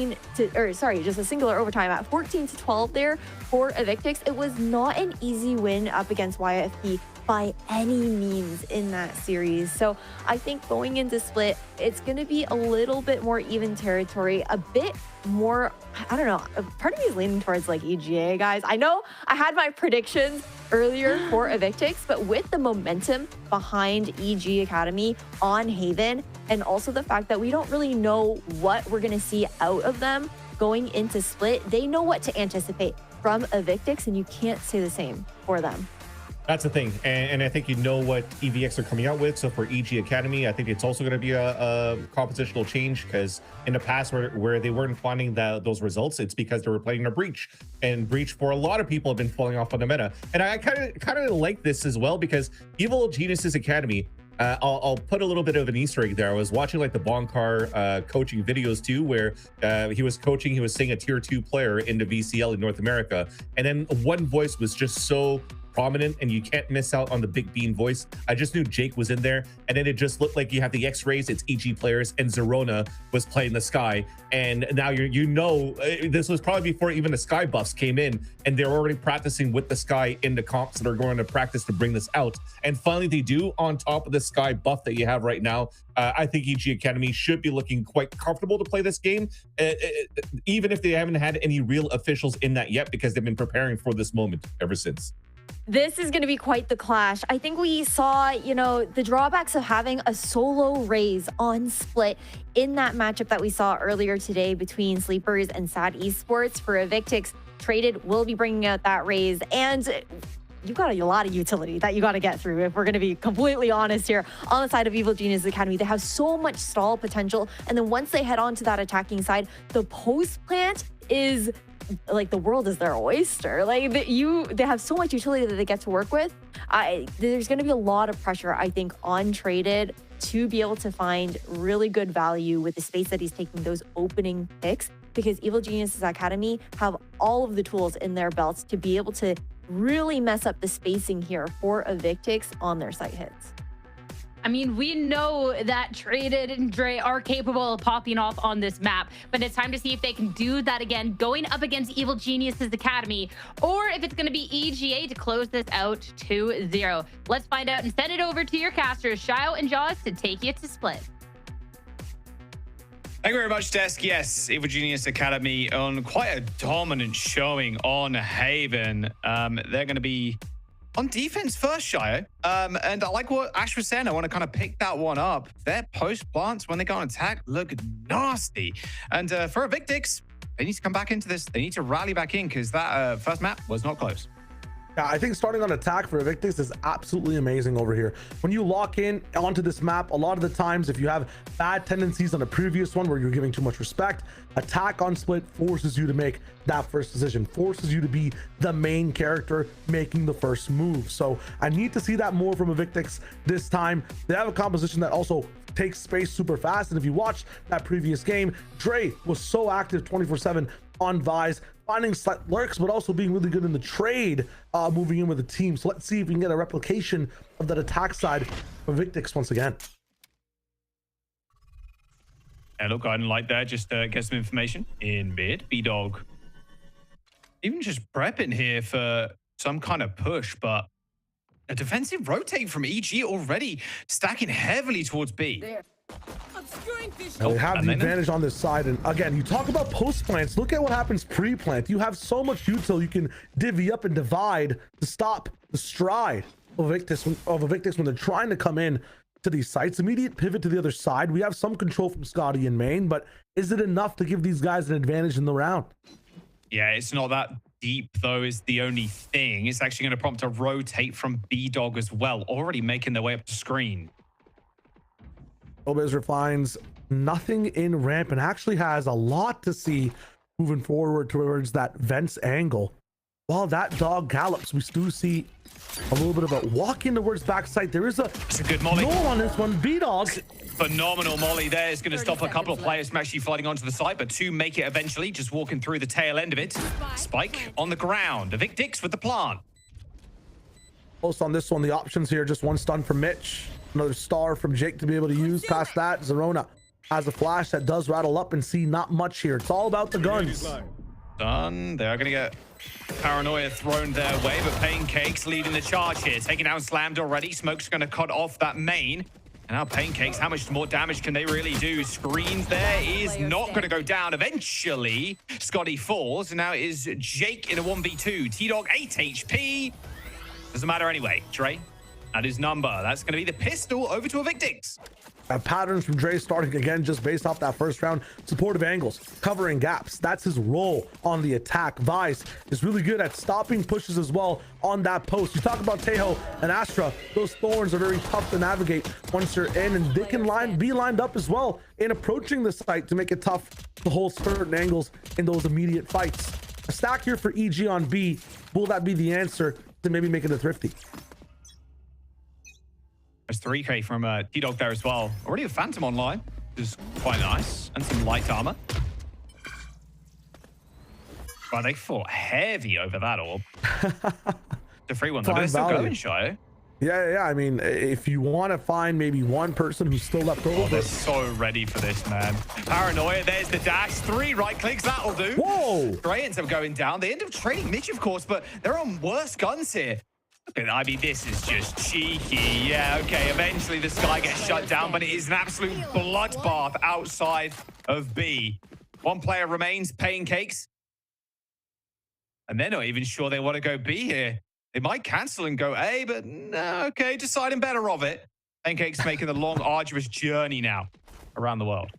a singular overtime at 14-12 there for Evictics. It was not an easy win up against YFP by any means in that series. So I think going into Split, it's going to be a little bit more even territory, a bit more, I don't know, part of me is leaning towards like EGA, guys. I know I had my predictions earlier for Evictics, but with the momentum behind EG Academy on Haven, and also the fact that we don't really know what we're going to see out of them going into Split, they know what to anticipate from Evictics, and you can't say the same for them. That's the thing, and I think you know what EVX are coming out with. So for EG Academy, I think it's also going to be a compositional change, because in the past where they weren't finding those results, it's because they were playing a Breach, and Breach for a lot of people have been falling off on the meta. And I kind of like this as well, because Evil Geniuses Academy, I'll put a little bit of an Easter egg there. I was watching like the Bonkar coaching videos too, where he was saying a tier 2 player into VCL in North America, and then one voice was just so prominent and you can't miss out on the Big Bean voice. I just knew Jake was in there, and then it just looked like you have the X-Rays, it's EG players, and Zerona was playing the Sky. And now this was probably before even the Sky buffs came in, and they're already practicing with the Sky in the comps that are going to practice to bring this out. And finally they do, on top of the Sky buff that you have right now. I think EG Academy should be looking quite comfortable to play this game, even if they haven't had any real officials in that yet, because they've been preparing for this moment ever since. This is going to be quite the clash. I think we saw, the drawbacks of having a solo Raze on Split in that matchup that we saw earlier today between Sleepers and SAD Esports. For Evictics, Traded will be bringing out that Raze, and you've got a lot of utility that you got to get through. If we're going to be completely honest here, on the side of Evil Genius Academy, they have so much stall potential. And then once they head on to that attacking side, the post plant is like the world is their oyster. Like they have so much utility that they get to work with. There's going to be a lot of pressure, I think, on Traded to be able to find really good value with the space that he's taking those opening picks, because Evil Genius Academy have all of the tools in their belts to be able to really mess up the spacing here for Evictics on their site hits. I mean, we know that Traded and Dre are capable of popping off on this map, but it's time to see if they can do that again, going up against Evil Genius's Academy, or if it's going to be EGA to close this out 2-0. Let's find out and send it over to your casters, Shio and Jaws, to take you to Split. Thank you very much, Desk. Yes, Evil Genius Academy on quite a dominant showing on Haven. They're going to be on defense first, Shio. And I like what Ash was saying. I want to kind of pick that one up. Their post plants, when they go on attack, look nasty. And for Evictics, they need to come back into this. They need to rally back in, because that first map was not close. Yeah, I think starting on attack for Evictics is absolutely amazing over here. When you lock in onto this map, a lot of the times, if you have bad tendencies on a previous one where you're giving too much respect, attack on Split forces you to make that first decision, forces you to be the main character making the first move. So I need to see that more from Evictics this time. They have a composition that also takes space super fast. And if you watched that previous game, Dre was so active 24/7 on Vise, finding slight lurks, but also being really good in the trade, moving in with the team. So let's see if we can get a replication of that attack side for Evictics once again. And look, I didn't like that. Just get some information in mid. B-Dog even just prepping here for some kind of push, but a defensive rotate from EG already stacking heavily towards B. Now they have the advantage on this side. And again, you talk about post plants. Look at what happens pre-plant. You have so much util you can divvy up and divide to stop the stride of Evictics when they're trying to come in to these sites. Immediate pivot to the other side. We have some control from Scotty in main, but is it enough to give these guys an advantage in the round? Yeah, it's not that deep, though, is the only thing. It's actually going to prompt a rotate from B-Dog as well, already making their way up the screen. Obezra finds nothing in ramp and actually has a lot to see moving forward towards that vents angle. While that dog gallops, we do see a little bit of a walk in towards backside. There is a good molly on this one. B-Dog. Phenomenal molly there is going to stop a couple of players from actually flooding onto the site, but two make it eventually, just walking through the tail end of it. Spike on the ground. Evictics with the plant. Post on this one, the options here, just one stun from Mitch. Another star from Jake to be able to use. Past that, Zerona has a flash that does rattle up and see not much here. It's all about the guns. Done. They are going to get paranoia thrown their way, but Pancakes leading the charge here. Taking down Slammed already. Smoke's going to cut off that main. And now Pancakes, how much more damage can they really do? Screens there is not going to go down. Eventually, Scotty falls. And now it is Jake in a 1v2. T-Dog 8 HP. Doesn't matter anyway. Dre, at his number. That's going to be the pistol over to Evictics. Patterns from Dre starting again just based off that first round. Supportive angles, covering gaps. That's his role on the attack. Vice is really good at stopping pushes as well on that post. You talk about Tejo and Astra. Those thorns are very tough to navigate once you're in, and they can be lined up as well in approaching the site to make it tough to hold certain angles in those immediate fights. A stack here for EG on B. Will that be the answer to maybe make it a thrifty? There's 3K from T-Dog there as well. Already a Phantom online, which is quite nice. And some light armor. Wow, they fought heavy over that orb. The free one, though. They're still going, Shio. Yeah. I mean, if you want to find maybe one person who's still left over. They're so ready for this, man. Paranoia, there's the dash. 3 right clicks, that'll do. Whoa! Trey ends up going down. They end up trading Mitch, of course, but they're on worse guns here. I mean, this is just cheeky. Yeah, okay, eventually the Sky gets shut down, but it is an absolute bloodbath outside of B. 1 player remains, Pancakes. And they're not even sure they want to go B here. They might cancel and go A, but no, okay, deciding better of it. Pancakes making the long, arduous journey now around the world.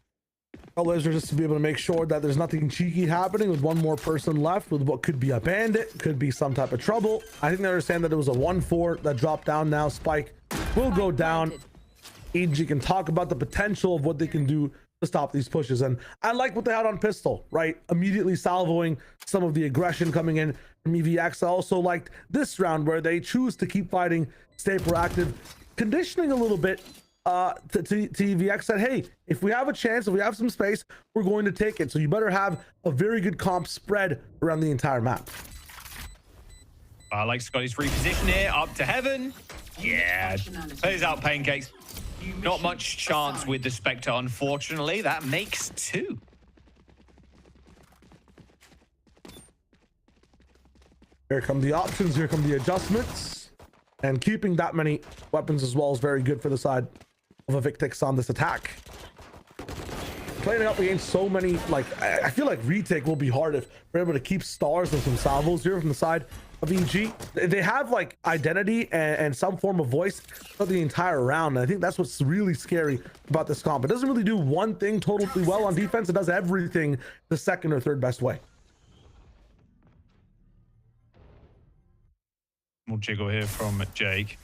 Laser just to be able to make sure that there's nothing cheeky happening with 1 more person left with what could be a bandit, could be some type of trouble. I think they understand that it was a 1-4 that dropped down now. Spike will go down. EG can talk about the potential of what they can do to stop these pushes. And I like what they had on pistol, right? Immediately salvoing some of the aggression coming in from EVX. I also liked this round where they choose to keep fighting, stay proactive, conditioning a little bit to EVX said, hey, if we have a chance, if we have some space, we're going to take it. So you better have a very good comp spread around the entire map. I like Scotty's reposition here, up to heaven. Yeah, plays out Pancakes. Not much chance with the Spectre, unfortunately. That makes 2. Here come the options, here come the adjustments. And keeping that many weapons as well is very good for the side of Evictics on this attack. Playing up against so many, like, I feel like retake will be hard if we're able to keep stars and some salvos here from the side of EG. They have like identity and some form of voice for the entire round. And I think that's what's really scary about this comp. It doesn't really do one thing totally well on defense. It does everything the second or third best way. We'll jiggle here from Jake.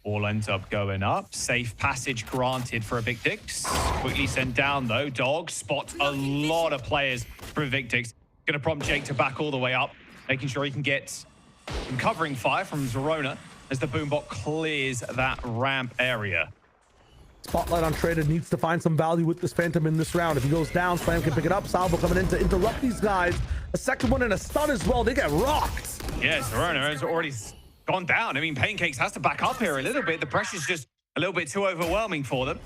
All ends up going up. Safe passage granted for Evictics. Quickly sent down though. Dog spots a lot of players for Evictics. Gonna prompt Jake to back all the way up, making sure he can get some covering fire from Zerona as the boombot clears that ramp area. Spotlight on Traded needs to find some value with this Phantom in this round. If he goes down, Slam can pick it up. Salvo coming in to interrupt these guys. A second one and a stun as well. They get rocked. Yeah, Zerona has already gone down. I mean, Pancakes has to back up here a little bit. The pressure's just a little bit too overwhelming for them.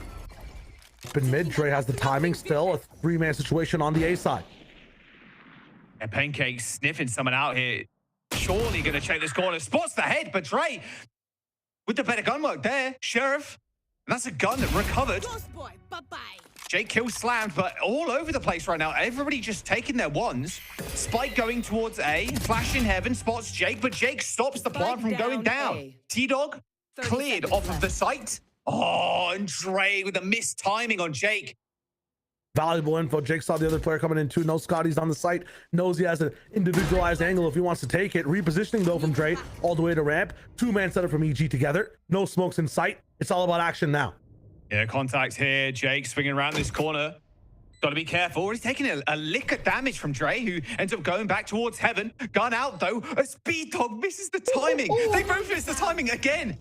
Up in mid, Dre has the timing still. A 3-man situation on the A side. And Pancakes sniffing someone out here. Surely going to check this corner. Spots the head, but Dre with the better gun work there. Sheriff. And that's a gun that recovered. Jake kills Slammed, but all over the place right now. Everybody just taking their ones. Spike going towards A. Flash in heaven, spots Jake, but Jake stops the plant from going down. T-Dog cleared off of the site. Oh, and Dre with a missed timing on Jake. Valuable info. Jake saw the other player coming in too. No Scotty's on the site. Knows he has an individualized angle if he wants to take it. Repositioning though from Dre all the way to ramp. 2-man setup from EG together. No smokes in sight. It's all about action now. Yeah, contact here. Jake swinging around this corner. Got to be careful. He's taking a lick of damage from Dre, who ends up going back towards heaven. Gun out though. A Speed Dog misses the timing. They both miss the timing again.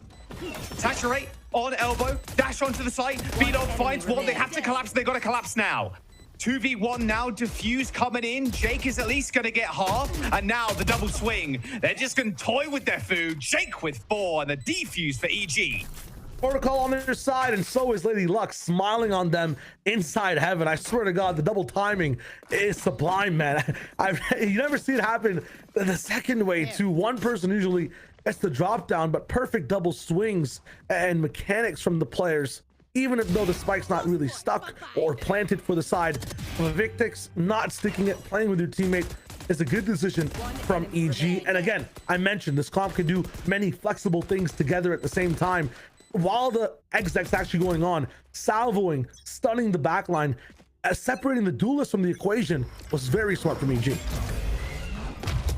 Saturate on elbow, dash onto the site. B-Dog finds one. They have to collapse. They got to collapse now. 2v1 now. Diffuse coming in. Jake is at least going to get half. And now the double swing. They're just going to toy with their food. Jake with 4 and the defuse for EG. Protocol on their side, and so is Lady Luck smiling on them inside heaven. I swear to God, the double timing is sublime, man. You never see it happen the second way too. One person usually gets the drop down, but perfect double swings and mechanics from the players, even though the spike's not really stuck or planted for the side of Evictics. Not sticking it, playing with your teammate is a good decision from EG. And again, I mentioned this comp can do many flexible things together at the same time. While the exec's actually going on, salvoing, stunning the backline, separating the duelists from the equation was very smart from EG. You're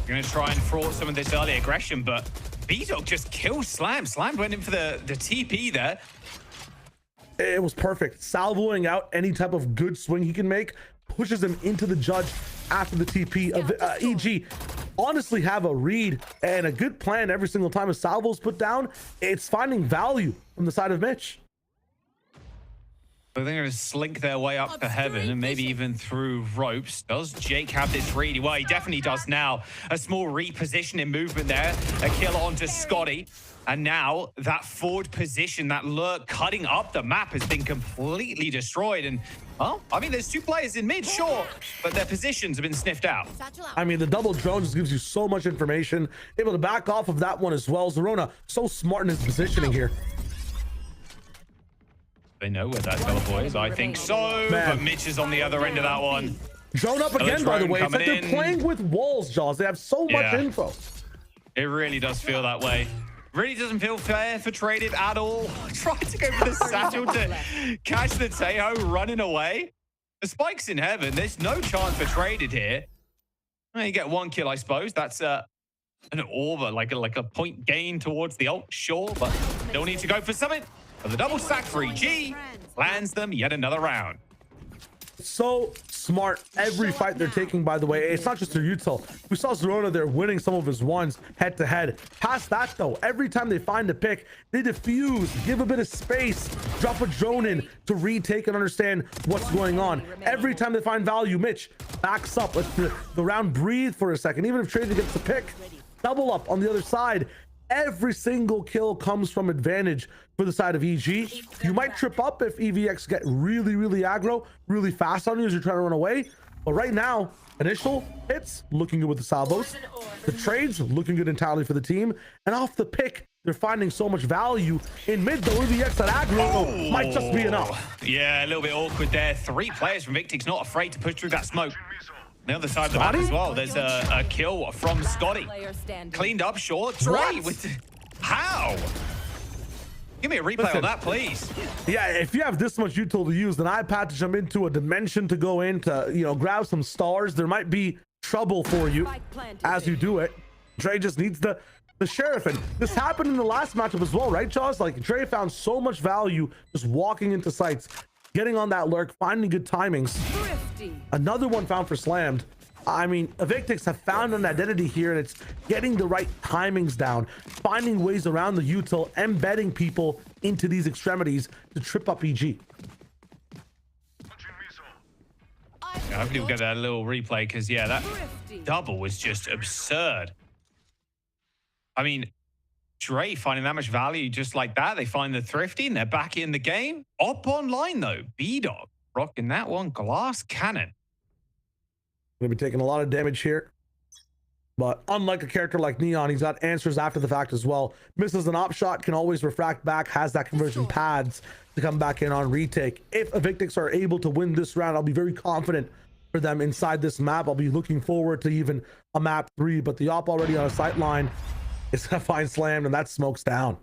going to try and thwart some of this early aggression, but B-Dog just kills Slam. Slam went in for the TP there. It was perfect. Salvoing out any type of good swing he can make, pushes him into the judge after the TP of EG. Honestly have a read and a good plan every single time a salvo's put down. It's finding value from the side of Mitch. They're going to slink their way up to heaven and maybe even through ropes. Does Jake have this read? Well, he definitely does now. A small repositioning movement there. A kill onto Scotty. And now that forward position, that lurk cutting up the map has been completely destroyed. And, well, I mean, there's two players in mid, sure, but their positions have been sniffed out. I mean, the double drone just gives you so much information. Able to back off of that one as well. Zerona, so smart in his positioning here. They know where that teleport is. I think so, but Mitch is on the other end of that one. Drone up again, by the way. It's like they're playing with walls, Jaws. They have so much info. It really does feel that way. Really doesn't feel fair for Traded at all. Tried to go for the satchel to catch the Tejo running away. The spike's in heaven. There's no chance for Traded here. Well, you get one kill, I suppose. That's an over, like a point gain towards the ult, sure, but still need to go for something. But the double stack for EG lands them yet another round. So smart every fight they're taking, by the way. It's not just their util. We saw Zerona there winning some of his ones head to head. Past that though, every time they find a pick, they defuse, give a bit of space, drop a drone in to retake and understand what's going on. Every time they find value, Mitch backs up, lets the round breathe for a second. Even if Trader gets the pick, double up on the other side. Every single kill comes from advantage for the side of EG. You might trip up if EVX get really, really aggro, really fast on you as you're trying to run away. But right now, initial hits, looking good with the salvos. The trades, looking good entirely for the team. And off the pick, they're finding so much value. In mid, though, EVX that aggro might just be enough. Yeah, a little bit awkward there. 3 players from Evictics not afraid to push through that smoke. The other side of the map as well. There's a kill from Scotty. Cleaned up short. Dre with... How? Give me a replay on that, please. Yeah, if you have this much util to use, then iPad to jump into a dimension to go in to, you know, grab some stars. There might be trouble for you as you do it. Dre just needs the sheriff. And this happened in the last matchup as well, right, Jaws? Like, Dre found so much value just walking into sites, getting on that lurk, finding good timings. Another one found for slammed. I mean, Evictics have found an identity here, and it's getting the right timings down, finding ways around the util, embedding people into these extremities to trip up EG. Yeah, hopefully we'll get that little replay, because, yeah, that double was just absurd. I mean, Dre finding that much value just like that. They find the Thrifty, and they're back in the game. Up online, though. B-Dog rocking that one. Glass cannon. Gonna be taking a lot of damage here, but unlike a character like Neon, he's got answers after the fact as well. Misses an op shot, can always refract back, has that conversion pads to come back in on retake. If Evictics are able to win this round, I'll be very confident for them inside this map. I'll be looking forward to even a map 3, but the op already on a sight line is gonna find slammed, and that smokes down.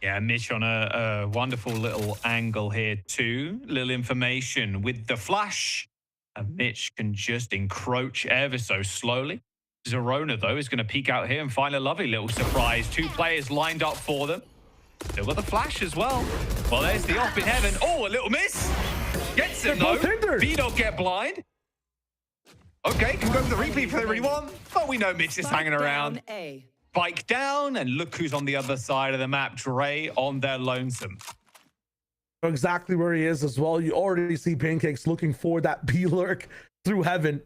Yeah, Mitch on a wonderful little angle here too. Little information with the flash. And Mitch can just encroach ever so slowly. Zerona, though, is going to peek out here and find a lovely little surprise. 2 players lined up for them. Still got the flash as well. Well, there's the off in heaven. Oh, a little miss. Gets him, though. V-Dog get blind. Okay, can go for the repeat if they really want. But we know Mitch is hanging around. Bike down, and look who's on the other side of the map. Dre on their lonesome. Exactly where he is as well. You already see Pancakes looking for that B lurk through heaven.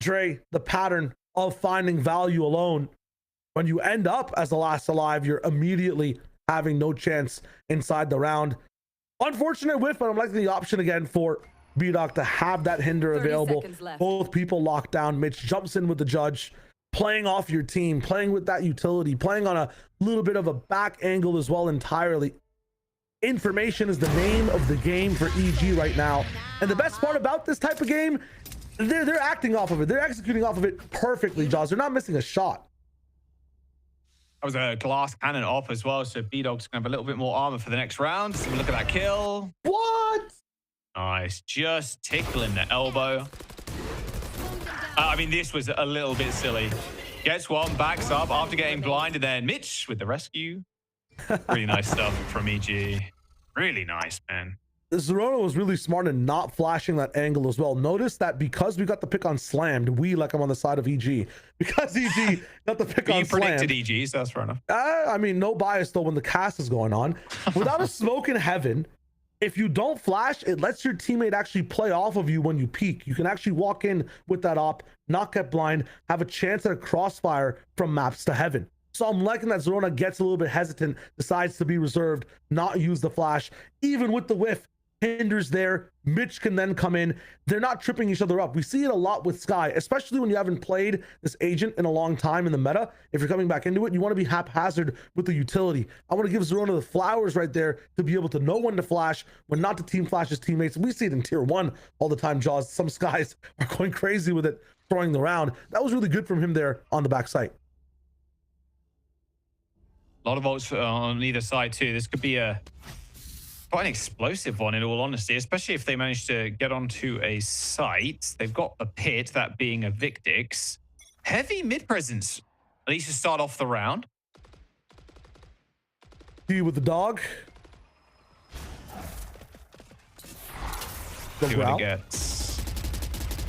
Dre, the pattern of finding value alone. When you end up as the last alive, you're immediately having no chance inside the round. Unfortunate whiff, but I'm liking the option again for B-Dog to have that hinder available. Both people locked down. Mitch jumps in with the judge, playing off your team, playing with that utility, playing on a little bit of a back angle as well entirely. Information is the name of the game for EG right now. And the best part about this type of game, they're acting off of it. They're executing off of it perfectly, Jaws. They're not missing a shot. That was a glass cannon off as well, so B-Dog's going to have a little bit more armor for the next round. So look at that kill. What? Nice. Just tickling the elbow. I mean, this was a little bit silly. Gets one, backs up after getting blinded. Then Mitch with the rescue. Really nice stuff from EG. Really nice, man. Zerona was really smart in not flashing that angle as well. Notice that because we got the pick on slammed, like I'm on the side of EG. Because EG got the pick on slammed. You predicted EG, so that's fair enough. I mean, no bias though when the cast is going on. Without a smoke in heaven, If you don't flash, it lets your teammate actually play off of you when you peek. You can actually walk in with that op, not get blind, have a chance at a crossfire from maps to heaven. So I'm liking that Zorona gets a little bit hesitant, decides to be reserved, not use the flash. Even with the whiff, hinders there. Mitch can then come in. They're not tripping each other up. We see it a lot with Sky, especially when you haven't played this agent in a long time in the meta. If you're coming back into it, you want to be haphazard with the utility. I want to give Zorona the flowers right there to be able to know when to flash, when not to team flash his teammates. We see it in tier 1 all the time, Jaws. Some Skies are going crazy with it, throwing the round. That was really good from him there on the back site. A lot of ults on either side too. This could be quite an explosive one in all honesty, especially if they manage to get onto a site. They've got a pit, that being Evictics. Heavy mid presence, at least to start off the round. See with the dog. See what it gets.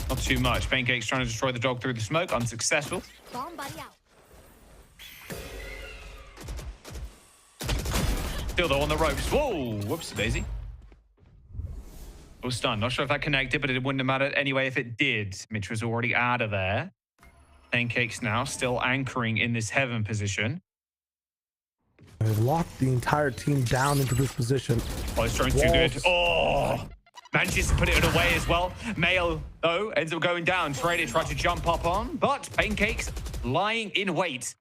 Not too much. Pancake's trying to destroy the dog through the smoke, unsuccessful. Bomb buddy out. Still though on the ropes. Whoa, whoops, daisy. Was stunned. Not sure if that connected, but it wouldn't have mattered anyway if it did. Mitch was already out of there. Pancake's now still anchoring in this heaven position. They've locked the entire team down into this position. Oh, this drone's too good. Oh, manages to put it away as well. Mail, though, ends up going down. Trader tried to jump up on, but Pancake's lying in wait.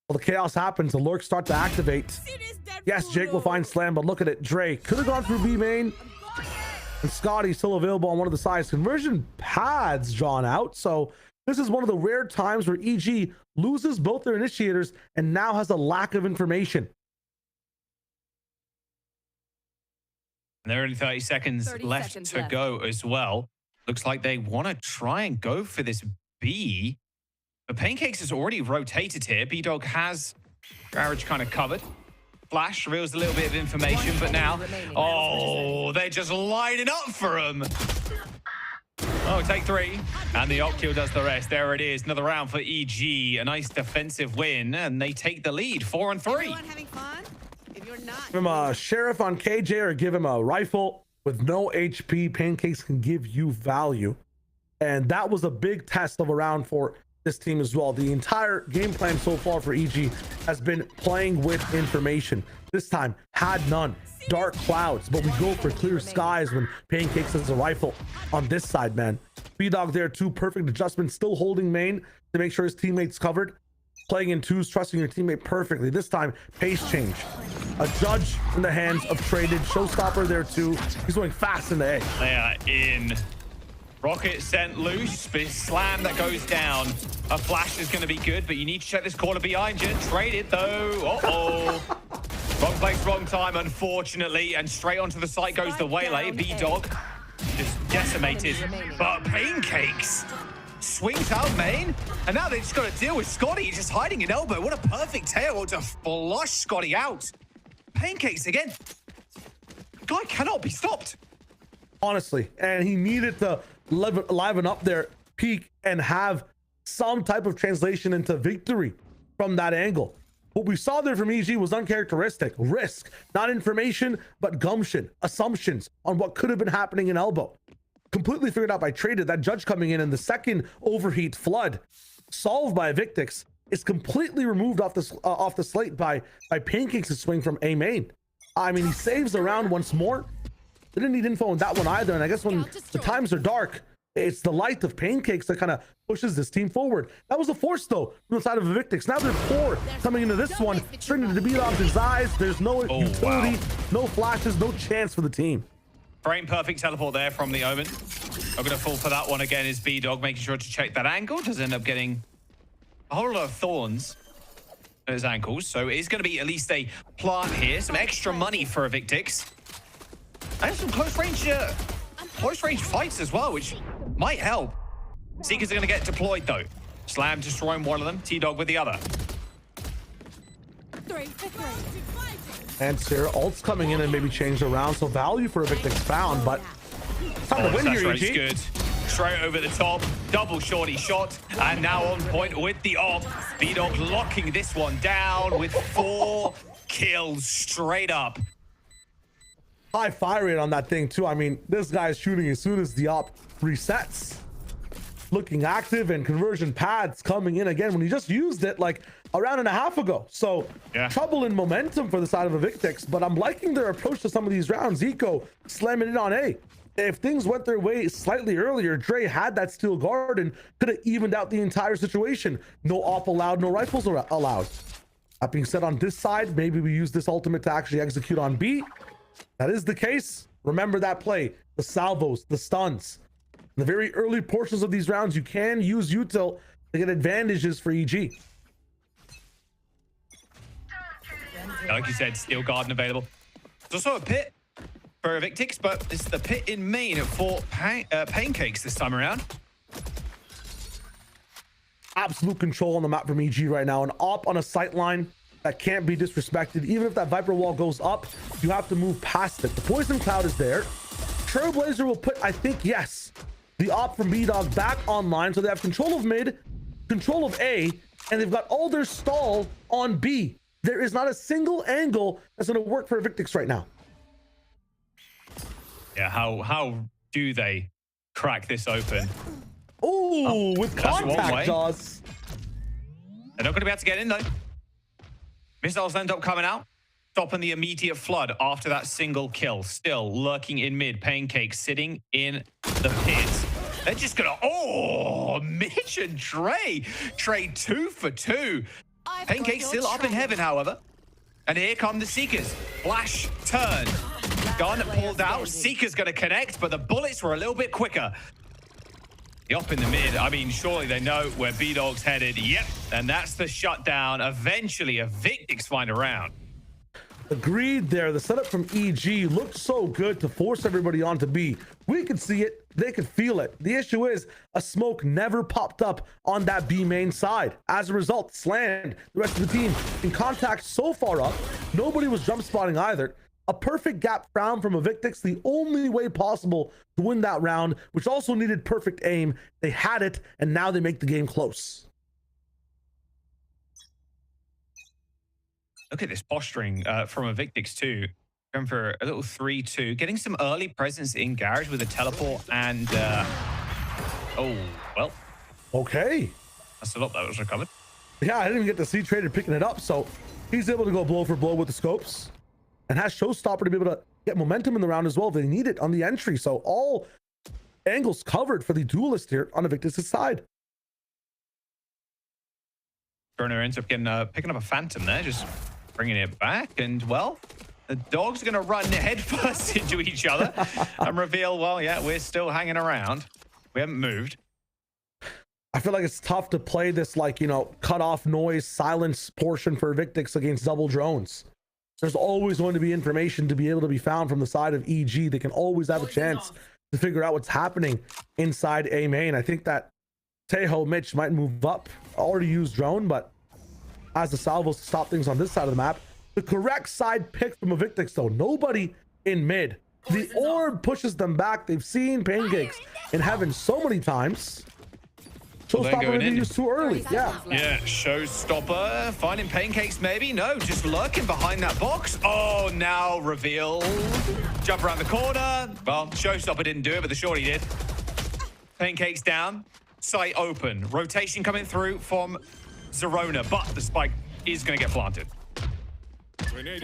Well, the chaos happens. The lurks start to activate. Yes, Jake will find Slam, but look at it. Dre could have gone through B main. And Scotty still available on one of the sides. Conversion pads drawn out. So this is one of the rare times where EG loses both their initiators and now has a lack of information. And there are only 30 seconds left to go as well. Looks like they want to try and go for this B. But Pancakes has already rotated here. B-Dog has Garage kind of covered. Flash reveals a little bit of information, but now, oh, they're just lining up for him. Oh, take 3. And the Octio does the rest. There it is. Another round for EG. A nice defensive win, and they take the lead, 4-3. Give him a sheriff on KJ or give him a rifle with no HP. Pancakes can give you value. And that was a big test of a round for this team as well. The entire game plan so far for EG has been playing with information. This time had none. Dark clouds, but we go for clear skies when Pancakes has a rifle on this side, man. B-Dog there too, perfect adjustment, still holding main to make sure his teammates covered. Playing in twos, trusting your teammate perfectly. This time, pace change. A judge in the hands of Traded. Showstopper there too. He's going fast in the A. They are in. Rocket sent loose, slam that goes down. A flash is going to be good, but you need to check this corner behind you. Traded though. Uh-oh. Wrong place, wrong time, unfortunately. And straight onto the site goes the Waylay. B-Dog just decimated. But Pancakes swings out main. And now they just got to deal with Scotty just hiding in elbow. What a perfect tail to flush Scotty out. Pancakes again. The guy cannot be stopped. Honestly, and he needed to liven up their peak and have some type of translation into victory from that angle. What we saw there from EG was uncharacteristic. Risk, not information, but gumption, assumptions on what could have been happening in elbow. Completely figured out by Traded. That judge coming in and the second overheat flood solved by Evictics is completely removed off the slate by Pancakes' swing from A main. I mean, he saves the round once more. They didn't need info on that one either. And I guess when the times are dark, it's the light of Pancakes that kind of pushes this team forward. That was a force, though, from the side of Evictics. Now there's 4 coming into this one. Straight into the B-Dog's eyes. There's no utility, no flashes, no chance for the team. Frame perfect teleport there from the Omen. I'm going to fall for that one again is B-Dog, making sure to check that angle. Does end up getting a whole lot of thorns at his ankles. So it's going to be at least a plant here. Some extra money for Evictics. And some close range fights as well, which might help. Seekers are going to get deployed though. Slam destroying one of them, T-Dog with the other. And Sarah ult's coming in and maybe change around, so value for Evictics found, but time to win here, EG. Good. Straight over the top, double shorty shot, and now on point with the op. B-Dog locking this one down with 4 kills straight up. high fire rate on that thing too. I mean, this guy is shooting as soon as the op resets. Looking active, and conversion pads coming in again when he just used it like a round and a half ago. So trouble in momentum for the side of Evictics, but I'm liking their approach to some of these rounds. Eco slamming it on A. If things went their way slightly earlier, Dre had that steel guard and could have evened out the entire situation. No op allowed, no rifles allowed. That being said, on this side, maybe we use this ultimate to actually execute on B. That is the case. Remember that play, the salvos, the stuns. In the very early portions of these rounds, you can use util to get advantages for EG. Like you said, steel garden available. There's also a pit for Evictics, but it's the pit in main for Pancakes this time around. Absolute control on the map from EG right now. An op on a sight line that can't be disrespected. Even if that Viper wall goes up, you have to move past it. The poison cloud is there. Trailblazer will put, I think, yes, the op from B-Dog back online, so they have control of mid, control of A, and they've got all their stall on B. There is not a single angle that's going to work for Evictics right now. Yeah, how do they crack this open? Ooh, with contact, Jaws. They're not going to be able to get in, though. Missiles end up coming out, stopping the immediate flood after that single kill. Still lurking in mid. Pancake sitting in the pit. They're just going to... Oh, Mitch and Trey. Trey 2 for 2. Pancake still up in heaven, however. And here come the Seekers. Flash, turn. Gun pulled out. Seeker's going to connect, but the bullets were a little bit quicker. The op in the mid, I mean, surely they know where B-Dog's headed. Yep, and that's the shutdown. Eventually, Evictics find a round. Agreed there. The setup from EG looked so good to force everybody onto B. We could see it. They could feel it. The issue is a smoke never popped up on that B main side. As a result, slammed the rest of the team in contact so far up. Nobody was jump spotting either. A perfect gap round from Evictics, the only way possible to win that round, which also needed perfect aim. They had it, and now they make the game close. Look at this posturing from Evictics too. Going for a little 3-2, getting some early presence in garage with a teleport and oh well. Okay. That's a lot that was recovered. Yeah, I didn't even get to see Trader picking it up, so he's able to go blow for blow with the scopes and has Showstopper to be able to get momentum in the round as well. They need it on the entry, so all angles covered for the duelist here on Evictics' side. Burner ends up getting picking up a Phantom there, just bringing it back, and well, the dogs are going to run headfirst into each other and reveal, well, yeah, we're still hanging around. We haven't moved. I feel like it's tough to play this, like, you know, cut off noise, silence portion for Evictics against double drones. There's always going to be information to be able to be found from the side of EG. They can always have a chance to figure out what's happening inside A main. I think that Tejo Mitch might move up, already used drone, but as the salvos to stop things on this side of the map. The correct side pick from Evictics though. Nobody in mid. The orb pushes them back. They've seen Pancakes in heaven so many times. Showstopper maybe used too early. Yeah. Yeah, Showstopper finding Pancakes maybe. No, just lurking behind that box. Oh, now reveal. Jump around the corner. Well, Showstopper didn't do it, but the shorty did. Pancakes down. Sight open. Rotation coming through from Zerona, but the spike is going to get planted.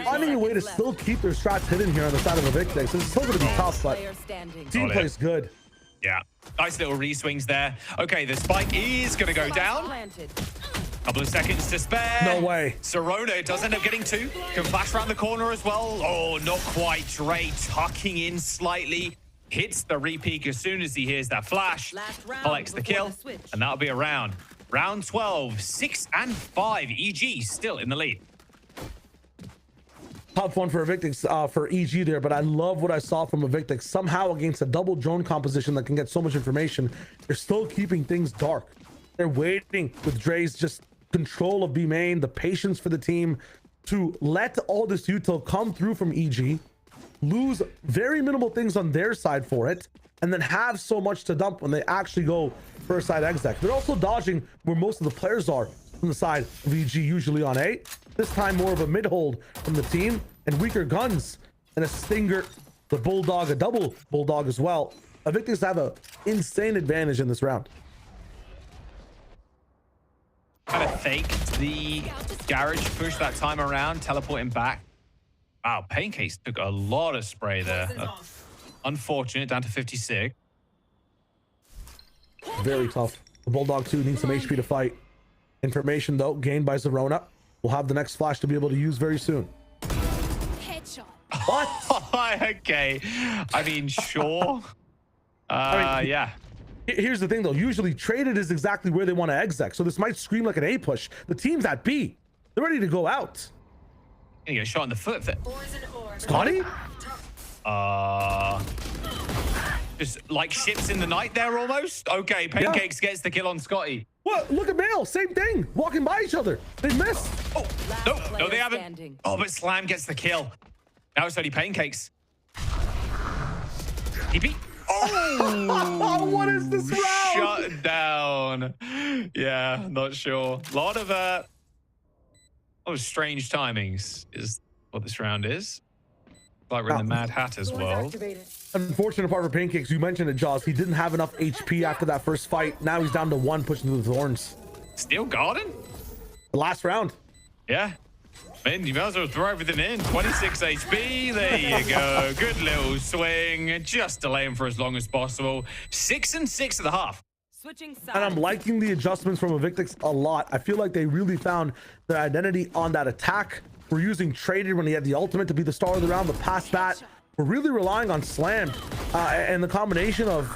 Finding a way to still keep their strats hidden here on the side of Evictics. This is still going to be tough, but team plays good. Yeah, nice little re-swings there. Okay, the spike is going to go down. Couple of seconds to spare. No way. Zerona does end up getting two. Can flash around the corner as well. Oh, not quite. Dre tucking in slightly. Hits the re-peek as soon as he hears that flash. Collects the kill, and that'll be a round. Round 12, 6 and 5. EG still in the lead. Tough one for Evictics, for EG there, but I love what I saw from Evictics. Somehow against a double drone composition that can get so much information, they're still keeping things dark. They're waiting with Dre's just control of B main, the patience for the team to let all this util come through from EG, lose very minimal things on their side for it, and then have so much to dump when they actually go first side exec. They're also dodging where most of the players are from the side of EG, usually on A. This time more of a mid hold from the team and weaker guns and a Stinger the Bulldog, a double Bulldog as well. Evictics have an insane advantage in this round. Kind of faked the garage push that time around, teleporting back. Wow, Pancakes took a lot of spray there. Unfortunate, down to 56. Very tough. The Bulldog 2 needs some HP to fight. Information, though, gained by Zerona. We'll have the next flash to be able to use very soon. Headshot. What? Okay. I mean, sure. Yeah. Here's the thing, though. Usually, traded is exactly where they want to exec. So this might scream like an A push. The team's at B. They're ready to go out. Gonna get a shot in the foot. Scotty? Just like ships in the night there almost. Okay, Pancakes gets the kill on Scotty. What? Look at Mail. Same thing. Walking by each other. They missed. Oh, no, they haven't. Oh, but Slam gets the kill. Now it's only Pancakes. TP. Oh, what is this round? Shut down. Yeah, not sure. A lot of strange timings is what this round is. Like we're in the Mad Hatter's world. Unfortunate part for Pancakes, you mentioned it, Jaws. He didn't have enough HP after that first fight. Now he's down to 1, pushing through the thorns. Steel Garden? The last round. Yeah. Man, you might as well throw everything in. 26 HP. There you go. Good little swing. Just delay him for as long as possible. 6 and 6 at the half. Switching sides. And I'm liking the adjustments from Evictics a lot. I feel like they really found their identity on that attack. We're using Traded when he had the ultimate to be the star of the round, but past that, we're really relying on Slam and the combination of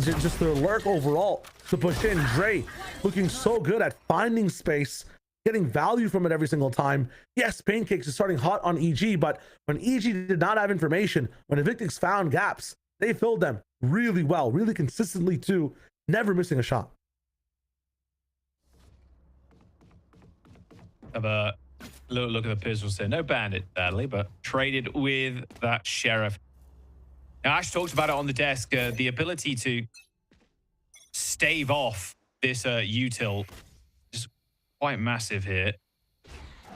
just their lurk overall to push in. Dre looking so good at finding space, getting value from it every single time. Yes, Pancakes is starting hot on EG, but when EG did not have information, when Evictics found gaps, they filled them really well, really consistently too, never missing a shot. Have a little look at the pistols there. No bandit, sadly, but traded with that sheriff. Now, Ash talked about it on the desk. The ability to stave off this util is quite massive here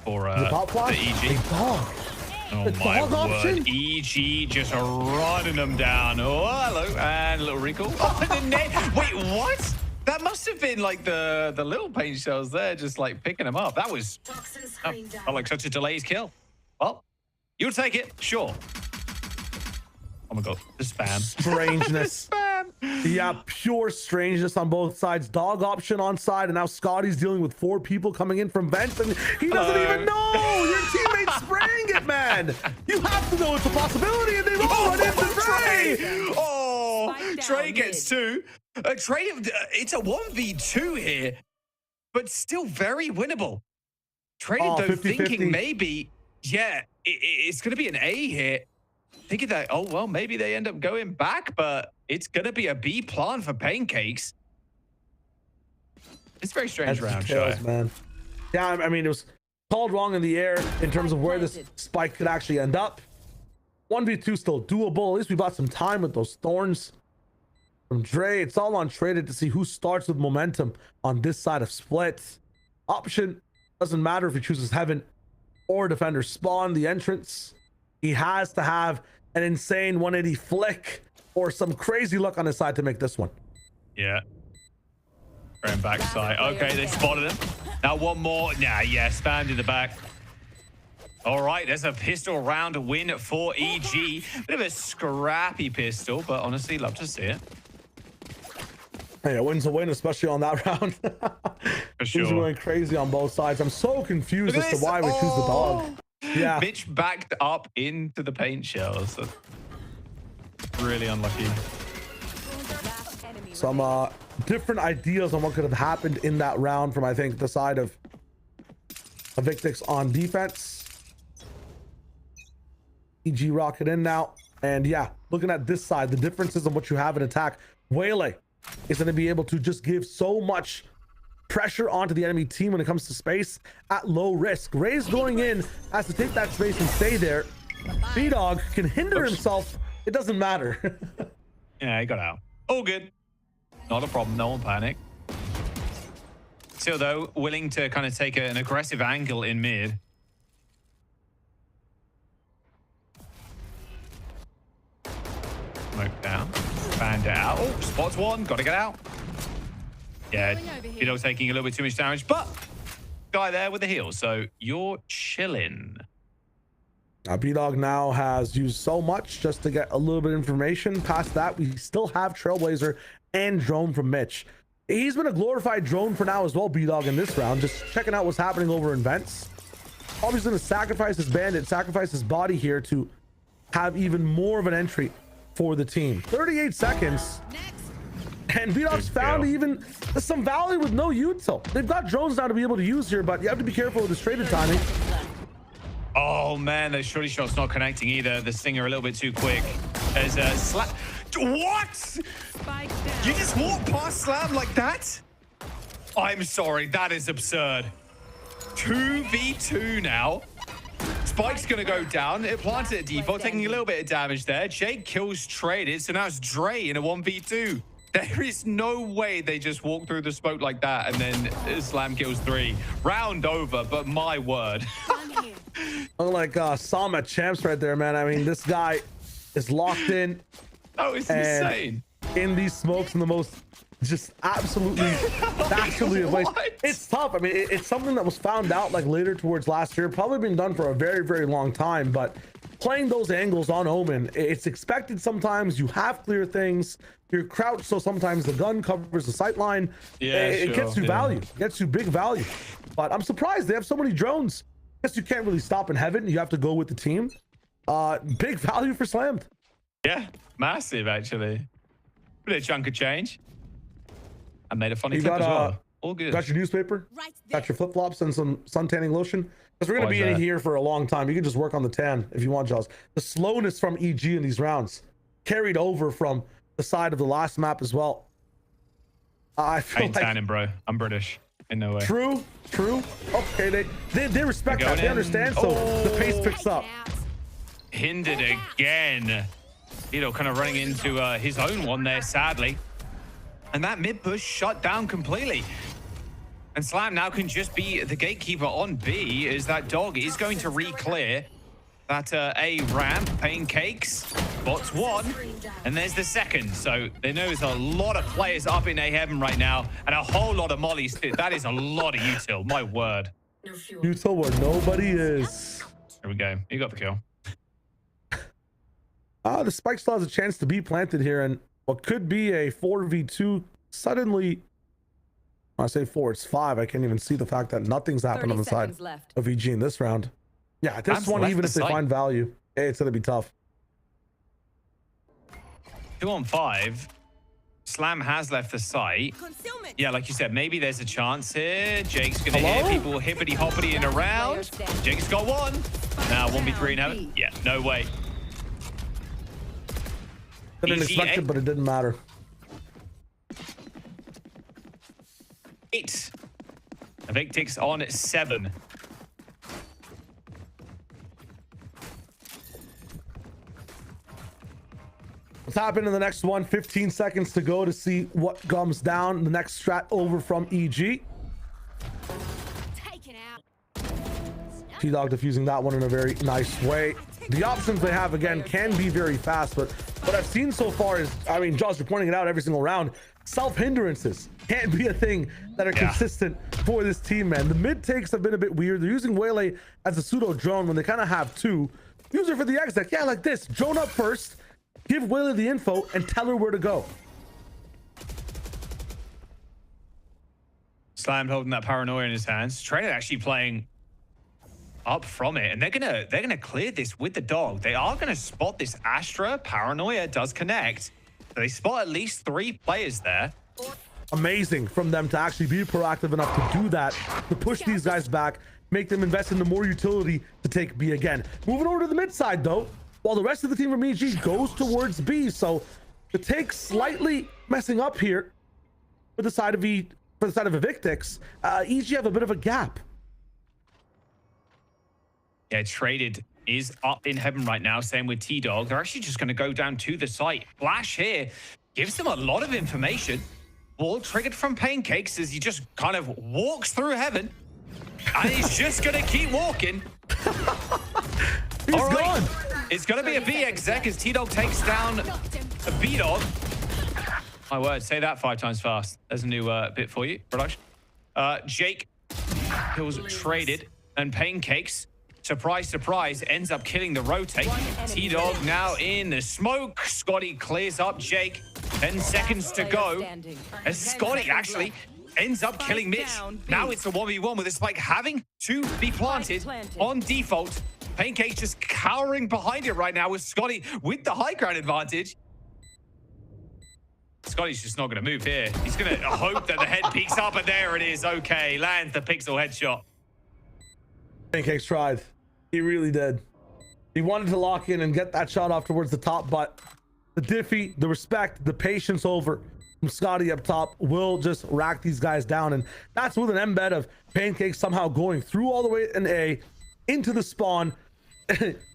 for the EG. Oh my word. EG just running them down. Oh, hello. And a little recall. Oh, the net. Wait, what? That must have been like the little paint shells there, just like picking them up. That was felt like such a delayed kill. Well, you'll take it, sure. Oh my god, the spam. Strangeness. Yeah, pure strangeness on both sides. Dog option on side, and now Scotty's dealing with 4 people coming in from vents, and he doesn't even know. Your teammate's spraying it, man. You have to know it's a possibility, and they all run into Trey. Oh, Trey gets 2. Trey, it's a 1v2 here, but still very winnable. Traded though, 50-50. thinking maybe, yeah, it's going to be an A here. Thinking that, oh, well, maybe they end up going back, but it's going to be a B plan for Pancakes. It's a very strange round, Shai. Man. Yeah, I mean, it was called wrong in the air in terms of where this spike could actually end up. 1v2 still doable. At least we bought some time with those thorns. From Dre, it's all on Traded to see who starts with momentum on this side of split. Option doesn't matter if he chooses Heaven or Defender Spawn, the entrance. He has to have an insane 180 flick or some crazy luck on his side to make this one. Yeah. Going backside. Okay, they spotted him. Now one more. Nah, yeah, spammed in the back. All right, there's a pistol round win for EG. Bit of a scrappy pistol, but honestly, love to see it. Hey, a win's a win, especially on that round. For sure. Things are going crazy on both sides. I'm so confused as to why we choose the dog. Yeah. Mitch backed up into the paint shells. That's really unlucky. Some different ideas on what could have happened in that round from, I think, the side of Evictics on defense. EG rocket in now. And yeah, looking at this side, the differences in what you have in attack. Waylay is going to be able to just give so much pressure onto the enemy team when it comes to space at low risk. Ray's going in, has to take that space and stay there. B-Dog can hinder himself. It doesn't matter. Yeah, he got out. All good. Not a problem. No one panic. Still, though, willing to kind of take an aggressive angle in mid. Smoke down. Band it out. Oh, spots one. Got to get out. Yeah, Vidog's taking a little bit too much damage, but guy there with the heal, so you're chilling. B-Dog now has used so much just to get a little bit of information. Past that, we still have Trailblazer and Drone from Mitch. He's been a glorified drone for now as well, B-Dog, in this round. Just checking out what's happening over in Vents. Obviously going to sacrifice his bandit, sacrifice his body here to have even more of an entry for the team. 38 seconds. And B-Dog's found even some value with no util. They've got drones now to be able to use here, but you have to be careful with the traded timing. Oh man, those shorty shots not connecting either. The Stinger a little bit too quick. There's a slap. What? You just walk past Slam like that? I'm sorry, that is absurd. 2v2 now. Spike's gonna go down. It planted at default, taking a little bit of damage there. Jake kills traded, so now it's Dre in a 1v2. There is no way they just walk through the smoke like that and then Slam kills 3. Round over, but my word. Like Sama Champs right there, man. I mean, this guy is locked in. That was insane. In these smokes in the most just absolutely advice. It's tough. I mean, it's something that was found out like later towards last year, probably been done for a very, very long time, but playing those angles on Omen, it's expected sometimes. You have clear things. You're crouched, so sometimes the gun covers the sight line. Yeah, it gets you value. It gets you big value. But I'm surprised they have so many drones. Guess you can't really stop in heaven. You have to go with the team. Big value for Slammed. Yeah, massive actually. Bit of chunk of change. I made a funny You clip got as well. All good. Got your newspaper, got your flip flops and some sun tanning lotion. Because we're gonna Why be is in that? here for a long time. You can just work on the tan if you want, Jaws. The slowness from EG in these rounds carried over from the side of the last map as well. I feel ain't like tanning, bro. I'm British. In no way. True. Okay, they respect that. They understand. So the pace picks up. Hindered again. Kind of running into his own one there, sadly. And that mid push shut down completely. And Slam now can just be the gatekeeper on B, as that dog is going to re-clear that A ramp. Pancakes spots one, and there's the second. So they know there's a lot of players up in A heaven right now, and a whole lot of mollies. That is a lot of util, my word. Util where nobody is. There we go. You got the kill. The Spike still has a chance to be planted here, and what could be a 4v2 suddenly, when I say 4, it's 5. I can't even see the fact that nothing's happened on the side of EG in this round. Yeah, this one, even if they find value, it's going to be tough. 2 on 5. Slam has left the site. Yeah, like you said, maybe there's a chance here. Jake's going to hear people hippity-hoppity around. Jake's got one. Now 1v3 now. Yeah, no way. Didn't expect it, but it didn't matter. 8. Evictics on 7. What's happened in the next one? 15 seconds to go to see what comes down. The next strat over from EG. T-Dog defusing that one in a very nice way. The options they have, again, can be very fast, but what I've seen so far is, I mean, Josh, you're pointing it out every single round, self-hindrances can't be a thing that are consistent for this team, man. The mid-takes have been a bit weird. They're using Waylay as a pseudo-drone when they kind of have 2. Use her for the exec. Yeah, like this. Drone up first, give Waylay the info, and tell her where to go. Slam holding that paranoia in his hands. Trainer actually playing up from it, and they're gonna clear this with the dog. They are gonna spot this Astra. Paranoia does connect. So they spot at least 3 players there. Amazing from them to actually be proactive enough to do that, to push these guys back, make them invest into more utility to take B again. Moving over to the mid side though, while the rest of the team from EG goes towards B. So the take slightly messing up here for the side of Evictics. EG have a bit of a gap. Yeah, traded is up in heaven right now. Same with T-Dog. They're actually just going to go down to the site. Flash here gives them a lot of information. Ball triggered from Pancakes as he just kind of walks through heaven. And he's just going to keep walking. He's gone. It's going to be a VXX as T-Dog takes down a B-Dog. My word, say that 5 times fast. There's a new bit for you, production. Jake kills traded, and Pancakes, surprise, surprise, ends up killing the rotate. T-Dog now in the smoke. Scotty clears up Jake. 10 seconds to go. As Scotty actually ends up killing Mitch. Now it's a 1v1 with a spike having to be planted on default. Pancakes just cowering behind it right now with Scotty with the high ground advantage. Scotty's just not going to move here. He's going to hope that the head peeks up, and there it is. Okay, lands the pixel headshot. Pancakes tried. He really did. He wanted to lock in and get that shot off towards the top, but the diffy, the respect, the patience over from Scotty up top will just rack these guys down. And that's with an embed of Pancakes somehow going through all the way in A, into the spawn,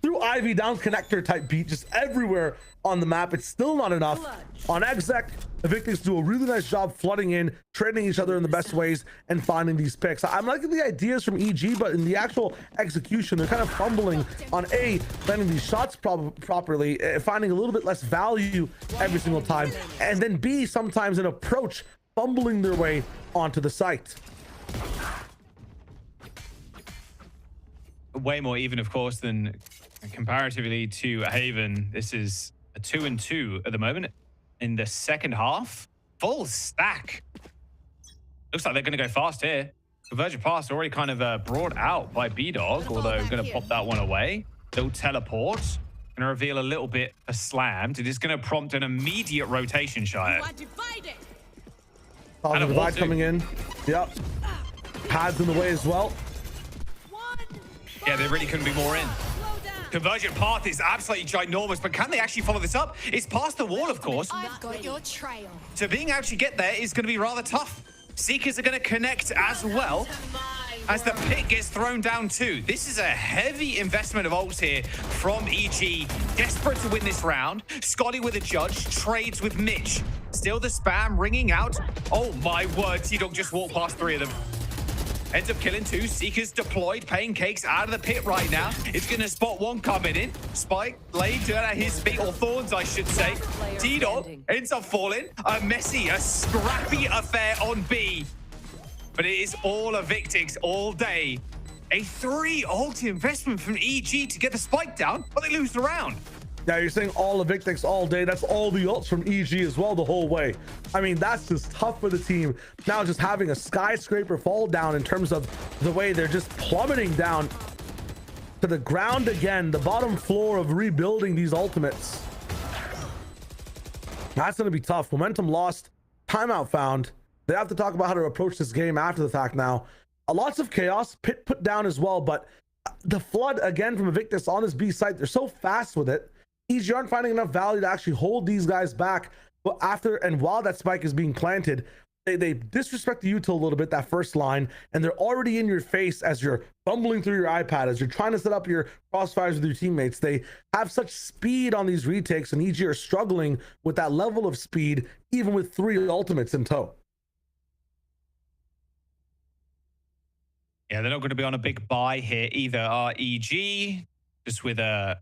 through Ivy, down connector type beat, just everywhere on the map. It's still not enough. On exec, Evictics do a really nice job flooding in, trading each other in the best ways, and finding these picks. I'm liking the ideas from EG, but in the actual execution, they're kind of fumbling on A, landing these shots properly, finding a little bit less value every single time, and then B, sometimes an approach, fumbling their way onto the site. Way more even, of course, than comparatively to Haven. This is a 2-2 at the moment in the second half. Full stack. Looks like they're going to go fast here. Convergent pass already kind of brought out by B-Dog, although going to pop that one away. They'll teleport. Going to reveal a little bit a slammed. It is going to prompt an immediate rotation shot. Oh, the divide coming in. Yep. Pads in the way as well. Yeah, they really couldn't be more in. Convergent path is absolutely ginormous, but can they actually follow this up? It's past the wall, of course. I've got your trail. So being actually get there is going to be rather tough. Seekers are going to connect as well as the pit gets thrown down too. This is a heavy investment of ults here from EG. Desperate to win this round. Scotty with a judge, trades with Mitch. Still the spam ringing out. Oh my word, T-Dog just walked past 3 of them. Ends up killing 2. Seekers deployed. Pancakes out of the pit right now. It's going to spot 1 coming in. Spike laid at his feet, or Thorns, I should say. T-Dog ends up falling. A messy, a scrappy affair on B. But it is all Evictics all day. A 3 ult investment from EG to get the spike down, but they lose the round. Yeah, you're saying all Evictics all day. That's all the ults from EG as well the whole way. I mean, that's just tough for the team. Now just having a skyscraper fall down in terms of the way they're just plummeting down to the ground again, the bottom floor of rebuilding these ultimates. That's going to be tough. Momentum lost, timeout found. They have to talk about how to approach this game after the fact now. Lots of chaos, pit put down as well, but the flood again from Evictics on this B site, they're so fast with it. EG aren't finding enough value to actually hold these guys back. But after and while that spike is being planted, they disrespect the util a little bit, that first line, and they're already in your face as you're fumbling through your iPad, as you're trying to set up your crossfires with your teammates. They have such speed on these retakes, and EG are struggling with that level of speed, even with 3 ultimates in tow. Yeah, they're not going to be on a big buy here either. EG just with a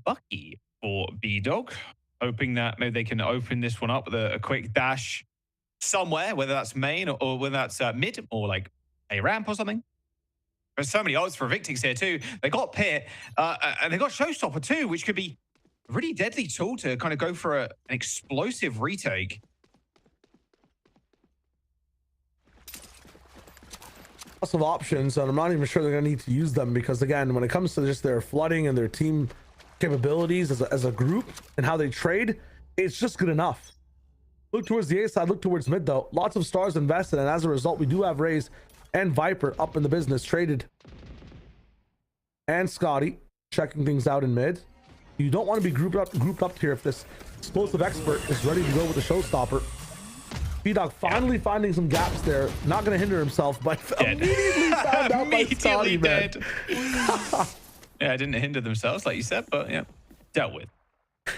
Bucky for B-Dog, hoping that maybe they can open this one up with a quick dash somewhere, whether that's main or whether that's mid or like a ramp or something. There's so many odds for Evictics here too. They got Pit and they got Showstopper too, which could be a really deadly tool to kind of go for an explosive retake. Lots of options, and I'm not even sure they're going to need to use them because, again, when it comes to just their flooding and their team capabilities as a group and how they trade, it's just good enough. Look towards the A side, look towards mid though. Lots of stars invested, and as a result, we do have Raze and Viper up in the business, traded. And Scotty checking things out in mid. You don't want to be grouped up here if this explosive expert is ready to go with the showstopper. B-Dog finally finding some gaps there. Not going to hinder himself, but immediately found out by Scotty, man. Yeah, didn't hinder themselves, like you said, but yeah, dealt with.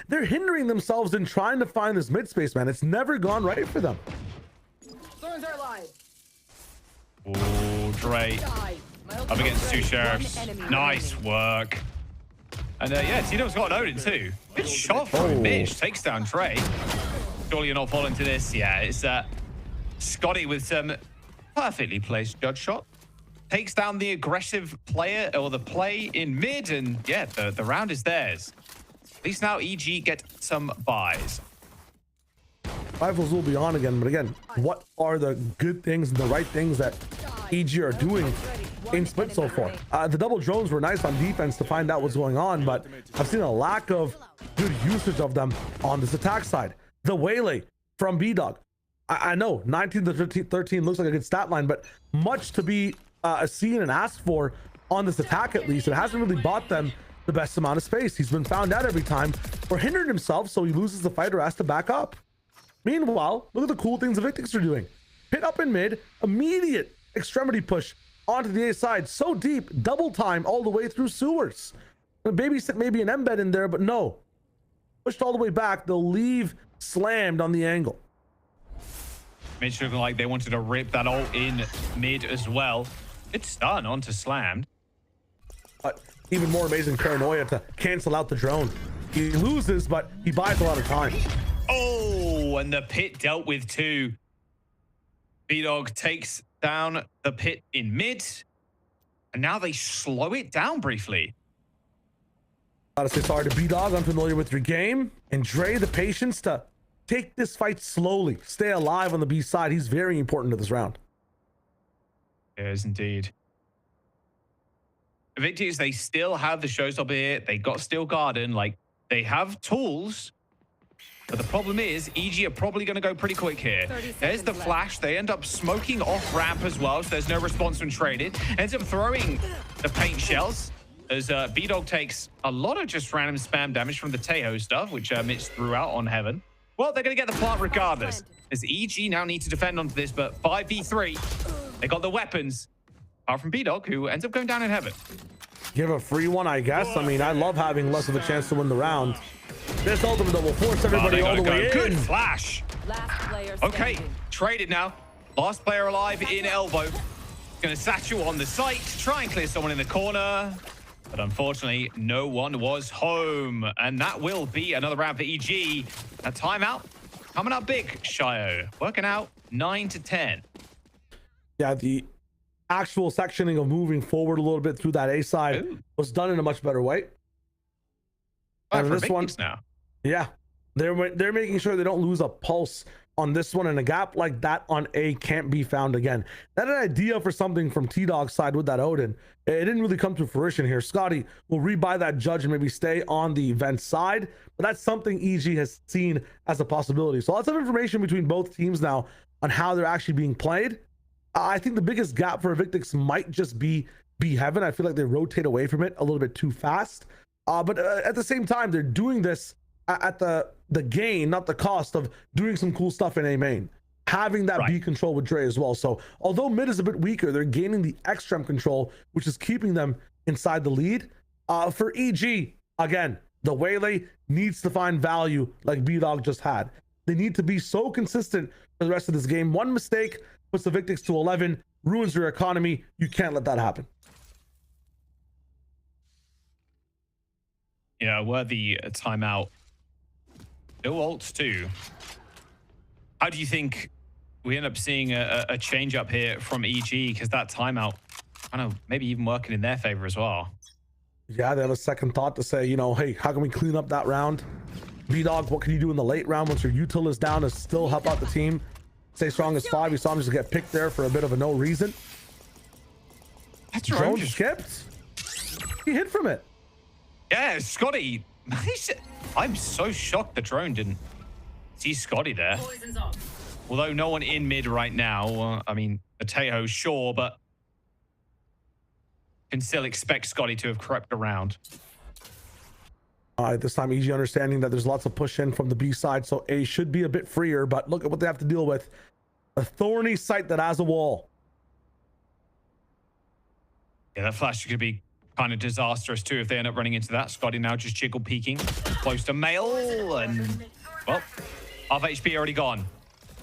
They're hindering themselves in trying to find this mid space, man. It's never gone right for them. Thorns are alive. Oh, Dre. Up against 2 sheriffs. Nice work. And yeah, Tito's got an Odin too. Good shot from Mitch. Takes down Trey. Surely you're not falling to this. Yeah, it's Scotty with some perfectly placed judge shot. Takes down the aggressive player or the play in mid. And yeah, the round is theirs. At least now EG get some buys. Rifles will be on again, but again, what are the good things and the right things that EG are doing in split so far? The double drones were nice on defense to find out what's going on, but I've seen a lack of good usage of them on this attack side. The Waylay from B-Dog. I know 19 to 13 looks like a good stat line, but much to be seen and asked for on this attack at least. It hasn't really bought them the best amount of space. He's been found out every time or hindered himself, so he loses the fight or has to back up. Meanwhile, look at the cool things Evictics are doing. Hit up in mid, immediate extremity push onto the A side, so deep, double time all the way through sewers. Babysit maybe an embed in there, but no. Pushed all the way back, they'll leave slammed on the angle. Mitch looking like they wanted to rip that ult in mid as well. It's stun onto slammed. But even more amazing paranoia to cancel out the drone. He loses, but he buys a lot of time. Oh, and the pit dealt with too. B-Dog takes down the pit in mid. And now they slow it down briefly. Gotta say sorry to B-Dog, unfamiliar with your game. And Dre, the patience to take this fight slowly. Stay alive on the B side. He's very important to this round. Yes, indeed. Evictics, they still have the showstopper here. They got Steel Garden. Like, they have tools. But the problem is, EG are probably going to go pretty quick here. There's the flash. They end up smoking off ramp as well, so there's no response when traded. Ends up throwing the paint shells as B-Dog takes a lot of just random spam damage from the Tejo stuff, which Mitch threw out on Heaven. Well, they're going to get the plant regardless, as EG now need to defend onto this, but 5v3, they got the weapons, apart from B-Dog, who ends up going down in Heaven. Give a free one, I guess. I mean, I love having less of a chance to win the round. This ultimate will force everybody all the way in. Good flash. Okay, traded now. Last player alive in elbow. Gonna satchel on the site, try and clear someone in the corner. But unfortunately, no one was home. And that will be another round for EG. A timeout coming up big, Shio. Working out 9 to 10. Yeah, the actual sectioning of moving forward a little bit through that A side was done in a much better way. And this one now. Yeah, they're making sure they don't lose a pulse on this one, and a gap like that on A can't be found again. That an idea for something from T-Dog's side with that Odin. It didn't really come to fruition here. Scotty will rebuy that judge and maybe stay on the event side, but that's something EG has seen as a possibility. So lots of information between both teams now on how they're actually being played. I think the biggest gap for Evictics might just be Heaven. I feel like they rotate away from it a little bit too fast. But at the same time, they're doing this at the gain, not the cost of doing some cool stuff in A main. Having that B control with Dre as well. So although mid is a bit weaker, they're gaining the extreme control, which is keeping them inside the lead. For EG, again, the Waylay needs to find value like B-Dog just had. They need to be so consistent for the rest of this game. One mistake puts the Evictics to 11, ruins your economy. You can't let that happen. Yeah, worthy timeout. No ults too. How do you think we end up seeing a change up here from EG? Because that timeout, I don't know, maybe even working in their favor as well. Yeah, they have a second thought to say, you know, hey, how can we clean up that round? B-Dog, what can you do in the late round once your util is down to still help out the team? Stay strong as 5. You saw him just get picked there for a bit of a no reason. That's drone skipped. He hid from it. Yeah, Scotty. I'm so shocked the drone didn't see Scotty there. Although no one in mid right now. I mean, Tejo, sure, but can still expect Scotty to have crept around. This time, EG understanding that there's lots of push in from the B side, so A should be a bit freer, but look at what they have to deal with. A thorny site that has a wall. Yeah, that flash could be kind of disastrous too if they end up running into that. Scotty now just jiggle peeking close to Mail, and well, half HP already gone.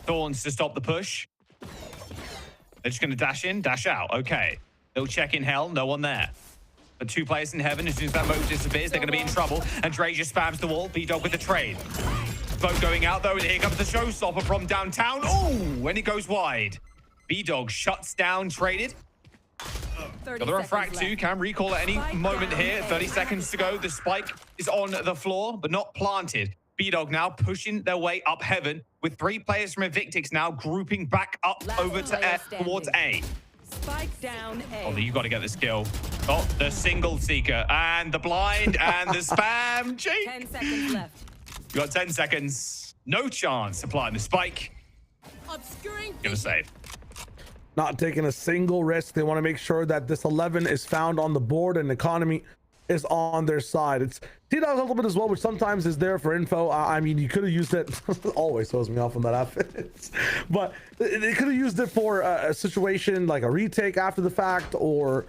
Thorns to stop the push. They're just going to dash in, dash out. Okay, they'll check in hell, no one there. But 2 players in heaven. As soon as that move disappears, they're going to be in trouble. And Dre just spams the wall. B-Dog with the trade. Vote going out, though, and here comes the showstopper from downtown. Oh, and it goes wide. B-Dog shuts down, traded. Got the refract too, can recall at any moment here. 30 seconds to go. The spike is on the floor, but not planted. B-Dog now pushing their way up heaven with 3 players from Evictics now grouping back up over to F towards A. Spike down A. Oh, you got to get this kill. Oh, the single seeker and the blind and the spam. Jake. 10 seconds left. You got 10 seconds. No chance applying the spike. Obscuring. Gonna save. Not taking a single risk. They want to make sure that this 11 is found on the board and the economy is on their side. It's T-Dog's ultimate as well, which sometimes is there for info. I mean, you could have used it. Always throws me off on that outfit. But they could have used it for a situation like a retake after the fact or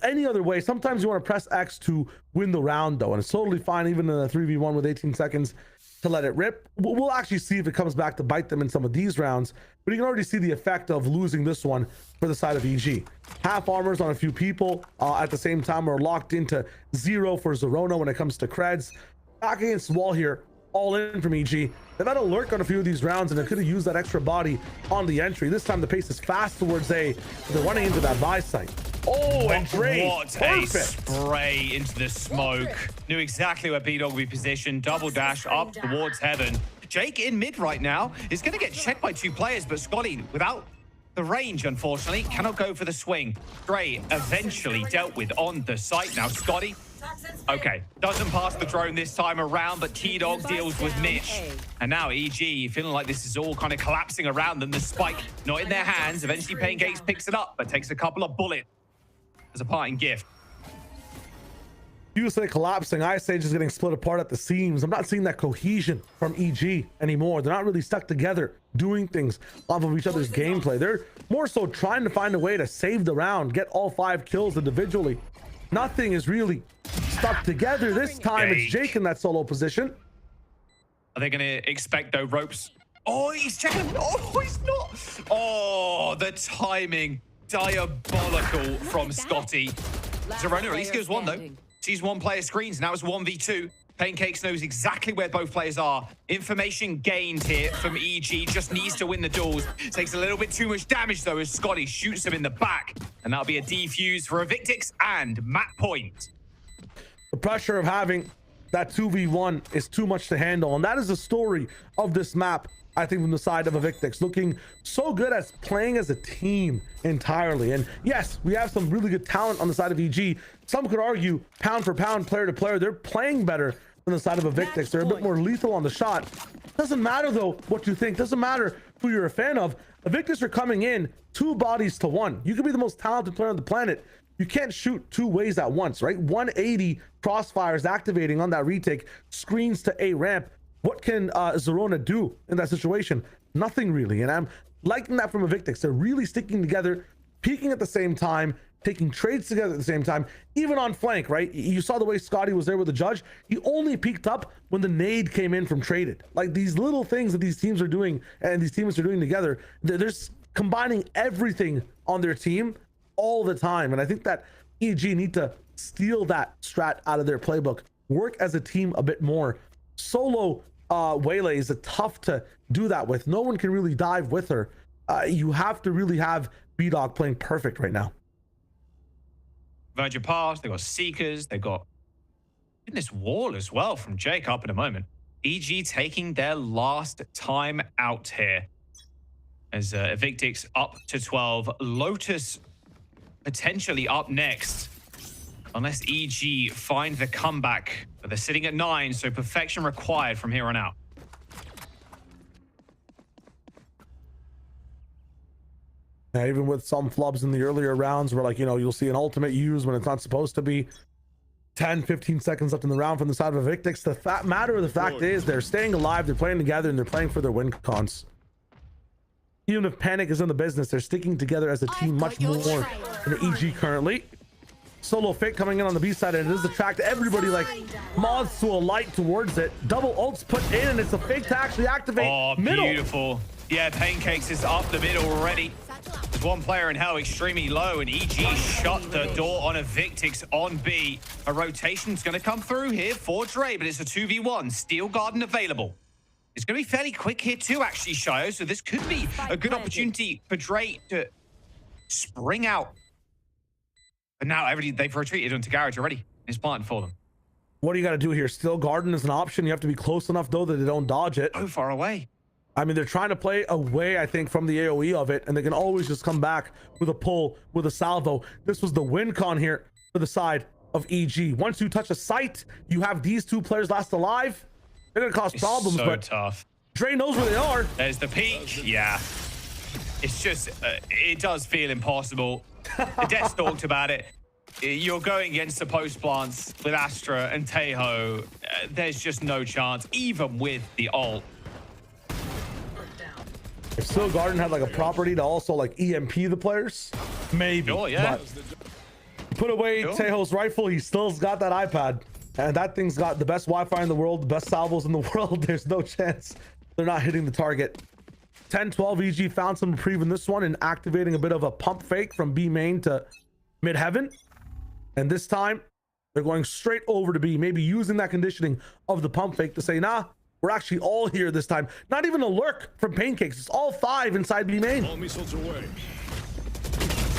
any other way. Sometimes you want to press X to win the round, though, and it's totally fine, even in a 3v1 with 18 seconds to let it rip. We'll actually see if it comes back to bite them in some of these rounds, but you can already see the effect of losing this one for the side of EG. Half armors on a few people at the same time are locked into 0 for Zerona when it comes to creds. Back against the wall here, all in from EG. They've had a lurk on a few of these rounds, and they could have used that extra body on the entry. This time the pace is fast towards A. They're running into that buy site. Oh, and Dre, what perfect. A spray into the smoke. Knew exactly where B-Dog would be positioned. Double dash up towards heaven. Jake in mid right now is going to get checked by 2 players, but Scotty, without the range, unfortunately, cannot go for the swing. Dre eventually dealt with on the site. Now Scotty, okay, doesn't pass the drone this time around, but T-Dog deals with Mitch. And now EG feeling like this is all kind of collapsing around them. The spike not in their hands. Eventually Pancakes picks it up, but takes a couple of bullets as a parting gift. You say collapsing, I say just getting split apart at the seams. I'm not seeing that cohesion from EG anymore. They're not really stuck together doing things off of each other's gameplay. They're more so trying to find a way to save the round, get all 5 kills individually. Nothing is really stuck together. This time it's Jake in that solo position. Are they going to expect though ropes? Oh, he's checking. Oh, he's not. Oh, the timing. Diabolical from Scotty. Zerona at least gives 1 though. Sees 1 player screens. Now it's 1v2. Pancakes knows exactly where both players are. Information gained here from EG. Just needs to win the duels. Takes a little bit too much damage though as Scotty shoots him in the back. And that'll be a defuse for Evictics and Matt Point. The pressure of having that 2v1 is too much to handle. And that is the story of this map, I think, from the side of Evictics, looking so good as playing as a team entirely. And yes, we have some really good talent on the side of EG. Some could argue pound for pound, player to player, they're playing better than the side of Evictics. They're a bit more lethal on the shot. Doesn't matter though what you think, doesn't matter who you're a fan of. Evictics are coming in 2 bodies to 1. You could be the most talented player on the planet. You can't shoot 2 ways at once, right? 180 crossfires activating on that retake, screens to A ramp. What can Zerona do in that situation? Nothing really. And I'm liking that from Evictics. They're really sticking together, peaking at the same time, taking trades together at the same time, even on flank, right? You saw the way Scotty was there with the judge. He only peaked up when the nade came in from traded. Like these little things that these teams are doing and these teams are doing together, they're combining everything on their team all the time. And I think that EG need to steal that strat out of their playbook, work as a team a bit more. Solo Waylay is tough to do that with. No one can really dive with her. You have to really have B-Dog playing perfect right now. Virgin Pass, they've got Seekers, they've got this wall as well from Jake up in a moment. EG taking their last time out here as Evictics up to 12. Lotus potentially up next unless EG find the comeback, but they're sitting at 9, so perfection required from here on out. Yeah, even with some flubs in the earlier rounds where, like, you know, you'll see an ultimate used when it's not supposed to be. 10, 15 seconds left in the round from the side of Evictics. The fact is they're staying alive, they're playing together, and they're playing for their win cons. Even if Panic is in the business, they're sticking together as a team much more than EG currently. Solo Fake coming in on the B side, and it does attract everybody like moths to a light towards it. Double ults put in, and it's a fake to actually activate. Oh, middle. Beautiful. Yeah, Pancakes is up the middle already. There's one player in hell extremely low, and EG shut the door on Evictics on B. A rotation's going to come through here for Dre, but it's a 2v1. Steel Garden available. It's going to be fairly quick here too, actually, Shio. So this could be a good opportunity for Dre to spring out. But now they've retreated onto Garage already. It's planted for them. What do you got to do here? Steel Garden is an option. You have to be close enough, though, that they don't dodge it. So far away. I mean, they're trying to play away, I think, from the AoE of it, and they can always just come back with a pull, with a salvo. This was the win con here for the side of EG. Once you touch a site, you have these two players last alive. They're going to cause problems, so but tough. Dre knows where they are. There's the peak. Yeah. It's just, it does feel impossible. The Death talked about it. You're going against the post plants with Astra and Tejo. There's just no chance, even with the ult. If Steel Garden had like a property to also like EMP the players, maybe. Sure, yeah. But put away Tejo's rifle, he still's got that iPad. And that thing's got the best Wi-Fi in the world, the best salvos in the world. There's no chance they're not hitting the target. 10-12 EG found some reprieve in this one and activating a bit of a pump fake from B main to mid heaven. And this time they're going straight over to B, maybe using that conditioning of the pump fake to say, nah, we're actually all here this time. Not even a lurk from Pancakes. It's all 5 inside B main.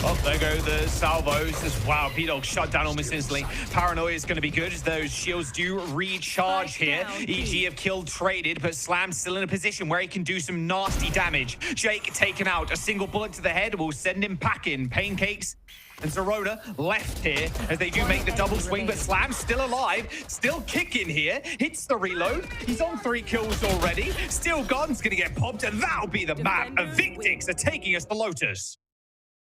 Oh, there go the salvos as wow. P-Dog shut down almost instantly. Paranoia is going to be good as those shields do recharge here. EG have killed traded, but Slam's still in a position where he can do some nasty damage. Jake taken out. A single bullet to the head will send him packing. Pancakes and Zerona left here as they do make the double swing, but Slam's still alive, still kicking here. Hits the reload. He's on 3 kills already. Steel Gun's going to get popped, and that'll be the map. Evictics are taking us to Lotus.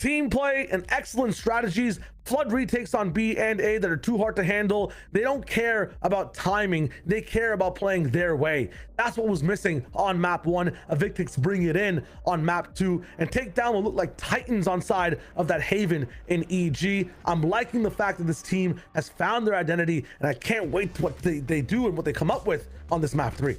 Team play and excellent strategies. Flood retakes on B and A that are too hard to handle. They don't care about timing. They care about playing their way. That's what was missing on map 1. Evictics bring it in on map 2 and take down what look like titans on side of that Haven in EG. I'm liking the fact that this team has found their identity, and I can't wait to what they do and what they come up with on this map 3.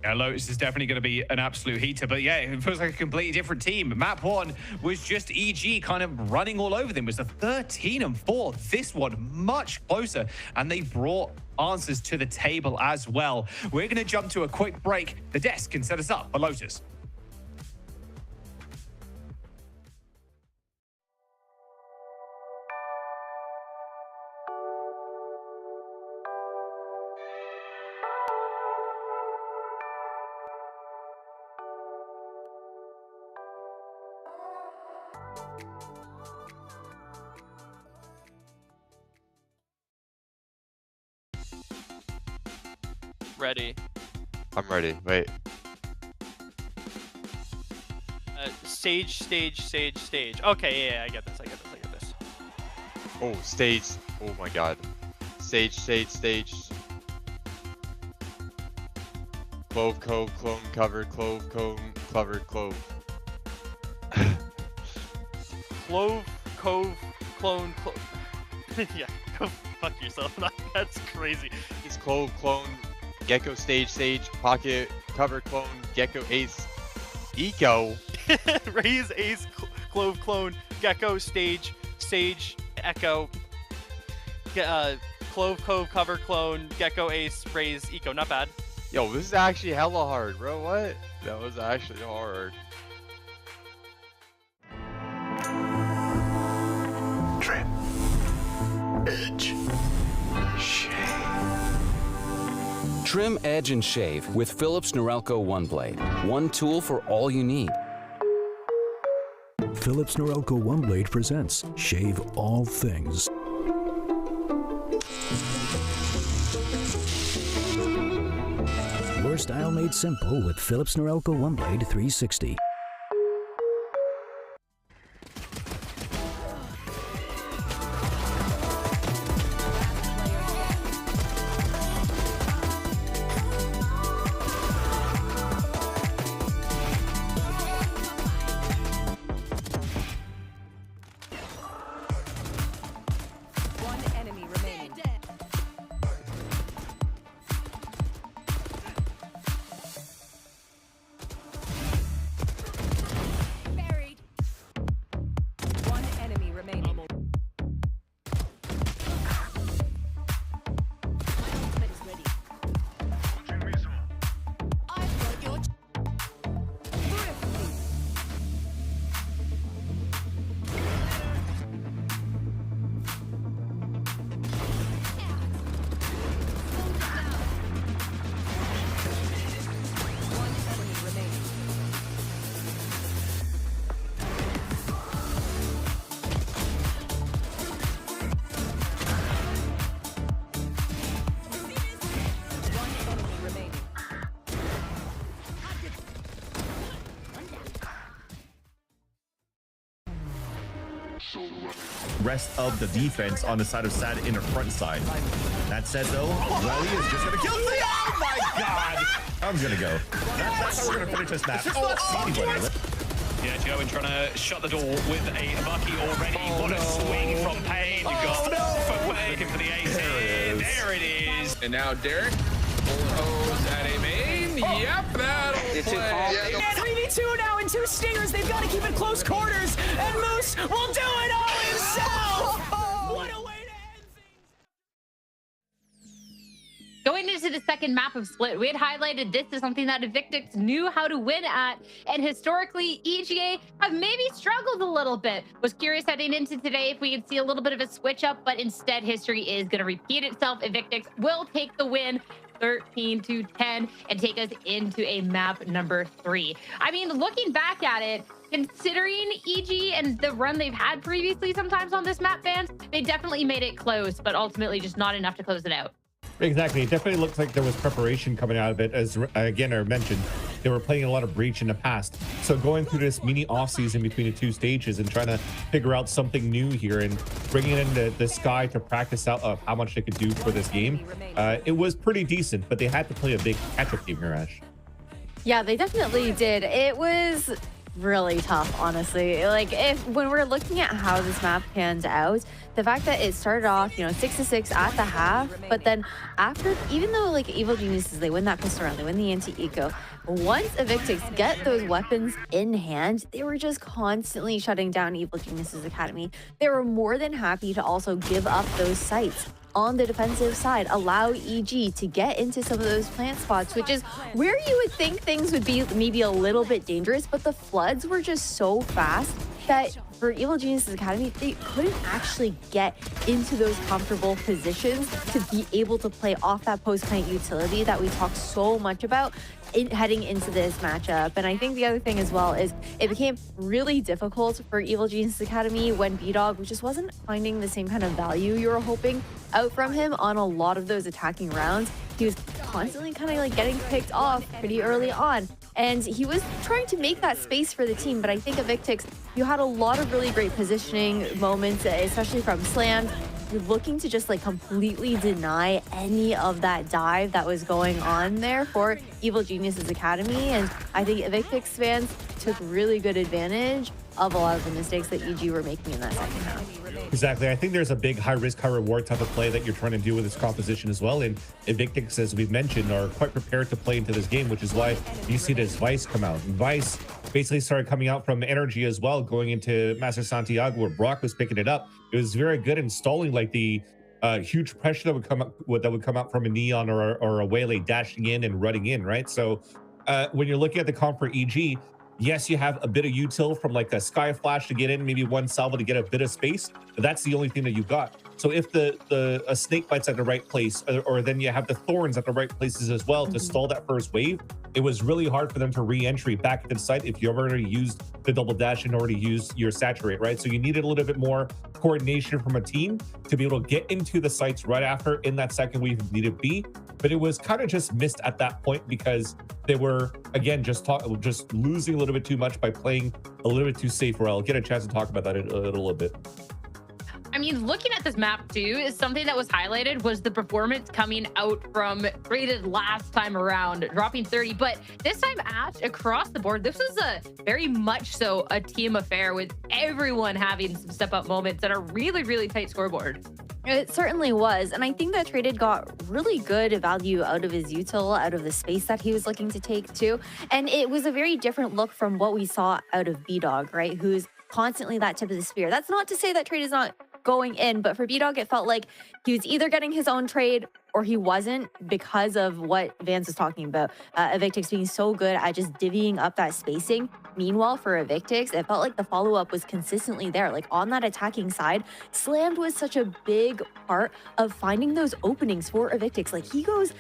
Yeah, Lotus is definitely going to be an absolute heater, but yeah, it feels like a completely different team. Map 1 was just EG kind of running all over them. It was a 13-4. This one much closer, and they brought answers to the table as well. We're going to jump to a quick break. The desk can set us up for Lotus. Ready. I'm ready. Wait. Stage. Okay, yeah, I get this. Oh, stage. Oh my god. Stage. Clove, clone, cover, clove, cone, covered, clove. Clove, clone, yeah, go fuck yourself. That's crazy. It's clove, clone, gecko, stage, pocket, cover, clone, gecko, ace, eco. Raise, ace, clove, clone, gecko, stage, echo, clove, cover, clone, gecko, ace, raise, eco. Not bad. Yo, this is actually hella hard, bro. What? That was actually hard. Trim. Edge. Shave. Trim, edge, and shave with Philips Norelco One Blade. One tool for all you need. Philips Norelco One Blade presents Shave All Things. Your style made simple with Philips Norelco One Blade 360. rest of the defense on the side of Sad in the front side. That said, though, Welly is just gonna kill the. Oh my God! I'm gonna go. That's how we're gonna finish this match. Yeah, Joe trying to shut the door with a Bucky already. What a swing from Payne. Looking for the ace. There it is. And now Derek pulling hose at a main. Yep, that'll play. 3v2 now and 2 stingers. They've got to keep it close quarters. And Moose will do it all himself. What a way to end things. Going into the second map of Split, we had highlighted this as something that Evictics knew how to win at, and historically, EGA have maybe struggled a little bit. Was curious heading into today if we could see a little bit of a switch up, but instead history is going to repeat itself. Evictics will take the win 13-10 and take us into a map number 3. I mean, looking back at it, considering EG and the run they've had previously sometimes on this map, fans, they definitely made it close, but ultimately just not enough to close it out. Exactly. It definitely looks like there was preparation coming out of it. As again, I mentioned, they were playing a lot of Breach in the past. So going through this mini off-season between the 2 stages and trying to figure out something new here and bringing in the Sky to practice out of how much they could do for this game, it was pretty decent, but they had to play a big catch-up game here, Ash. Yeah, they definitely did. It was really tough, honestly. Like, when we're looking at how this map pans out, the fact that it started off, 6-6 at the half, but then after, even though like Evil Geniuses, they win that pistol round, they win the anti-eco, once Evictics get those weapons in hand, they were just constantly shutting down Evil Geniuses Academy. They were more than happy to also give up those sites on the defensive side, allow EG to get into some of those plant spots, which is where you would think things would be maybe a little bit dangerous, but the floods were just so fast that for Evil Geniuses Academy, they couldn't actually get into those comfortable positions to be able to play off that post-plant utility that we talk so much about heading into this matchup. And I think the other thing as well is it became really difficult for Evil Geniuses Academy when B-Dog just wasn't finding the same kind of value you were hoping out from him on a lot of those attacking rounds. He was constantly kind of like getting picked off pretty early on, and he was trying to make that space for the team. But I think Evictics, you had a lot of really great positioning moments, especially from Slam. You're looking to just like completely deny any of that dive that was going on there for Evil Geniuses Academy. And I think Evictics fans took really good advantage of a lot of the mistakes that EG were making in that second half. Exactly. I think there's a big high risk, high reward type of play that you're trying to do with this composition as well. And Evictics, as we've mentioned, are quite prepared to play into this game, which is why you see this Vice come out. And Vice basically started coming out from Energy as well, going into Master Santiago, where Brock was picking it up. It was very good installing like the huge pressure that would come out from a Neon or a Waylay dashing in and running in, right? So when you're looking at the comp for EG, yes, you have a bit of util from like a Sky Flash to get in, maybe one salvo to get a bit of space, but that's the only thing that you got. So if a snake bite's at the right place, or then you have the thorns at the right places as well to stall that first wave, it was really hard for them to re-entry back into the site if you already used the double dash and already used your saturate, right? So you needed a little bit more coordination from a team to be able to get into the sites right after in that second wave if needed be. But it was kind of just missed at that point because they were, again, just losing a little bit too much by playing a little bit too safe, where I'll get a chance to talk about that in a little bit. I mean, looking at this map too, is something that was highlighted was the performance coming out from Rated last time around, dropping 30. But this time, Ash, across the board, this was a very much so a team affair with everyone having some step-up moments and a really, really tight scoreboard. It certainly was. And I think that Traded got really good value out of his util, out of the space that he was looking to take too. And it was a very different look from what we saw out of B-Dog, right? Who's constantly that tip of the spear. That's not to say that Trade is not going in, but for B-Dog, it felt like he was either getting his own trade or he wasn't, because of what Vance was talking about. Evictics being so good at just divvying up that spacing. Meanwhile, for Evictics, it felt like the follow-up was consistently there. Like on that attacking side, Slammed was such a big part of finding those openings for Evictics. Like he goes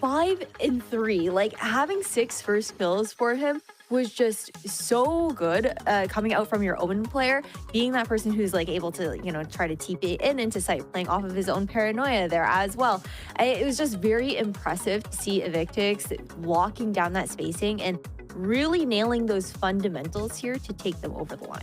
5 and 3, like having 6 first kills for him was just so good, coming out from your Omen player, being that person who's like able to, try to TP in into sight, playing off of his own paranoia there as well. It was just very impressive to see Evictics locking down that spacing and really nailing those fundamentals here to take them over the line.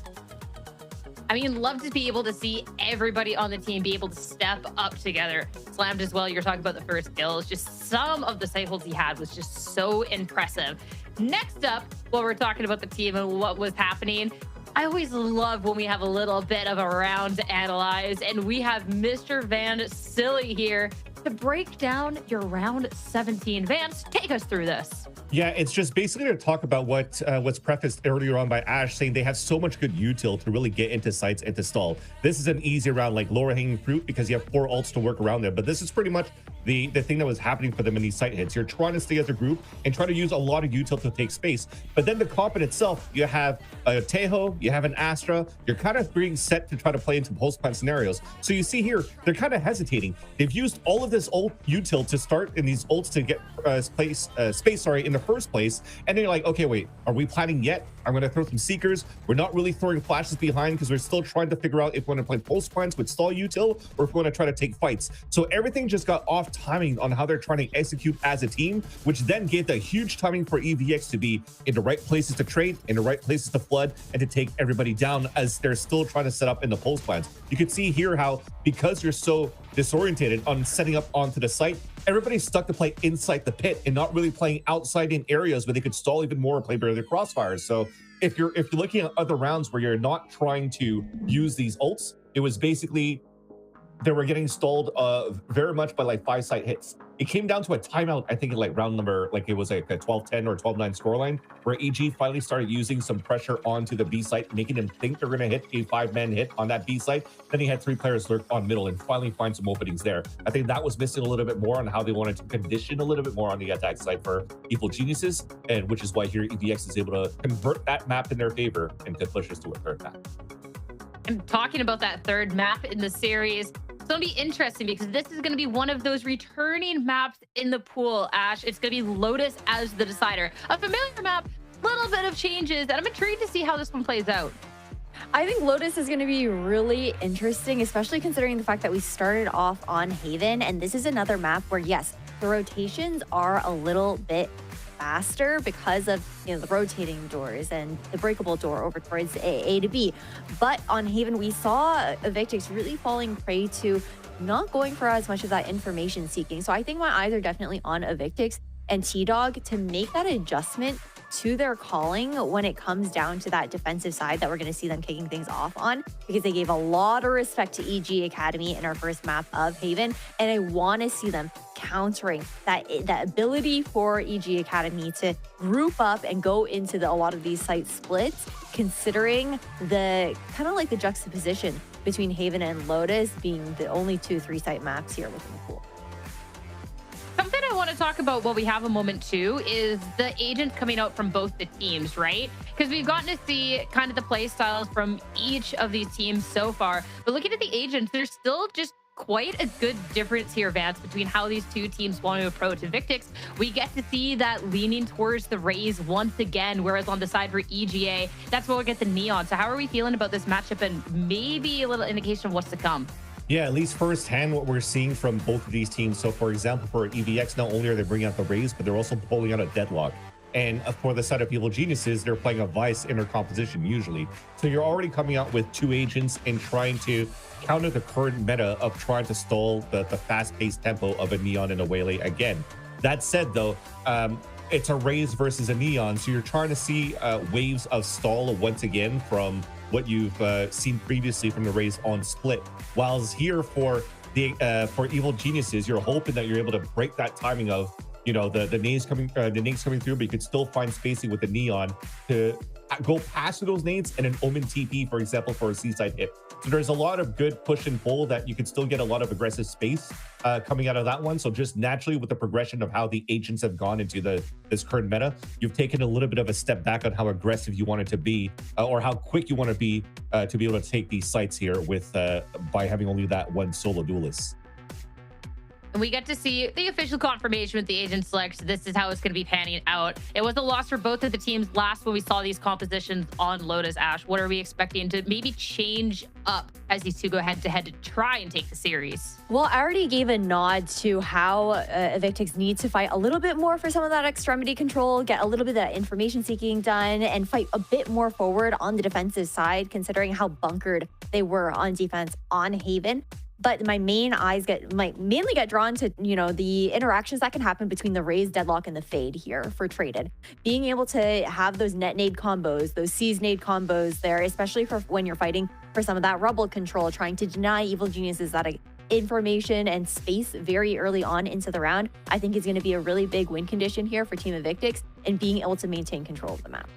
I mean, love to be able to see everybody on the team be able to step up together. Slammed as well. You're talking about the first kills. Just some of the site holds he had was just so impressive. Next up, while we're talking about the team and what was happening, I always love when we have a little bit of a round to analyze, and we have Mr. Van Silly here to break down your round 17. Vance, take us through this. Yeah, it's just basically to talk about what was prefaced earlier on by Ash, saying they have so much good util to really get into sites and to stall. This is an easy round, like lower hanging fruit, because you have 4 ults to work around there. But this is pretty much the thing that was happening for them in these site hits. You're trying to stay as a group and try to use a lot of util to take space. But then the comp in itself, you have a Tejo, you have an Astra. You're kind of being set to try to play into post-plant scenarios. So you see here, they're kind of hesitating. They've used all of this ult util to start in these ults to get space in the first place, and then you're like, okay, wait, are we planning yet? I'm going to throw some seekers. We're not really throwing flashes behind because we're still trying to figure out if we're going to play post plants with stall util or if we're going to try to take fights. So everything just got off timing on how they're trying to execute as a team, which then gave the huge timing for EVX to be in the right places to trade, in the right places to flood, and to take everybody down as they're still trying to set up in the post plants. You can see here how, because you're so disorientated on setting up onto the site, everybody's stuck to play inside the pit and not really playing outside in areas where they could stall even more and play better the crossfires. So if you're looking at other rounds where you're not trying to use these ults, it was basically they were getting stalled very much by like 5 site hits. It came down to a timeout, I think in like round number, like it was like a 12-10 or 12-9 scoreline, where EG finally started using some pressure onto the B site, making them think they're going to hit a 5-man hit on that B site. Then he had 3 players lurk on middle and finally find some openings there. I think that was missing a little bit more on how they wanted to condition a little bit more on the attack side for Evil Geniuses, and which is why here EVX is able to convert that map in their favor and to push us to a 3rd map. And talking about that 3rd map in the series, it's going to be interesting because this is going to be one of those returning maps in the pool, Ash. It's going to be Lotus as the decider. A familiar map, little bit of changes, and I'm intrigued to see how this one plays out. I think Lotus is going to be really interesting, especially considering the fact that we started off on Haven, and this is another map where, yes, the rotations are a little bit faster because of, you know, the rotating doors and the breakable door over towards A to B. But on Haven, we saw Evictics really falling prey to not going for as much of that information seeking. So I think my eyes are definitely on Evictics and T-Dog to make that adjustment to their calling when it comes down to that defensive side that we're going to see them kicking things off on, because they gave a lot of respect to EG Academy in our first map of Haven, and I want to see them countering that ability for EG Academy to group up and go into a lot of these site splits, considering the kind of like the juxtaposition between Haven and Lotus being the only 2 3-site maps here within the pool. Something I want to talk about while we have a moment too is the agents coming out from both the teams, right? Because we've gotten to see kind of the play styles from each of these teams so far. But looking at the agents, there's still just quite a good difference here, Vance, between how these 2 teams want to approach Evictics. We get to see that leaning towards the Rays once again, whereas on the side for EGA, that's where we'll get the Neon. So how are we feeling about this matchup and maybe a little indication of what's to come? Yeah, at least firsthand what we're seeing from both of these teams. So for example, for EVX, not only are they bringing out the Rays, but they're also pulling out a Deadlock. And for the side of Evil Geniuses, they're playing a Vice in their composition usually. So you're already coming out with 2 agents and trying to counter the current meta of trying to stall the fast-paced tempo of a Neon and a Waylay again. That said, though, it's a Rays versus a Neon, so you're trying to see waves of stall once again from what you've seen previously from the Rays on Split. Whilst here for Evil Geniuses, you're hoping that you're able to break that timing of, you know, the nades coming through, but you could still find spacing with the Neon to go past those nades and an Omen TP, for example, for a seaside hit. So there's a lot of good push and pull that you could still get a lot of aggressive space coming out of that one. So just naturally with the progression of how the agents have gone into this current meta, you've taken a little bit of a step back on how aggressive you want it to be or how quick you want to be able to take these sites here with by having only that one solo duelist. And we get to see the official confirmation with the agent select. This is how it's going to be panning out. It was a loss for both of the teams last when we saw these compositions on Lotus. Ash, what are we expecting to maybe change up as these two go head-to-head to try and take the series? Well, I already gave a nod to how Evictics need to fight a little bit more for some of that extremity control, get a little bit of that information seeking done, and fight a bit more forward on the defensive side, considering how bunkered they were on defense on Haven. But my mainly get drawn to, you know, the interactions that can happen between the Raze, Deadlock, and the Fade here for Traded. Being able to have those net nade combos, those seize nade combos there, especially for when you're fighting for some of that rubble control, trying to deny Evil Geniuses that information and space very early on into the round, I think is going to be a really big win condition here for Team Evictics and being able to maintain control of the map.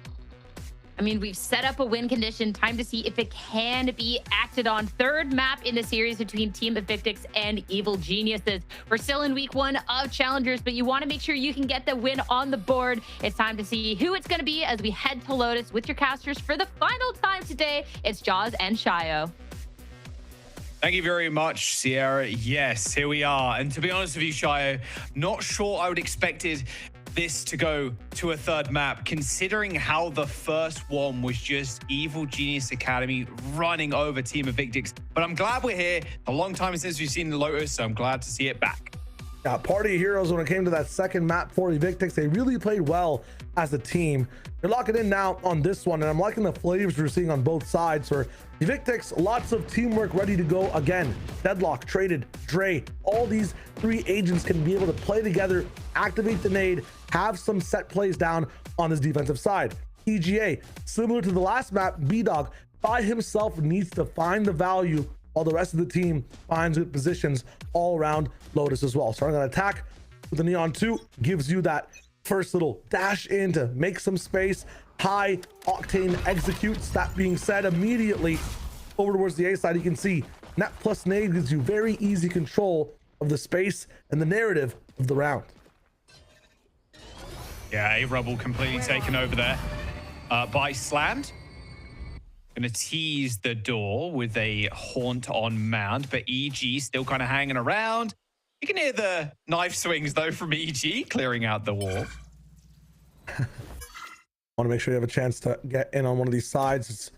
I mean, we've set up a win condition. Time to see if it can be acted on. Third map in the series between Team Evictics and Evil Geniuses. We're still in week 1 of Challengers, but you want to make sure you can get the win on the board. It's time to see who it's going to be as we head to Lotus with your casters for the final time today. It's Jaws and Shio. Thank you very much, Sierra. Yes, here we are. And to be honest with you, Shio, not sure I would expected this to go to a third map, considering how the first one was just Evil Genius Academy running over Team Evictics. But I'm glad we're here. A long time since we've seen the Lotus, so I'm glad to see it back. Yeah, Party of Heroes, when it came to that second map for Evictics, they really played well as a team. They're locking in now on this one, and I'm liking the flavors we're seeing on both sides. For Evictics, lots of teamwork ready to go again. Deadlock, Traded, Dre, all these 3 agents can be able to play together, activate the nade, have some set plays down on this defensive side. EGA, similar to the last map, B-Dog by himself needs to find the value while the rest of the team finds good positions all around Lotus as well. Starting an attack with the Neon 2 gives you that first little dash in to make some space. High octane executes. That being said, immediately over towards the A side, you can see net plus nade gives you very easy control of the space and the narrative of the round. Yeah, a Rubble completely taken over there by Slammed. Gonna tease the door with a haunt on Mound, but EG still kind of hanging around. You can hear the knife swings though from EG clearing out the wall. Want to make sure you have a chance to get in on one of these sides. It's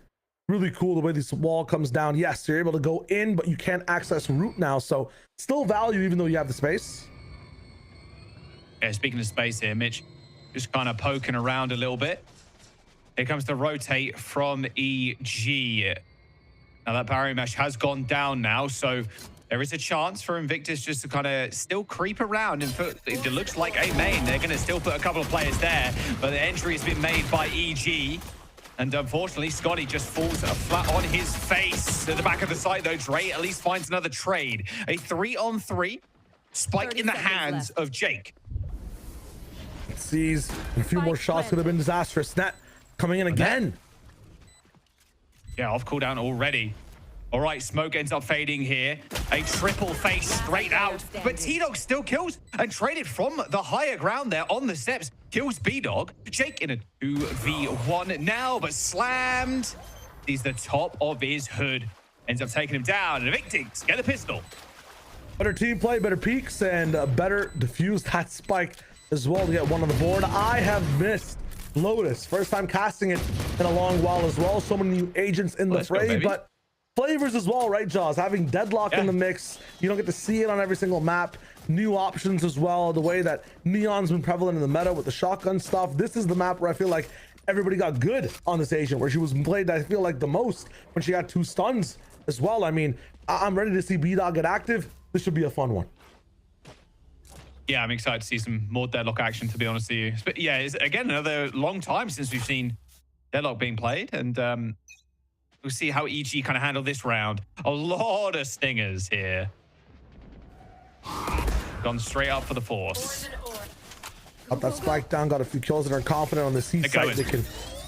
really cool the way this wall comes down. Yes, you're able to go in, but you can't access route now, so still value even though you have the space. Yeah, speaking of space here, Mitch, just kind of poking around a little bit. Here comes the rotate from EG. Now that barrier mesh has gone down now, so there is a chance for Invictus just to kind of still creep around and put, it looks like a main. They're going to still put a couple of players there, but the entry has been made by EG. And unfortunately, Scotty just falls flat on his face. At the back of the site, though, Dre at least finds another trade. A 3-on-3, spike in the hands of Jake. Sees a few more shots could have been disastrous. Net coming in again. Yeah, off cooldown already. All right, Smoke ends up fading here. A triple face straight out, but T-Dog still kills and traded from the higher ground there on the steps. Kills B-Dog. Jake in a 2v1 now, but Slammed. He's the top of his hood. Ends up taking him down. And Evictics get a pistol. Better team play, better peaks, and better defuse that spike as well to get one on the board. I have missed Lotus. First time casting it in a long while as well. So many new agents in the fray, but flavors as well, right, Jaws? Having Deadlock in the mix, you don't get to see it on every single map. New options as well. The way that Neon's been prevalent in the meta with the shotgun stuff. This is the map where I feel like everybody got good on this agent, where she was played, I feel like, the most when she got 2 stuns as well. I mean, I'm ready to see B-Dog get active. This should be a fun one. Yeah, I'm excited to see some more Deadlock action, to be honest with you. But yeah, it's, again, another long time since we've seen Deadlock being played. And we'll see how EG kind of handle this round. A lot of stingers here. Gone straight up for the Force. Got that spike down, got a few kills and are confident on the C side they can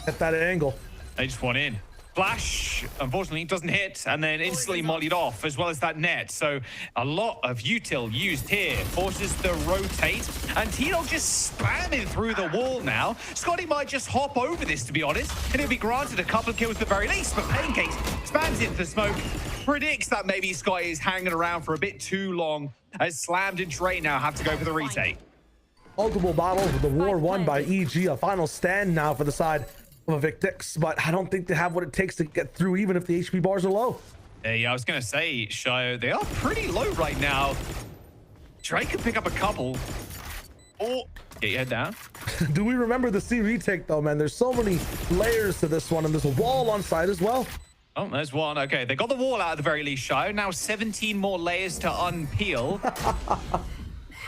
get that angle. They just want in. Flash, unfortunately, doesn't hit and then instantly mollied off, as well as that net. So a lot of util used here. Forces the rotate, and T-Dog just spamming through the wall now. Scotty might just hop over this, to be honest, and he'll be granted a couple of kills at the very least, but Pancakes spams into the smoke, predicts that maybe Scotty is hanging around for a bit too long As Slammed and Dre now have to go for the retake. Multiple battles with the war won by EG. A final stand now for the side of Evictics, but I don't think they have what it takes to get through, even if the HP bars are low. Yeah, I was going to say, Shio, they are pretty low right now. Dre could pick up a couple. Oh, get your head down. Do we remember the C retake, though, man? There's so many layers to this one, and there's a wall on side as well. Oh, there's one. Okay, they got the wall out at the very least, Shio. Now 17 more layers to unpeel.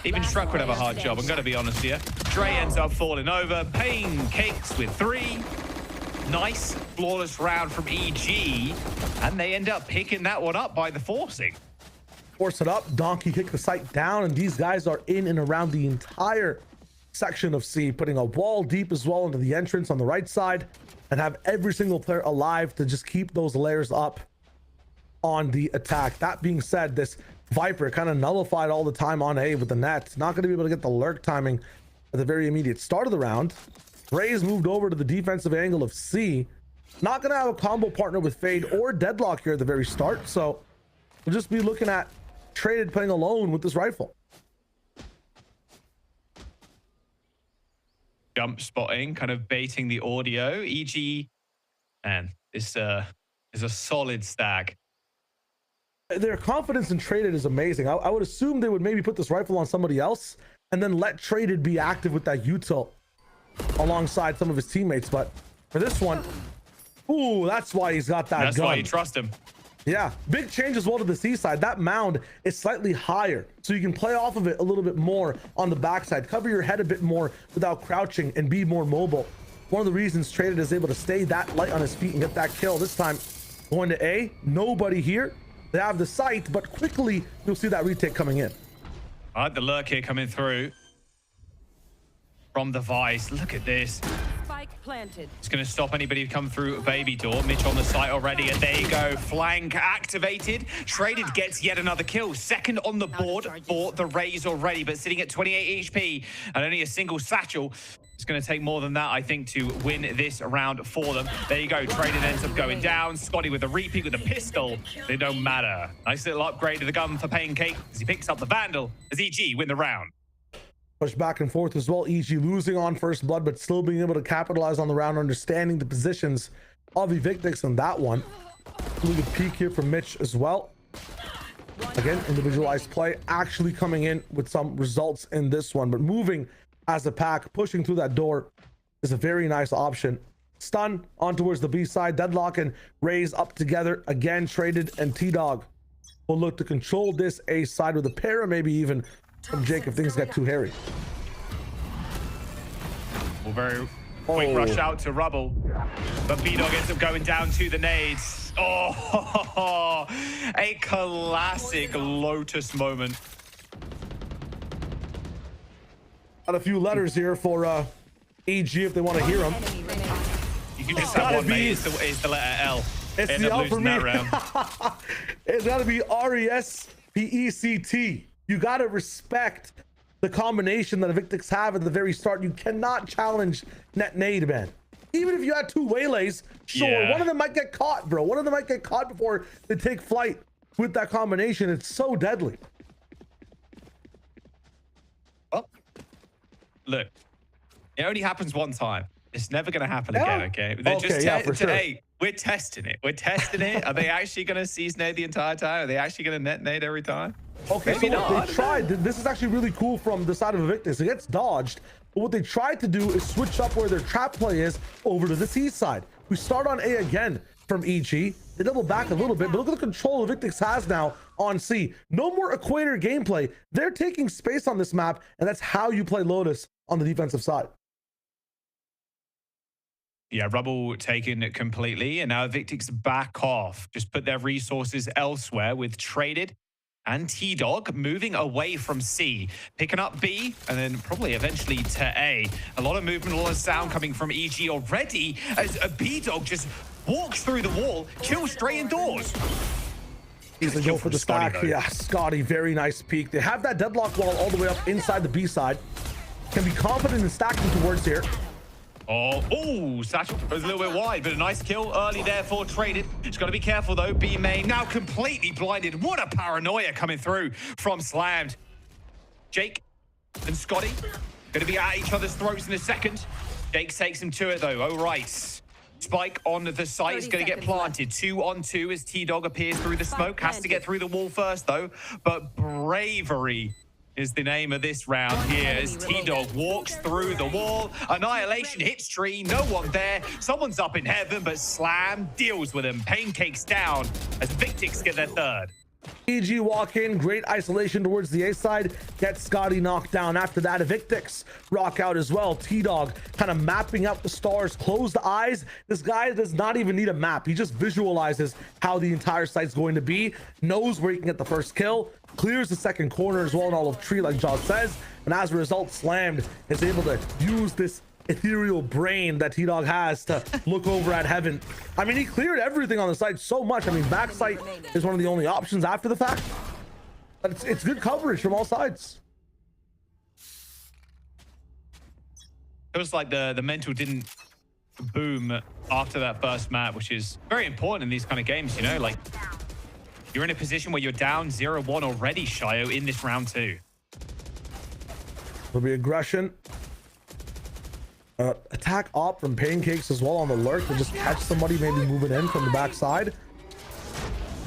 Even Struck would have a hard job, I'm going to be honest here. Dre ends up falling over. Pancakes with 3. Nice, flawless round from EG. And they end up picking that one up by the forcing. Force it up. Donkey kick the site down, and these guys are in and around the entire section of C, putting a wall deep as well into the entrance on the right side, and have every single player alive to just keep those layers up on the attack. That being said, this Viper kind of nullified all the time on A with the net. Not going to be able to get the lurk timing at the very immediate start of the round. Ray's moved over to the defensive angle of C. Not going to have a combo partner with Fade or Deadlock here at the very start, so we'll just be looking at Traded playing alone with this rifle. Jump spotting, kind of baiting the audio. EG, man, this is a solid stack. Their confidence in Traded is amazing. I would assume they would maybe put this rifle on somebody else and then let Traded be active with that util alongside some of his teammates. But for this one, ooh, that's why he's got that gun. That's why you trust him. Yeah, big change as well to the C side. That mound is slightly higher, so you can play off of it a little bit more on the backside. Cover your head a bit more without crouching and be more mobile. One of the reasons Traded is able to stay that light on his feet and get that kill. This time, going to A, nobody here. They have the sight, but quickly you'll see that retake coming in. All right, the lurk here coming through from the Vice. Look at this. Spike planted. It's going to stop anybody who come through baby door. Mitch on the site already, and there you go. Flank activated. Traded gets yet another kill. Second on the board for the Rays already, but sitting at 28 HP and only a single satchel. It's going to take more than that, I think, to win this round for them. There you go. Traded ends up going down. Scotty with a repeat with a pistol. They don't matter. Nice little upgrade to the gun for Pancake as he picks up the Vandal as EG win the round. Push back and forth as well. EG losing on first blood, but still being able to capitalize on the round, understanding the positions of Evictics in that one. Look at peek here from Mitch as well. Again, individualized play actually coming in with some results in this one, but moving as a pack, pushing through that door is a very nice option. Stun on towards the B side. Deadlock and Rays up together. Again, Traded and T-Dog will look to control this A side with a para, maybe even from Jake if things get too hairy. Well, very quick rush out to Rubble, but B-Dog ends up going down to the nades. Oh, a classic Lotus moment. Got a few letters here for EG if they want to hear them. You can just have one, mate. It's the letter L. It's the L for me. It's got to be RESPECT. You got to respect the combination that Evictics have at the very start. You cannot challenge net nade, man. Even if you had 2 waylays, sure, one of them might get caught, bro. One of them might get caught before they take flight with that combination. It's so deadly. Well, look, it only happens one time. It's never going to happen again, okay? They're just sure. Hey, we're testing it. We're testing it. Are they actually going to seize nade the entire time? Are they actually going to net nade every time? Okay, Maybe so not. what they tried, this is actually really cool from the side of Evictics. It gets dodged, but what they tried to do is switch up where their trap play is over to the C side. We start on A again from EG. They double back a little bit, but look at the control Evictics has now on C. No more Equator gameplay. They're taking space on this map, and that's how you play Lotus on the defensive side. Yeah, Rubble taken completely, and now Evictics back off. Just put their resources elsewhere with Traded and T-Dog moving away from C, picking up B, and then probably eventually to A. A lot of movement, a lot of sound coming from EG already as a B-Dog just walks through the wall, kills straight indoors. He's the go for the stack. Yeah, Scotty, very nice peek. They have that deadlock wall all the way up inside the B side. Can be confident in stacking towards here. Oh, Satchel goes a little bit wide, but a nice kill early there for Traded. Just got to be careful, though. B main now completely blinded. What a paranoia coming through from Slammed. Jake and Scotty going to be at each other's throats in a second. Jake takes him to it, though. Oh, right. Spike on the site is going to get planted. 2-on-2 as T-Dog appears through the smoke. Has to get through the wall first, though. But bravery is the name of this round here as T-Dog walks through the wall. Annihilation hits tree, no one there. Someone's up in heaven, but Slam deals with him. Pancakes down as Evictics get their third. EG walk in, great isolation towards the A side, gets Scotty knocked down. After that, Evictics rock out as well. T-Dog kind of mapping out the stars, closed eyes. This guy does not even need a map. He just visualizes how the entire site's going to be, knows where he can get the first kill, clears the second corner as well in all of tree, like Jaws says, and as a result, Slammed is able to use this ethereal brain that T-Dog has to look over at heaven. I mean, he cleared everything on the site so much. I mean, backside is one of the only options after the fact, but it's good coverage from all sides. It was like the mental didn't boom after that first map, which is very important in these kind of games, you know? Like, you're in a position where you're down 0-1 already, Shio, in this round 2. There'll be aggression. Attack op from Pancakes as well on the lurk to just catch somebody maybe moving in from the backside.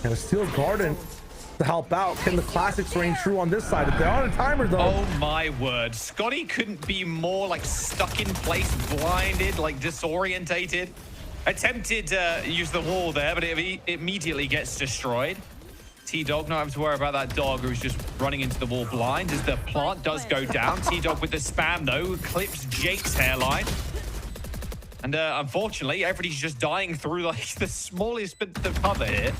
And a Steel Garden to help out. Can the classics reign true on this side? If they're on a timer though. Oh my word. Scotty couldn't be more like stuck in place, blinded, like disorientated. Attempted to use the wall there, but it immediately gets destroyed. T-Dog not having to worry about that dog who's just running into the wall blind as the plant does go down. T-Dog with the spam though, clips Jake's hairline. And unfortunately, everybody's just dying through like the smallest bit of cover here.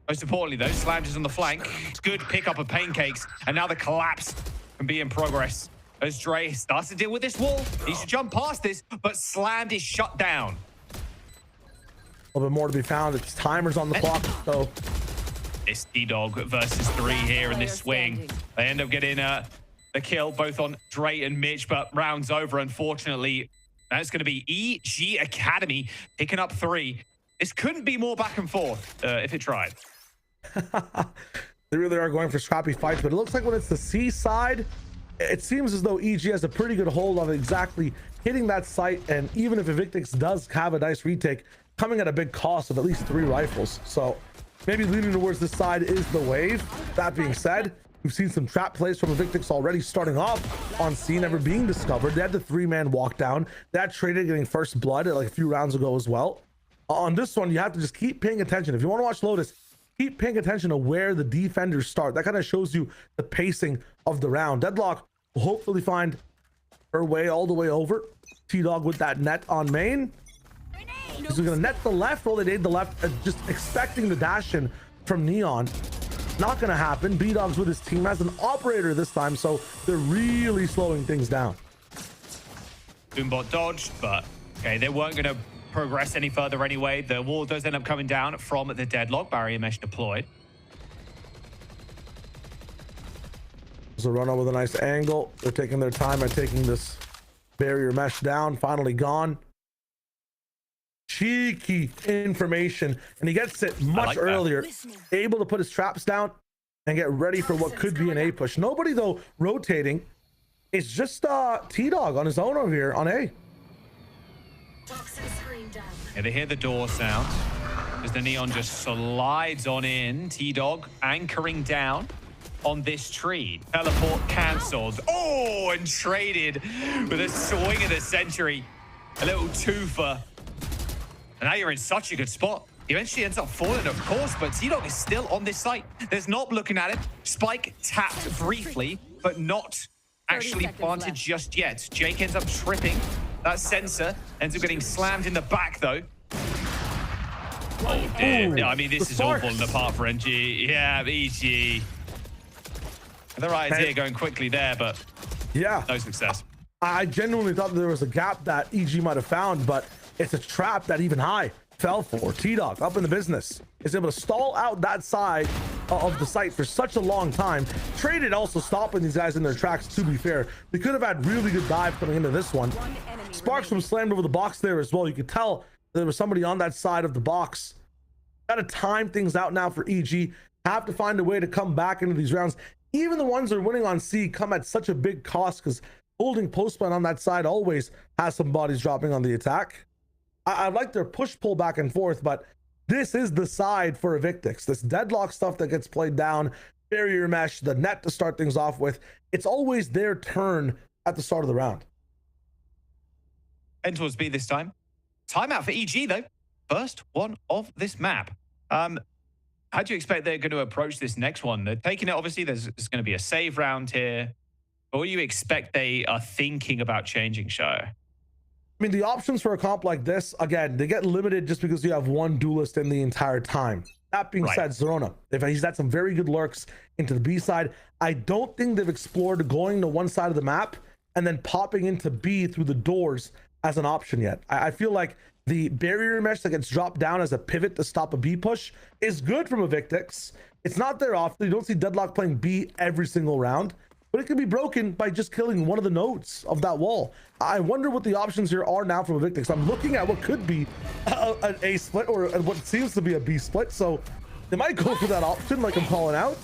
Most importantly though, Slammed is on the flank. It's good pick up of Pancakes, and now the collapse can be in progress. As Dre starts to deal with this wall, he should jump past this, but Slammed is shut down. A little bit more to be found. It's timers on the clock, so it's T-Dog versus 3 here in this swing. They end up getting the kill both on Dre and Mitch, but round's over, unfortunately. That's going to be EG Academy picking up 3. This couldn't be more back and forth if it tried. They really are going for scrappy fights, but it looks like when it's the C side, it seems as though EG has a pretty good hold on exactly hitting that site, and even if Evictics does have a nice retake, coming at a big cost of at least 3 rifles. So maybe leaning towards this side is the wave. That being said, we've seen some trap plays from Evictics already starting off on scene, never being discovered. They had the 3-man walk down. That Traded getting first blood like a few rounds ago as well. On this one, you have to just keep paying attention. If you want to watch Lotus, keep paying attention to where the defenders start. That kind of shows you the pacing of the round. Deadlock will hopefully find her way all the way over. T-Dog with that net on main. He's gonna net the left. Well, they did the left, just expecting the dash in from Neon. Not gonna happen. B-Dog's with his team as an operator this time, so they're really slowing things down. Boombot dodged, but okay, they weren't gonna progress any further anyway. The wall does end up coming down from the deadlock. Barrier mesh deployed. There's a runner with a nice angle. They're taking their time at taking this barrier mesh down. Finally gone. Cheeky information, and he gets it much earlier, able to put his traps down and get ready for what could be an A push. Nobody though rotating. It's just T-Dog on his own over here on A. Yeah, they hear the door sound as the Neon just slides on in. T-Dog anchoring down on this tree. Teleport cancelled. Oh, and Traded with a swing of the century. A little twofer. And now you're in such a good spot. He eventually ends up falling, of course, but T-Dog is still on this site. There's Knob looking at it. Spike tapped briefly, but not actually planted just yet. Jake ends up tripping. That sensor ends up getting slammed in the back, though. Oh, dear. No, I mean, this is all falling apart for NG. Yeah, EG. The right idea going quickly there, but yeah, no success. I genuinely thought there was a gap that EG might have found, but it's a trap that even High fell for. T-Dog up in the business is able to stall out that side of the site for such a long time. Traded also stopping these guys in their tracks, to be fair. They could have had really good dive coming into this one. Sparks from slammed over the box there as well. You could tell there was somebody on that side of the box. Got to time things out now for EG. Have to find a way to come back into these rounds. Even the ones that are winning on C come at such a big cost, because holding postman on that side always has some bodies dropping on the attack. I like their push-pull back and forth, but this is the side for Evictics. This deadlock stuff that gets played down, barrier mesh, the net to start things off with. It's always their turn at the start of the round. And towards B this time. Timeout for EG, though. First one of this map. How do you expect they're going to approach this next one? They're taking it, obviously, there's going to be a save round here. But what do you expect they are thinking about changing, Show? I mean, the options for a comp like this, again, they get limited just because you have one duelist in the entire time. That being said, Zerona, he's had some very good lurks into the B side. I don't think they've explored going to one side of the map and then popping into B through the doors as an option yet. I feel like the barrier mesh that gets dropped down as a pivot to stop a B push is good from Evictics. It's not there often. You don't see Deadlock playing B every single round, but it can be broken by just killing one of the nodes of that wall. I wonder what the options here are now from Evictics. I'm looking at what could be an A split or what seems to be a B split, so they might go for that option like I'm calling out.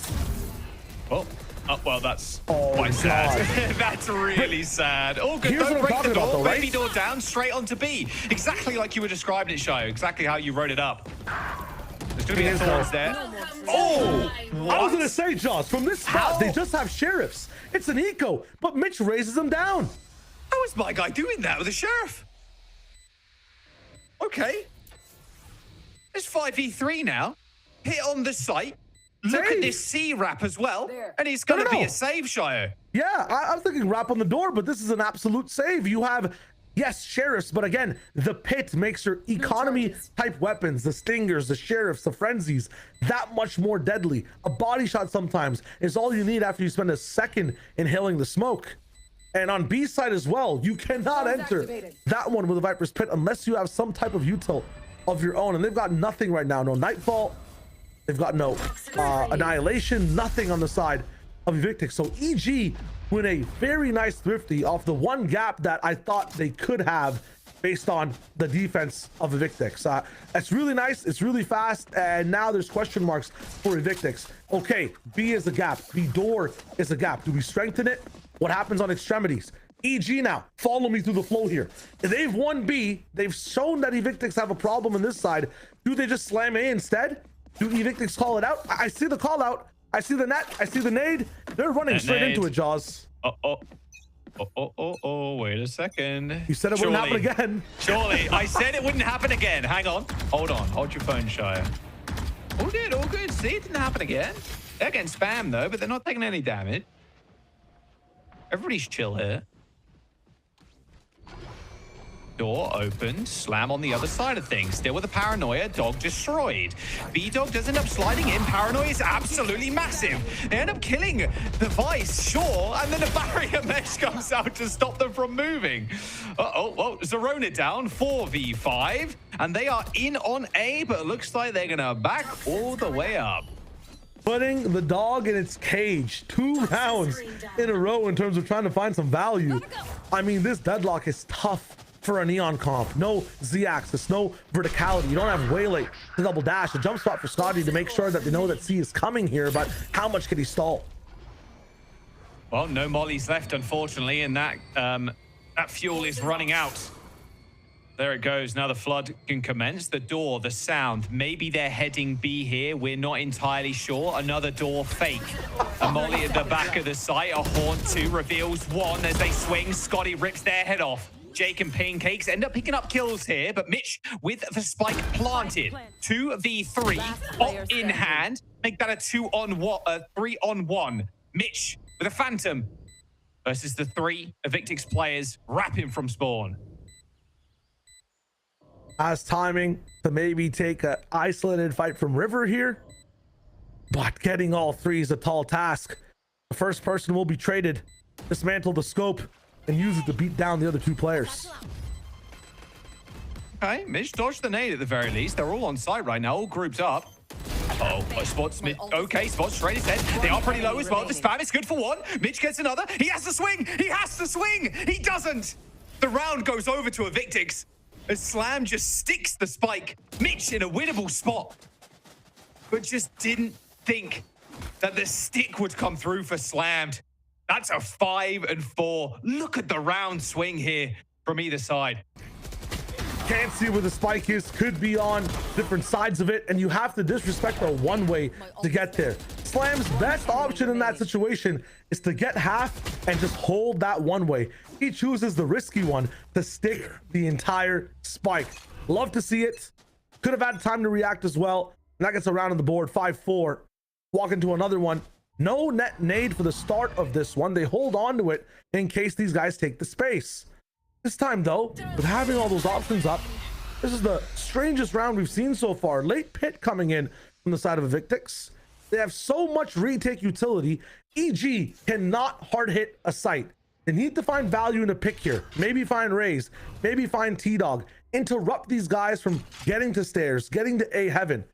Well, that's quite sad. That's really sad. Oh, good. Don't break the door. Baby door down, straight onto B. Exactly like you were describing it, Show. Exactly how you wrote it up. There's going to be a thorns there. Oh, I was going to say, Joss, from this spot, they just have sheriffs. It's an eco, but Mitch raises them down. How is my guy doing that with a sheriff? Okay. It's 5v3 now. Hit on the site. Look at this C wrap as well. And it's going to be a save, Shire. Yeah, I'm thinking wrap on the door, but this is an absolute save. You have, yes, sheriffs, but again, the pit makes your economy type weapons, the stingers, the sheriffs, the frenzies, that much more deadly. A body shot sometimes is all you need after you spend a second inhaling the smoke. And on B side as well, you cannot enter that one with a Viper's Pit unless you have some type of util of your own. And they've got nothing right now. No Nightfall. They've got no Annihilation, nothing on the side of Evictics. So EG win a very nice thrifty off the one gap that I thought they could have based on the defense of Evictics. It's really nice. It's really fast. And now there's question marks for Evictics. Okay, B is a gap. B door is a gap. Do we strengthen it? What happens on extremities? EG now, follow me through the flow here. They've won B. They've shown that Evictics have a problem on this side. Do they just slam A instead? Do Evictics call it out? I see the call out. I see the net. I see the nade. They're running straight into it, Jaws. Wait a second. You said it wouldn't happen again. Surely. I said it wouldn't happen again. Hang on. Hold on. Hold your phone, Shire. All good. All good. See, it didn't happen again. They're getting spammed, though, but they're not taking any damage. Everybody's chill here. Door opened, slam on the other side of things. Still with the paranoia, dog destroyed. B-Dog does end up sliding in. Paranoia is absolutely massive. They end up killing the Vice, sure, and then a barrier mesh comes out to stop them from moving. Well, Zerona down, 4v5, and they are in on A, but it looks like they're gonna back all the way up. Putting the dog in its cage 2 rounds in a row in terms of trying to find some value. I mean, this deadlock is tough for a Neon comp. No Z-axis, no verticality. You don't have Waylay to double dash. A jump spot for Scotty to make sure that they know that C is coming here, but how much can he stall? Well, no mollies left, unfortunately, and that fuel is running out. There it goes. Now the flood can commence. The door, the sound. Maybe they're heading B here. We're not entirely sure. Another door fake. A molly at the back of the site. A Haunt 2 reveals 1 as they swing. Scotty rips their head off. Jake and Pancakes end up picking up kills here, but Mitch with the spike planted. 2v3, op in hand. Make that a 3-on-1. Mitch with a Phantom versus the 3 Evictics players wrapping from spawn. Has timing to maybe take an isolated fight from River here, but getting all 3 is a tall task. The first person will be traded, dismantle the scope, and use it to beat down the other 2 players. Okay, Mitch dodged the nade at the very least. They're all on site right now, all grouped up. Spots mid. Okay, Spots straight his head. They are pretty low as well. The spam is good for one. Mitch gets another. He has to swing. He has to swing. He doesn't. The round goes over to Evictics as Slam just sticks the spike. Mitch in a winnable spot, but just didn't think that the stick would come through for Slammed. That's a 5 and 4. Look at the round swing here from either side. Can't see where the spike is, could be on different sides of it, and you have to disrespect the one way to get there. Slam's best option in that situation is to get half and just hold that one way. He chooses the risky one to stick the entire spike. Love to see it. Could have had time to react as well. And that gets around on the board. 5-4. Walk into another one. No net nade for the start of this one. They hold on to it in case these guys take the space. This time though, with having all those options up, this is the strangest round we've seen so far. Late pit coming in from the side of Evictics. They have so much retake utility. EG cannot hard hit a site. They need to find value in a pick here. Maybe find Raze, maybe find T-Dog. Interrupt these guys from getting to stairs, getting to A heaven.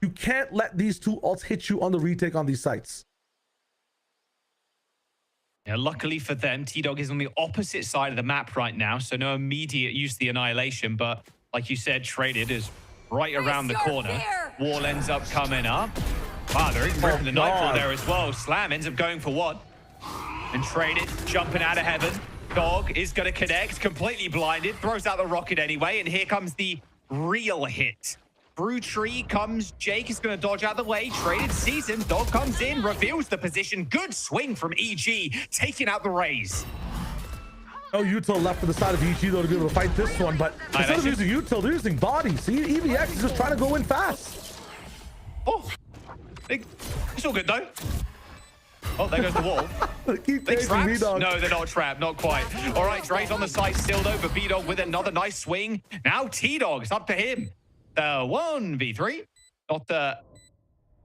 You can't let these two ults hit you on the retake on these sites. Yeah, luckily for them, T-Dog is on the opposite side of the map right now, so no immediate use of the Annihilation, but like you said, Traded is right around the corner. Wall ends up coming up. Wow, they're even ripping the Nightfall there as well. Slam ends up going for one. And Traded jumping out of heaven. Dog is going to connect, completely blinded, throws out the rocket anyway, and here comes the real hit. Through tree comes Jake, is going to dodge out the way. Traded sees him. Dog comes in, reveals the position. Good swing from EG, taking out the Raze. No util left for the side of EG though to be able to fight this one, but instead of using util, they're using body. See, EVX is just trying to go in fast. Oh, it's all good though. Oh, there goes the wall. They trapped? No, they're not trapped, not quite. All right, Dre's on the side still though, but B-Dog with another nice swing. Now T-Dog, it's up to him. 1v3,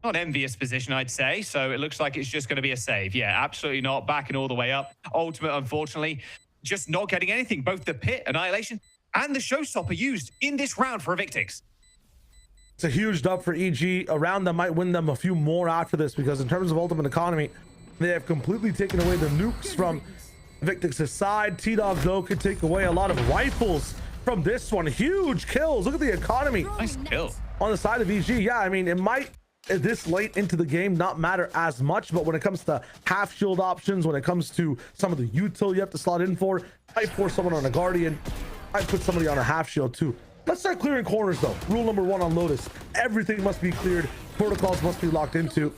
not envious position, I'd say. So it looks like it's just going to be a save. Yeah, absolutely not. Backing all the way up. Ultimate, unfortunately, just not getting anything. Both the pit, Annihilation, and the Showstopper used in this round for Evictics. It's a huge dub for EG. A round that might win them a few more after this, because in terms of ultimate economy, they have completely taken away the nukes from Evictics' side. T-Dog, though, could take away a lot of rifles from this one. Huge kills. Look at the economy. Nice kill on the side of EG. Yeah, I mean, it might this late into the game not matter as much, but when it comes to half shield options, when it comes to some of the util you have to slot in for, I force someone on a guardian, I put somebody on a half shield too. Let's start clearing corners though. Rule number 1 on Lotus: everything must be cleared, protocols must be locked into.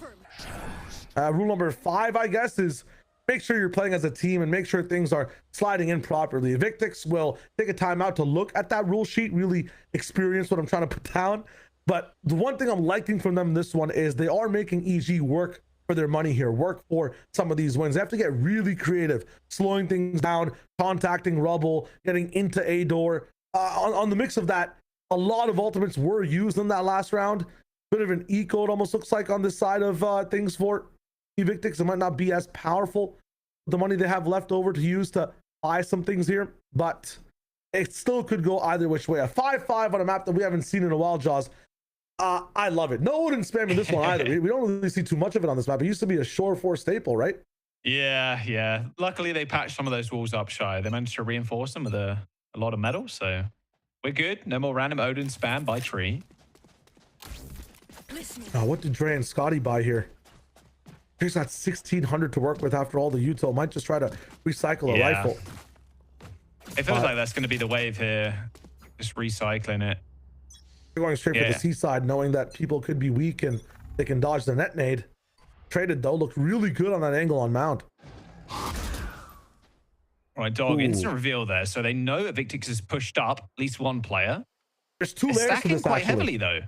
Rule number 5, I guess, is make sure you're playing as a team and make sure things are sliding in properly. Evictics will take a timeout to look at that rule sheet, really experience what I'm trying to put down. But the one thing I'm liking from them in this one is they are making EG work for their money here, work for some of these wins. They have to get really creative, slowing things down, contacting rubble, getting into A door. On the mix of that, a lot of ultimates were used in that last round. Bit of an eco, it almost looks like, on this side of things for Evictics. It might not be as powerful with the money they have left over to use to buy some things here, but it still could go either which way. A 5-5 on a map that we haven't seen in a while, Jaws. I love it. No Odin spam in this one either. We don't really see too much of it on this map. It used to be a Shore 4 staple, right? Yeah. Luckily, they patched some of those walls up, Shy. They managed to reinforce them with a lot of metal, so we're good. No more random Odin spam by tree. What did Dre and Scotty buy here? He's got 1,600 to work with after all the util. Might just try to recycle a rifle. It feels like that's going to be the wave here. Just recycling it. They're going straight for the seaside, knowing that people could be weak and they can dodge the net nade. Traded, though, looked really good on that angle on Mound. All right, Dog, instant reveal there. So they know Evictics has pushed up at least one player. There's 2 layers to this, stacking quite actually. heavily, though.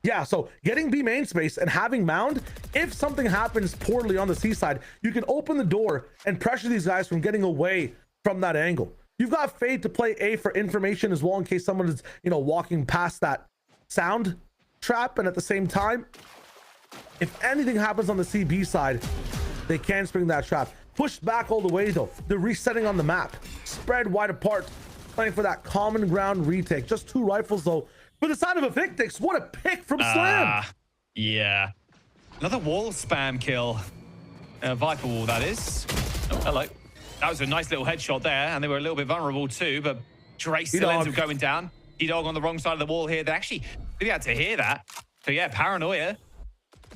Yeah, so getting B main space and having Mound, if something happens poorly on the seaside, you can open the door and pressure these guys from getting away from that angle. You've got Fade to play A for information as well in case someone is, walking past that sound trap. And at the same time, if anything happens on the CB side, they can spring that trap. Pushed back all the way though. They're resetting on the map. Spread wide apart, playing for that common ground retake. Just 2 rifles though. For the side of Evictics, what a pick from Slam. Yeah. Another wall spam kill. Viper wall, that is. Oh, hello. That was a nice little headshot there, and they were a little bit vulnerable too, but Dre still ends up going down. T-Dog on the wrong side of the wall here. They actually really had to hear that. So yeah, Paranoia,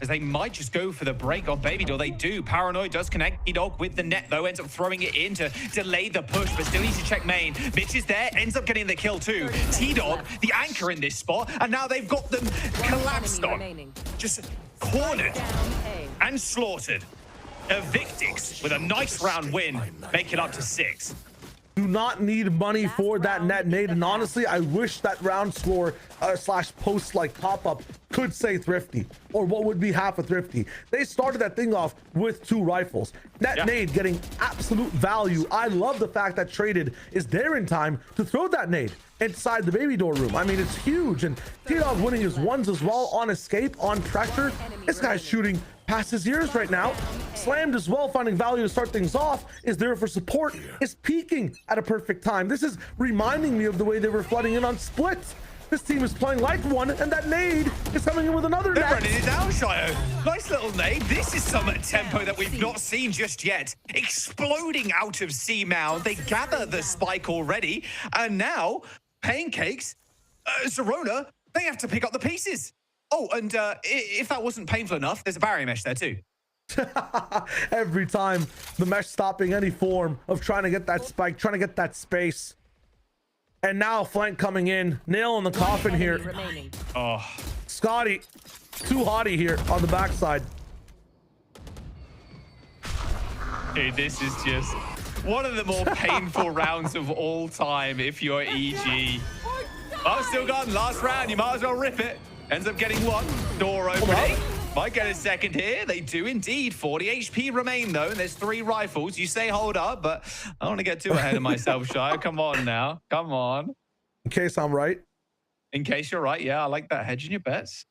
as they might just go for the break on Baby Door. They do. Paranoia does connect. T-Dog with the net, though, ends up throwing it in to delay the push, but still needs to check main. Mitch is there, ends up getting the kill too. T-Dog, the anchor in this spot, and now they've got them collapsed on. Just cornered and slaughtered. Evictics with a nice round win, make it up to 6. Do not need money for that net nade, and honestly, I wish that round score slash post like pop-up could say thrifty, or what would be half a thrifty. They started that thing off with 2 rifles. Net nade getting absolute value. I love the fact that Traded is there in time to throw that nade inside the Baby Door room. I mean, it's huge, and T-Dog winning his ones as well on escape, on pressure. This guy's shooting past his ears right now. Slammed as well, finding value to start things off, is there for support, is peaking at a perfect time. This is reminding me of the way they were flooding in on Split. This team is playing like one, and that nade is coming in with another They're net. running it down, Shio. Nice little nade. This is some tempo that we've not seen just yet. Exploding out of C Mound. They gather the spike already, and now Pancakes, Zerona, they have to pick up the pieces. Oh, and if that wasn't painful enough, there's a barrier mesh there too. Every time the mesh stopping any form of trying to get that spike, trying to get that space. And now flank coming in, nail in the coffin here. Oh, Scotty, too hotty here on the backside. Hey, this is just one of the more painful rounds of all time if you're EG. Oh, still gone. Last round. You might as well rip it. Ends up getting one. Door opening. Might get a second here. They do indeed. 40 HP remain, though, and there's 3 rifles. You say hold up, but I don't want to get too ahead of myself, Shia. Come on now. Come on. In case I'm right. In case you're right. Yeah, I like that. Hedging your bets.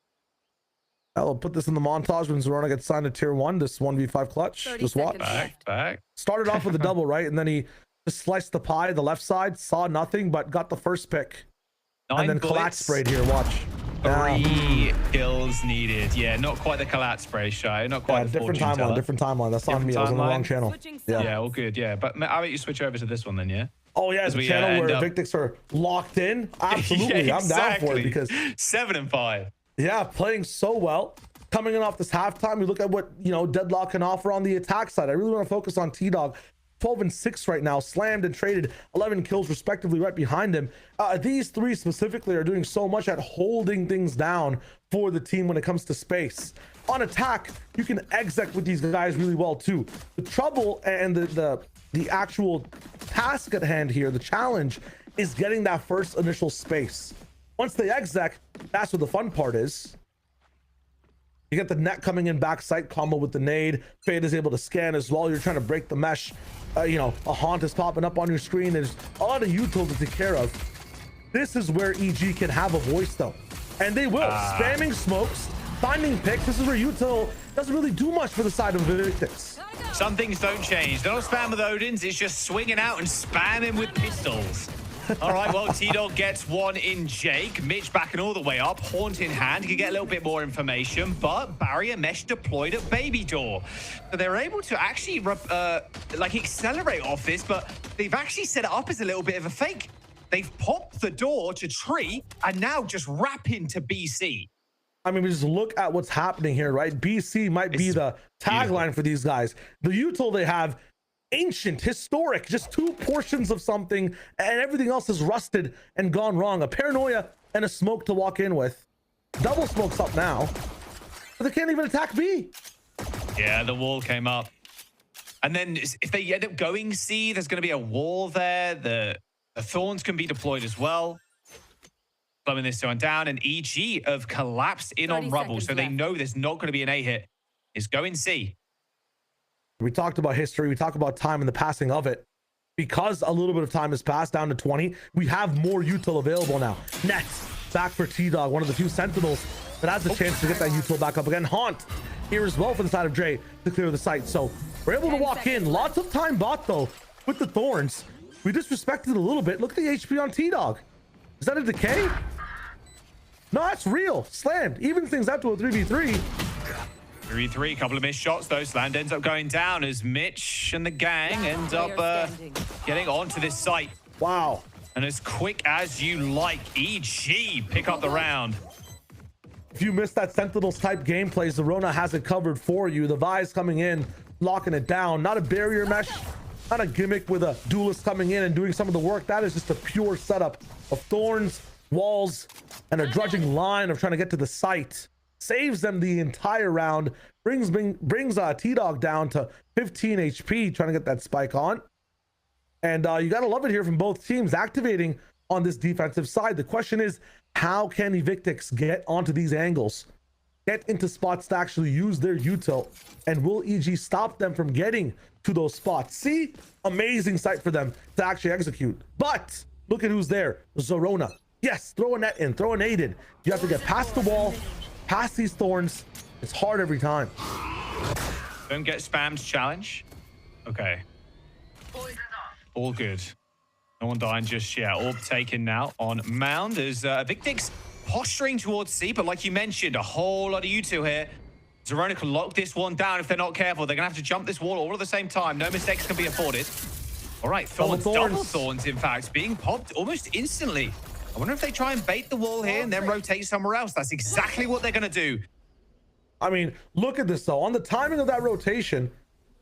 I'll put this in the montage when Zerona gets signed to tier 1. This 1v5 clutch. Just watch. Back. Started off with a double, right? And then he just sliced the pie, the left side, saw nothing, but got the first pick. 9 and then bullets. collat sprayed here. Watch. 3 kills needed. Yeah, not quite the collat spray, Shy. Not quite the different fortune timeline. teller. Different timeline. That's on me. I was on the wrong channel. Yeah, all good. Yeah, but I bet you switch over to this one then. Yeah. Oh yeah, it's a channel where Evictics are locked in. Absolutely, Yeah, I'm down for it exactly. because 7 and 5. yeah, playing so well. Coming in off this halftime, we look at what Deadlock can offer on the attack side. I really want to focus on T-Dog. 12 and 6 right now, slammed and traded 11 kills respectively right behind him. These 3 specifically are doing so much at holding things down for the team when it comes to space. On attack, you can exec with these guys really well too. The trouble and the actual task at hand here, the challenge, is getting that first initial space. Once they exec, that's what the fun part is. You get the net coming in backside combo with the nade. Fade is able to scan as well. You're trying to break the mesh. A haunt is popping up on your screen. There's a lot of util to take care of. This is where EG can have a voice though. And they will. Spamming smokes, finding picks. This is where util doesn't really do much for the side of Evictics. Some things don't change. They don't spam with Odins. It's just swinging out and spamming with pistols. All right, well, T-Dog gets one in Jake. Mitch backing all the way up, haunt in hand. Can get a little bit more information, but barrier mesh deployed at Baby Door. So they're able to actually accelerate off this, but they've actually set it up as a little bit of a fake. They've popped the door to Tree and now just wrap into BC. I mean, we just look at what's happening here, right? BC might be the tagline for these guys. The util they have, ancient, historic, just 2 portions of something, and everything else is rusted and gone wrong. A paranoia and a smoke to walk in with. Double smoke's up now, but they can't even attack B. Yeah, the wall came up. And then if they end up going C, there's going to be a wall there. The thorns can be deployed as well. Slowing this one down, and EG have collapsed in on rubble, so they know there's not going to be an A hit. It's going C. We talked about history. We talked about time and the passing of it. Because a little bit of time has passed down to 20, we have more util available now. Nets back for T-Dog, one of the few Sentinels that has a chance to get that util back up again. Haunt here as well for the side of Dre to clear the site. So we're able to walk in. Lots of time bought though with the thorns. We disrespected it a little bit. Look at the HP on T-Dog. Is that a decay? No, that's real. Slammed. Even things up to a 3v3. 3v3, couple of missed shots though. Slammed ends up going down as Mitch and the gang end up getting onto this site. Wow. And as quick as you like, EG pick up the round. If you missed that Sentinels type gameplay, Zerona has it covered for you. The Vi's coming in, locking it down. Not a barrier mesh, not a gimmick with a duelist coming in and doing some of the work. That is just a pure setup of thorns, walls, and a drudging line of trying to get to the site. Saves them the entire round, brings T-Dog down to 15 HP, trying to get that spike on. And you got to love it here from both teams activating on this defensive side. The question is, how can Evictics get onto these angles, get into spots to actually use their util, and will EG stop them from getting to those spots? See, amazing sight for them to actually execute. But look at who's there, Zerona. Yes, throw a net in, throw an aid in. You have to get past the wall, past these thorns. It's hard every time. Don't get spammed challenge. Okay. All good. No one dying just yet. Orb taken now on Mound as Evictics posturing towards C, but like you mentioned, a whole lot of you two here. Zerona can lock this one down if they're not careful. They're going to have to jump this wall all at the same time. No mistakes can be afforded. All right, Thorns, double Thorns, in fact, being popped almost instantly. I wonder if they try and bait the wall here and then rotate somewhere else. That's exactly what they're going to do. I mean, look at this, though. On the timing of that rotation,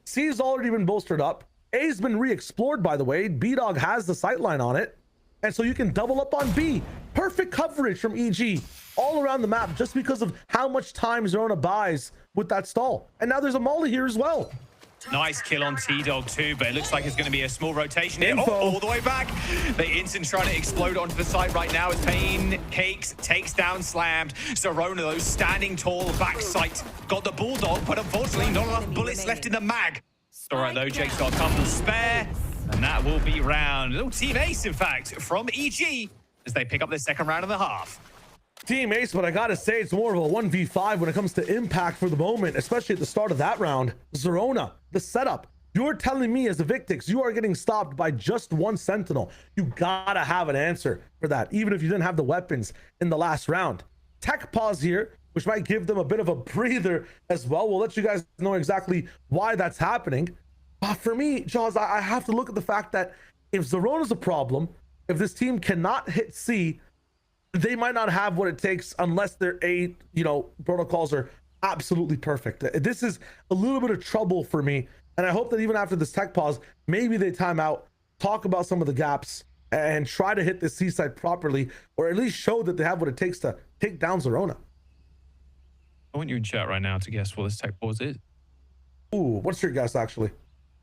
C's already been bolstered up. A's been re-explored, by the way. B-Dog has the sightline on it. And so you can double up on B. Perfect coverage from EG all around the map just because of how much time Zerona buys with that stall. And now there's a molly here as well. Nice kill on T-Dog too, but it looks like it's going to be a small rotation here. Oh, all the way back. The instant trying to explode onto the site right now as Pain Cakes takes down Slammed. Zerona, though, standing tall, back sight. Got the Bulldog, but unfortunately not enough bullets left in the mag. All right, though, Jake's got a couple spare, and that will be round. A little team ace, in fact, from EG as they pick up their second round of the half. Team ace, but I gotta say it's more of a 1v5 when it comes to impact for the moment, especially at the start of that round. Zerona, the setup. You're telling me as Evictics, you are getting stopped by just one Sentinel. You gotta have an answer for that, even if you didn't have the weapons in the last round. Tech pause here, which might give them a bit of a breather as well. We'll let you guys know exactly why that's happening. But for me, Jaws, I have to look at the fact that if Zerona's a problem, if this team cannot hit C, they might not have what it takes unless their A, protocols are absolutely perfect. This is a little bit of trouble for me. And I hope that even after this tech pause, maybe they time out, talk about some of the gaps, and try to hit the C side properly, or at least show that they have what it takes to take down Zerona. I want you in chat right now to guess what this tech pause is. Ooh, what's your guess, actually?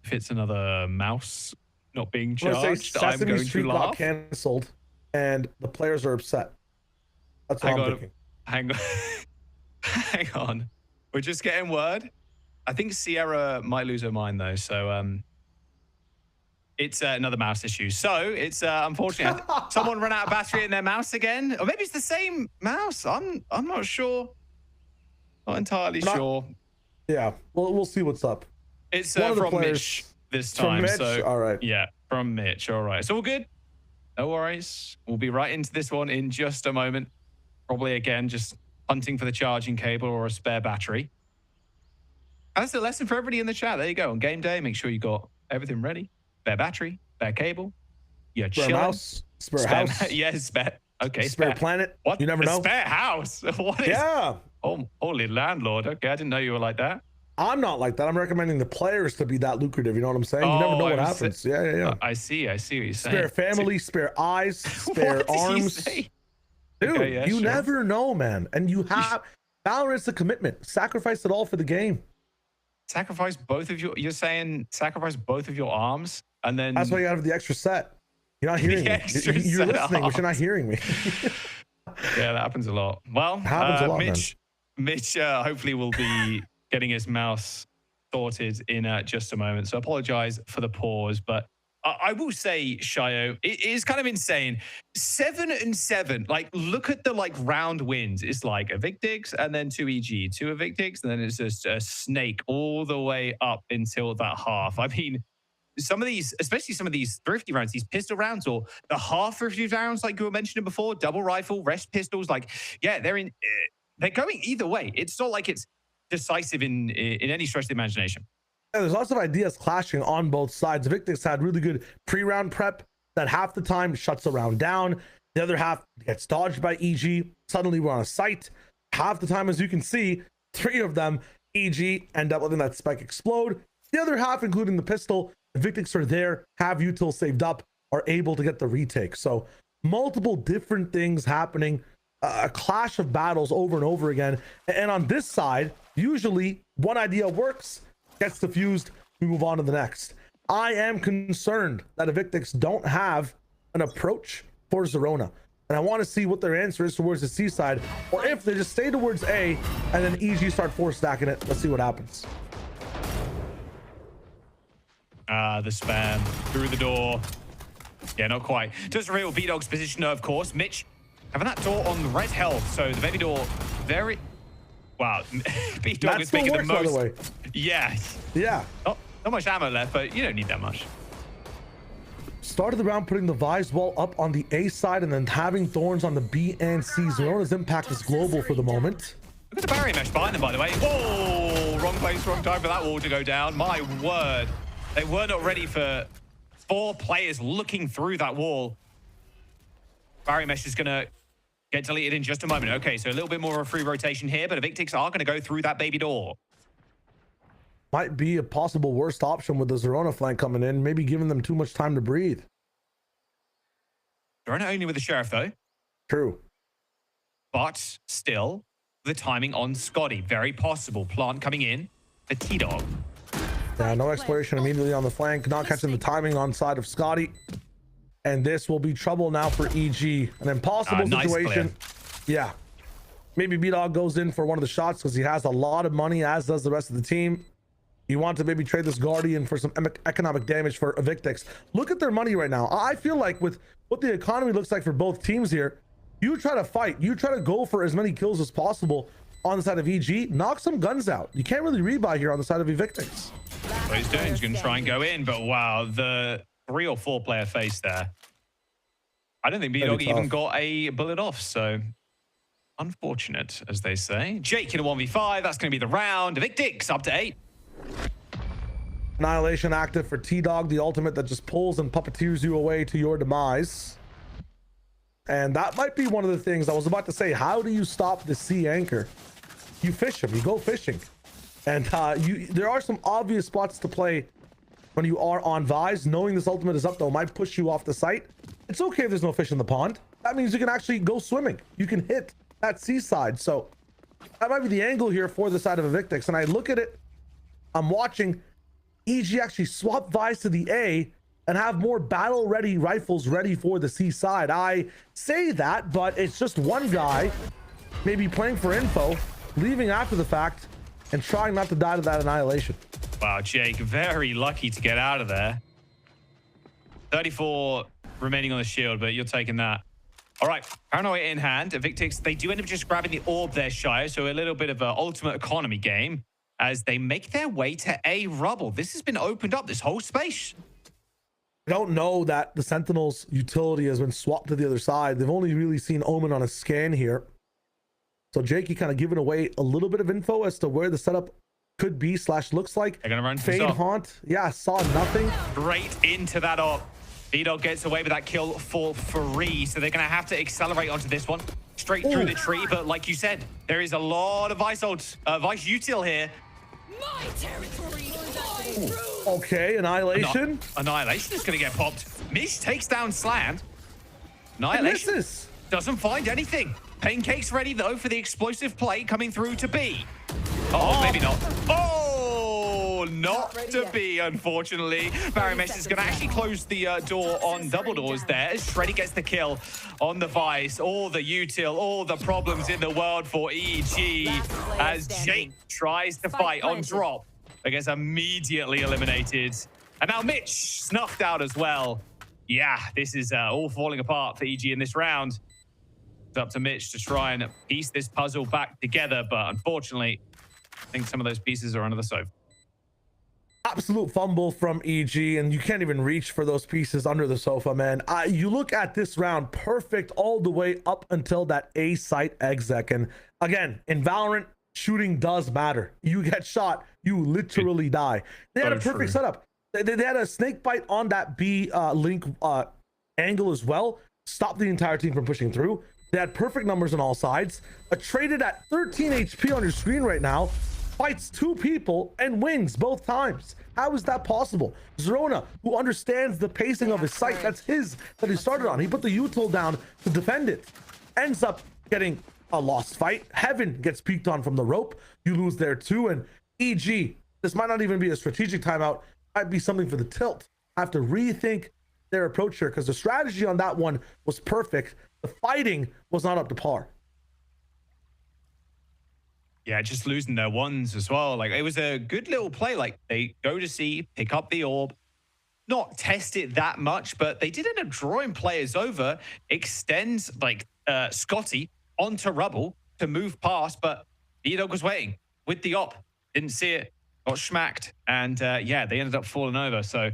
If it's another mouse not being I'm charged, I'm going Street to got laugh. canceled, and the players are upset. That's what I'm thinking. Hang on. Hang on. We're just getting word. I think Sierra might lose her mind, though. So it's another mouse issue. So it's unfortunate. Someone ran out of battery in their mouse again. Or maybe it's the same mouse. I'm not sure. Not entirely sure. Yeah, we'll see what's up. It's One from Mitch this time. From Mitch? So all right. Yeah, from Mitch. All right. So all good. No worries. We'll be right into this one in just a moment. Probably again, just hunting for the charging cable or a spare battery. That's the lesson for everybody in the chat. There you go. On game day, make sure you got everything ready. Spare battery, spare cable. You're Spare chilling. mouse, spare house. Yeah, spare. Okay, spare planet. What? You never A know. spare house. What is? Yeah. Oh, holy landlord. Okay, I didn't know you were like that. I'm not like that. I'm recommending the players to be that lucrative. You know what I'm saying? You never know what happens. Yeah. I see what you're saying. Spare family, spare eyes, spare What did he arms. say? Dude, Okay, yeah, you sure. never know, man. And you have Valorant's a commitment. Sacrifice it all for the game. Sacrifice both of your. You're saying sacrifice both of your arms, and then That's why you gotta have the extra set. You're not hearing The me. extra You're set listening, but arms. you're not hearing me. Yeah, that happens a lot. Well, Happens a lot, Mitch hopefully will be getting his mouse sorted in just a moment. So apologize for the pause, but I will say, Shio, it is kind of insane. 7-7. Like, look at the round wins. It's like Evictics and then 2 EG, 2 Evictics, and then it's just a snake all the way up until that half. I mean, some of these, especially some of these thrifty rounds, these pistol rounds, or the half thrifty rounds, like you were mentioning before, double rifle, rest pistols, like, yeah, they're going either way. It's not like it's decisive in any stretch of the imagination. Yeah, there's lots of ideas clashing on both sides. Evictics had really good pre-round prep that half the time shuts a round down. The other half gets dodged by EG. Suddenly we're on a site. Half the time, as you can see, 3 of them, EG, end up letting that spike explode. The other half, including the pistol, Evictics are there, have util saved up, are able to get the retake. So multiple different things happening, a clash of battles over and over again. And on this side, usually one idea works, gets diffused, we move on to the next. I am concerned that Evictics don't have an approach for Zerona. And I want to see what their answer is towards the C side, or if they just stay towards A and then EG start force stacking it. Let's see what happens. The spam through the door. Yeah, not quite. Just reveal B-Dog's position, of course. Mitch having that door on red health, so the baby door very... Wow, B-Dog is making the most... By the way. Yeah. Yeah. Not much ammo left, but you don't need that much. Started the round putting the Vise wall up on the A side and then having Thorns on the B and C. Zerona's impact is global for the moment. Look at the barrier mesh behind them, by the way. Whoa! Wrong place, wrong time for that wall to go down. My word. They were not ready for 4 players looking through that wall. Barrier mesh is going to get deleted in just a moment. Okay, so a little bit more of a free rotation here, but Evictics are going to go through that baby door. Might be a possible worst option with the Zerona flank coming in, maybe giving them too much time to breathe. Zerona only with the Sheriff, though. True. But still, the timing on Scotty. Very possible. Plant coming in for T-Dog. Yeah, no exploration immediately on the flank. Not catching the timing on side of Scotty. And this will be trouble now for EG. An impossible situation. Yeah. Maybe B-Dog goes in for one of the shots because he has a lot of money, as does the rest of the team. You want to maybe trade this Guardian for some economic damage for Evictics. Look at their money right now. I feel like with what the economy looks like for both teams here, you try to fight. You try to go for as many kills as possible on the side of EG. Knock some guns out. You can't really rebuy here on the side of Evictics. What he's doing is going to try and go in, but wow, the 3 or 4 player face there. I don't think B-Dog even got a bullet off, so unfortunate, as they say. Jake in a 1v5. That's going to be the round. Evictics up to 8. Annihilation active for T-Dog, the ultimate that just pulls and puppeteers you away to your demise. And that might be one of the things I was about to say. How do you stop the C anchor? You fish him. You go fishing. And there are some obvious spots to play when you are on Vise. Knowing this ultimate is up, though, might push you off the site. It's okay if there's no fish in the pond. That means you can actually go swimming. You can hit that seaside. So that might be the angle here for the side of Evictics. And I look at it. I'm watching EG actually swap Vise to the A and have more battle-ready rifles ready for the C side. I say that, but it's just one guy maybe playing for info, leaving after the fact, and trying not to die to that annihilation. Wow, Jake, very lucky to get out of there. 34 remaining on the shield, but you're taking that. All right, Paranoia in hand. Evictics, they do end up just grabbing the orb there, Shire, so a little bit of an ultimate economy game as they make their way to A rubble. This has been opened up, this whole space. I don't know that the Sentinel's utility has been swapped to the other side. They've only really seen Omen on a scan here. So Jakey kind of giving away a little bit of info as to where the setup could be / looks like. They're going to run Fade Haunt. Yeah, saw nothing. Straight into that op. B-Dog gets away with that kill for free, so they're going to have to accelerate onto this one. Straight through the tree, but like you said, there is a lot of Vice util here. My territory. Okay, Annihilation. Annihilation is going to get popped. Mish takes down Slant. Annihilation doesn't find anything. Pancake's ready, though, for the explosive play coming through to B. Oh, maybe not. Oh, not to be, unfortunately. Barry Mesh is going to actually close the door on double doors there as Shreddy gets the kill on the Vice. All the util, all the problems in the world for EG as Jake tries to fight on drop. But gets immediately eliminated. And now Mitch snuffed out as well. Yeah, this is all falling apart for EG in this round. It's up to Mitch to try and piece this puzzle back together, but unfortunately, I think some of those pieces are under the sofa. Absolute fumble from EG, and you can't even reach for those pieces under the sofa, man. You look at this round, perfect all the way up until that A site exec. And again, in Valorant, shooting does matter. You get shot, you literally die. They had a perfect setup. They had a snake bite on that B link angle as well. Stopped the entire team from pushing through. They had perfect numbers on all sides. A traded at 13 HP on your screen right now. Fights 2 people and wins both times. How is that possible? Zerona, who understands the pacing of his site, that's his that he started on. He put the util down to defend it. Ends up getting a lost fight. Heaven gets peeked on from the rope. You lose there too. And EG, this might not even be a strategic timeout. Might be something for the tilt. I have to rethink their approach here because the strategy on that one was perfect. The fighting was not up to par. Yeah, just losing their ones as well. Like, it was a good little play. Like, they go to C, pick up the orb, not test it that much, but they did end up drawing players over, extends, like, Scotty onto rubble to move past, but B-Dog was waiting with the op. Didn't see it, got schmacked, and yeah, they ended up falling over. So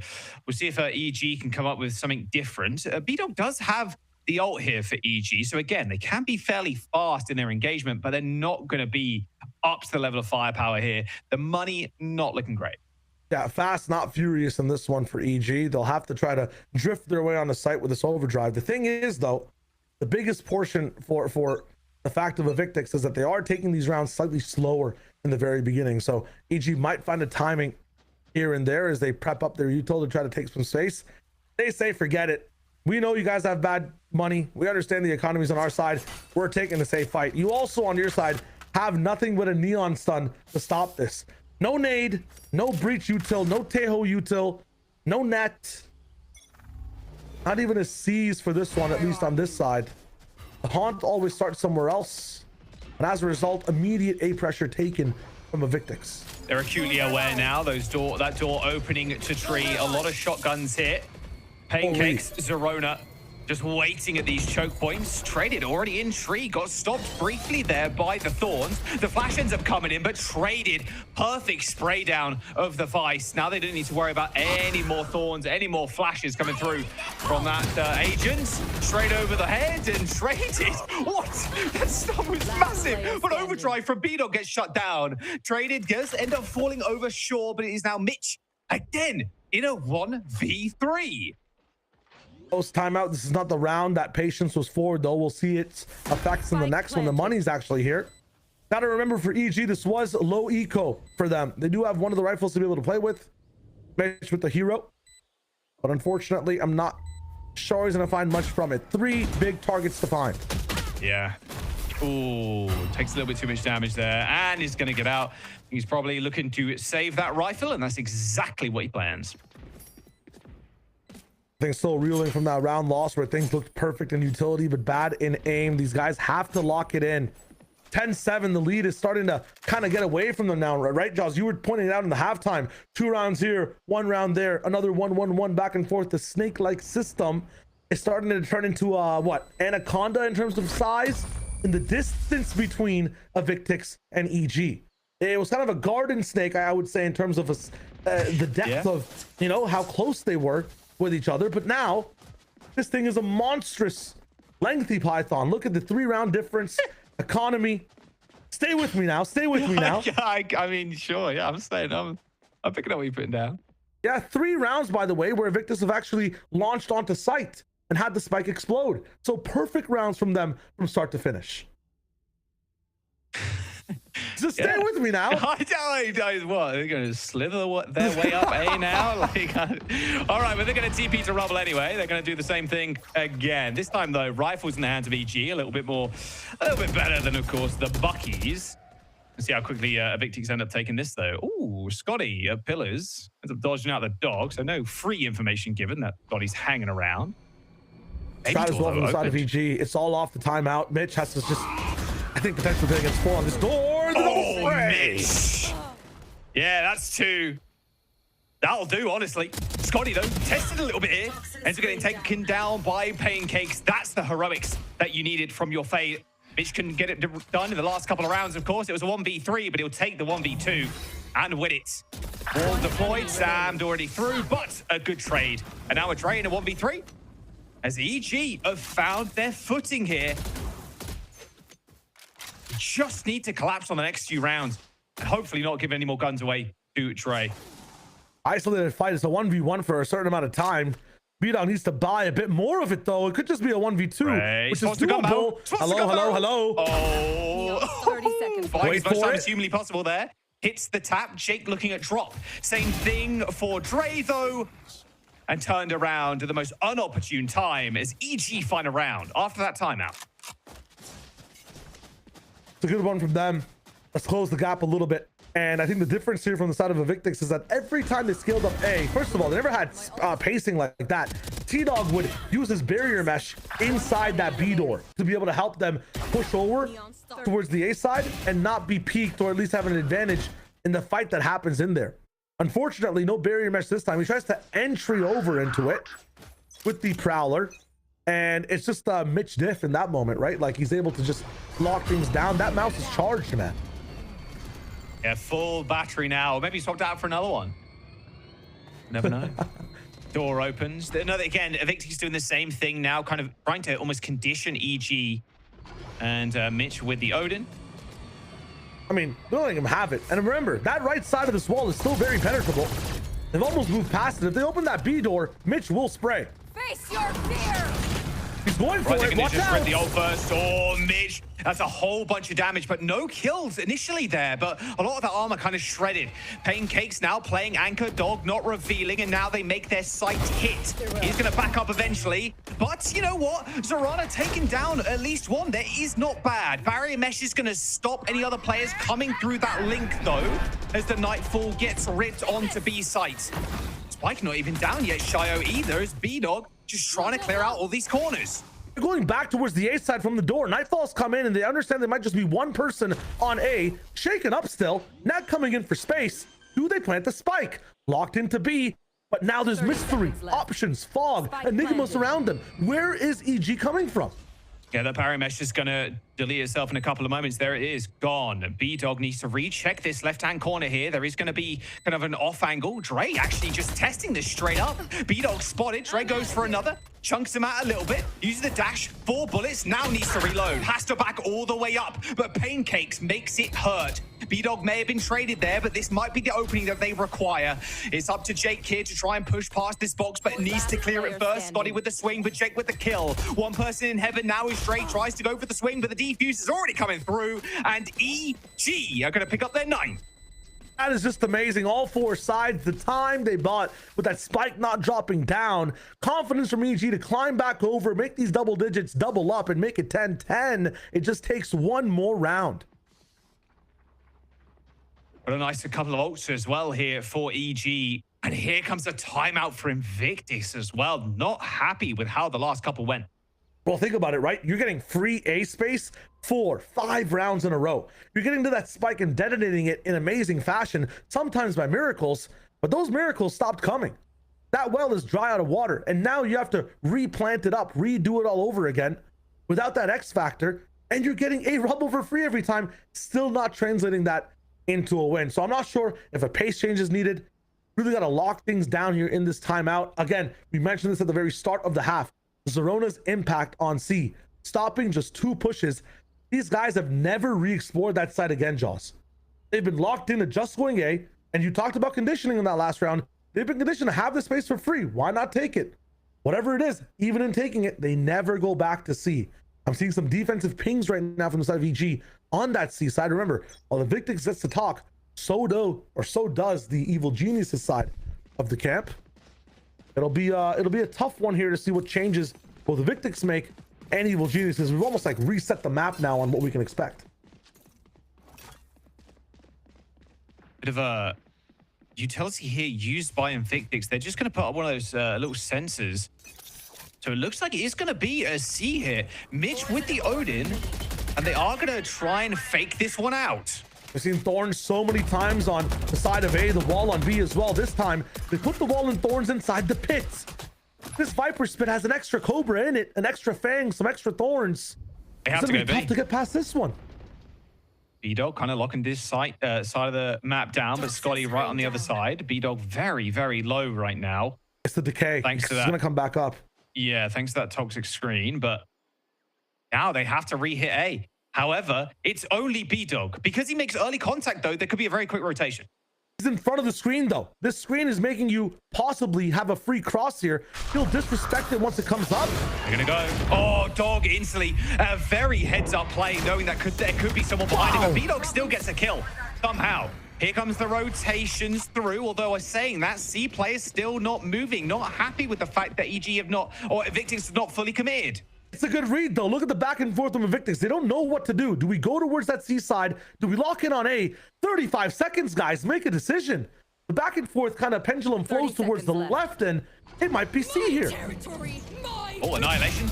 we'll see if EG can come up with something different. B-Dog does have the ult here for EG. So again, they can be fairly fast in their engagement, but they're not going to be up to the level of firepower here. The money not looking great. Yeah, fast, not furious in this one for EG. They'll have to try to drift their way on the site with this overdrive. The thing is, though, the biggest portion for the fact of Evictics is that they are taking these rounds slightly slower in the very beginning. So EG might find a timing here and there as they prep up their util to try to take some space. They say, forget it. We know you guys have bad money. We understand the economy's on our side. We're taking the safe fight. You also, on your side, have nothing but a neon stun to stop this. No nade, no breach util, no Teho util, no net. Not even a seize for this one, at least on this side. The haunt always starts somewhere else. And as a result, immediate A pressure taken from Evictics. They're acutely aware now. That door opening to tree. A lot of shotguns here. Pancakes, Zerona, just waiting at these choke points. Traded already in tree, got stopped briefly there by the thorns. The flash ends up coming in, but traded. Perfect spray down of the Vice. Now they don't need to worry about any more thorns, any more flashes coming through from that agent. Straight over the head and traded. What? That stuff was massive. But overdrive from B-Dog gets shut down. Traded does end up falling over shore, but it is now Mitch again in a 1v3. Post timeout. This is not the round that patience was for, though. We'll see its effects in the next one. The money's actually here. Gotta remember, for EG, this was low eco for them. They do have one of the rifles to be able to play with, match with the hero, but unfortunately, I'm not sure he's gonna find much from it. 3 big targets to find. Yeah. Ooh, takes a little bit too much damage there, and he's gonna get out. He's probably looking to save that rifle, and that's exactly what he plans. Things still reeling from that round loss where things looked perfect in utility but bad in aim. These guys have to lock it in. 10-7, the lead is starting to kind of get away from them now, right, Jaws? You were pointing it out in the halftime. 2 rounds here, 1 round there, another 1-1-1 back and forth. The snake-like system is starting to turn into what, Anaconda in terms of size, in the distance between Evictics and EG. It was kind of a garden snake, I would say, in terms of the depth of, you know, how close they were with each other. But now this thing is a monstrous lengthy python. Look at the 3-round difference. Economy. Stay with me now. Stay with me now. I mean, sure. Yeah, I'm staying. I'm picking up what you're putting down. Yeah, 3 rounds, by the way, where Evictics have actually launched onto site and had the spike explode. So perfect rounds from them from start to finish. Just stay with me now. What? They're going to slither their way up A now? Like, all right, but they're going to TP to rubble anyway. They're going to do the same thing again. This time, though, rifles in the hands of EG. A little bit better than, of course, the Buckies. Let's see how quickly Evictics end up taking this, though. Ooh, Scotty at pillars. Ends up dodging out the dog, so no free information given that Scotty's hanging around. Try as well from the side of EG. It's all off the timeout. Mitch has to just... I think potential thing gets 4 on this door. Oh, Mitch. Yeah, that's 2. That'll do, honestly. Scotty, though, tested a little bit here. Ends up getting taken down by Pancakes. That's the heroics that you needed from your fate. Mitch couldn't get it done in the last couple of rounds, of course. It was a 1v3, but he'll take the 1v2. and win it. Wall deployed, Sammed already through, but a good trade. And now a Dre in a 1v3 as EG have found their footing here. Just need to collapse on the next few rounds and hopefully not give any more guns away to Dre. Isolated fight is a 1v1 for a certain amount of time. B-Dog needs to buy a bit more of it, though. It could just be a 1v2, which is doable. Hello. Oh. 30 seconds. Buying as much time as humanly possible there. Hits the tap. Jake looking at drop. Same thing for Dre, though. And turned around at the most unopportune time as EG find a round after that timeout. It's a good one from them. Let's close the gap a little bit. And I think the difference here from the side of Evictics is that every time they scaled up A, first of all, they never had pacing like that. T-Dog would use his barrier mesh inside that B door to be able to help them push over towards the A side and not be peaked, or at least have an advantage in the fight that happens in there. Unfortunately, no barrier mesh this time. He tries to entry over into it with the Prowler. And it's just Mitch Diff in that moment, right? Like, he's able to just lock things down. That mouse is charged, man. Yeah, full battery now. Maybe swapped out for another one. Never know. Door opens. Another, again, Evictics doing the same thing now, kind of trying to almost condition EG and Mitch with the Odin. I mean, they're letting him have it. And remember, that right side of this wall is still very penetrable. They've almost moved past it. If they open that B door, Mitch will spray. Face your fear! He's going for it. Watch out! The ult first. Oh, Mitch. That's a whole bunch of damage, but no kills initially there. But a lot of the armor kind of shredded. Paincake's now playing anchor, Dog not revealing, and now they make their sight hit. He's going to back up eventually. But you know what? Zorana taking down at least one. There is not bad. Barrier mesh is going to stop any other players coming through that link, though, as the Nightfall gets ripped onto B site. Spike not even down yet, Shio either, as B-Dog just trying to clear out all these corners. They're going back towards the A side from the door. Nightfalls come in and they understand there might just be one person on A, shaken up still, not coming in for space. Do they plant the spike? Locked into B, but now there's mystery, options, fog, enigmas around them. Where is EG coming from? Yeah, that barrier mesh is going to delete itself in a couple of moments. There it is, gone. B-Dog needs to recheck this left-hand corner here. There is going to be kind of an off angle. Dre actually just testing this straight up. B-Dog spotted. Dre goes for another. Chunks him out a little bit. Uses the dash. 4 bullets. Now needs to reload. Has to back all the way up. But Pancakes makes it hurt. B-Dog may have been traded there, but this might be the opening that they require. It's up to Jake here to try and push past this box, but needs to clear it first. Scotty with the swing, but Jake with the kill. One person in heaven now is Dre. Tries to go for the swing, but the defuse is already coming through. And EG are going to pick up their 9th. That is just amazing. All 4 sides, the time they bought with that spike not dropping down. Confidence from EG to climb back over, make these double digits double up and make it 10-10. It just takes one more round. What a nice couple of ults as well here for EG. And here comes a timeout for Evictics as well. Not happy with how the last couple went. Well, think about it, right? You're getting free A space 4-5 rounds in a row. You're getting to that spike and detonating it in amazing fashion, sometimes by miracles, but those miracles stopped coming. That well is dry out of water, and now you have to replant it up, redo it all over again without that X factor, and you're getting a rubble for free every time, still not translating that into a win. So I'm not sure if a pace change is needed. Really got to lock things down here in this timeout. Again, we mentioned this at the very start of the half. Zorona's impact on C, stopping just 2 pushes. These guys have never re-explored that side again, Joss. They've been locked into just going A, and you talked about conditioning in that last round. They've been conditioned to have the space for free. Why not take it? Whatever it is, even in taking it, they never go back to C. I'm seeing some defensive pings right now from the side of EG on that C side. Remember, while the Evictics gets to talk, so does the Evil Geniuses side of the camp. It'll be a tough one here to see what changes both Evictics make and Evil Geniuses. We've almost like reset the map now on what we can expect. Bit of a utility here used by Evictics. They're just going to put up one of those little sensors. So it looks like it is going to be a C here. Mitch with the Odin, and they are going to try and fake this one out. We've seen Thorns so many times on the side of A, the wall on B as well. This time, they put the wall and Thorns inside the pits. This Viper Spit has an extra Cobra in it, an extra Fang, some extra Thorns. They have it's to gonna go be tough to get past this one. B-Dog kind of locking this side of the map down, but Scotty right on the other side. B-Dog very, very low right now. It's the decay. Thanks to that. He's going to come back up. Yeah, thanks to that toxic screen, but now they have to re-hit A. However, it's only B-Dog. Because he makes early contact, though, there could be a very quick rotation. He's in front of the screen, though. This screen is making you possibly have a free cross here. He'll disrespect it once it comes up. They're gonna go. Oh, Dog instantly. A very heads-up play, knowing that there could be someone behind him. But B-Dog still gets a kill somehow. Here comes the rotations through, although I'm saying that C player is still not moving, not happy with the fact that EG have not, or Evictics have not fully committed. It's a good read, though. Look at the back and forth from Evictics. They don't know what to do. Do we go towards that C side? Do we lock in on A? 35 seconds, guys. Make a decision. The back and forth kind of pendulum flows towards the left, and it might be C here. Oh, Annihilation.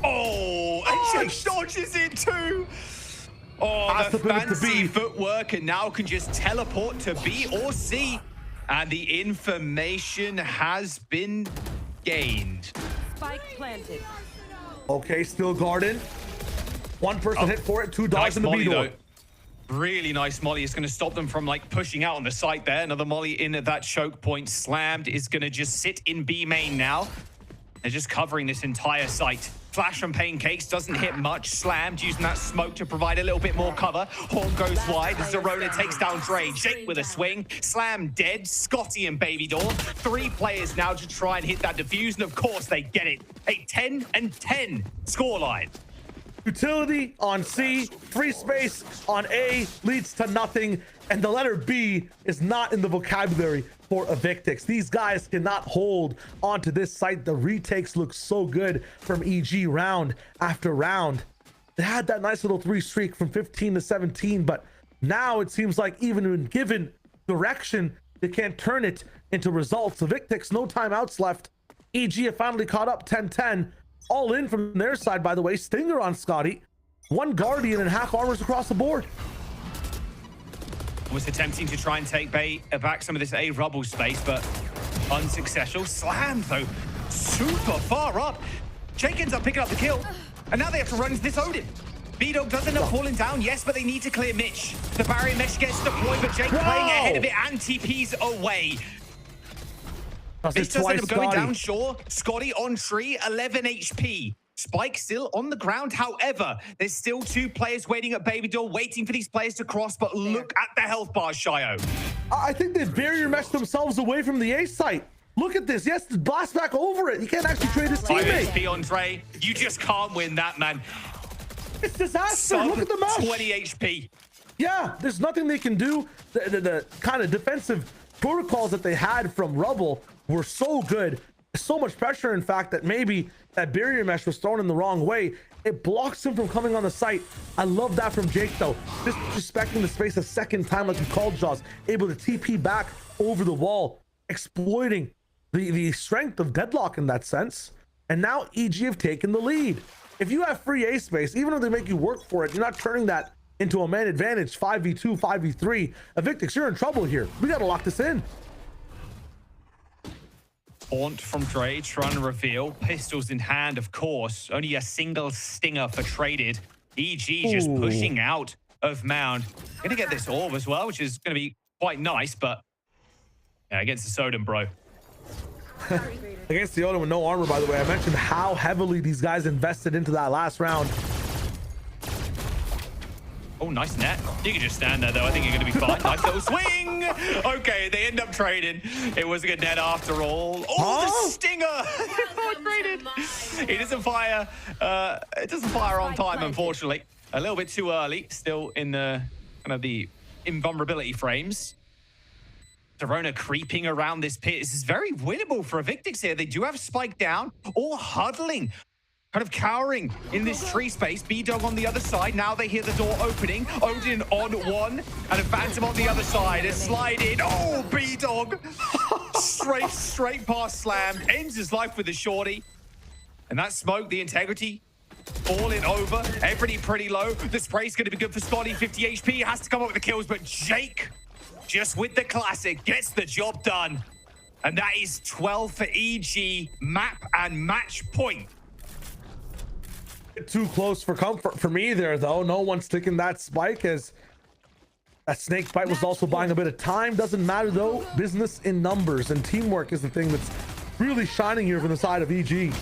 Oh, and Jake dodges it too. Oh, the fancy footwork, and now can just teleport to B or C. And the information has been gained. Spike planted. Okay, still guarded. One person hit for it, two dogs in the B door. Really nice molly. Is going to stop them from like pushing out on the site there. Another molly in at that choke point. Slammed is going to just sit in B main now. They're just covering this entire site. Flash from Pancakes doesn't hit much. Slammed using that smoke to provide a little bit more cover. Horn goes wide. Zerona takes down Dre. Jake with a swing. Slam dead. Scotty and Baby Doll. 3 players now to try and hit that defuse. And of course they get it. A 10-10 scoreline. Utility on C, free space on A leads to nothing, and the letter B is not in the vocabulary for Evictics. These guys cannot hold onto this site. The retakes look so good from EG round after round. They had that nice little 3 streak from 15 to 17, but now it seems like even when given direction, they can't turn it into results. Evictics, no timeouts left. EG have finally caught up 10-10. All in from their side, by the way. Stinger on Scotty. 1 Guardian and half armors across the board. Was attempting to try and take back some of this A rubble space, but unsuccessful. Slammed, though, super far up. Jake ends up picking up the kill, and now they have to run into this Odin. B-Dog does end up falling down, yes, but they need to clear Mitch. The barrier mesh gets deployed, but Jake playing ahead of it and TP's away. This does end up going down, sure. Scotty on tree, 11 HP. Spike still on the ground. However, there's still 2 players waiting at Baby Doll, waiting for these players to cross, but look at the health bars, Shio. I think they barrier meshed themselves away from the A site. Look at this. Yes, blast back over it. He can't actually trade his teammate. 5 HP on Dre. You just can't win that, man. It's disaster. Look at the match. 20 HP. Yeah, there's nothing they can do. The kind of defensive protocols that they had from Rubble were so good. So much pressure, in fact, that maybe that barrier mesh was thrown in the wrong way. It blocks him from coming on the site. I love that from Jake, though. Disrespecting the space a second time, like you called, Jaws. Able to TP back over the wall, exploiting the strength of Deadlock in that sense. And now EG have taken the lead. If you have free A space, even if they make you work for it, you're not turning that into a man advantage, 5v2, 5v3. Evictics, you're in trouble here. We got to lock this in. Haunt from Dre, trying to reveal. Pistols in hand, of course. Only a single stinger for traded. EG just pushing out of Mound. Gonna get this orb as well, which is gonna be quite nice, but yeah, against the Sodom, bro. Against the Odin with no armor, by the way. I mentioned how heavily these guys invested into that last round. Oh, nice net. You can just stand there, though. I think you're going to be fine. Nice little swing. Okay, they end up trading. It was a good net after all. Oh, the stinger. Traded. It doesn't fire. It doesn't fire on time, unfortunately. A little bit too early. Still in the kind of the invulnerability frames. Zerona creeping around this pit. This is very winnable for Evictics here. They do have Spike down, all huddling, kind of cowering in this tree space. B-Dog on the other side. Now they hear the door opening. Odin on 1 and a Phantom on the other side. A slide in. Oh, B-Dog. straight past Slam. Ends his life with a shorty. And that smoke, the integrity, falling over. Everybody pretty low. The spray's going to be good for Scotty. 50 HP. Has to come up with the kills, but Jake, just with the classic, gets the job done. And that is 12 for EG. Map and match point. Too close for comfort for me there, though. No one's sticking that spike as That snake bite was also buying a bit of time. Doesn't matter though. Business in numbers, and teamwork is the thing that's really shining here from the side of EG.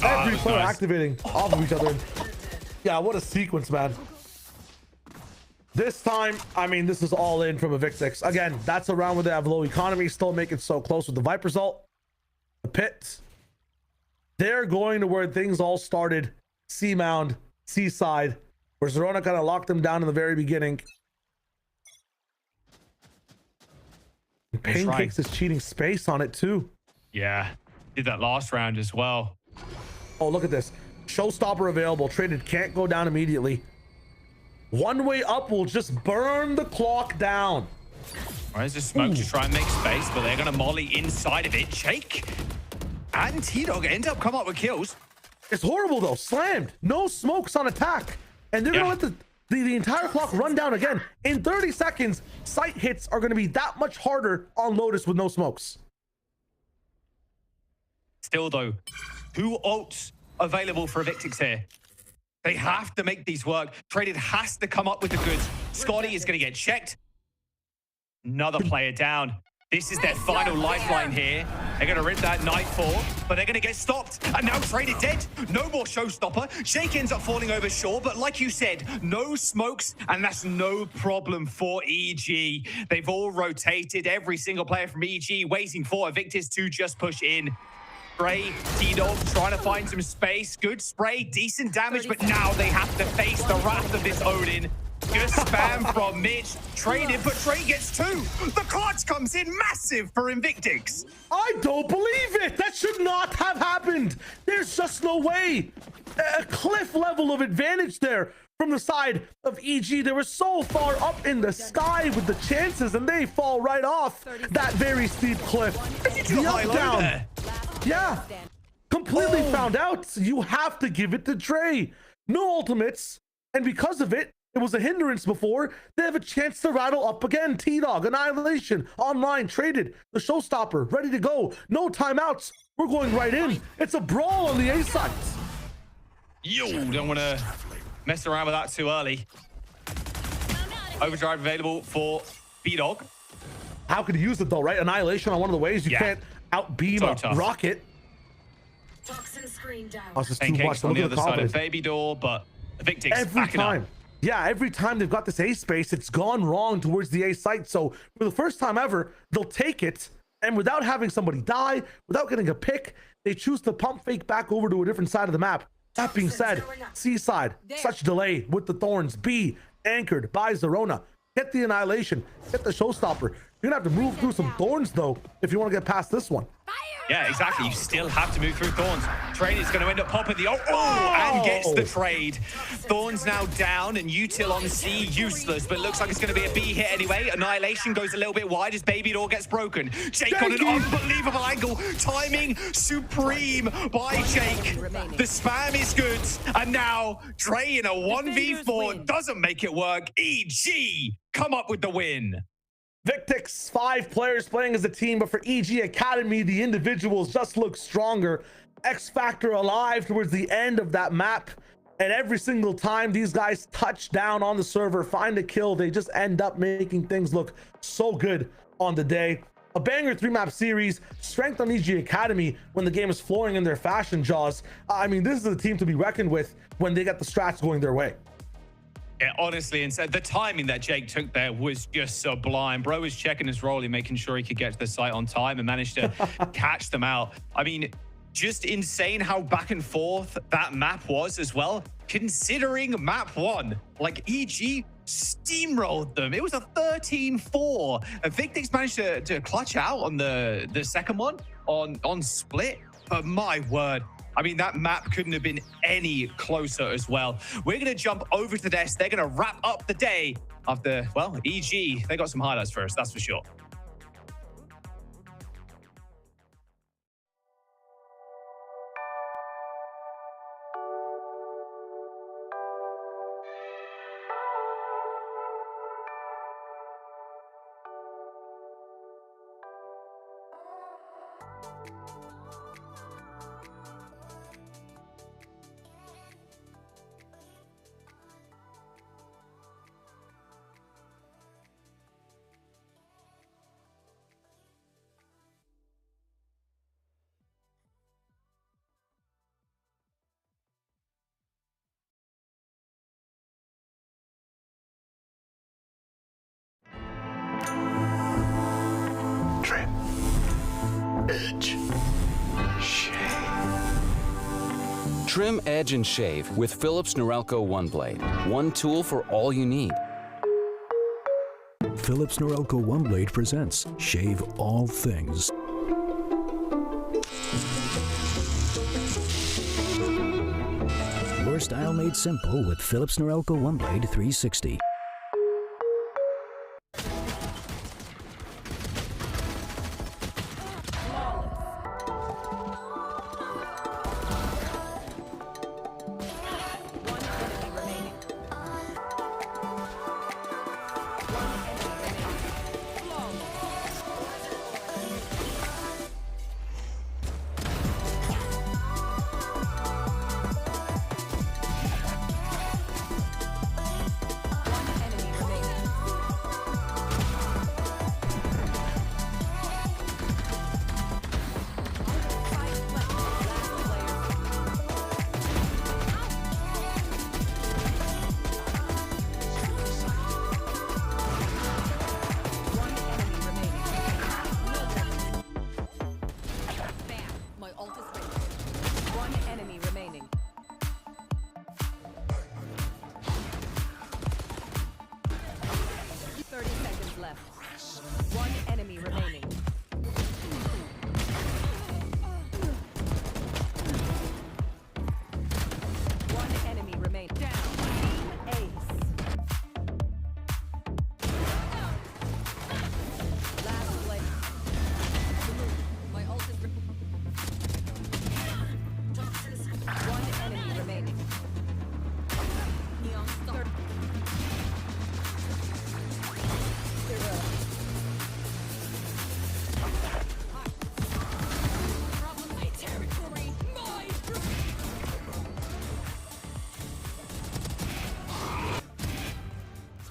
Every player activating off of each other. Yeah, what a sequence, man. This time, I mean, this is all in from Evictics. Again, that's a round where they have low economy, still make it so close with the Viper's ult. The pit. They're going to where things all started. C-Mound, Seaside, where Zerona kind of locked them down in the very beginning. Pancakes is cheating space on it too. Yeah, did that last round as well. Oh, look at this. Showstopper available. Traded can't go down immediately. One way up will just burn the clock down. There's a smoke to try and make space, but they're going to molly inside of it. Jake and T-Dog end up come up with kills. It's horrible though. Slammed. No smokes on attack. And they're going to let the entire clock run down again. In 30 seconds, sight hits are going to be that much harder on Lotus with no smokes. Still though, 2 ults available for Evictics here. They have to make these work. Traded has to come up with the goods. Scotty is going to get checked. Another player down. This is their final lifeline here. They're going to rip that Nightfall, but they're going to get stopped. And now Traded dead. No more showstopper. Jake ends up falling over shore, but like you said, no smokes, and that's no problem for EG. They've all rotated. Every single player from EG waiting for Evictis to just push in. Spray, T-Dog trying to find some space. Good spray, decent damage, but now they have to face the wrath of this Odin. Good spam from Mitch. Traded, but Trey gets 2. The clutch comes in massive for Evictics. I don't believe it. That should not have happened. There's just no way. A cliff level of advantage there from the side of EG. They were so far up in the sky with the chances, and they fall right off that very steep cliff. The up down. Yeah. Completely found out. You have to give it to Trey. No ultimates. And because of it, it was a hindrance before. They have a chance to rattle up again. T-Dog, Annihilation, online, traded. The showstopper, ready to go. No timeouts. We're going right in. It's a brawl on the A side. Yo, don't want to mess around with that too early. Overdrive available for B-Dog. How could you use it though, right? Annihilation on one of the ways you can't outbeam a rocket. Toxin screen down. Oh, it's just too much. On the other side of Baby Door, but Evictics every time. Yeah, every time they've got this A space, it's gone wrong towards the A site. So for the first time ever, they'll take it, and without having somebody die, without getting a pick, they choose to pump fake back over to a different side of the map. That being said, Seaside, such delay with the Thorns. B, anchored by Zerona. Get the Annihilation, get the showstopper. You're gonna have to move through some Thorns though, if you want to get past this one. Yeah, exactly. You still have to move through Thorns. Trade is going to end up popping the and gets the trade. Thorns now down, and Util on C useless, but looks like it's going to be a B hit anyway. Annihilation goes a little bit wide as Baby Door gets broken. Jake on an unbelievable angle. Timing supreme by Jake. The spam is good, and now Trey in a 1v4 doesn't make it work. EG come up with the win. Evictics, 5 players playing as a team, but for EG Academy, the individuals just look stronger. X Factor alive towards the end of that map, and every single time these guys touch down on the server, find a kill, they just end up making things look so good on the day. A banger 3-map series, strength on EG Academy when the game is flooring in their fashion jaws. I mean, this is a team to be reckoned with when they get the strats going their way. Yeah, honestly, and so the timing that Jake took there was just sublime. Bro was checking his rollie, making sure he could get to the site on time and managed to catch them out. I mean, just insane how back and forth that map was as well. Considering map 1, like EG steamrolled them. It was a 13-4. Evictics managed to clutch out on the second one on split. But my word, I mean, that map couldn't have been any closer as well. We're going to jump over to the desk. They're going to wrap up the day after, well, EG, they got some highlights for us, that's for sure. Edge. Shave. Trim, edge, and shave with Philips Norelco One Blade. One tool for all you need. Philips Norelco One Blade presents Shave All Things. Your style made simple with Philips Norelco One Blade 360.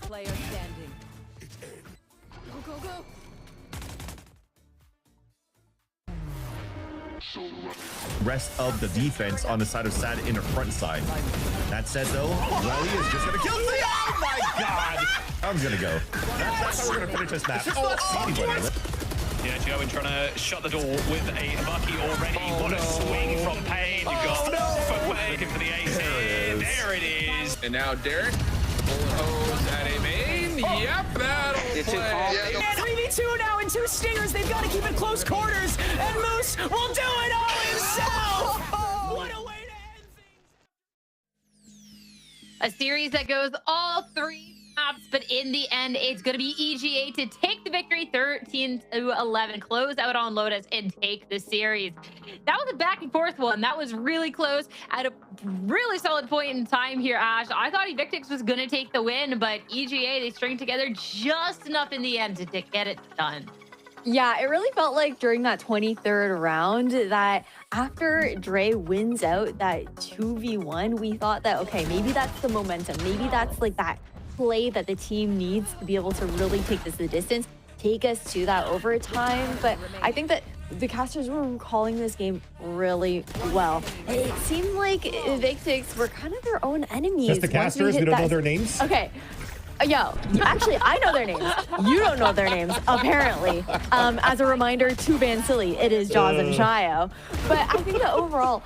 Player standing. Go, go, go. Rest of the defense on the side of Sad in the front side. That said, though, Welly is just gonna kill me. Oh my god! I'm gonna go. That's how we're gonna finish this match. Yeah, Joe trying to shut the door with a Bucky already. What a swing from Pain. You've got footwear looking for the ace here. There it is. And now Derek pulling hose at a main. Yep, that'll play. And 3v2 now and 2 stingers. They've got to keep it close quarters. And Moose will do it all himself. What a way to end things. A series that goes all 3 maps, but in the end, it's going to be EGA to take the victory 13-11, close out on Lotus and take the series. That was a back and forth one. That was really close at a really solid point in time here, Ash. I thought Evictics was going to take the win, but EGA, they stringed together just enough in the end to get it done. Yeah, it really felt like during that 23rd round that after Dre wins out that 2v1, we thought that, okay, maybe that's the momentum. Maybe that's like that play that the team needs to be able to really take this the distance, take us to that overtime. But I think that the casters were calling this game really well. It seemed like Evictics were kind of their own enemies. Just the casters? We don't know their names? Okay. Yo, actually, I know their names. You don't know their names, apparently. As a reminder, to ban silly, it is Jaws and Shio. But I think that overall,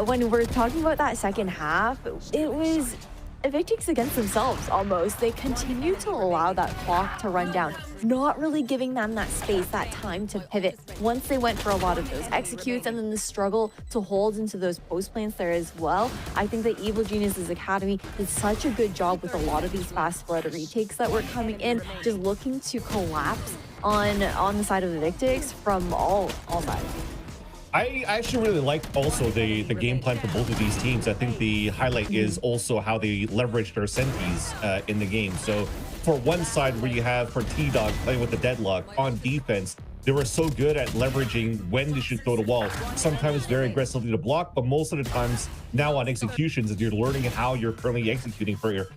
when we're talking about that second half, it was Evictics against themselves almost. They continue to allow that clock to run down, not really giving them that space, that time to pivot. Once they went for a lot of those executes and then the struggle to hold into those post plants there as well. I think that Evil Genius's Academy did such a good job with a lot of these fast blood retakes that were coming in, just looking to collapse on the side of Evictics from all sides. I actually really like also the game plan for both of these teams. I think the highlight is also how they leverage their senties in the game. So for one side where you have for T-Dog playing with the deadlock on defense, they were so good at leveraging when they should throw the wall, sometimes very aggressively to block, but most of the times now on executions, as you're learning how you're currently executing for your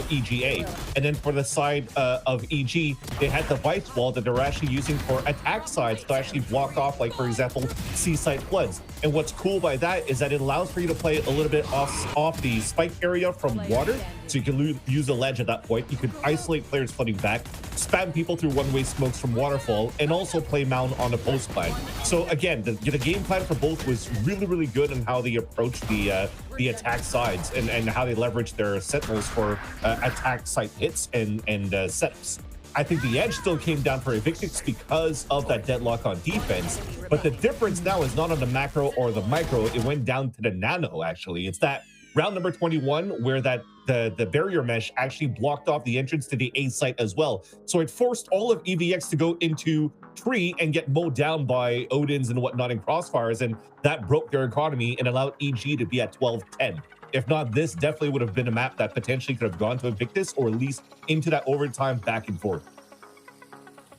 EGA. And then for the side of EG, they had the Vice Wall that they're actually using for attack sides to actually block off, like, for example, Seaside Floods. And what's cool by that is that it allows for you to play a little bit off the spike area from water, so So you can use the ledge at that point. You could isolate players flooding back, spam people through one-way smokes from Waterfall, and also play Mound on the post plan. So again, the game plan for both was really, really good in how they approached the attack sides and how they leveraged their sentinels for attack site hits and setups. I think the edge still came down for Evictics because of that deadlock on defense. But the difference now is not on the macro or the micro. It went down to the nano, actually. It's that round number 21 where the barrier mesh actually blocked off the entrance to the A site as well. So it forced all of EVX to go into tree and get mowed down by Odins and whatnot in crossfires. And that broke their economy and allowed EG to be at 12-10. If not, this definitely would have been a map that potentially could have gone to Evictus or at least into that overtime back and forth.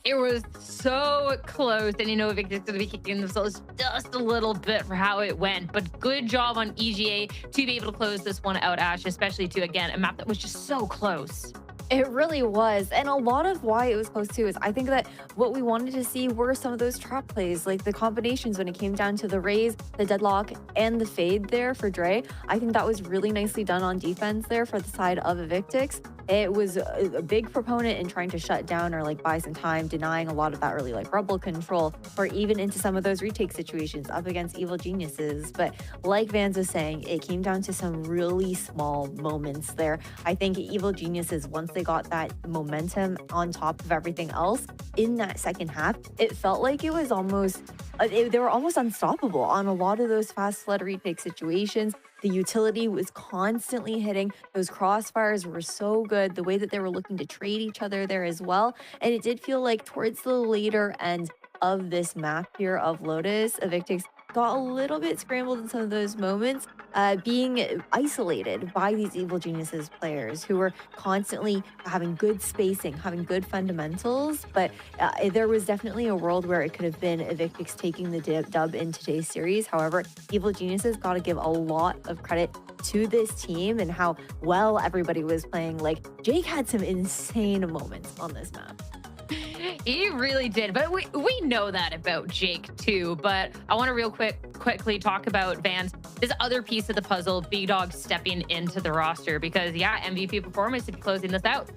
It was so close, and Evictics going to be kicking themselves just a little bit for how it went. But good job on EGA to be able to close this one out, Ash, especially to, again, a map that was just so close. It really was. And a lot of why it was close too is I think that what we wanted to see were some of those trap plays, like the combinations when it came down to the raise, the deadlock, and the fade there for Dre. I think that was really nicely done on defense there for the side of Evictics. It was a big proponent in trying to shut down or like buy some time, denying a lot of that early like rebel control, or even into some of those retake situations up against Evil Geniuses. But like Vans was saying, it came down to some really small moments there. I think Evil Geniuses, once they got that momentum on top of everything else in that second half, it felt like it was almost, they were almost unstoppable on a lot of those fast flood retake situations. The utility was constantly hitting. Those crossfires were so good. The way that they were looking to trade each other there as well. And it did feel like towards the later end of this map here of Lotus, Evictics got a little bit scrambled in some of those moments, being isolated by these Evil Geniuses players who were constantly having good spacing, having good fundamentals. But there was definitely a world where it could have been Evictics taking the dub in today's series. However, Evil Geniuses got to give a lot of credit to this team and how well everybody was playing. Like, Jake had some insane moments on this map. He really did, but we know that about Jake too. But I want to quickly talk about Vans, this other piece of the puzzle, B-Dog stepping into the roster, because yeah, MVP performance to be closing this out.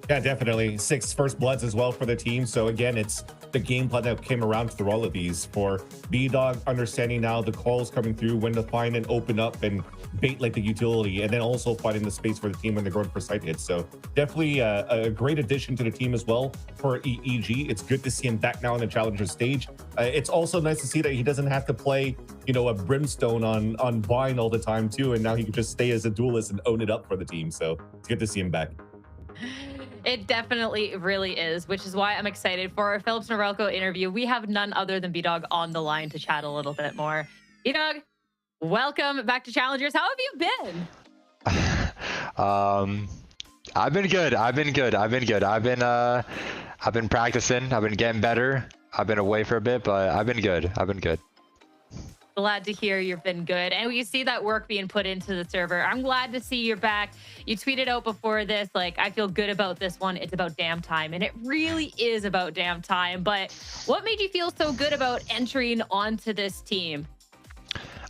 Yeah, definitely 6 first bloods as well for the team. So again, it's the game plan that came around through all of these for B-Dog, understanding now the calls coming through, when to find and open up and bait like the utility, and then also finding the space for the team when they're going for site hits. So definitely a great addition to the team as well for EG. It's good to see him back now on the Challenger stage. It's also nice to see that he doesn't have to play, a brimstone on Vine all the time too, and now he can just stay as a duelist and own it up for the team. So it's good to see him back. It definitely really is, which is why I'm excited for our Phillips Norelco interview. We have none other than B-Dog on the line to chat a little bit more. B-Dog, welcome back to Challengers. How have you been? I've been good. I've been practicing. I've been getting better. I've been away for a bit, but I've been good. Glad to hear you've been good. And we see that work being put into the server. I'm glad to see you're back. You tweeted out before this, like, I feel good about this one. It's about damn time. And it really is about damn time. But what made you feel so good about entering onto this team?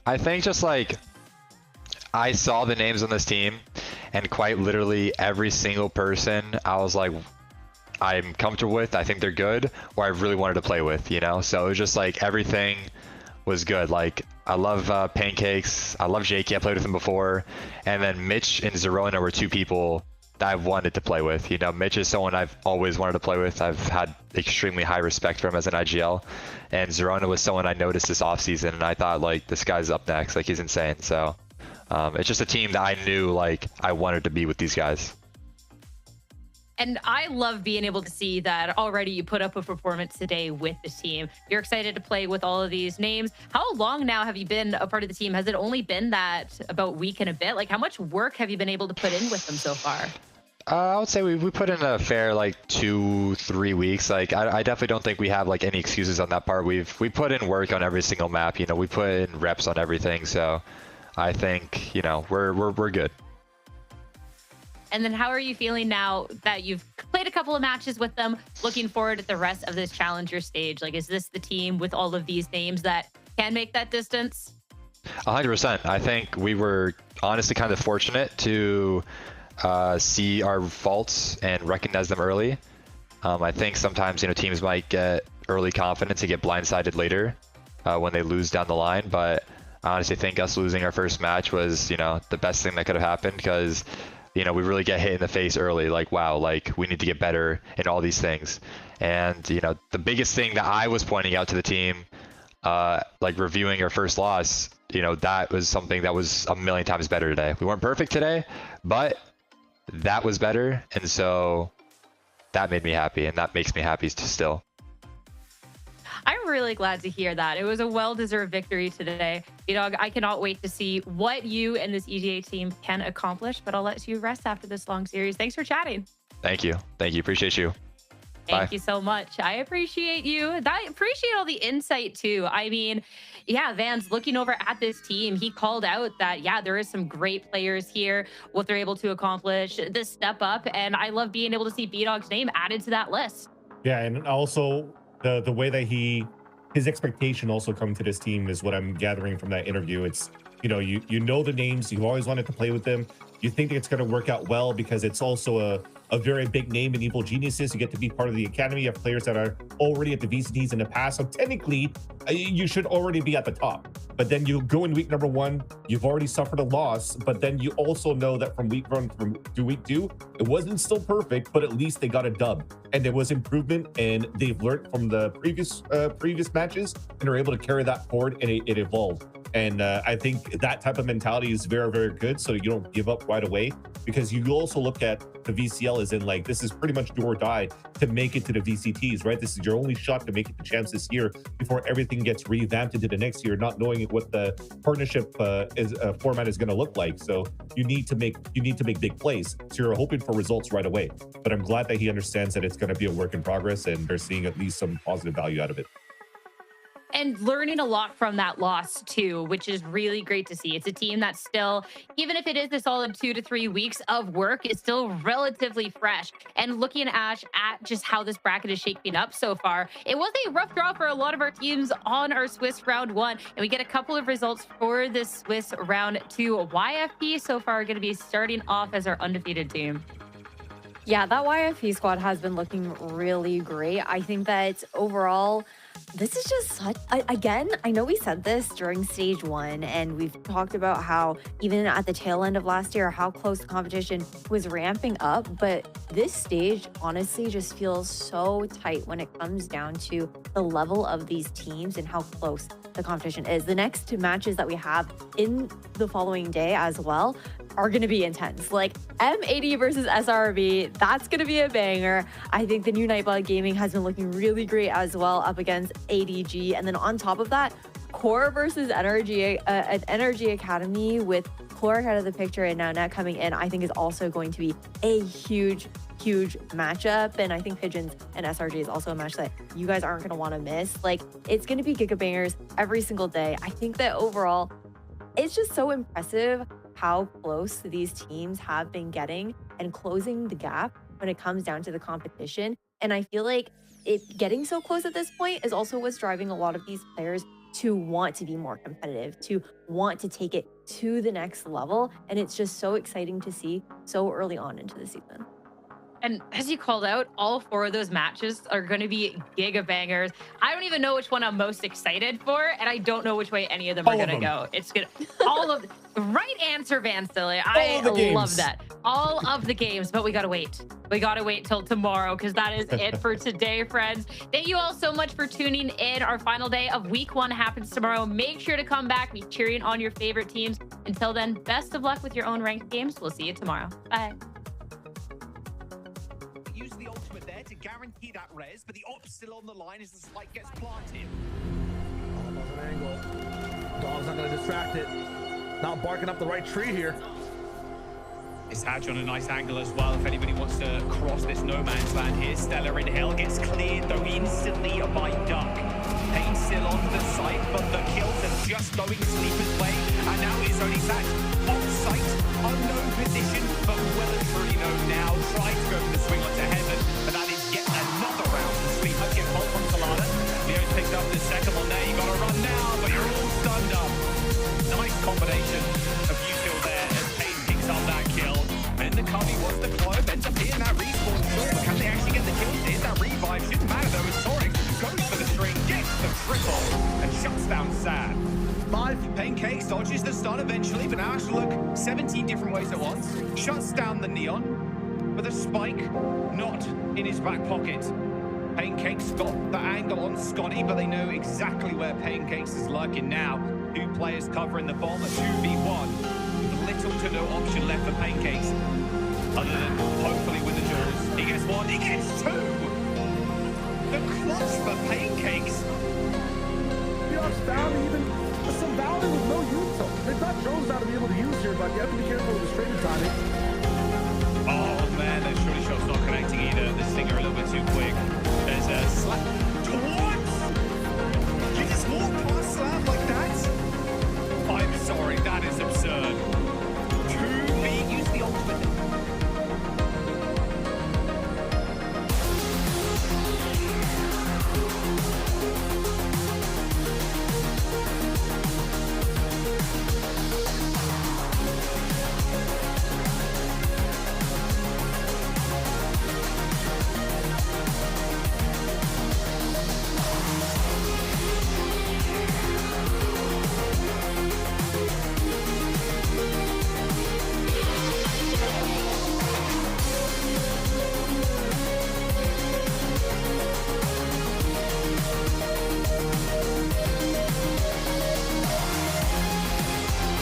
I think just like I saw the names on this team, and quite literally every single person I was like, I'm comfortable with, I think they're good, or I really wanted to play with, So it was just like everything was good. Like, I love Pancakes, I love Jakey, I played with him before, and then Mitch and Zerona were 2 people that I've wanted to play with. Mitch is someone I've always wanted to play with. I've had extremely high respect for him as an IGL, and Zerona was someone I noticed this offseason, and I thought, like, this guy's up next, like, he's insane. So it's just a team that I knew, like, I wanted to be with these guys. And I love being able to see that already you put up a performance today with the team. You're excited to play with all of these names. How long now have you been a part of the team? Has it only been that about week and a bit? Like, how much work have you been able to put in with them so far? I would say we put in a fair, like, 2-3 weeks. Like, I definitely don't think we have, like, any excuses on that part. We put in work on every single map. We put in reps on everything. So I think, we're good. And then how are you feeling now that you've played a couple of matches with them, looking forward to the rest of this Challenger stage? Like, is this the team with all of these names that can make that distance? 100%. I think we were honestly kind of fortunate to see our faults and recognize them early. I think sometimes, teams might get early confidence and get blindsided later when they lose down the line. But I honestly think us losing our first match was, the best thing that could have happened, because, we really get hit in the face early. Like, wow, like we need to get better in all these things. And, the biggest thing that I was pointing out to the team, like reviewing our first loss, that was something that was a million times better today. We weren't perfect today, but that was better. And so that made me happy, and that makes me happy still. I'm really glad to hear that. It was a well-deserved victory today. B-Dog, I cannot wait to see what you and this EGA team can accomplish, but I'll let you rest after this long series. Thanks for chatting. Thank you. Appreciate you. Thank you so much. I appreciate you. I appreciate all the insight too. I mean, yeah, Van's looking over at this team. He called out that, yeah, there is some great players here, what they're able to accomplish, this step up. And I love being able to see B-Dog's name added to that list. Yeah, and also the way that his expectation also coming to this team is what I'm gathering from that interview. It's, you know the names, you always wanted to play with them. You think it's going to work out well because it's also a very big name in Evil Geniuses. You get to be part of the academy of players that are already at the VCTs in the past. So technically, you should already be at the top. But then you go in week number 1, you've already suffered a loss. But then you also know that from week 1 to week 2, it wasn't still perfect, but at least they got a dub. And there was improvement, and they've learned from the previous matches, and are able to carry that forward, and it evolved. And I think that type of mentality is very, very good. So you don't give up right away, because you also look at the VCL as in like, this is pretty much do or die to make it to the VCTs, right? This is your only shot to make it the chance this year before everything gets revamped into the next year, not knowing what the partnership format is going to look like. So you need to make big plays. So you're hoping for results right away. But I'm glad that he understands that it's going to be a work in progress, and they're seeing at least some positive value out of it. And learning a lot from that loss too, which is really great to see. It's a team that's still, even if it is a solid 2 to 3 weeks of work, is still relatively fresh. And looking at just how this bracket is shaping up so far, it was a rough draw for a lot of our teams on our Swiss round 1. And we get a couple of results for this Swiss round 2. YFP so far are going to be starting off as our undefeated team. Yeah, that YFP squad has been looking really great. I think that overall, this is just such, again, I know we said this during stage 1, and we've talked about how even at the tail end of last year, how close the competition was ramping up. But this stage honestly just feels so tight when it comes down to the level of these teams and how close the competition is. The next 2 matches that we have in the following day as well are going to be intense. Like M80 versus SRB, that's going to be a banger. I think the new Nightblood Gaming has been looking really great as well up against ADG. And then on top of that, Core versus Energy Academy with Chloric out of the picture and now Net coming in, I think is also going to be a huge matchup. And I think Pigeons and SRG is also a match that you guys aren't going to want to miss. Like, it's going to be gigabangers every single day. I think that overall, it's just so impressive how close these teams have been getting and closing the gap when it comes down to the competition. And I feel like it getting so close at this point is also what's driving a lot of these players to want to be more competitive, to want to take it to the next level. And it's just so exciting to see so early on into the season. And as you called out, all 4 of those matches are going to be gigabangers. I don't even know which one I'm most excited for, and I don't know which way any of them are going to go. It's good. All of the right answer, Van Silly. I love that. All of the games, but we got to wait. We got to wait till tomorrow, because that is it for today, friends. Thank you all so much for tuning in. Our final day of week 1 happens tomorrow. Make sure to come back, be cheering on your favorite teams. Until then, best of luck with your own ranked games. We'll see you tomorrow. Bye. Guarantee that res, but the op's still on the line as the spike gets planted. Almost an angle. Dog's not going to distract it. Not barking up the right tree here. It's Hatch on a nice angle as well. If anybody wants to cross this no man's land here, Stellar in hell gets cleared though instantly by Duck. Pain still on the site, but the kills are just going Sleeper's way, and now it's only Satch off site, unknown position, but well and truly known now. Tried to go for the swing onto Heaven, but that is yet another round. Sleeper gets hold from Solana. Leo's picked up the second one there. You gotta run now, but you're all stunned up. Nice combination of you still there as Pain picks up that kill. And the cover triple and shuts down Sad. Pancakes dodges the stun eventually, but now has to look 17 different ways at once. Shuts down the Neon with a spike not in his back pocket. Pancakes got the angle on Scotty, but they know exactly where Pancakes is lurking now. 2 players covering the bomb at 2v1 with little to no option left for Pancakes other than hopefully with the jaws. He gets 1, he gets 2! The clutch for Pancakes. Found even some Valor with no use. They thought drones out to be able to use here, but you have to be careful with the straight timing. Oh man, that shorty shot's not connecting either. The Stinger a little bit too quick. There's a slap.